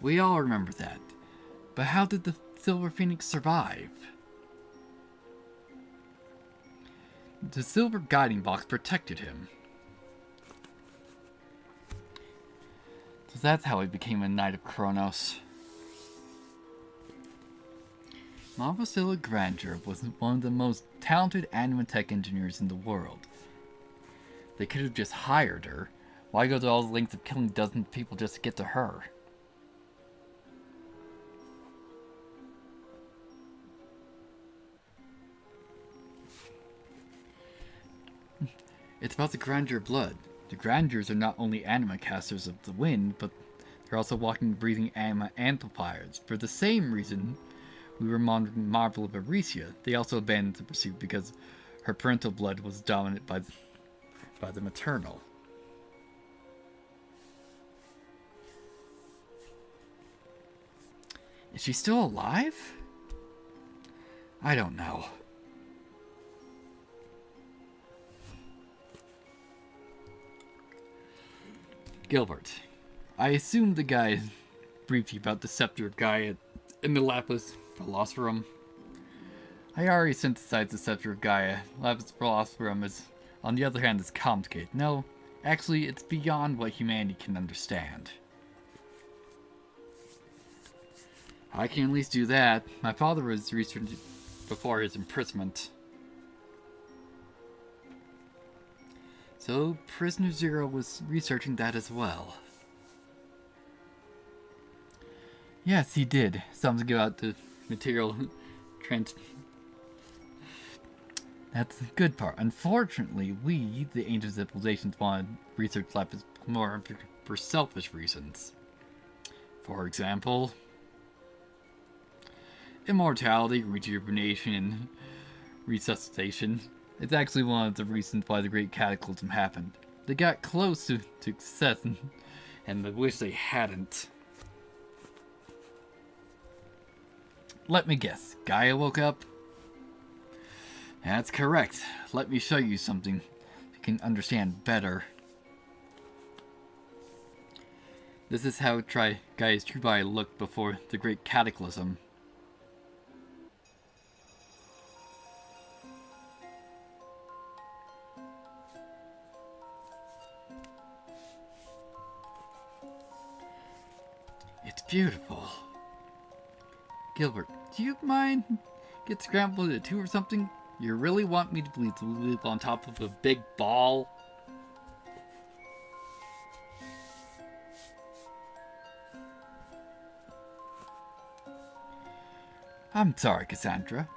We all remember that. But how did the Silver Phoenix survive? The silver guiding box protected him. So that's how he became a Knight of Kronos. Marvasilla Grandeur was one of the most talented animatech engineers in the world. They could have just hired her. Why go to all the lengths of killing dozens of people just to get to her? It's about the Grandeur blood. The Grandeurs are not only anima casters of the wind, but they're also walking, breathing anima amplifiers. For the same reason we were monitoring Marble of Aricia, they also abandoned the pursuit because her parental blood was dominant by the maternal. Is she still alive? I don't know. Gilbert, I assume the guy briefed you about the Scepter of Gaia in the Lapis Philosopherum. I already synthesized the Scepter of Gaia. Lapis Philosopherum is, on the other hand, is complicated. No, actually, it's beyond what humanity can understand. I can at least do that. My father was researching before his imprisonment. So, Prisoner Zero was researching that as well. Yes, he did. Something about the material trans. That's the good part. Unfortunately, we, the ancient civilizations, wanted research labs more for selfish reasons. For example, immortality, rejuvenation, and resuscitation. It's actually one of the reasons why the Great Cataclysm happened. They got close to success, and I wish they hadn't. Let me guess, Gaia woke up? That's correct. Let me show you something you can understand better. This is how Gaia's true body looked before the Great Cataclysm. It's beautiful. Gilbert, do you mind get scrambled at 2 or something? You really want me to believe we live on top of a big ball? I'm sorry, Cassandra.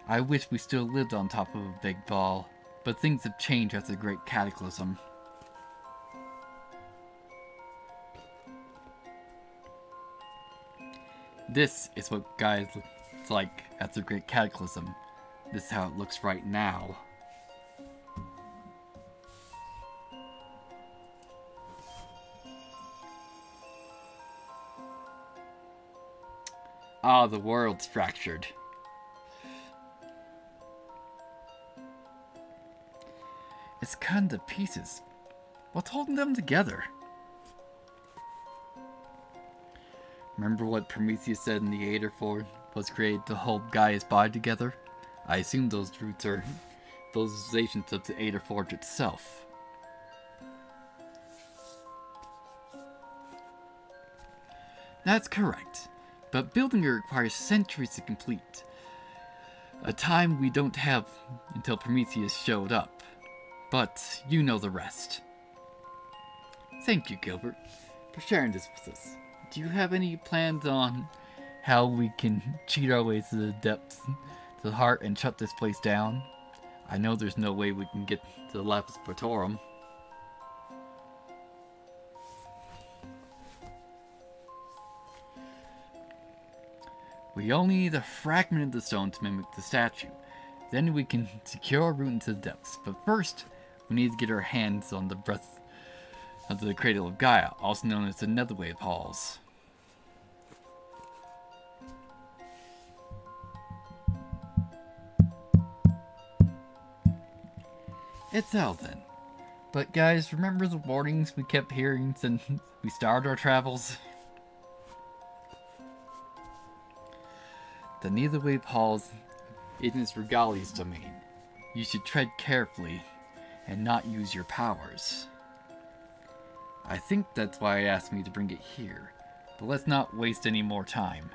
I wish we still lived on top of a big ball, but things have changed after the Great Cataclysm. This is what Gaia looks like after the Great Cataclysm. This is how it looks right now. Ah, the world's fractured. It's cut into pieces. What's holding them together? Remember what Prometheus said in the Alder Forge was created to hold Gaia's body together? I assume those roots are visualizations of the Alder Forge itself. That's correct, but building it requires centuries to complete. A time we don't have until Prometheus showed up. But you know the rest. Thank you, Gilbert, for sharing this with us. Do you have any plans on how we can cheat our way to the depths, to the heart, and shut this place down? I know there's no way we can get to the Lapis Portorum. We only need a fragment of the stone to mimic the statue. Then we can secure our route into the depths. But first, we need to get our hands on the breath of the Cradle of Gaia, also known as the Netherwave Halls. It's out then. But guys, remember the warnings we kept hearing since we started our travels? The Netherwave Halls is Regali's domain. You should tread carefully and not use your powers. I think that's why it asked me to bring it here. But let's not waste any more time.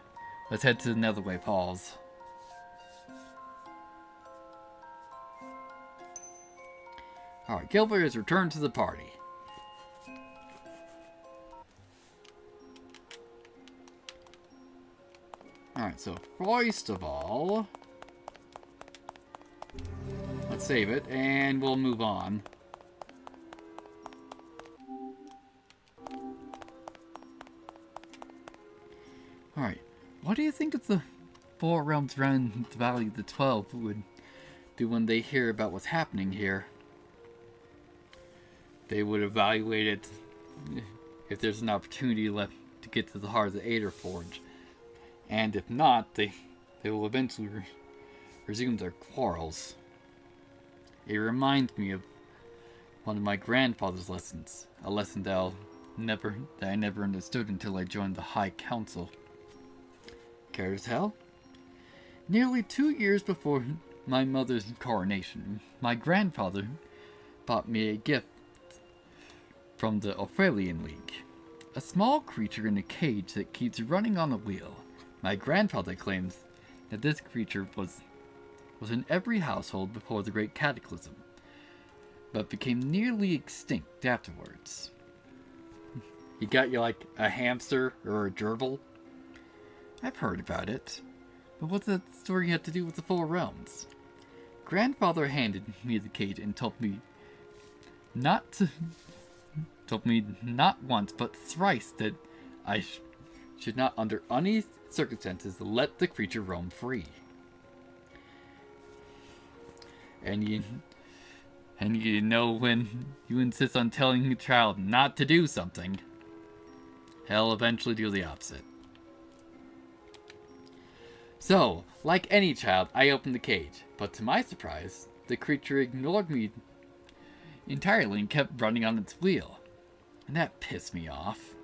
Let's head to the Netherwave Halls. Alright, Gilbert has returned to the party. Alright, so first of all, let's save it and we'll move on. Alright, what do you think of the 4 realms around the Valley of the 12 would do when they hear about what's happening here? They would evaluate it if there's an opportunity left to get to the heart of the Alder Forge. And if not, they will eventually resume their quarrels. It reminds me of one of my grandfather's lessons, a lesson that I never understood until I joined the High Council. Care to tell? Nearly 2 years before my mother's coronation, my grandfather bought me a gift from the Ophralian League. A small creature in a cage that keeps running on a wheel. My grandfather claims that this creature was in every household before the Great Cataclysm, but became nearly extinct afterwards. You got you like a hamster or a gerbil? I've heard about it. But what's that story have to do with the Four Realms? Grandfather handed me the cage and told me not once but thrice that I should not under any circumstances let the creature roam free. And you know when you insist on telling a child not to do something, he'll eventually do the opposite. So, like any child, I opened the cage, but to my surprise, the creature ignored me entirely and kept running on its wheel. And that pissed me off.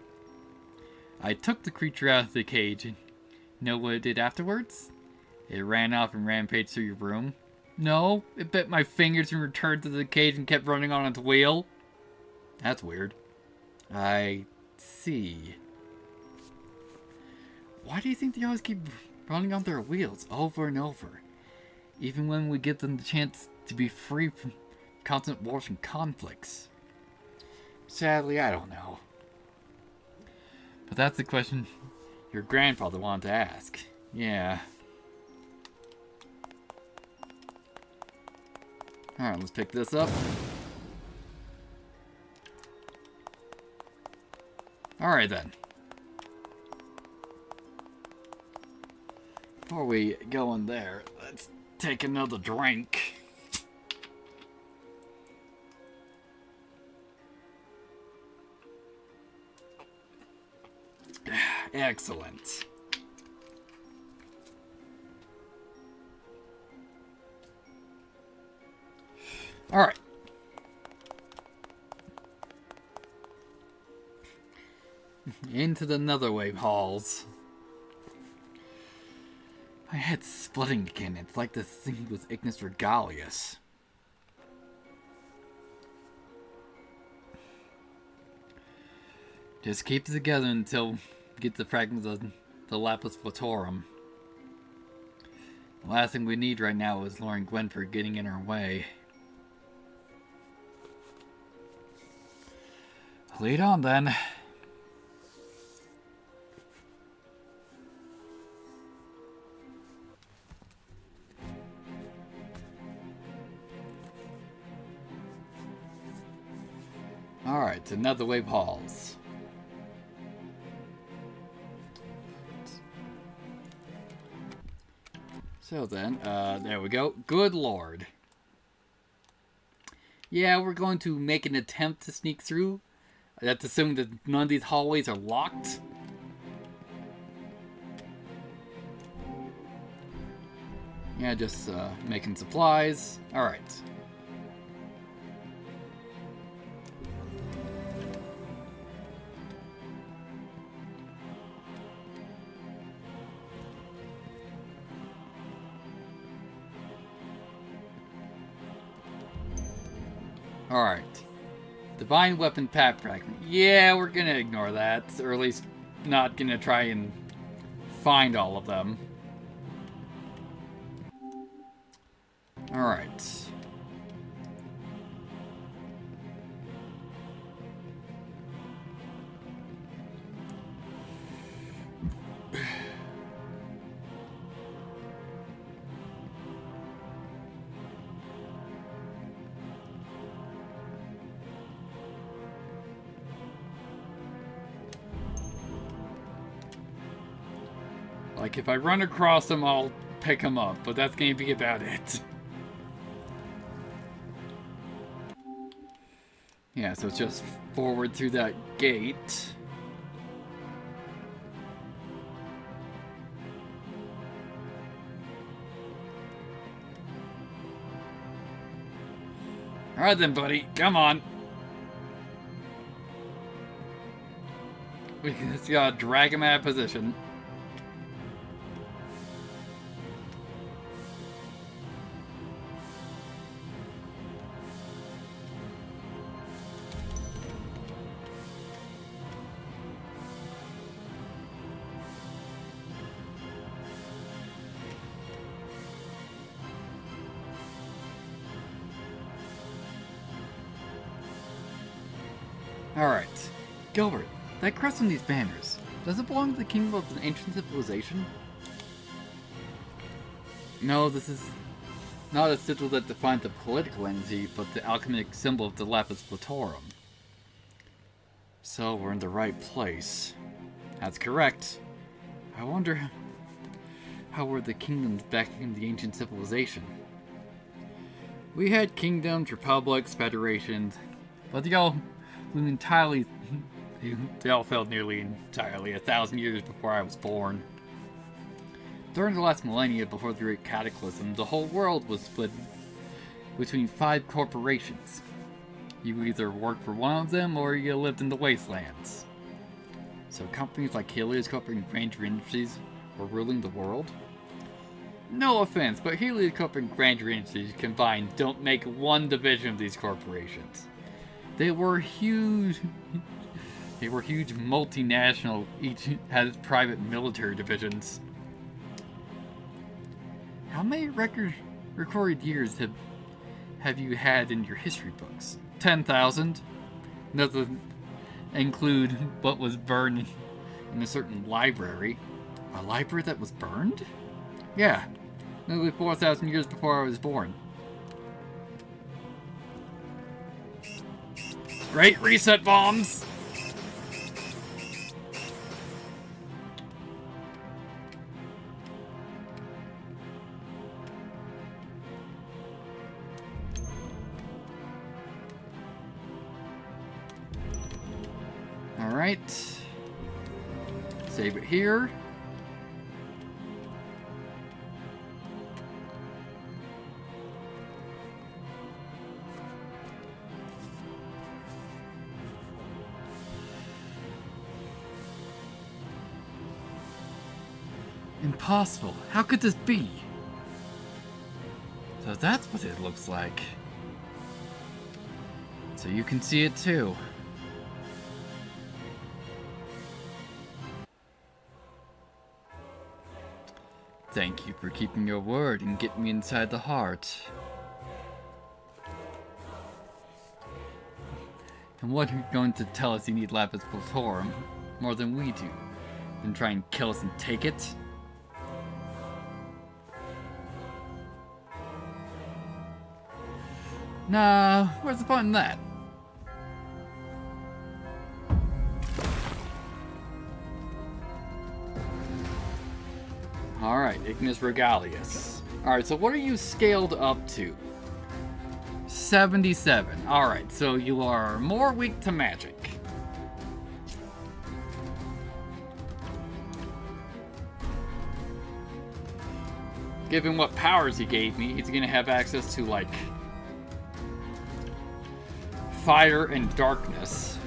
I took the creature out of the cage, and you know what it did afterwards? It ran off and rampaged through your room. No, it bit my fingers and returned to the cage and kept running on its wheel. That's weird. I see. Why do you think they always keep running on their wheels over and over? Even when we give them the chance to be free from constant wars and conflicts. Sadly, I don't know. But that's the question your grandfather wanted to ask. Yeah. Alright, let's pick this up. Alright then. Before we go in there, let's take another drink. Excellent. Alright. Into the Netherwave halls. My head's splitting again. It's like this thing was Ignis Regalius. Just keep it together until we get the fragments of the Lapis Votorum. The last thing we need right now is Lauren Gwenford getting in our way. Lead on then. Alright, to Netherwave halls. So then, there we go. Good lord. Yeah, we're going to make an attempt to sneak through. That's assuming that none of these hallways are locked. Yeah, just making supplies. Alright. Alright. Divine Weapon Pat Fragment. Yeah, we're gonna ignore that. Or at least not gonna try and find all of them. Alright. Like, if I run across them, I'll pick them up, but that's going to be about it. Yeah, so it's just forward through that gate. Alright then, buddy. Come on. We just gotta drag him out of position. Alright. Gilbert, that crest on these banners, Does it belong to the kingdom of an ancient civilization? No, this is not a sigil that defines a political entity, but the alchemic symbol of the lapis lazuli. So we're in the right place. That's correct. I wonder how were the kingdoms back in the ancient civilization? We had kingdoms, republics, federations, but they all fell nearly entirely 1,000 years before I was born. During the last millennia before the Great Cataclysm, the whole world was split between 5 corporations. You either worked for one of them or you lived in the wastelands. So companies like Heliotrope and Granger Industries were ruling the world? No offense, but Heliotrope and Granger Industries combined don't make one division of these corporations. They were huge multinational, each had private military divisions. How many recorded years have you had in your history books? 10,000? Doesn't include what was burned in a certain library. A library that was burned? Yeah, nearly 4,000 years before I was born. Great reset bombs! Alright. Save it here. Impossible. How could this be? So that's what it looks like. So you can see it too. Thank you for keeping your word and getting me inside the heart. And what are you going to tell us you need lapis lazuli more than we do? Then try and kill us and take it? Nah, where's the fun in that? Alright, Ignis Regalius. Alright, so what are you scaled up to? 77. Alright, so you are more weak to magic. Given what powers he gave me, he's gonna have access to, like, fire and darkness.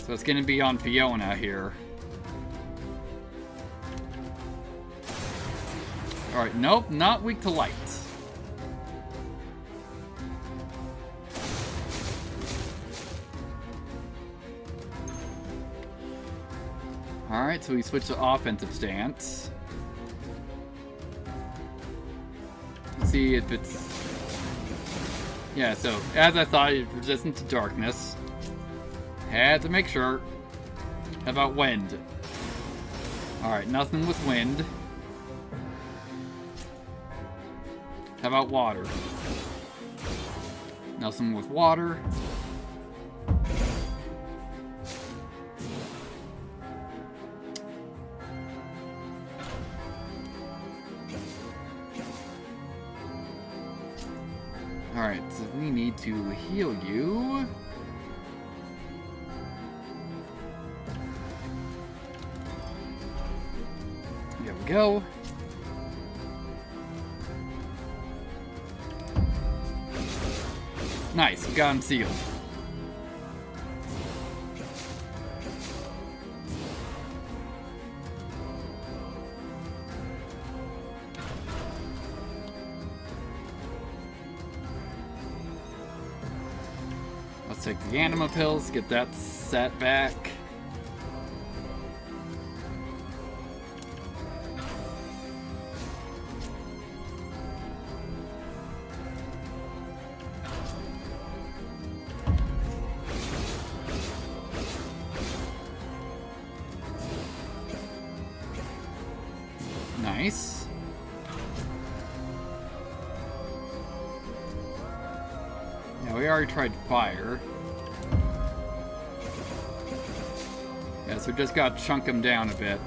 So it's gonna be on Fiona here. Alright, nope, not weak to light. Alright, so we switch to offensive stance. Let's see if it's... Yeah, so, as I thought, it's resistant to darkness. Had to make sure. How about wind? Alright, nothing with wind. How about water? Nothing with water. Alright, so we need to heal you. There we go. Nice, we got him sealed. Let's take the anima pills, get that set back. Nice. Yeah, we already tried fire. Yeah, so we just gotta chunk him down a bit.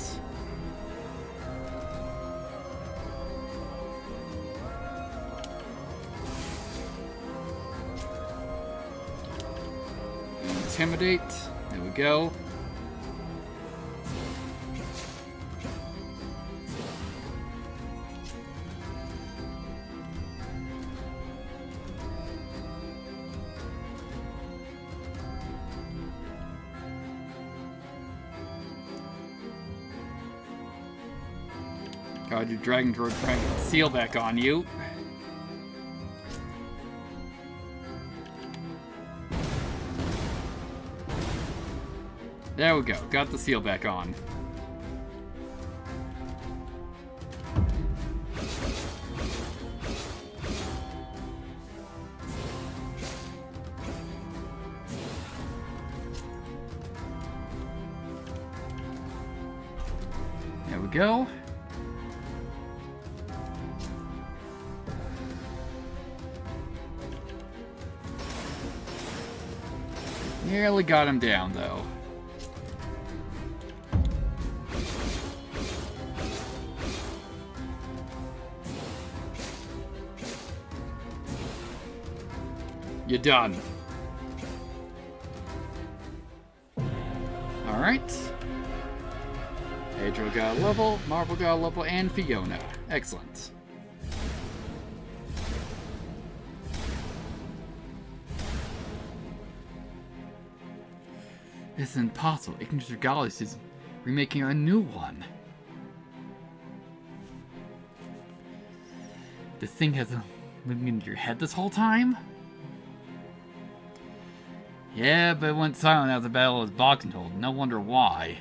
Intimidate. There we go. God, your dragon droid trying to get the seal back on you. There we go. Got the seal back on. There we go. Nearly got him down, though. You're done. Alright. Pedro got a level, Marvel got a level, and Fiona. Excellent. It's impossible. Ignis Regalis is remaking a new one. This thing has living in your head this whole time? Yeah, but it went silent as the battle was boxing told. No wonder why.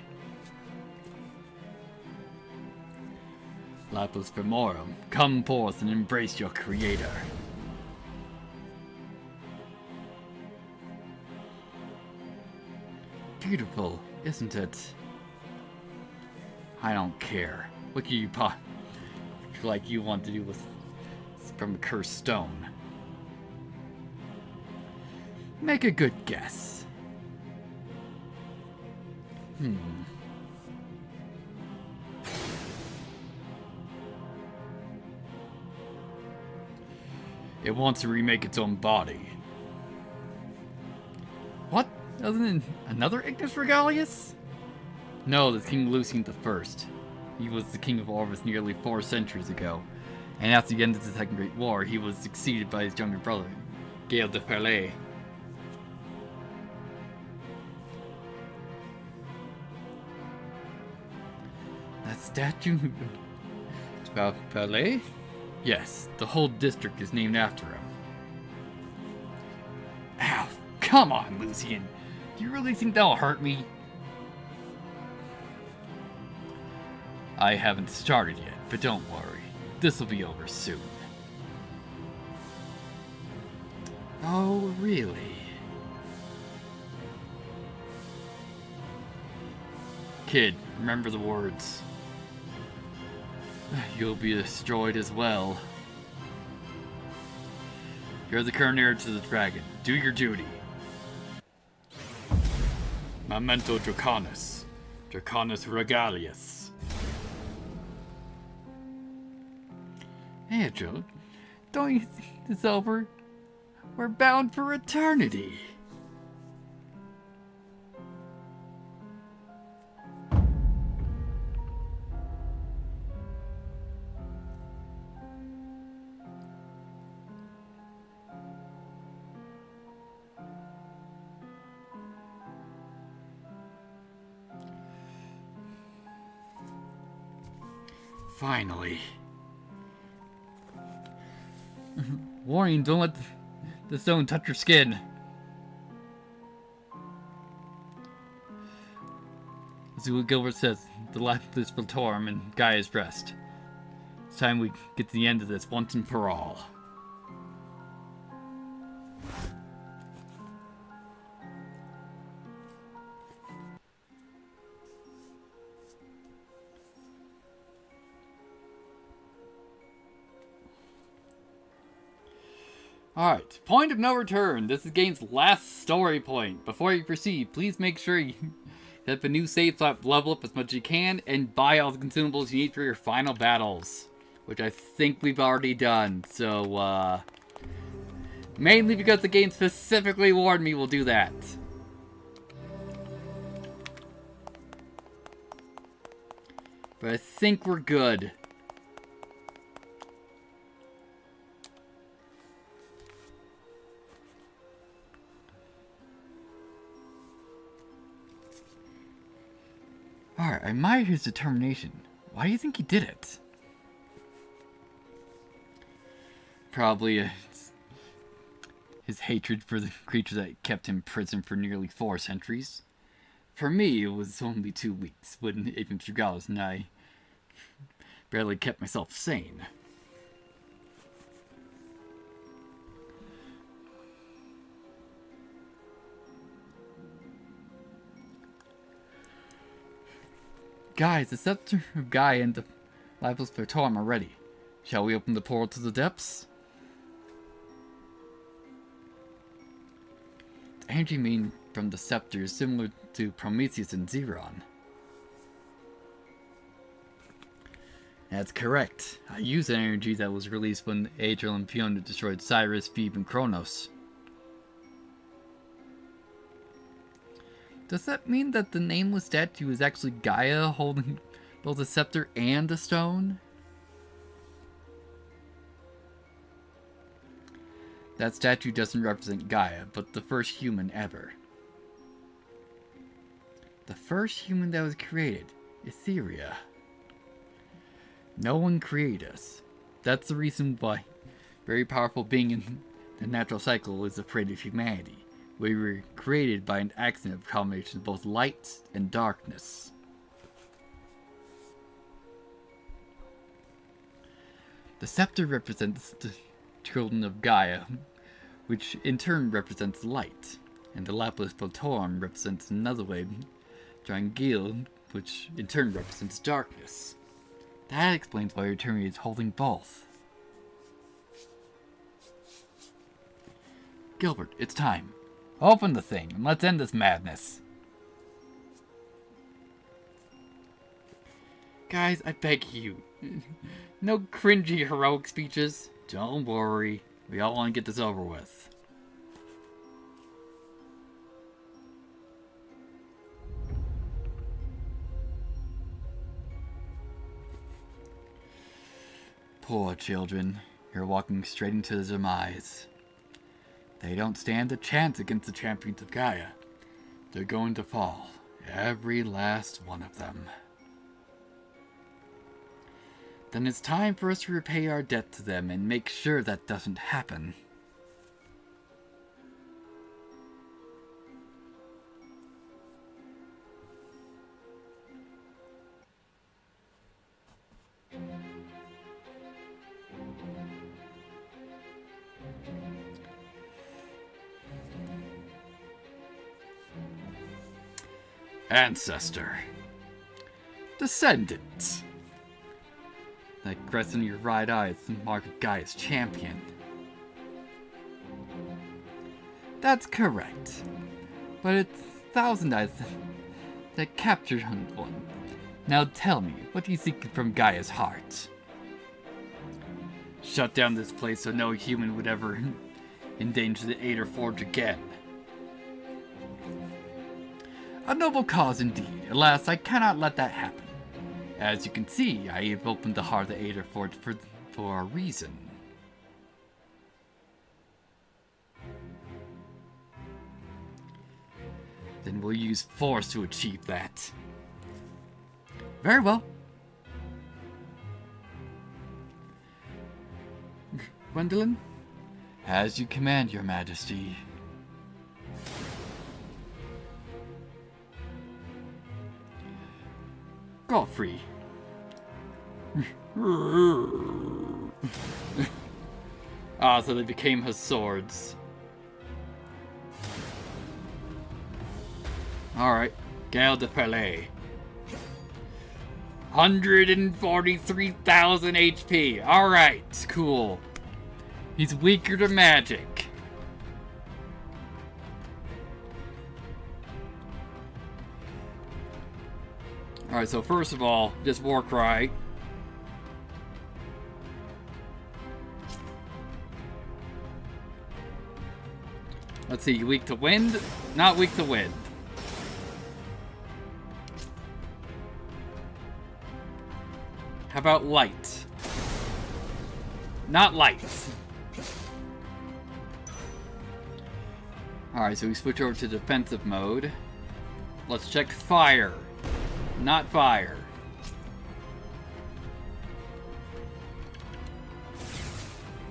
Lapis Femorum, come forth and embrace your creator. Beautiful, isn't it? I don't care. What do you like you want to do with from a cursed stone? Make a good guess. It wants to remake its own body. What? Isn't it another Ignis Regalius? No, the King Lucian I. He was the king of Orvis nearly 4 centuries ago, and after the end of the Second Great War, he was succeeded by his younger brother, Gale de Perlet. That statue? It's about Perlet? Yes, the whole district is named after him. Ow, come on, Lucian. Do you really think that'll hurt me? I haven't started yet, but don't worry. This'll be over soon. Oh, really? Kid, remember the words. You'll be destroyed as well. You're the current heir to the dragon. Do your duty. Memento Draconis. Draconis Regalius. Hey, Joe. Don't you think it's over? We're bound for eternity. Finally. Warning, don't let the stone touch your skin. As Gilbert says, the Lapis Voltorum and Gaia's breast. It's time we get to the end of this once and for all. Alright, point of no return. This is the game's last story point. Before you proceed, please make sure you hit the new save slot, level up as much as you can, and buy all the consumables you need for your final battles. Which I think we've already done, so, mainly because the game specifically warned me we'll do that. But I think we're good. Alright, I admire his determination. Why do you think he did it? Probably his hatred for the creature that kept him in prison for nearly 4 centuries. For me, it was only 2 weeks when Agent Trugalis and I barely kept myself sane. Guys, the Scepter of Gaia and the Lifeless Phantom are ready. Shall we open the portal to the depths? The energy main from the scepter is similar to Prometheus and Xeron. That's correct. I used the energy that was released when Adriel and Fiona destroyed Cyrus, Phoebe, and Kronos. Does that mean that the nameless statue is actually Gaia holding both the scepter and the stone? That statue doesn't represent Gaia, but the first human ever. The first human that was created, Etheria. No one created us. That's the reason why very powerful being in the natural cycle is afraid of humanity. We were created by an accident of combination of both light and darkness. The scepter represents the children of Gaia, which in turn represents light, and the Lapis Photorum represents another way, Drangil, which in turn represents darkness. That explains why Eternia is holding both. Gilbert, it's time. Open the thing, and let's end this madness. Guys, I beg you. No cringy heroic speeches. Don't worry. We all want to get this over with. Poor children. You're walking straight into their demise. They don't stand a chance against the champions of Gaia. They're going to fall. Every last one of them. Then it's time for us to repay our debt to them and make sure that doesn't happen. Ancestor. Descendant. That crest in your right eye is the mark of Gaia's champion. That's correct. But it's Thousand Eyes that captured one. Now tell me, what do you seek from Gaia's heart? Shut down this place so no human would ever endanger the Alder Forge again. A noble cause indeed. Alas, I cannot let that happen. As you can see, I have opened the heart of the Alder Forge for a reason. Then we'll use force to achieve that. Very well. Gwendolyn? As you command, your majesty. Godfrey. So they became his swords. Alright, Gale de Palais. 143,000 HP. Alright, cool. He's weaker to magic. Alright, so first of all, just war cry. Let's see, weak to wind? Not weak to wind. How about light? Not light. Alright, so we switch over to defensive mode. Let's check fire. Not fire.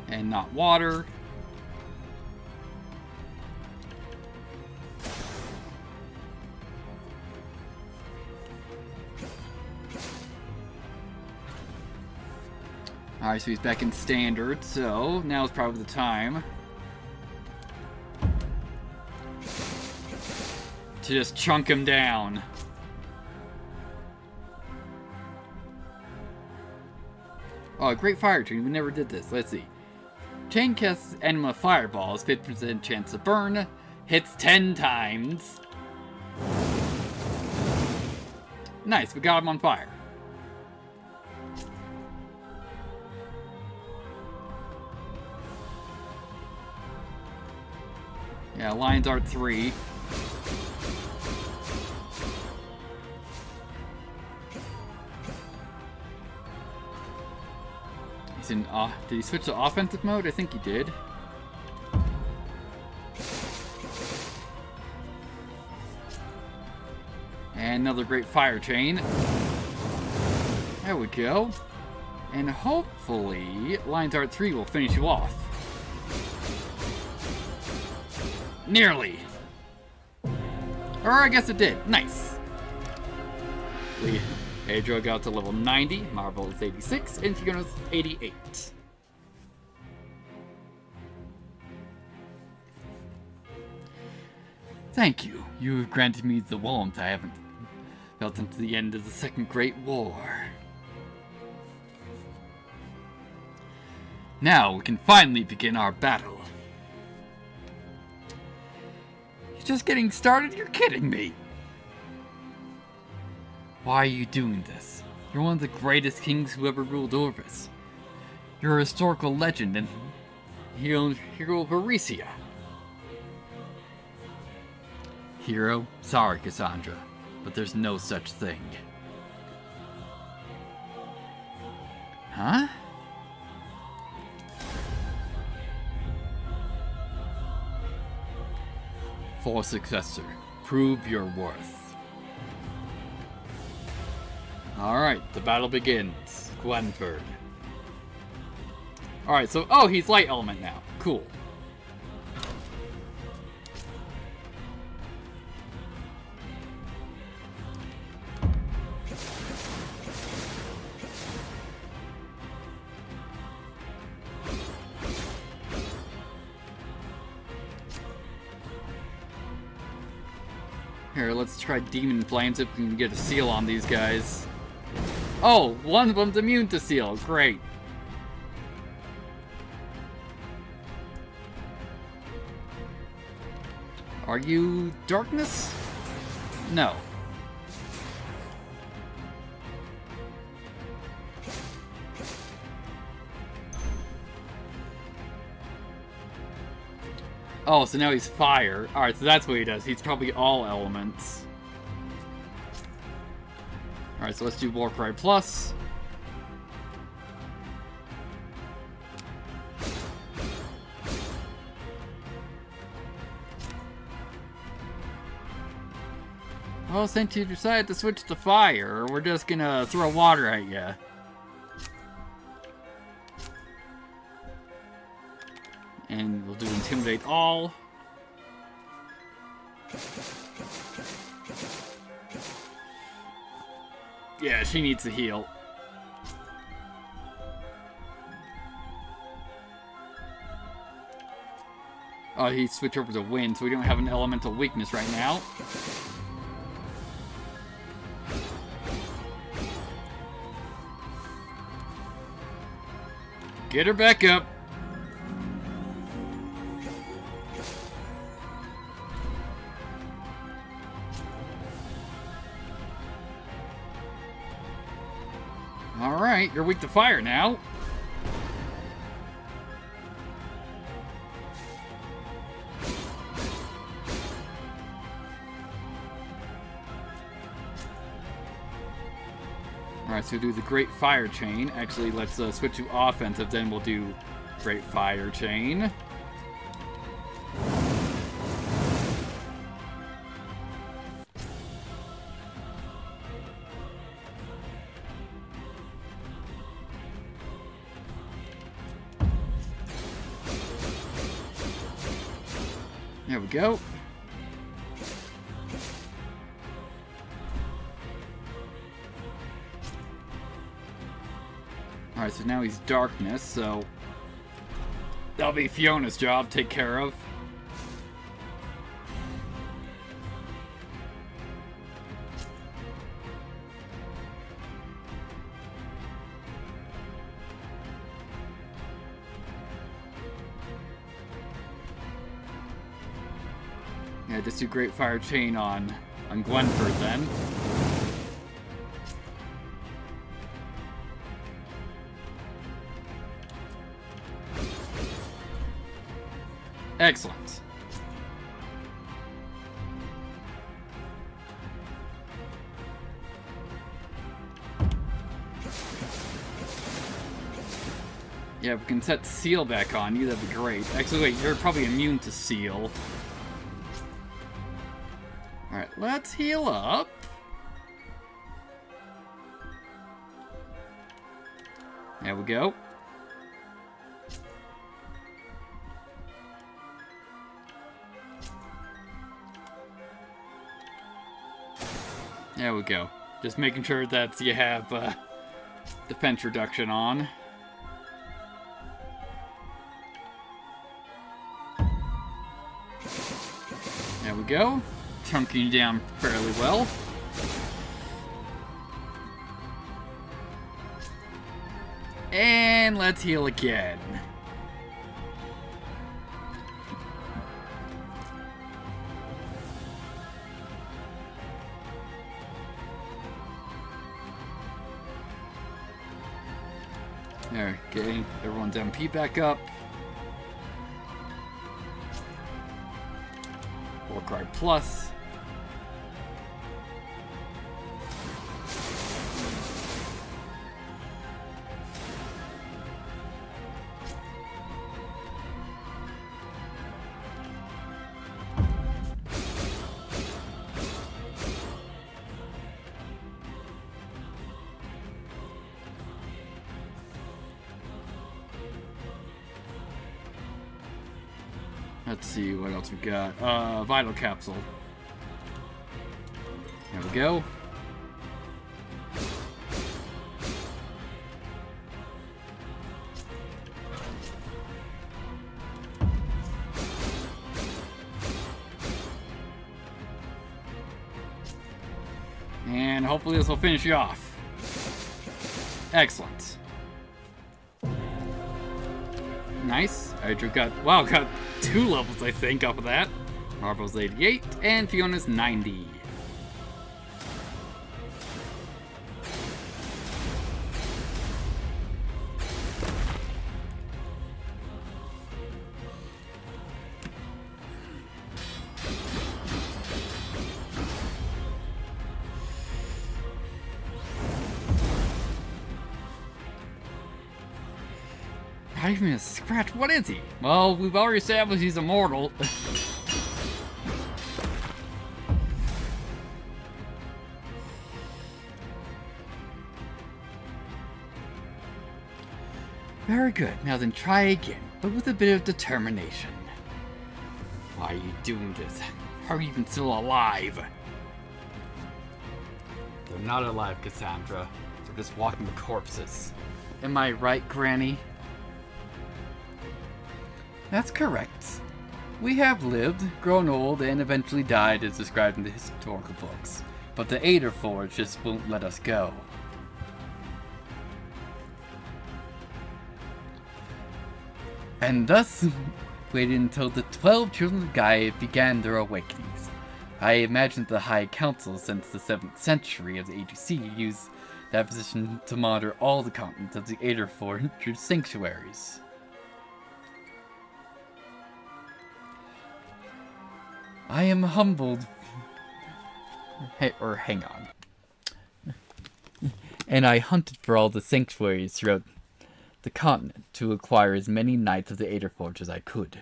And not water. Alright, so he's back in standard, so now's probably the time to just chunk him down. Oh, great fire chain. We never did this. Let's see. Chain casts anima fireballs, 50% chance to burn, hits 10 times. Nice, we got him on fire. Yeah, Lion's Art 3. He's in, did he switch to offensive mode? I think he did. And another great fire chain. There we go. And hopefully, Lion's Art 3 will finish you off. Nearly. Or I guess it did. Nice. Pedro got to level 90, Marvel is 86, and Fiona's 88. Thank you. You have granted me the warmth I haven't felt since the end of the Second Great War. Now we can finally begin our battle. Just getting started? You're kidding me! Why are you doing this? You're one of the greatest kings who ever ruled Orbis. You're a historical legend and hero of Aricia. Hero? Sorry, Cassandra, but there's no such thing. Huh? For successor, prove your worth. Alright, the battle begins. Glenford. Alright, so, oh, he's light element now. Cool. Here, let's try Demon Flames if we can get a seal on these guys. Oh, one of them's immune to seal. Great. Are you darkness? No. Oh, so now he's fire. Alright, so that's what he does. He's probably all elements. Alright, so let's do Warcry Plus. Well, since you decided to switch to fire, we're just gonna throw water at you. And we'll do Intimidate All. Yeah, she needs to heal. Oh, he switched over to wind, so we don't have an elemental weakness right now. Get her back up. Alright, you're weak to fire now. Alright, so we'll do the Great Fire Chain. Actually, let's switch to offensive, then we'll do Great Fire Chain. There we go. Alright, so now he's darkness, so that'll be Fiona's job, take care of. Yeah, just do Great Fire Chain on Glenford then. Excellent. Yeah, if we can set Seal back on you, that'd be great. Actually, wait, you're probably immune to Seal. Alright, let's heal up. There we go. There we go. Just making sure that you have defense reduction on. There we go. Chunking you down fairly well. And let's heal again. There, getting everyone's MP back up. Warcry Plus. Let's see what else we got. Vital Capsule. There we go. And hopefully this will finish you off. Excellent. Nice. I got 2 levels, I think, off of that. Marvel's 88, and Fiona's 90. Not even a scratch. What is he? Well, we've already established he's immortal. Very good. Now then try again, but with a bit of determination. Why are you doing this? How are you even still alive? They're not alive, Cassandra. They're just walking corpses. Am I right, Granny? That's correct. We have lived, grown old, and eventually died as described in the historical books. But the Alder Forge just won't let us go. And thus, waited until the 12 children of Gaia began their awakenings. I imagine the High Council since the 7th century of the ADC used that position to monitor all the contents of the Alder Forge sanctuaries. I am humbled. Hang on. And I hunted for all the sanctuaries throughout the continent to acquire as many Knights of the Alder Forge as I could.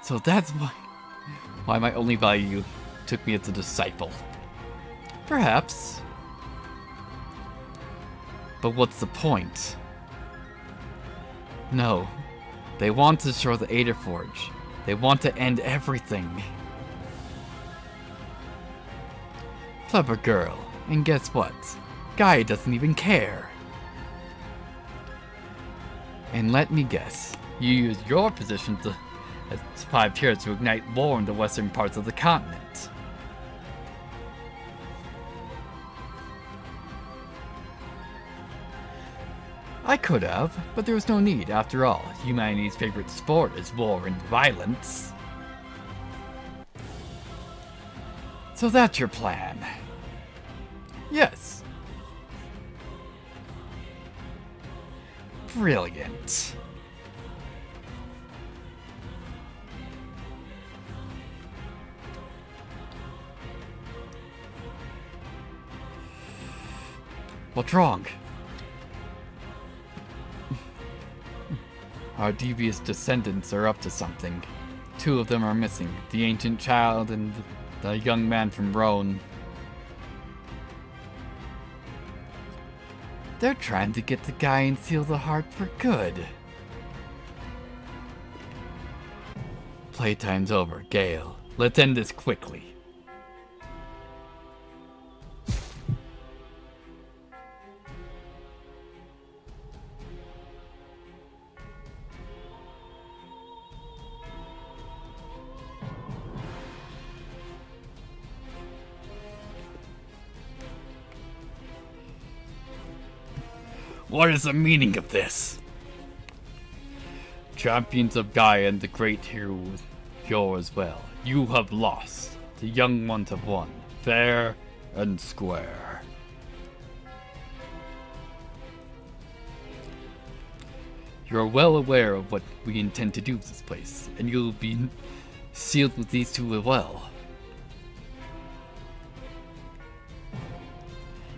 So that's why my only value took me as a disciple. Perhaps. But what's the point? No. They want to destroy the Alder Forge. They want to end everything. Clever girl. And guess what? Guy doesn't even care. And let me guess. You use your position as 5 tiers to ignite war in the western parts of the continent. I could have, but there was no need. After all, humanity's favorite sport is war and violence. So that's your plan? Yes. Brilliant. What's wrong? Our devious descendants are up to something. 2 of them are missing, the ancient child and the young man from Rhone. They're trying to get the guy and seal the heart for good. Playtime's over, Gale. Let's end this quickly. What is the meaning of this? Champions of Gaia and the great hero is yours well. You have lost. The young ones have won. Fair and square. You're well aware of what we intend to do with this place, and you'll be sealed with these 2 as well.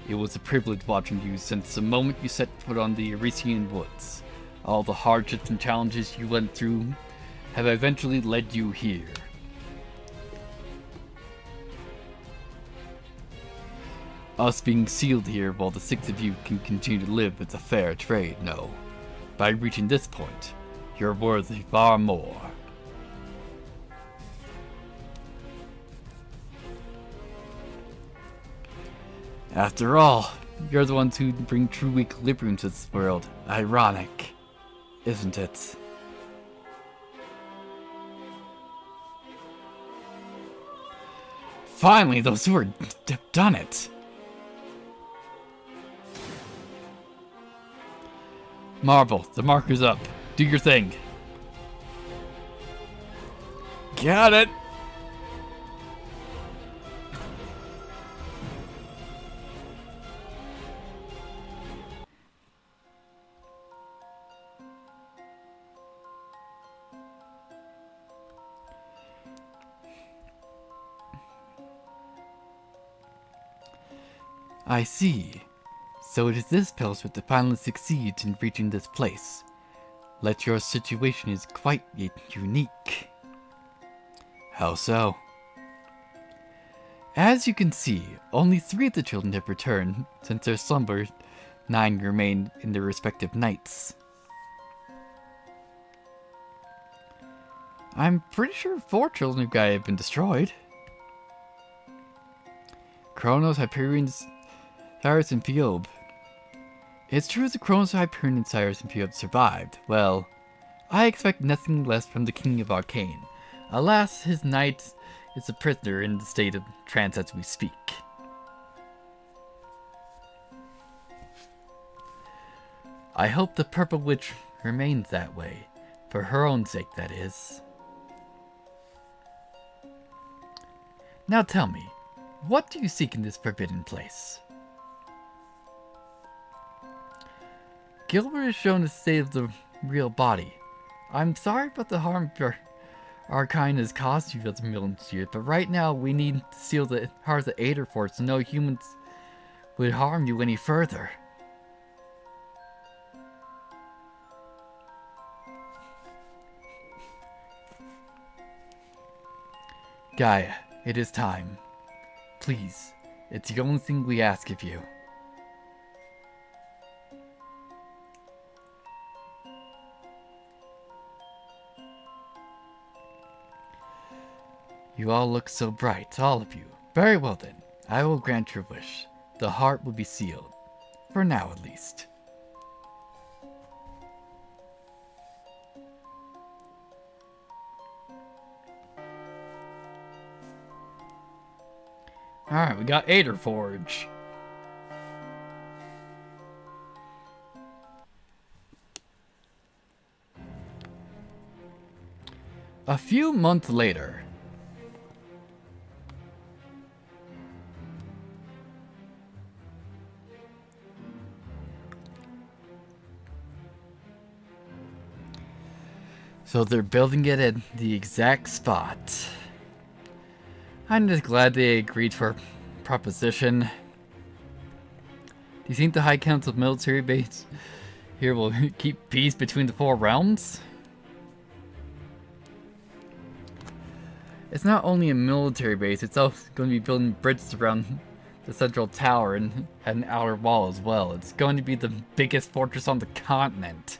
It was a privilege watching you since the moment you set foot on the Arisian woods. All the hardships and challenges you went through have eventually led you here. Us being sealed here while the 6 of you can continue to live is a fair trade, no. By reaching this point, you're worth far more. After all, you're the ones who bring true equilibrium to this world. Ironic, isn't it? Finally, those 2 have done it. Marvel, the marker's up. Do your thing. Got it. I see. So it is this Pilsford that finally succeeds in reaching this place. Yet your situation is quite unique. How so? As you can see, only 3 of the children have returned. Since their slumber, 9 remain in their respective nights. I'm pretty sure 4 children of Gaia have been destroyed. Kronos, Hyperion, Cyrus, and Phoebe. It's true that Kronos, Hyperion, and Cyrus and Phoebe survived. Well, I expect nothing less from the King of Arcane. Alas, his knight is a prisoner in the state of trance as we speak. I hope the Purple Witch remains that way. For her own sake, that is. Now tell me, what do you seek in this forbidden place? Gilbert has shown the state of the real body. I'm sorry about the harm our kind has caused you as a millions years, but right now we need to seal the heart of the Alder Forge so no humans would harm you any further. Gaia, it is time. Please, it's the only thing we ask of you. You all look so bright, all of you. Very well then, I will grant your wish. The heart will be sealed. For now, at least. Alright, we got Alder Forge. A few months later. So they're building it at the exact spot. I'm just glad they agreed for proposition. Do you think the High Council military base here will keep peace between the four realms? It's not only a military base, it's also going to be building bridges around the central tower and an outer wall as well. It's going to be the biggest fortress on the continent.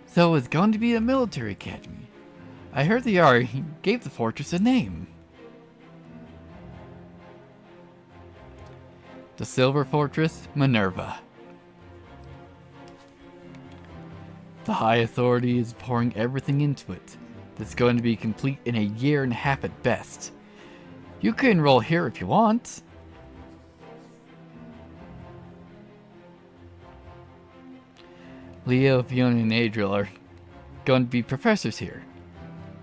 So it's going to be a military academy. I heard they already gave the fortress a name. The Silver Fortress, Minerva. The High Authority is pouring everything into it. It's going to be complete in a year and a half at best. You can enroll here if you want. Leo, Fiona, and Adriel are going to be professors here.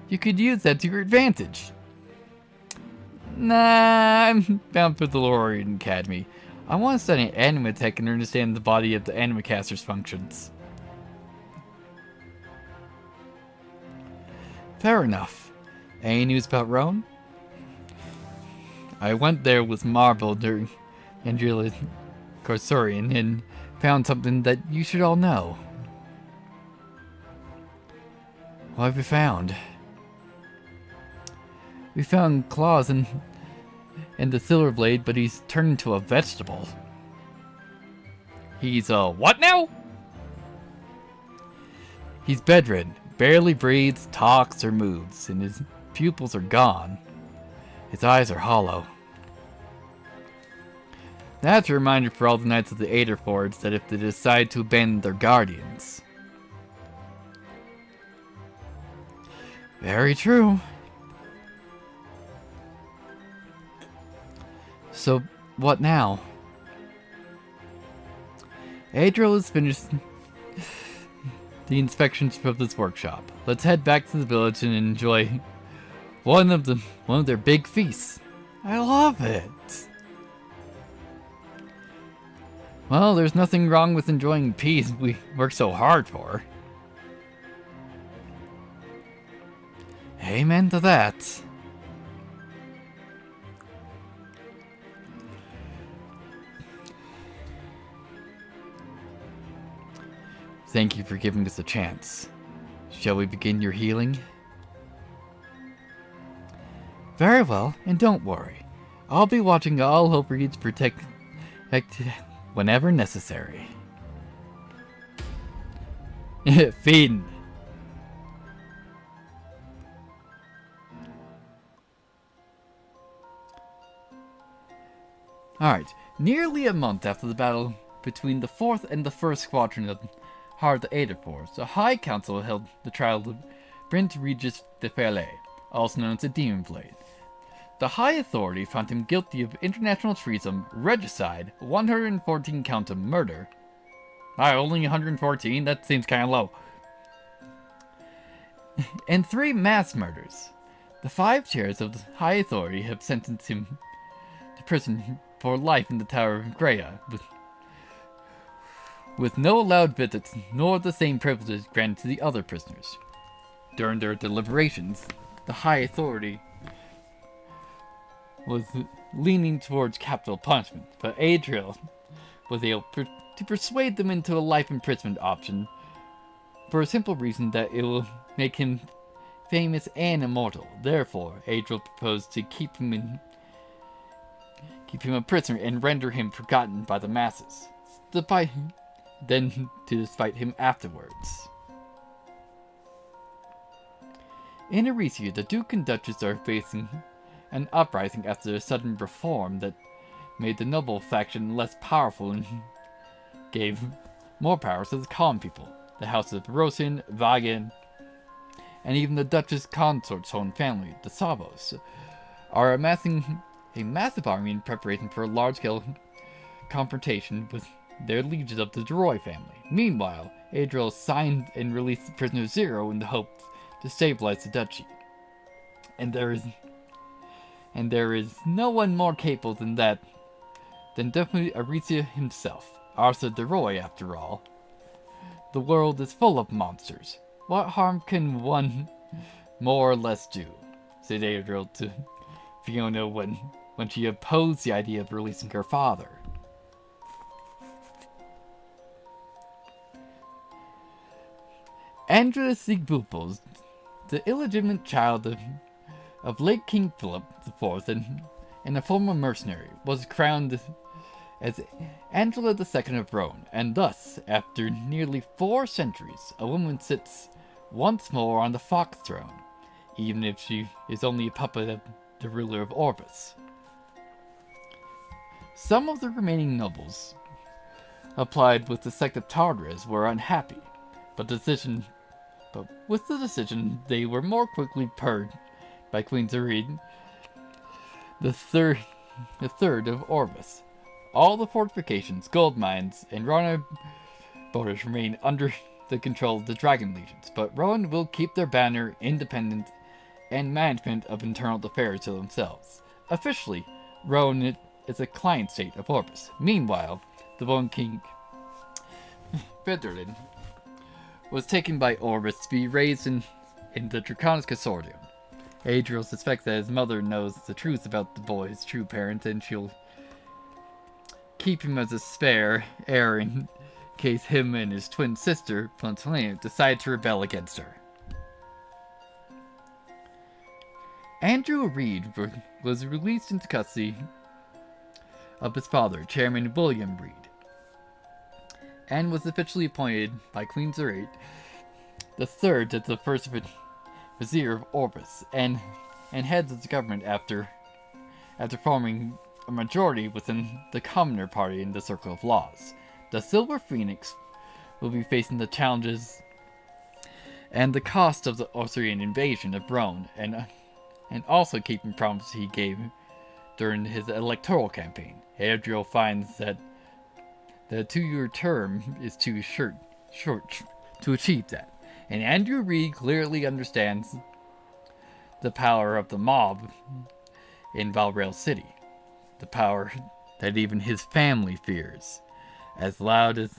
You could use that to your advantage. Nah, I'm bound for the Lorien Academy. I want to study anime tech and understand the body of the animecaster's functions. Fair enough. Any news about Rome? I went there with Marble during Andrea Corsorian and found something that you should all know. What have we found? We found claws in the Silver Blade, but he's turned into a vegetable. He's what now? He's bedridden, barely breathes, talks, or moves, and his pupils are gone. His eyes are hollow. That's a reminder for all the Knights of the Alder Forge that if they decide to abandon their guardians. Very true. So, what now? Adriel has finished the inspections of this workshop. Let's head back to the village and enjoy one of their big feasts. I love it. Well, there's nothing wrong with enjoying peace we work so hard for. Amen to that. Thank you for giving us a chance. Shall we begin your healing? Very well, and don't worry. I'll be watching all Hope-Reeds protected whenever necessary. Feeding. Alright, nearly a month after the battle between the 4th and the 1st Squadron of Heart of the Alder Forge, the High Council held the trial of Prince Regis de Ferlet, also known as the Demon Blade. The High Authority found him guilty of international treason, regicide, 114 count of murder, Only 114? That seems kind of low. And 3 mass murders. The 5 chairs of the High Authority have sentenced him to prison for life in the Tower of Greya, with no allowed visits nor the same privileges granted to the other prisoners. During their deliberations, the High Authority was leaning towards capital punishment, but Adriel was able to persuade them into a life imprisonment option for a simple reason that it will make him famous and immortal. Therefore, Adriel proposed to keep him a prisoner and render him forgotten by the masses, despite him afterwards. In Eresia, the Duke and Duchess are facing an uprising after a sudden reform that made the noble faction less powerful and gave more powers to the common people. The houses of Rosin, Vagan, and even the Duchess consort's own family, the Savos, are amassing a massive army in preparation for a large-scale confrontation with their lieges of the Deroy family. Meanwhile, Adriel signed and released Prisoner Zero in the hope to stabilize the duchy. And there is no one more capable than definitely Aresia himself. Arthur Deroy, after all. The world is full of monsters. What harm can one more or less do? Said Adriel to Fiona when she opposed the idea of releasing her father. Andrea Sigbupos, the illegitimate child of late King Philip IV and a former mercenary, was crowned as Angela II of Rhone, and thus, after nearly 4 centuries, a woman sits once more on the Fox throne, even if she is only a puppet of the ruler of Orbis. Some of the remaining nobles applied with the sect of Tartarus were unhappy, but with the decision they were more quickly purged by Queen Zerid, the third of Orbis. All the fortifications, gold mines, and Rana borders remain under the control of the Dragon Legions, but Rowan will keep their banner, independent, and management of internal affairs to themselves. Officially, Rowan is a client state of Orbis. Meanwhile, the Bone King, Federlin, was taken by Orbis to be raised in the Draconis Consortium. Adriel suspects that his mother knows the truth about the boy's true parent, and she'll keep him as a spare heir in case him and his twin sister, Plantalina, decide to rebel against her. Andrew Reed was released into custody of his father, Chairman William Reed, and was officially appointed by Queen Zerid III as the first Vizier of Orbis, and heads of the government after forming a majority within the Commoner Party in the Circle of Laws. The Silver Phoenix will be facing the challenges and the cost of the Osirian invasion of Rhone, and also keeping promises he gave during his electoral campaign. Adriel finds that the 2-year term is too short to achieve that, and Andrew Reed clearly understands the power of the mob in Valrail City, the power that even his family fears. As loud as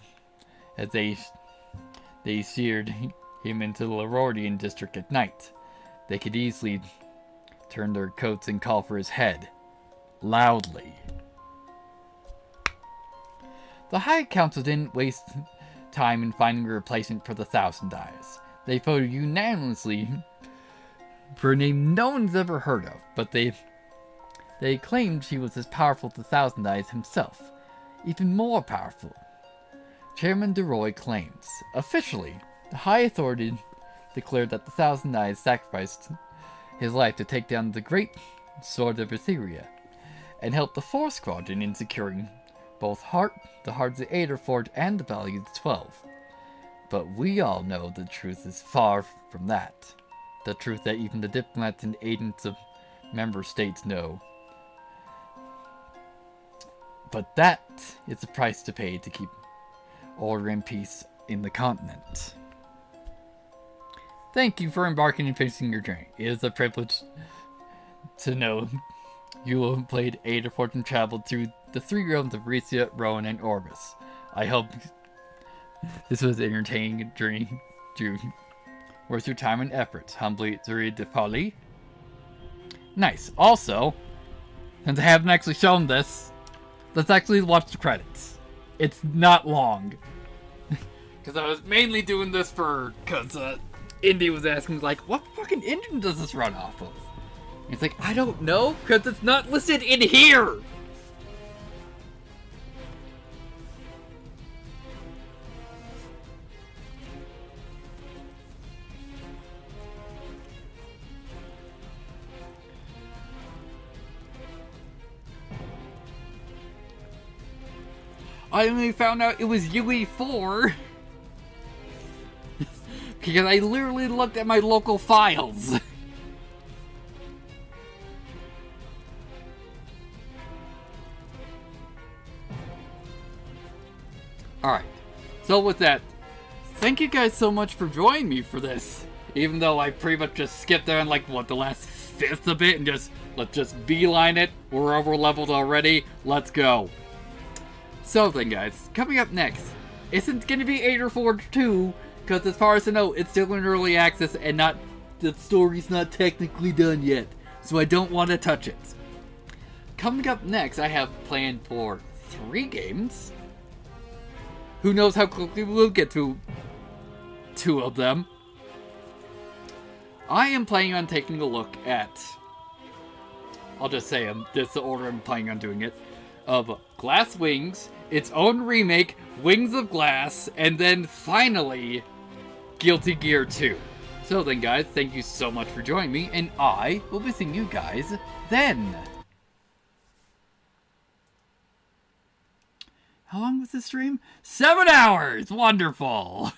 they sheared him into the Lorordian district at night, they could easily turn their coats and call for his head, loudly. The High Council didn't waste time in finding a replacement for the Thousand Eyes. They voted unanimously for a name no one's ever heard of, but they claimed she was as powerful as the Thousand Eyes himself, even more powerful. Chairman DeRoy claims, officially, the High Authority declared that the Thousand Eyes sacrificed his life to take down the Great Sword of Etheria, and help the 4th Squadron in securing both the hearts of Alder Forge and the Valley of the 12. But we all know the truth is far from that. The truth that even the diplomats and agents of member states know. But that is the price to pay to keep order and peace in the continent. Thank you for embarking and finishing your journey. It is a privilege to know you have played Alder Forge and traveled through the 3 realms of Risia, Rowan, and Orbis. I hope this was an entertaining journey worth your time and efforts. Humbly, Zuri de Folly. Nice. Also, since I haven't actually shown this, let's actually watch the credits. It's not long. Because I was mainly doing this because Indy was asking, like, what fucking engine does this run off of? And it's like, I don't know, because it's not listed in here! I only found out it was UE4 because I literally looked at my local files. Alright, so with that, thank you guys so much for joining me for this. Even though I pretty much just skipped there in like, what, the last fifth of it, and let's just beeline it. We're over leveled already, let's go. So then guys, coming up next, isn't going to be Alder Forge 2, because as far as I know, it's still in early access and the story's not technically done yet, so I don't want to touch it. Coming up next, I have planned for 3 games. Who knows how quickly we'll get to 2 of them. I am planning on taking a look at, I'll just say this is the order I'm planning on doing it, of Glass Wings, its own remake, Wings of Glass, and then finally, Guilty Gear 2. So then guys, thank you so much for joining me, and I will be seeing you guys then. How long was this stream? 7 hours! Wonderful!